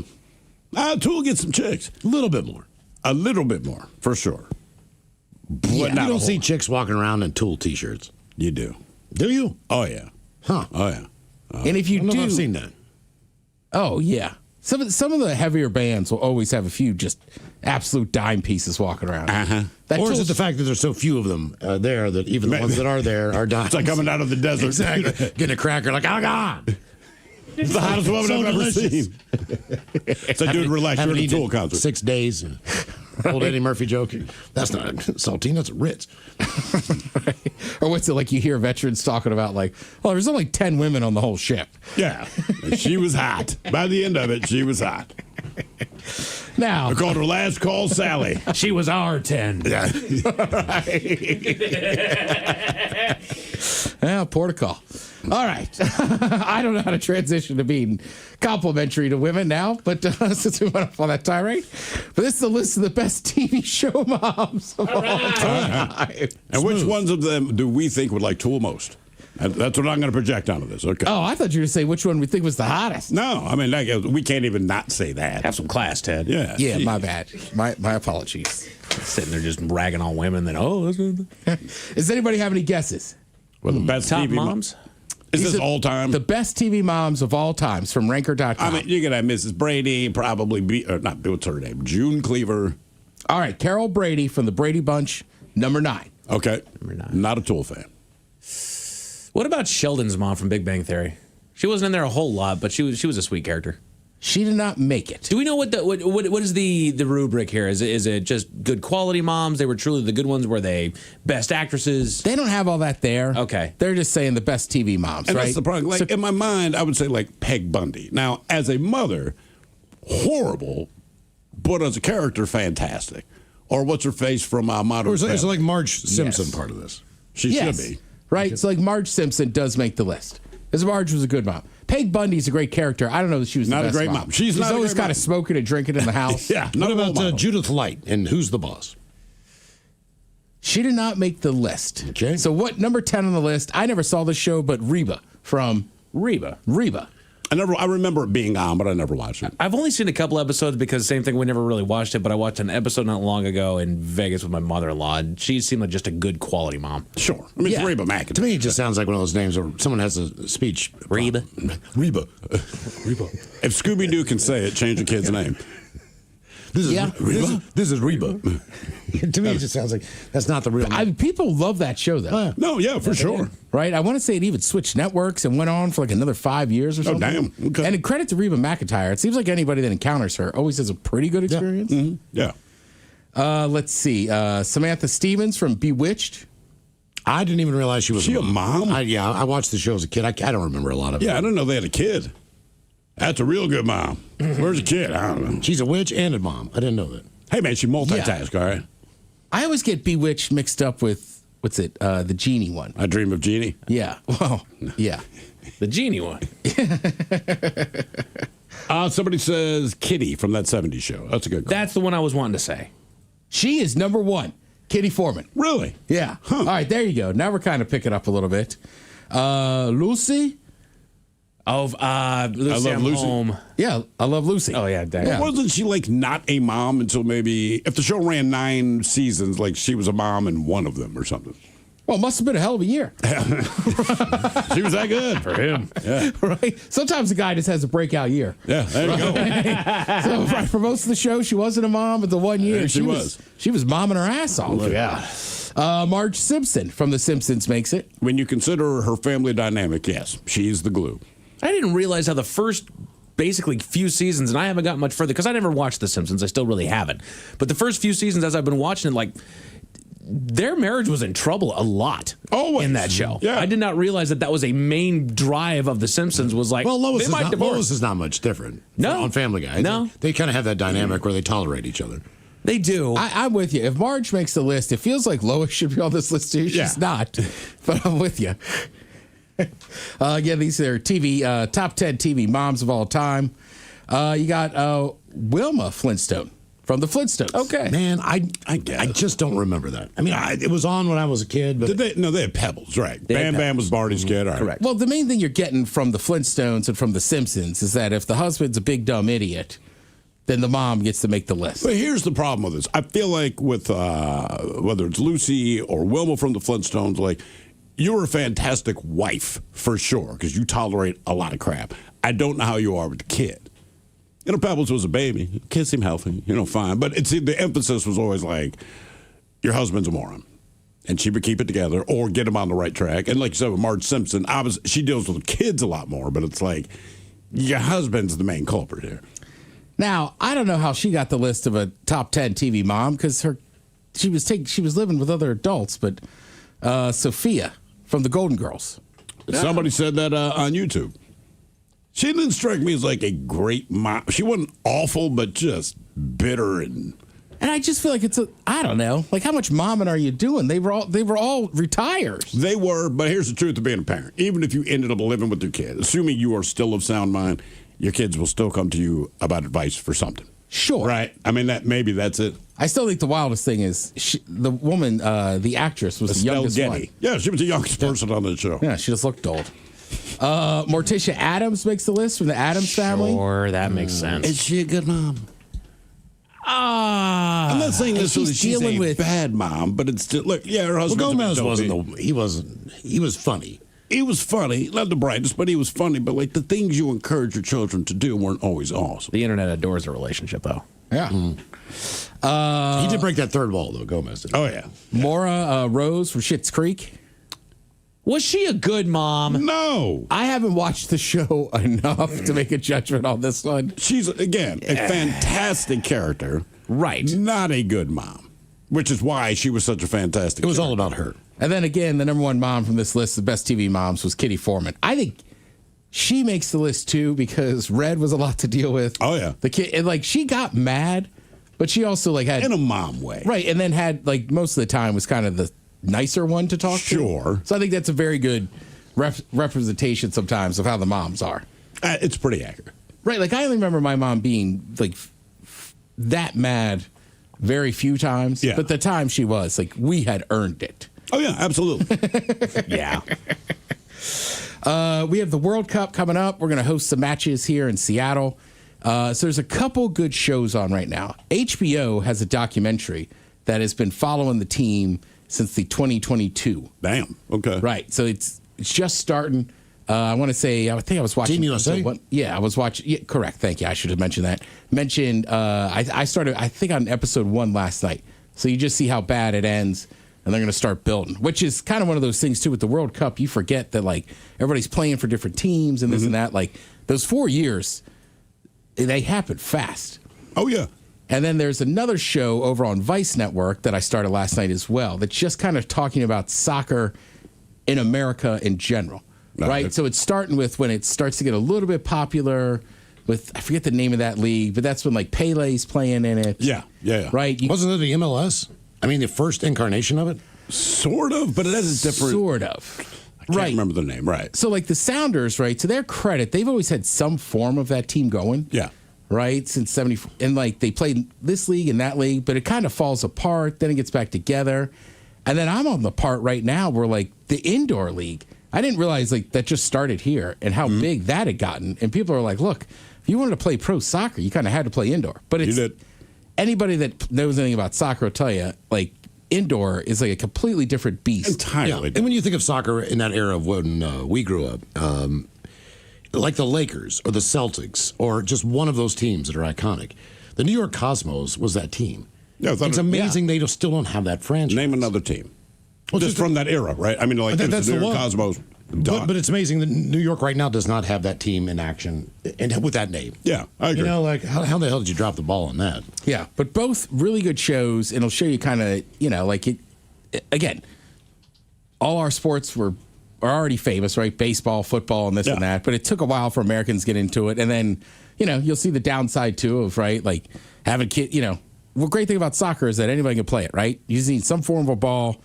A: Tool gets some chicks.
D: A little bit more.
A: A little bit more, for sure. But
D: Yeah,
A: not
D: you
A: a
D: don't
A: whole
D: see
A: lot.
D: chicks walking around in Tool T-shirts.
A: You do.
D: Do you?
A: Oh, yeah.
D: Huh.
A: Oh, yeah.
E: And if you
D: I don't know
E: do,
D: if I've seen that.
E: oh yeah, some of the heavier bands will always have a few just absolute dime pieces walking around.
A: Uh-huh.
D: Or is it the fact that there's so few of them there that even the ones that are there are dying?
A: It's like coming out of the desert.
D: Exactly. Getting a cracker oh, God.
A: It's the hottest woman I've ever seen. So, dude, relax. You're at a Tool concert.
D: 6 days. Old Eddie Murphy joke. That's not saltine, that's a Ritz.
E: Or what's it you hear veterans talking about there's only 10 women on the whole ship.
A: Yeah. She was hot. By the end of it, she was hot.
E: Now,
A: I called her last call Sally.
Q: She was our 10.
A: Yeah.
E: Yeah, port a call. All right. I don't know how to transition to being complimentary to women now, but since we went up on that tirade. But this is a list of the best TV show moms of all time.
A: And which ones of them do we think would like Tool most? That's what I'm going to project onto this. Okay.
E: Oh, I thought you were going to say which one we think was the hottest.
A: No, I mean, we can't even not say that.
Q: Have some class, Ted.
A: Yeah.
E: Yeah, my bad. My apologies.
Q: Sitting there just ragging on women. Then,
E: Does anybody have any guesses?
A: Well, the best
Q: top
A: TV
Q: moms?
A: Is this all time?
E: The best TV moms of all times from Ranker.com.
A: I mean, you're going to have Mrs. Brady, probably, what's her name? June Cleaver.
E: All right, Carol Brady from the Brady Bunch, number 9.
A: Okay. Number 9. Not a Tool fan.
Q: What about Sheldon's mom from Big Bang Theory? She wasn't in there a whole lot, but she was a sweet character.
E: She did not make it.
Q: Do we know what is the rubric here? Is it just good quality moms? They were truly the good ones. Were they best actresses?
E: They don't have all that there.
Q: Okay.
E: They're just saying the best TV moms,
A: And
E: right?
A: that's the problem. In my mind, I would say Peg Bundy. Now, as a mother, horrible, but as a character, fantastic. Or what's her face from Modern
D: Or is
A: Family?
D: it like Marge Simpson part of this?
A: She should be.
E: Right? So Marge Simpson does make the list. Because Marge was a good mom. Peg Bundy's a great character. I don't know that she was
A: Not
E: the
A: a
E: best
A: great mom. She's not a
E: always
A: great
E: kind of
A: mom.
E: smoking and drinking in the house.
A: Yeah.
D: What about Judith Light and Who's the Boss?
E: She did not make the list.
D: Okay.
E: So what number 10 on the list? I never saw the show, but Reba from
Q: Reba.
A: I remember it being on, but I never watched it.
Q: I've only seen a couple episodes because same thing, we never really watched it, but I watched an episode not long ago in Vegas with my mother-in-law, and she seemed like just a good quality mom.
A: Sure. I mean, it's Reba McEntire.
D: To me, it just sounds like one of those names where someone has a speech.
Q: Reba.
D: Reba.
A: If Scooby-Doo can say it, change the kid's name.
D: This is
E: Yeah.
D: Reba. This is Reba. To me, it just sounds like that's not the real name.
E: People love that show, though.
A: No, yeah, for sure.
E: Right? I want to say it even switched networks and went on for another 5 years or something.
A: damn. Okay.
E: And credit to Reba McEntire. It seems like anybody that encounters her always has a pretty good experience.
A: Yeah.
E: Let's see. Samantha Stevens from Bewitched.
D: I didn't even realize she was
A: She a mom?
D: I watched the show as a kid. I don't remember a lot of it.
A: Yeah, I didn't know they had a kid. That's a real good mom. Where's the kid? I don't know.
D: She's a witch and a mom. I didn't know that.
A: Hey, man, she multitask, all right?
E: I always get Bewitched mixed up with, what's it, the Genie one.
A: I Dream of Jeannie.
E: Yeah. Well, yeah.
Q: The Genie one.
A: Somebody says Kitty from that 70s show. That's a good call.
Q: That's the one I was wanting to say.
E: She is number 1. Kitty Foreman.
A: Really?
E: Yeah. All right, there you go. Now we're kind of picking up a little bit. Lucy.
Q: Lucy,
A: I Love
Q: I'm
A: Lucy.
Q: Home.
E: Yeah, I Love Lucy.
Q: Oh, yeah.
A: But wasn't she not a mom until maybe, if the show ran 9 seasons, she was a mom in one of them or something?
E: Well, it must have been a hell of a year.
A: She was that good for him. Yeah.
E: Right? Sometimes a guy just has a breakout year.
A: Yeah, there you go.
E: So right, for most of the show, she wasn't a mom, but the 1 year
A: Yeah, she was.
E: She was momming her ass off.
A: Look out.
E: Marge Simpson from The Simpsons makes it.
A: When you consider her family dynamic, yes, she's the glue.
Q: I didn't realize how the first basically few seasons, and I haven't gotten much further because I never watched The Simpsons. I still really haven't. But the first few seasons, as I've been watching it, like, their marriage was in trouble a lot in that show.
A: Yeah.
Q: I did not realize that was a main drive of The Simpsons was like,
D: Well, Lois
Q: they might divorce.
D: Lois is not much different on Family Guy.
Q: No.
D: They kind of have that dynamic where they tolerate each other.
Q: They do.
E: I'm with you. If Marge makes the list, it feels like Lois should be on this list too. She's not, but I'm with you. Again, these are TV top 10 TV moms of all time. You got Wilma Flintstone from the Flintstones.
Q: Okay,
D: man, I just don't remember that. I mean, it was on when I was a kid, but
A: they had Pebbles, right? Bam was Barney's kid. All right.
E: Correct. Well, the main thing you're getting from the Flintstones and from the Simpsons is that if the husband's a big dumb idiot, then the mom gets to make the list.
A: But here's the problem with this. I feel like with whether it's Lucy or Wilma from the Flintstones, like, you're a fantastic wife for sure because you tolerate a lot of crap. I don't know how you are with the kid. Pebbles was a baby. Kids seem healthy, fine. But the emphasis was always like, your husband's a moron. And she would keep it together or get him on the right track. And like you said with Marge Simpson, she deals with kids a lot more, but it's like, your husband's the main culprit here.
E: Now, I don't know how she got the list of a top 10 TV mom because she was living with other adults, but Sophia from the Golden Girls.
A: Somebody said that on YouTube. She didn't strike me as like a great mom. She wasn't awful, but just bitter and
E: I just feel like I don't know, like how much momming are you doing? They were all retired.
A: They were, but here's the truth of being a parent. Even if you ended up living with your kid, assuming you are still of sound mind, your kids will still come to you about advice for something.
E: Sure.
A: Right? I mean, maybe that's it.
E: I still think the wildest thing is the woman, the actress, was the youngest one.
A: Yeah, she was the youngest person on the show.
E: Yeah, she just looked old. Morticia Addams makes the list from the Addams family.
Q: Sure, that makes sense.
A: Is she a good mom? I'm not saying this is she's dealing with bad mom, but it's still look. Yeah, her husband.
D: Gomez wasn't. He was funny.
A: He was funny, not the brightest, but he was funny. But like the things you encourage your children to do weren't always awesome.
Q: The internet adores a relationship, though.
E: Yeah.
D: He did break that third wall, though. Gomez did.
A: Oh yeah.
E: Maura Rose from Schitt's Creek.
Q: Was she a good mom?
A: No.
E: I haven't watched the show enough to make a judgment on this one.
A: She's, again, a fantastic character.
E: Right.
A: Not a good mom, which is why she was such a fantastic
D: It was
A: character.
D: all about her.
E: And then again, the number one mom from this list of best TV moms was Kitty Foreman. I think she makes the list too because Red was a lot to deal with.
A: Oh, yeah.
E: The kid, and like she got mad, but she also like had
A: in a mom way.
E: Right. And then had like most of the time was kind of the nicer one to talk to.
A: Sure.
E: So I think that's a very good representation sometimes of how the moms are.
A: It's pretty accurate.
E: Right. Like I only remember my mom being like that mad very few times.
A: Yeah.
E: But the time she was, like we had earned it.
A: Oh, yeah, absolutely.
E: Yeah. We have the World Cup coming up. We're going to host some matches here in Seattle. So there's a couple good shows on right now. HBO has a documentary that has been following the team since the 2022.
A: Damn. Okay.
E: Right. So it's just starting. I want to say, I think I was watching.
D: Team USA?
E: Yeah, I was watching. Yeah, correct. Thank you. I should have mentioned that. I started, I think, on episode 1 last night. So you just see how bad it ends. And they're going to start building, which is kind of one of those things, too, with the World Cup. You forget that, like, everybody's playing for different teams and this and that. Like, those 4 years, they happen fast.
A: Oh, yeah.
E: And then there's another show over on Vice Network that I started last night as well that's just kind of talking about soccer in America in general, right? So it's starting with when it starts to get a little bit popular with, I forget the name of that league, but that's when, like, Pele's playing in it.
A: Yeah.
E: Right?
D: Wasn't it the MLS? I mean, the first incarnation of it?
A: Sort of, but it has a different...
E: Sort of.
A: I can't remember the name, right.
E: So, like, the Sounders, right, to their credit, they've always had some form of that team going.
A: Yeah.
E: Right? Since 74. And, like, they played this league and that league, but it kind of falls apart. Then it gets back together. And then I'm on the part right now where, like, the indoor league, I didn't realize, like, that just started here and how big that had gotten. And people are like, look, if you wanted to play pro soccer, you kind of had to play indoor. But it's...
A: You did.
E: Anybody that knows anything about soccer will tell you, like, indoor is like a completely different beast.
A: Entirely.
D: Yeah. And when you think of soccer in that era of when we grew up, like the Lakers or the Celtics or just one of those teams that are iconic, the New York Cosmos was that team.
A: Yeah,
D: it's amazing they still don't have that franchise.
A: Name another team. Well, just from that era, right? I mean, like
D: that's the one.
A: Cosmos.
D: But it's amazing that New York right now does not have that team in action and with that name.
A: Yeah, I agree.
D: You know, like how the hell did you drop the ball on that?
E: Yeah, but both really good shows, and it'll show you kind of, like it. Again, all our sports are already famous, right? Baseball, football, and this and that. But it took a while for Americans to get into it, and then you'll see the downside too of like having kids. The great thing about soccer is that anybody can play it, right? You just need some form of a ball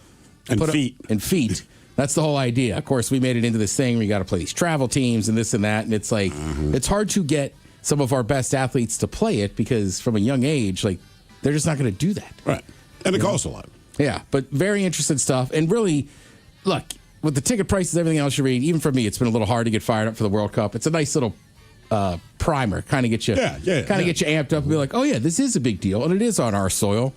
A: and
E: feet. That's the whole idea. Of course, we made it into this thing where you got to play these travel teams and this and that. And it's like, it's hard to get some of our best athletes to play it because from a young age, like, they're just not going to do that.
A: Right. And it costs a lot.
E: Yeah. But very interesting stuff. And really, look, with the ticket prices, everything else you read, even for me, it's been a little hard to get fired up for the World Cup. It's a nice little primer, kind of get you get you amped up and be like, oh, yeah, this is a big deal. And it is on our soil.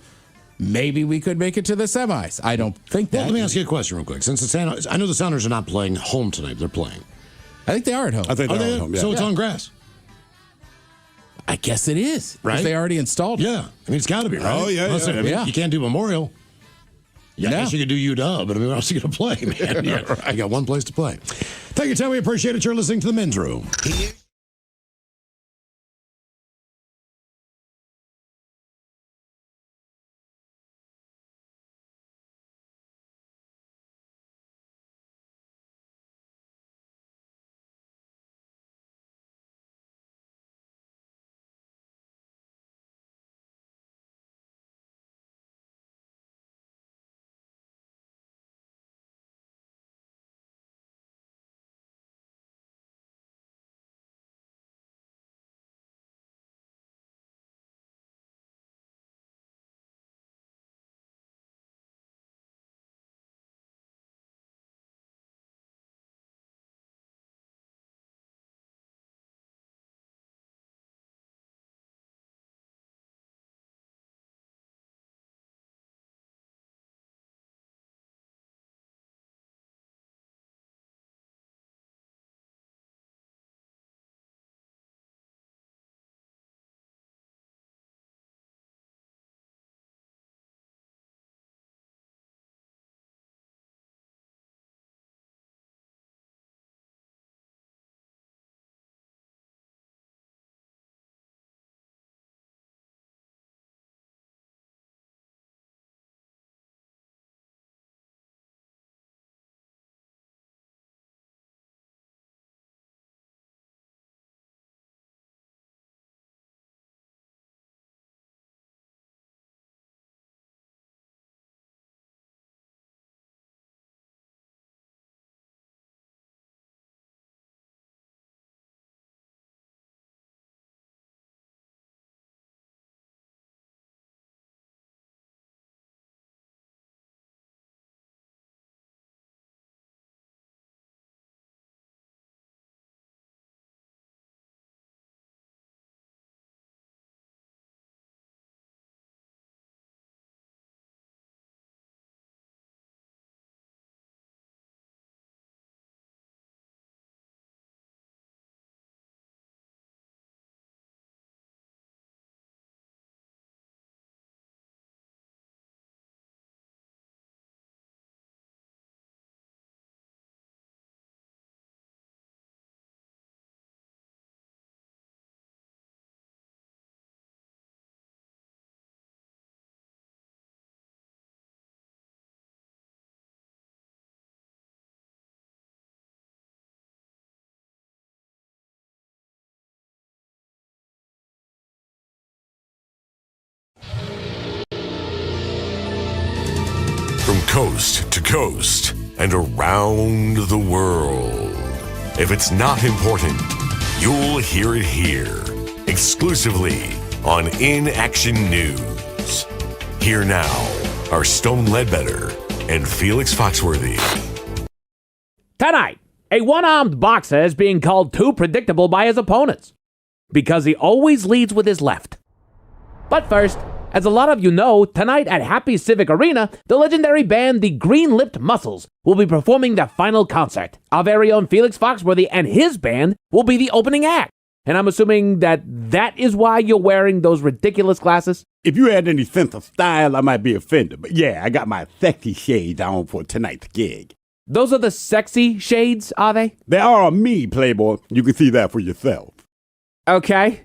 E: Maybe we could make it to the semis. I don't think that.
D: Well, let me ask you a question real quick. Since I know the Sounders are not playing home tonight, but they're playing.
E: I think they are at home.
A: I think they're at home, yeah.
D: So it's on grass.
E: I guess it is.
D: Right?
E: They already installed it.
D: Yeah. I mean, it's got to be, right?
A: Oh, yeah.
D: I mean, you can't do Memorial. Yeah, I guess you could do UW, but I mean, where else are you going to play, man? Yeah, you got one place to play.
C: Thank you, Ted. We appreciate it. You're listening to The Men's Room.
K: From coast to coast and around the world. If it's not important, you'll hear it here, exclusively on In Action News. Here now are Stone Ledbetter and Felix Foxworthy.
M: Tonight, a one-armed boxer is being called too predictable by his opponents because he always leads with his left. But first, as a lot of you know, tonight at Happy Civic Arena, the legendary band The Green-Lipped Muscles will be performing their final concert. Our very own Felix Foxworthy and his band will be the opening act. And I'm assuming that is why you're wearing those ridiculous glasses?
B: If you had any sense of style, I might be offended. But yeah, I got my sexy shades on for tonight's gig.
M: Those are the sexy shades, are they?
B: They are on me, Playboy. You can see that for yourself.
M: Okay.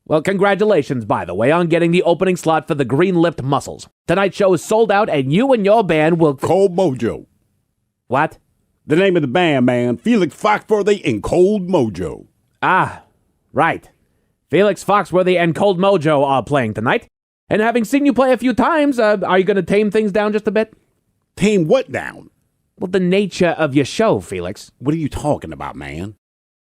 M: Well, congratulations, by the way, on getting the opening slot for the Green-Lipped Muscles. Tonight's show is sold out, and you and your band will...
B: Cold Mojo.
M: What?
B: The name of the band, man. Felix Foxworthy and Cold Mojo.
M: Ah, right. Felix Foxworthy and Cold Mojo are playing tonight. And having seen you play a few times, are you going to tame things down just a bit?
B: Tame what down?
M: Well, the nature of your show, Felix.
B: What are you talking about, man?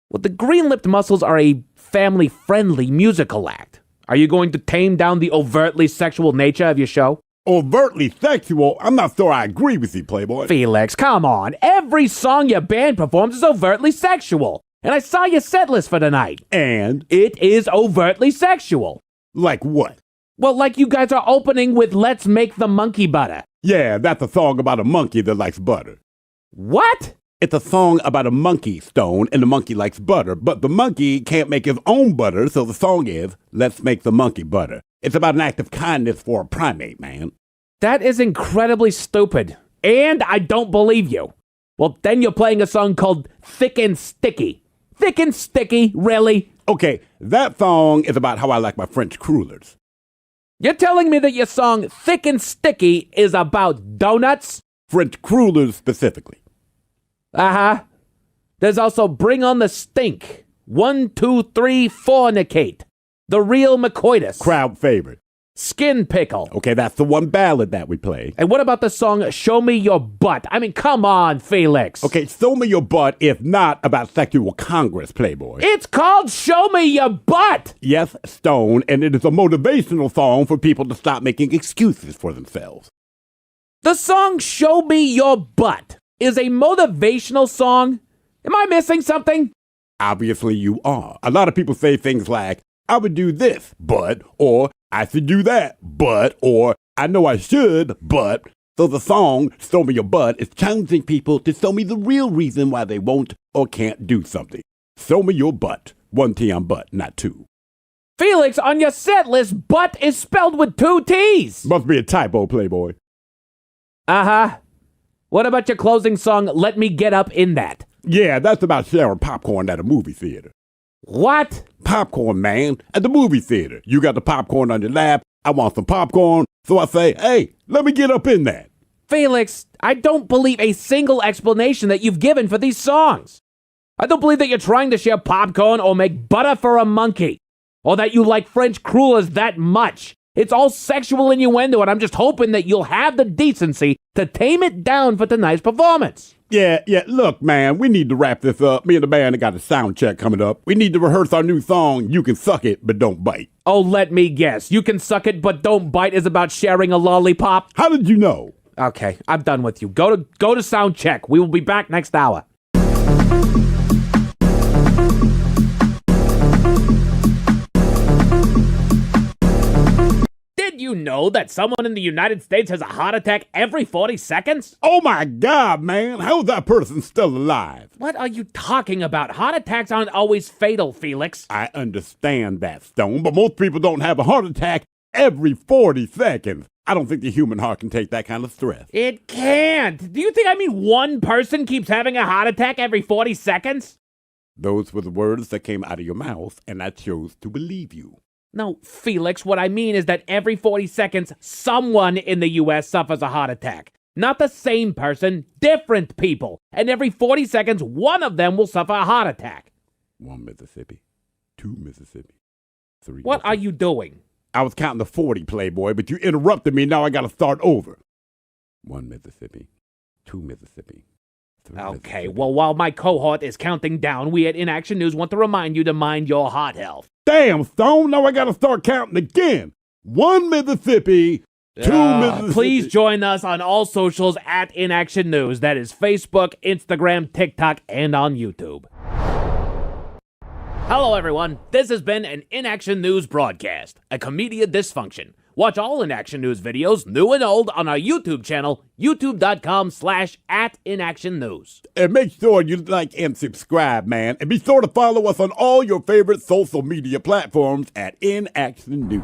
M: Well, the Green-Lipped Muscles are a family-friendly musical act. Are you going to tame down the overtly sexual nature of your show?
B: Overtly sexual? I'm not sure I agree with you, Playboy.
M: Felix, come on. Every song your band performs is overtly sexual. And I saw your set list for tonight.
B: And?
M: It is overtly sexual.
B: Like what?
M: Well, like you guys are opening with Let's Make the Monkey Butter.
B: Yeah, that's a song about a monkey that likes butter.
M: What?
B: It's a song about a monkey, Stone, and the monkey likes butter, but the monkey can't make his own butter, so the song is, Let's Make the Monkey Butter. It's about an act of kindness for a primate, man.
M: That is incredibly stupid, and I don't believe you. Well, then you're playing a song called Thick and Sticky. Thick and Sticky, really?
B: Okay, that song is about how I like my French crullers.
M: You're telling me that your song Thick and Sticky is about donuts?
B: French crullers specifically.
M: Uh-huh. There's also Bring on the Stink. 1, 2, 3, Fornicate. The Real McCoitus.
B: Crowd favorite.
M: Skin Pickle.
B: Okay, that's the one ballad that we play.
M: And what about the song Show Me Your Butt? I mean, come on, Felix.
B: Okay, show me your butt if not about sexual congress, Playboy.
M: It's called Show Me Your Butt.
B: Yes, Stone, and it is a motivational song for people to stop making excuses for themselves.
M: The song Show Me Your Butt is a motivational song? Am I missing something?
B: Obviously you are. A lot of people say things like, I would do this, but, or I should do that, but, or I know I should, but. So the song, Show Me Your Butt, is challenging people to show me the real reason why they won't or can't do something. Show me your butt. 1 T on butt, not 2.
M: Felix, on your set list, butt is spelled with 2 T's.
B: Must be a typo, Playboy.
M: Uh-huh. What about your closing song, Let Me Get Up in That?
B: Yeah, that's about sharing popcorn at a movie theater.
M: What?
B: Popcorn, man. At the movie theater. You got the popcorn on your lap. I want some popcorn. So I say, hey, let me get up in that.
M: Felix, I don't believe a single explanation that you've given for these songs. I don't believe that you're trying to share popcorn or make butter for a monkey. Or that you like French crullers that much. It's all sexual innuendo, and I'm just hoping that you'll have the decency to tame it down for tonight's performance.
B: Yeah, look, man, we need to wrap this up. Me and the band have got a sound check coming up. We need to rehearse our new song, You Can Suck It, But Don't Bite.
M: Oh, let me guess. You Can Suck It, But Don't Bite is about sharing a lollipop?
B: How did you know?
M: Okay, I'm done with you. Go to sound check. We will be back next hour. Did you know that someone in the United States has a heart attack every 40 seconds?
B: Oh my God, man. How's that person still alive?
M: What are you talking about? Heart attacks aren't always fatal, Felix.
B: I understand that, Stone, but most people don't have a heart attack every 40 seconds. I don't think the human heart can take that kind of stress.
M: It can't. Do you think one person keeps having a heart attack every 40 seconds?
B: Those were the words that came out of your mouth, and I chose to believe you.
M: No, Felix, what I mean is that every 40 seconds, someone in the U.S. suffers a heart attack. Not the same person, different people. And every 40 seconds, one of them will suffer a heart attack.
B: 1 Mississippi, 2 Mississippi, 3
M: What are you doing?
B: I was counting to 40, Playboy, but you interrupted me. Now I got to start over. 1 Mississippi, 2 Mississippi.
M: Okay, well, while my cohort is counting down, we at Inaction News want to remind you to mind your heart health.
B: Damn, Stone, now I got to start counting again. 1 Mississippi, 2 Mississippi.
M: Please join us on all socials at Inaction News. That is Facebook, Instagram, TikTok, and on YouTube. Hello, everyone. This has been an Inaction News broadcast, a Comedia Dysfunction. Watch all In Action News videos, new and old, on our YouTube channel, youtube.com/@inactionnews.
B: And make sure you like and subscribe, man. And be sure to follow us on all your favorite social media platforms at In Action News.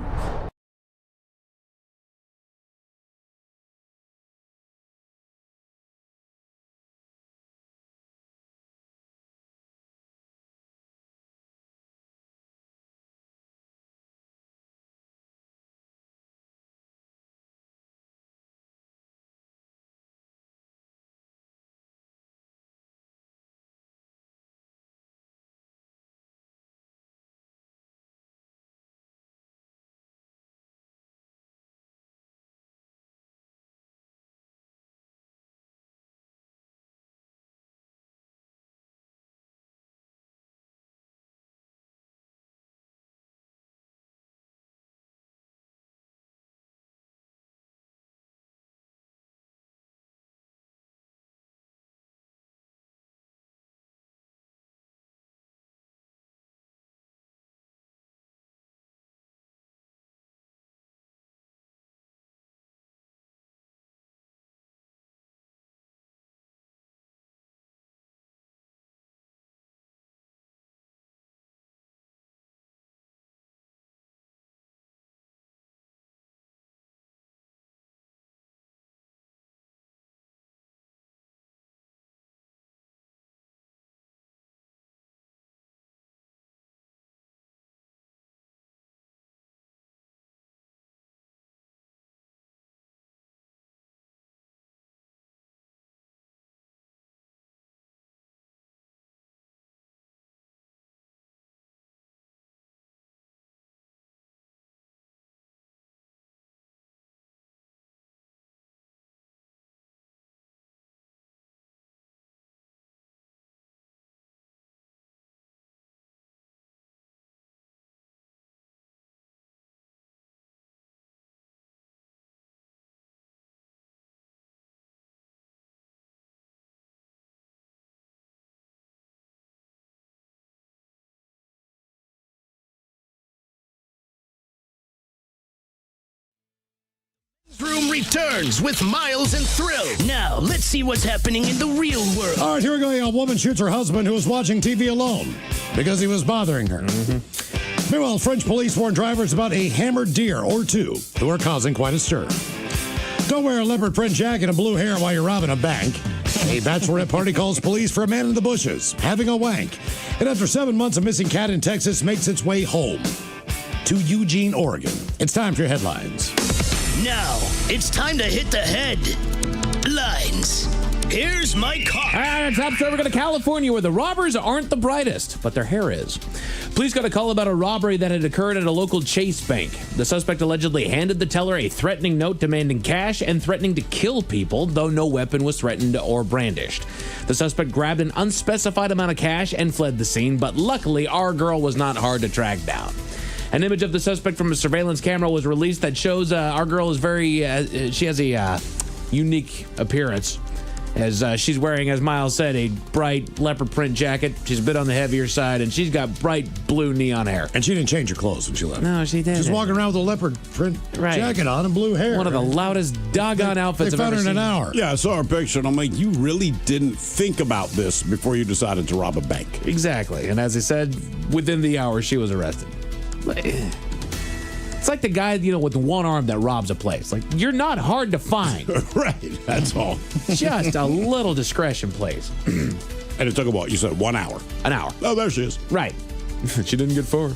P: Room returns with Miles and Thrill. Now, let's see what's happening in the real world.
C: All right, here we go. A woman shoots her husband who was watching TV alone because he was bothering her. Meanwhile, French police warn drivers about a hammered deer or two who are causing quite a stir. Don't wear a leopard print jacket and blue hair while you're robbing a bank. A bachelorette party calls police for a man in the bushes having a wank. And after 7 months, a missing cat in Texas makes its way home to Eugene, Oregon. It's time for your headlines.
P: Now, it's time to hit the headlines. Here's my car.
Q: Our top story, we're going to California, where the robbers aren't the brightest, but their hair is. Police got a call about a robbery that had occurred at a local Chase bank. The suspect allegedly handed the teller a threatening note demanding cash and threatening to kill people, though no weapon was threatened or brandished. The suspect grabbed an unspecified amount of cash and fled the scene, but luckily our girl was not hard to track down. An image of the suspect from a surveillance camera was released that shows our girl is she has a unique appearance, as she's wearing, as Miles said, a bright leopard print jacket. She's a bit on the heavier side, and she's got bright blue neon hair.
C: And she didn't change her clothes when she left.
Q: No, she didn't.
C: She's walking around with a leopard print jacket on and blue hair.
Q: One of the loudest doggone outfits I've ever seen.
C: They found her in an hour.
A: Yeah, I saw her picture, and I'm like, you really didn't think about this before you decided to rob a bank.
Q: Exactly. And as I said, within the hour, she was arrested. It's like the guy, with one arm that robs a place. Like, you're not hard to find.
A: Right, that's all.
Q: Just a little discretion, please.
A: And it took a what? You said 1 hour.
Q: An hour.
A: Oh, there she is.
Q: Right. She didn't get far.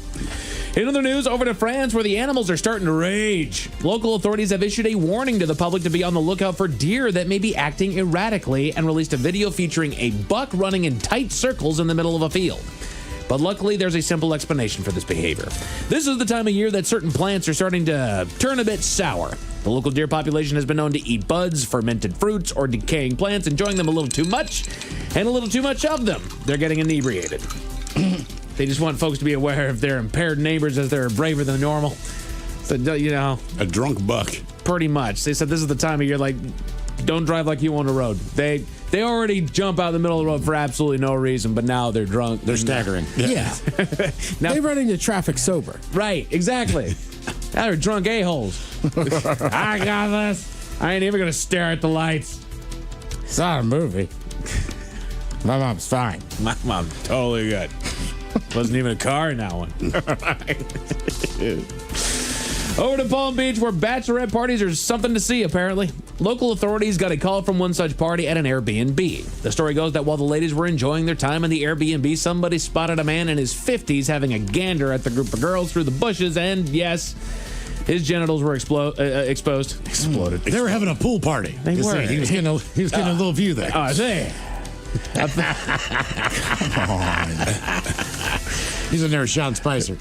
Q: In other news, over to France, where the animals are starting to rage. Local authorities have issued a warning to the public to be on the lookout for deer that may be acting erratically, and released a video featuring a buck running in tight circles in the middle of a field. But luckily, there's a simple explanation for this behavior. This is the time of year that certain plants are starting to turn a bit sour. The local deer population has been known to eat buds, fermented fruits, or decaying plants, enjoying them a little too much, and a little too much of them. They're getting inebriated. They just want folks to be aware of their impaired neighbors as they're braver than normal. So,
A: a drunk buck.
Q: Pretty much. They said this is the time of year, like, don't drive like you on the road. They already jump out of the middle of the road for absolutely no reason, but now they're drunk.
C: They're staggering.
Q: Yeah.
E: Now, they run into traffic sober.
Q: Right, exactly. Now they're drunk a-holes. I got this. I ain't even going to stare at the lights.
E: It's not a movie. My mom's fine.
Q: My mom's totally good. Wasn't even a car in that one. Over to Palm Beach, where bachelorette parties are something to see, apparently. Local authorities got a call from one such party at an Airbnb. The story goes that while the ladies were enjoying their time in the Airbnb, somebody spotted a man in his 50s having a gander at the group of girls through the bushes, and yes, his genitals were exploded.
D: They were having a pool party.
Q: They were.
D: He was getting a little view there.
Q: Oh, I see.
D: Come on. He's in there with Sean Spicer.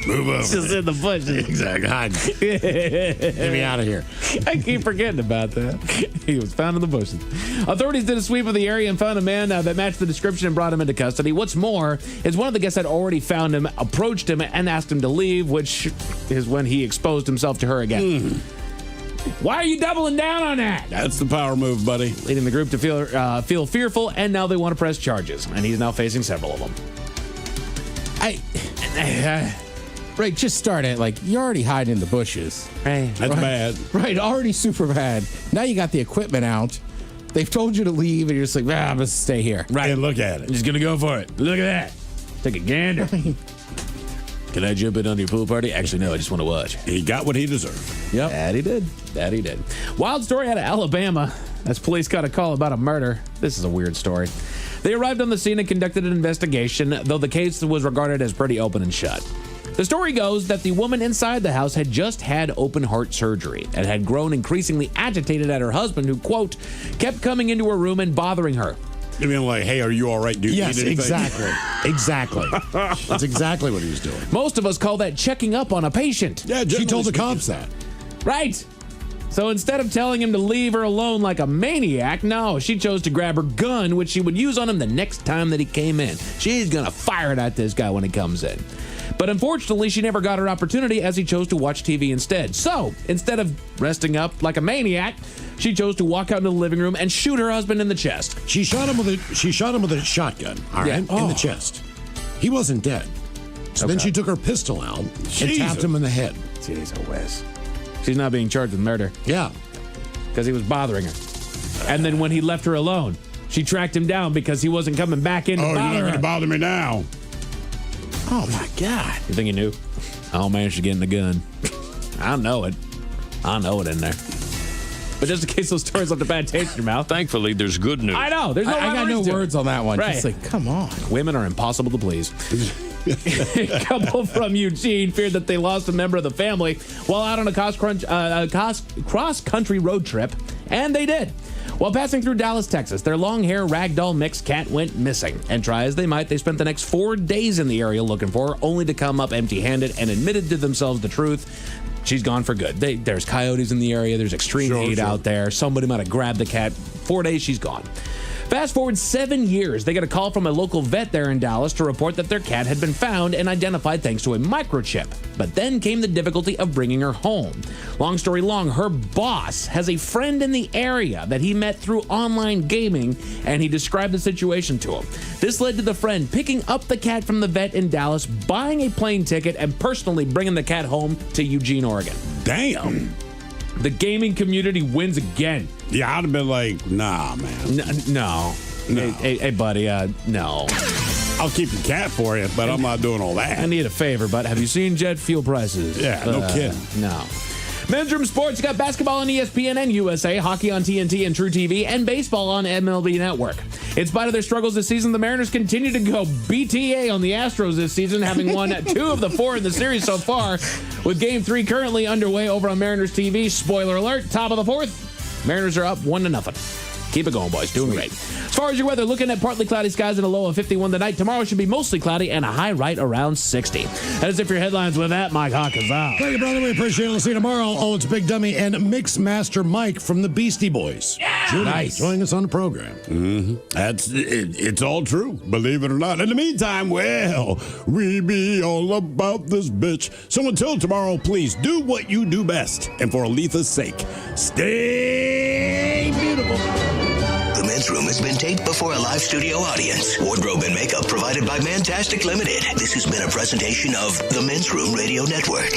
D: Move over.
Q: Just in the bushes.
D: Exactly. Hide. Get me out of here.
Q: I keep forgetting about that. He was found in the bushes. Authorities did a sweep of the area and found a man that matched the description and brought him into custody. What's more is one of the guests had already found him, approached him, and asked him to leave, which is when he exposed himself to her again. Why are you doubling down on that?
A: That's the power move, buddy.
Q: Leading the group to feel fearful, and now they want to press charges. And he's now facing several of them.
E: Right, just start it. Like, you're already hiding in the bushes.
Q: Right.
A: That's bad.
E: Right, already super bad. Now you got the equipment out. They've told you to leave, and you're just like, I'm going to stay here.
A: Right. And look at it.
Q: Just going to go for it. Look at that. Take a gander. Can I jump in on your pool party? Actually, no, I just want to watch.
A: He got what he deserved.
Q: Yep. That he did. Wild story out of Alabama as police got a call about a murder. This is a weird story. They arrived on the scene and conducted an investigation, though the case was regarded as pretty open and shut. The story goes that the woman inside the house had just had open heart surgery and had grown increasingly agitated at her husband, who, quote, kept coming into her room and bothering her.
A: You mean like, hey, are you all right? Do you
D: Yes,
A: need anything?
D: exactly. That's exactly what he was doing.
Q: Most of us call that checking up on a patient.
A: Yeah,
D: she told the cops that.
Q: Right. So instead of telling him to leave her alone like a maniac, no, she chose to grab her gun, which she would use on him the next time that he came in. She's going to fire it at this guy when he comes in. But unfortunately, she never got her opportunity as he chose to watch TV instead. So instead of resting up like a maniac, she chose to walk out into the living room and shoot her husband in the chest.
D: She shot him with a shotgun, all right, in the chest. He wasn't dead. So then she took her pistol out and tapped him in the head.
Q: Jeez, Wes. She's not being charged with murder.
D: Yeah.
Q: Because he was bothering her. And then when he left her alone, she tracked him down because he wasn't coming back in to bother
A: you're not
Q: her.
A: going to bother me now.
Q: Oh, my God. You think he knew? I don't manage to get in the gun. I know it. I know it in there. But just in case those stories left a bad taste in your mouth.
H: Thankfully, there's good news.
Q: I know. There's no
E: I got no words on that one.
Q: Right.
E: Just like, come on.
Q: Women are impossible to please. A couple from Eugene feared that they lost a member of the family while out on a cross-country road trip, and they did. While passing through Dallas, Texas, their long-hair ragdoll mixed cat went missing, and try as they might, they spent the next 4 days in the area looking for her, only to come up empty-handed and admitted to themselves the truth. She's gone for good. There's coyotes in the area. There's extreme heat out there. Somebody might have grabbed the cat. 4 days, she's gone. Fast forward 7 years, they got a call from a local vet there in Dallas to report that their cat had been found and identified thanks to a microchip. But then came the difficulty of bringing her home. Long story long, her boss has a friend in the area that he met through online gaming, and he described the situation to him. This led to the friend picking up the cat from the vet in Dallas, buying a plane ticket, and personally bringing the cat home to Eugene, Oregon.
A: Damn.
Q: The gaming community wins again.
A: Yeah, I'd have been like, nah, man.
Q: No. Hey, buddy, no.
A: I'll keep your cat for you, but I'm not doing all that.
Q: I need a favor, but have you seen jet fuel prices?
A: Yeah, no kidding.
Q: No. Men's Room Sports got basketball on ESPN and USA, hockey on TNT and True TV, and baseball on MLB Network. In spite of their struggles this season, the Mariners continue to go BTA on the Astros this season, having won 2 of the 4 in the series so far, with Game 3 currently underway over on Mariners TV. Spoiler alert, top of the 4th, Mariners are up 1-0. Keep it going, boys. Doing great. As far as your weather, looking at partly cloudy skies and a low of 51 tonight. Tomorrow should be mostly cloudy and a high right around 60. That is it for your headlines. With that, Mike Hawkins out.
D: Thank you, brother. We appreciate it. We'll see you tomorrow. Oh, it's Big Dummy and Mix Master Mike from the Beastie Boys. Yeah!
A: Nice.
D: Joining us on the program.
A: Mm-hmm. It's all true, believe it or not. In the meantime, well, we be all about this bitch. So until tomorrow, please do what you do best. And for Aletha's sake, stay beautiful.
N: The Men's Room has been taped before a live studio audience. Wardrobe and makeup provided by Mantastic Limited. This has been a presentation of the Men's Room Radio Network.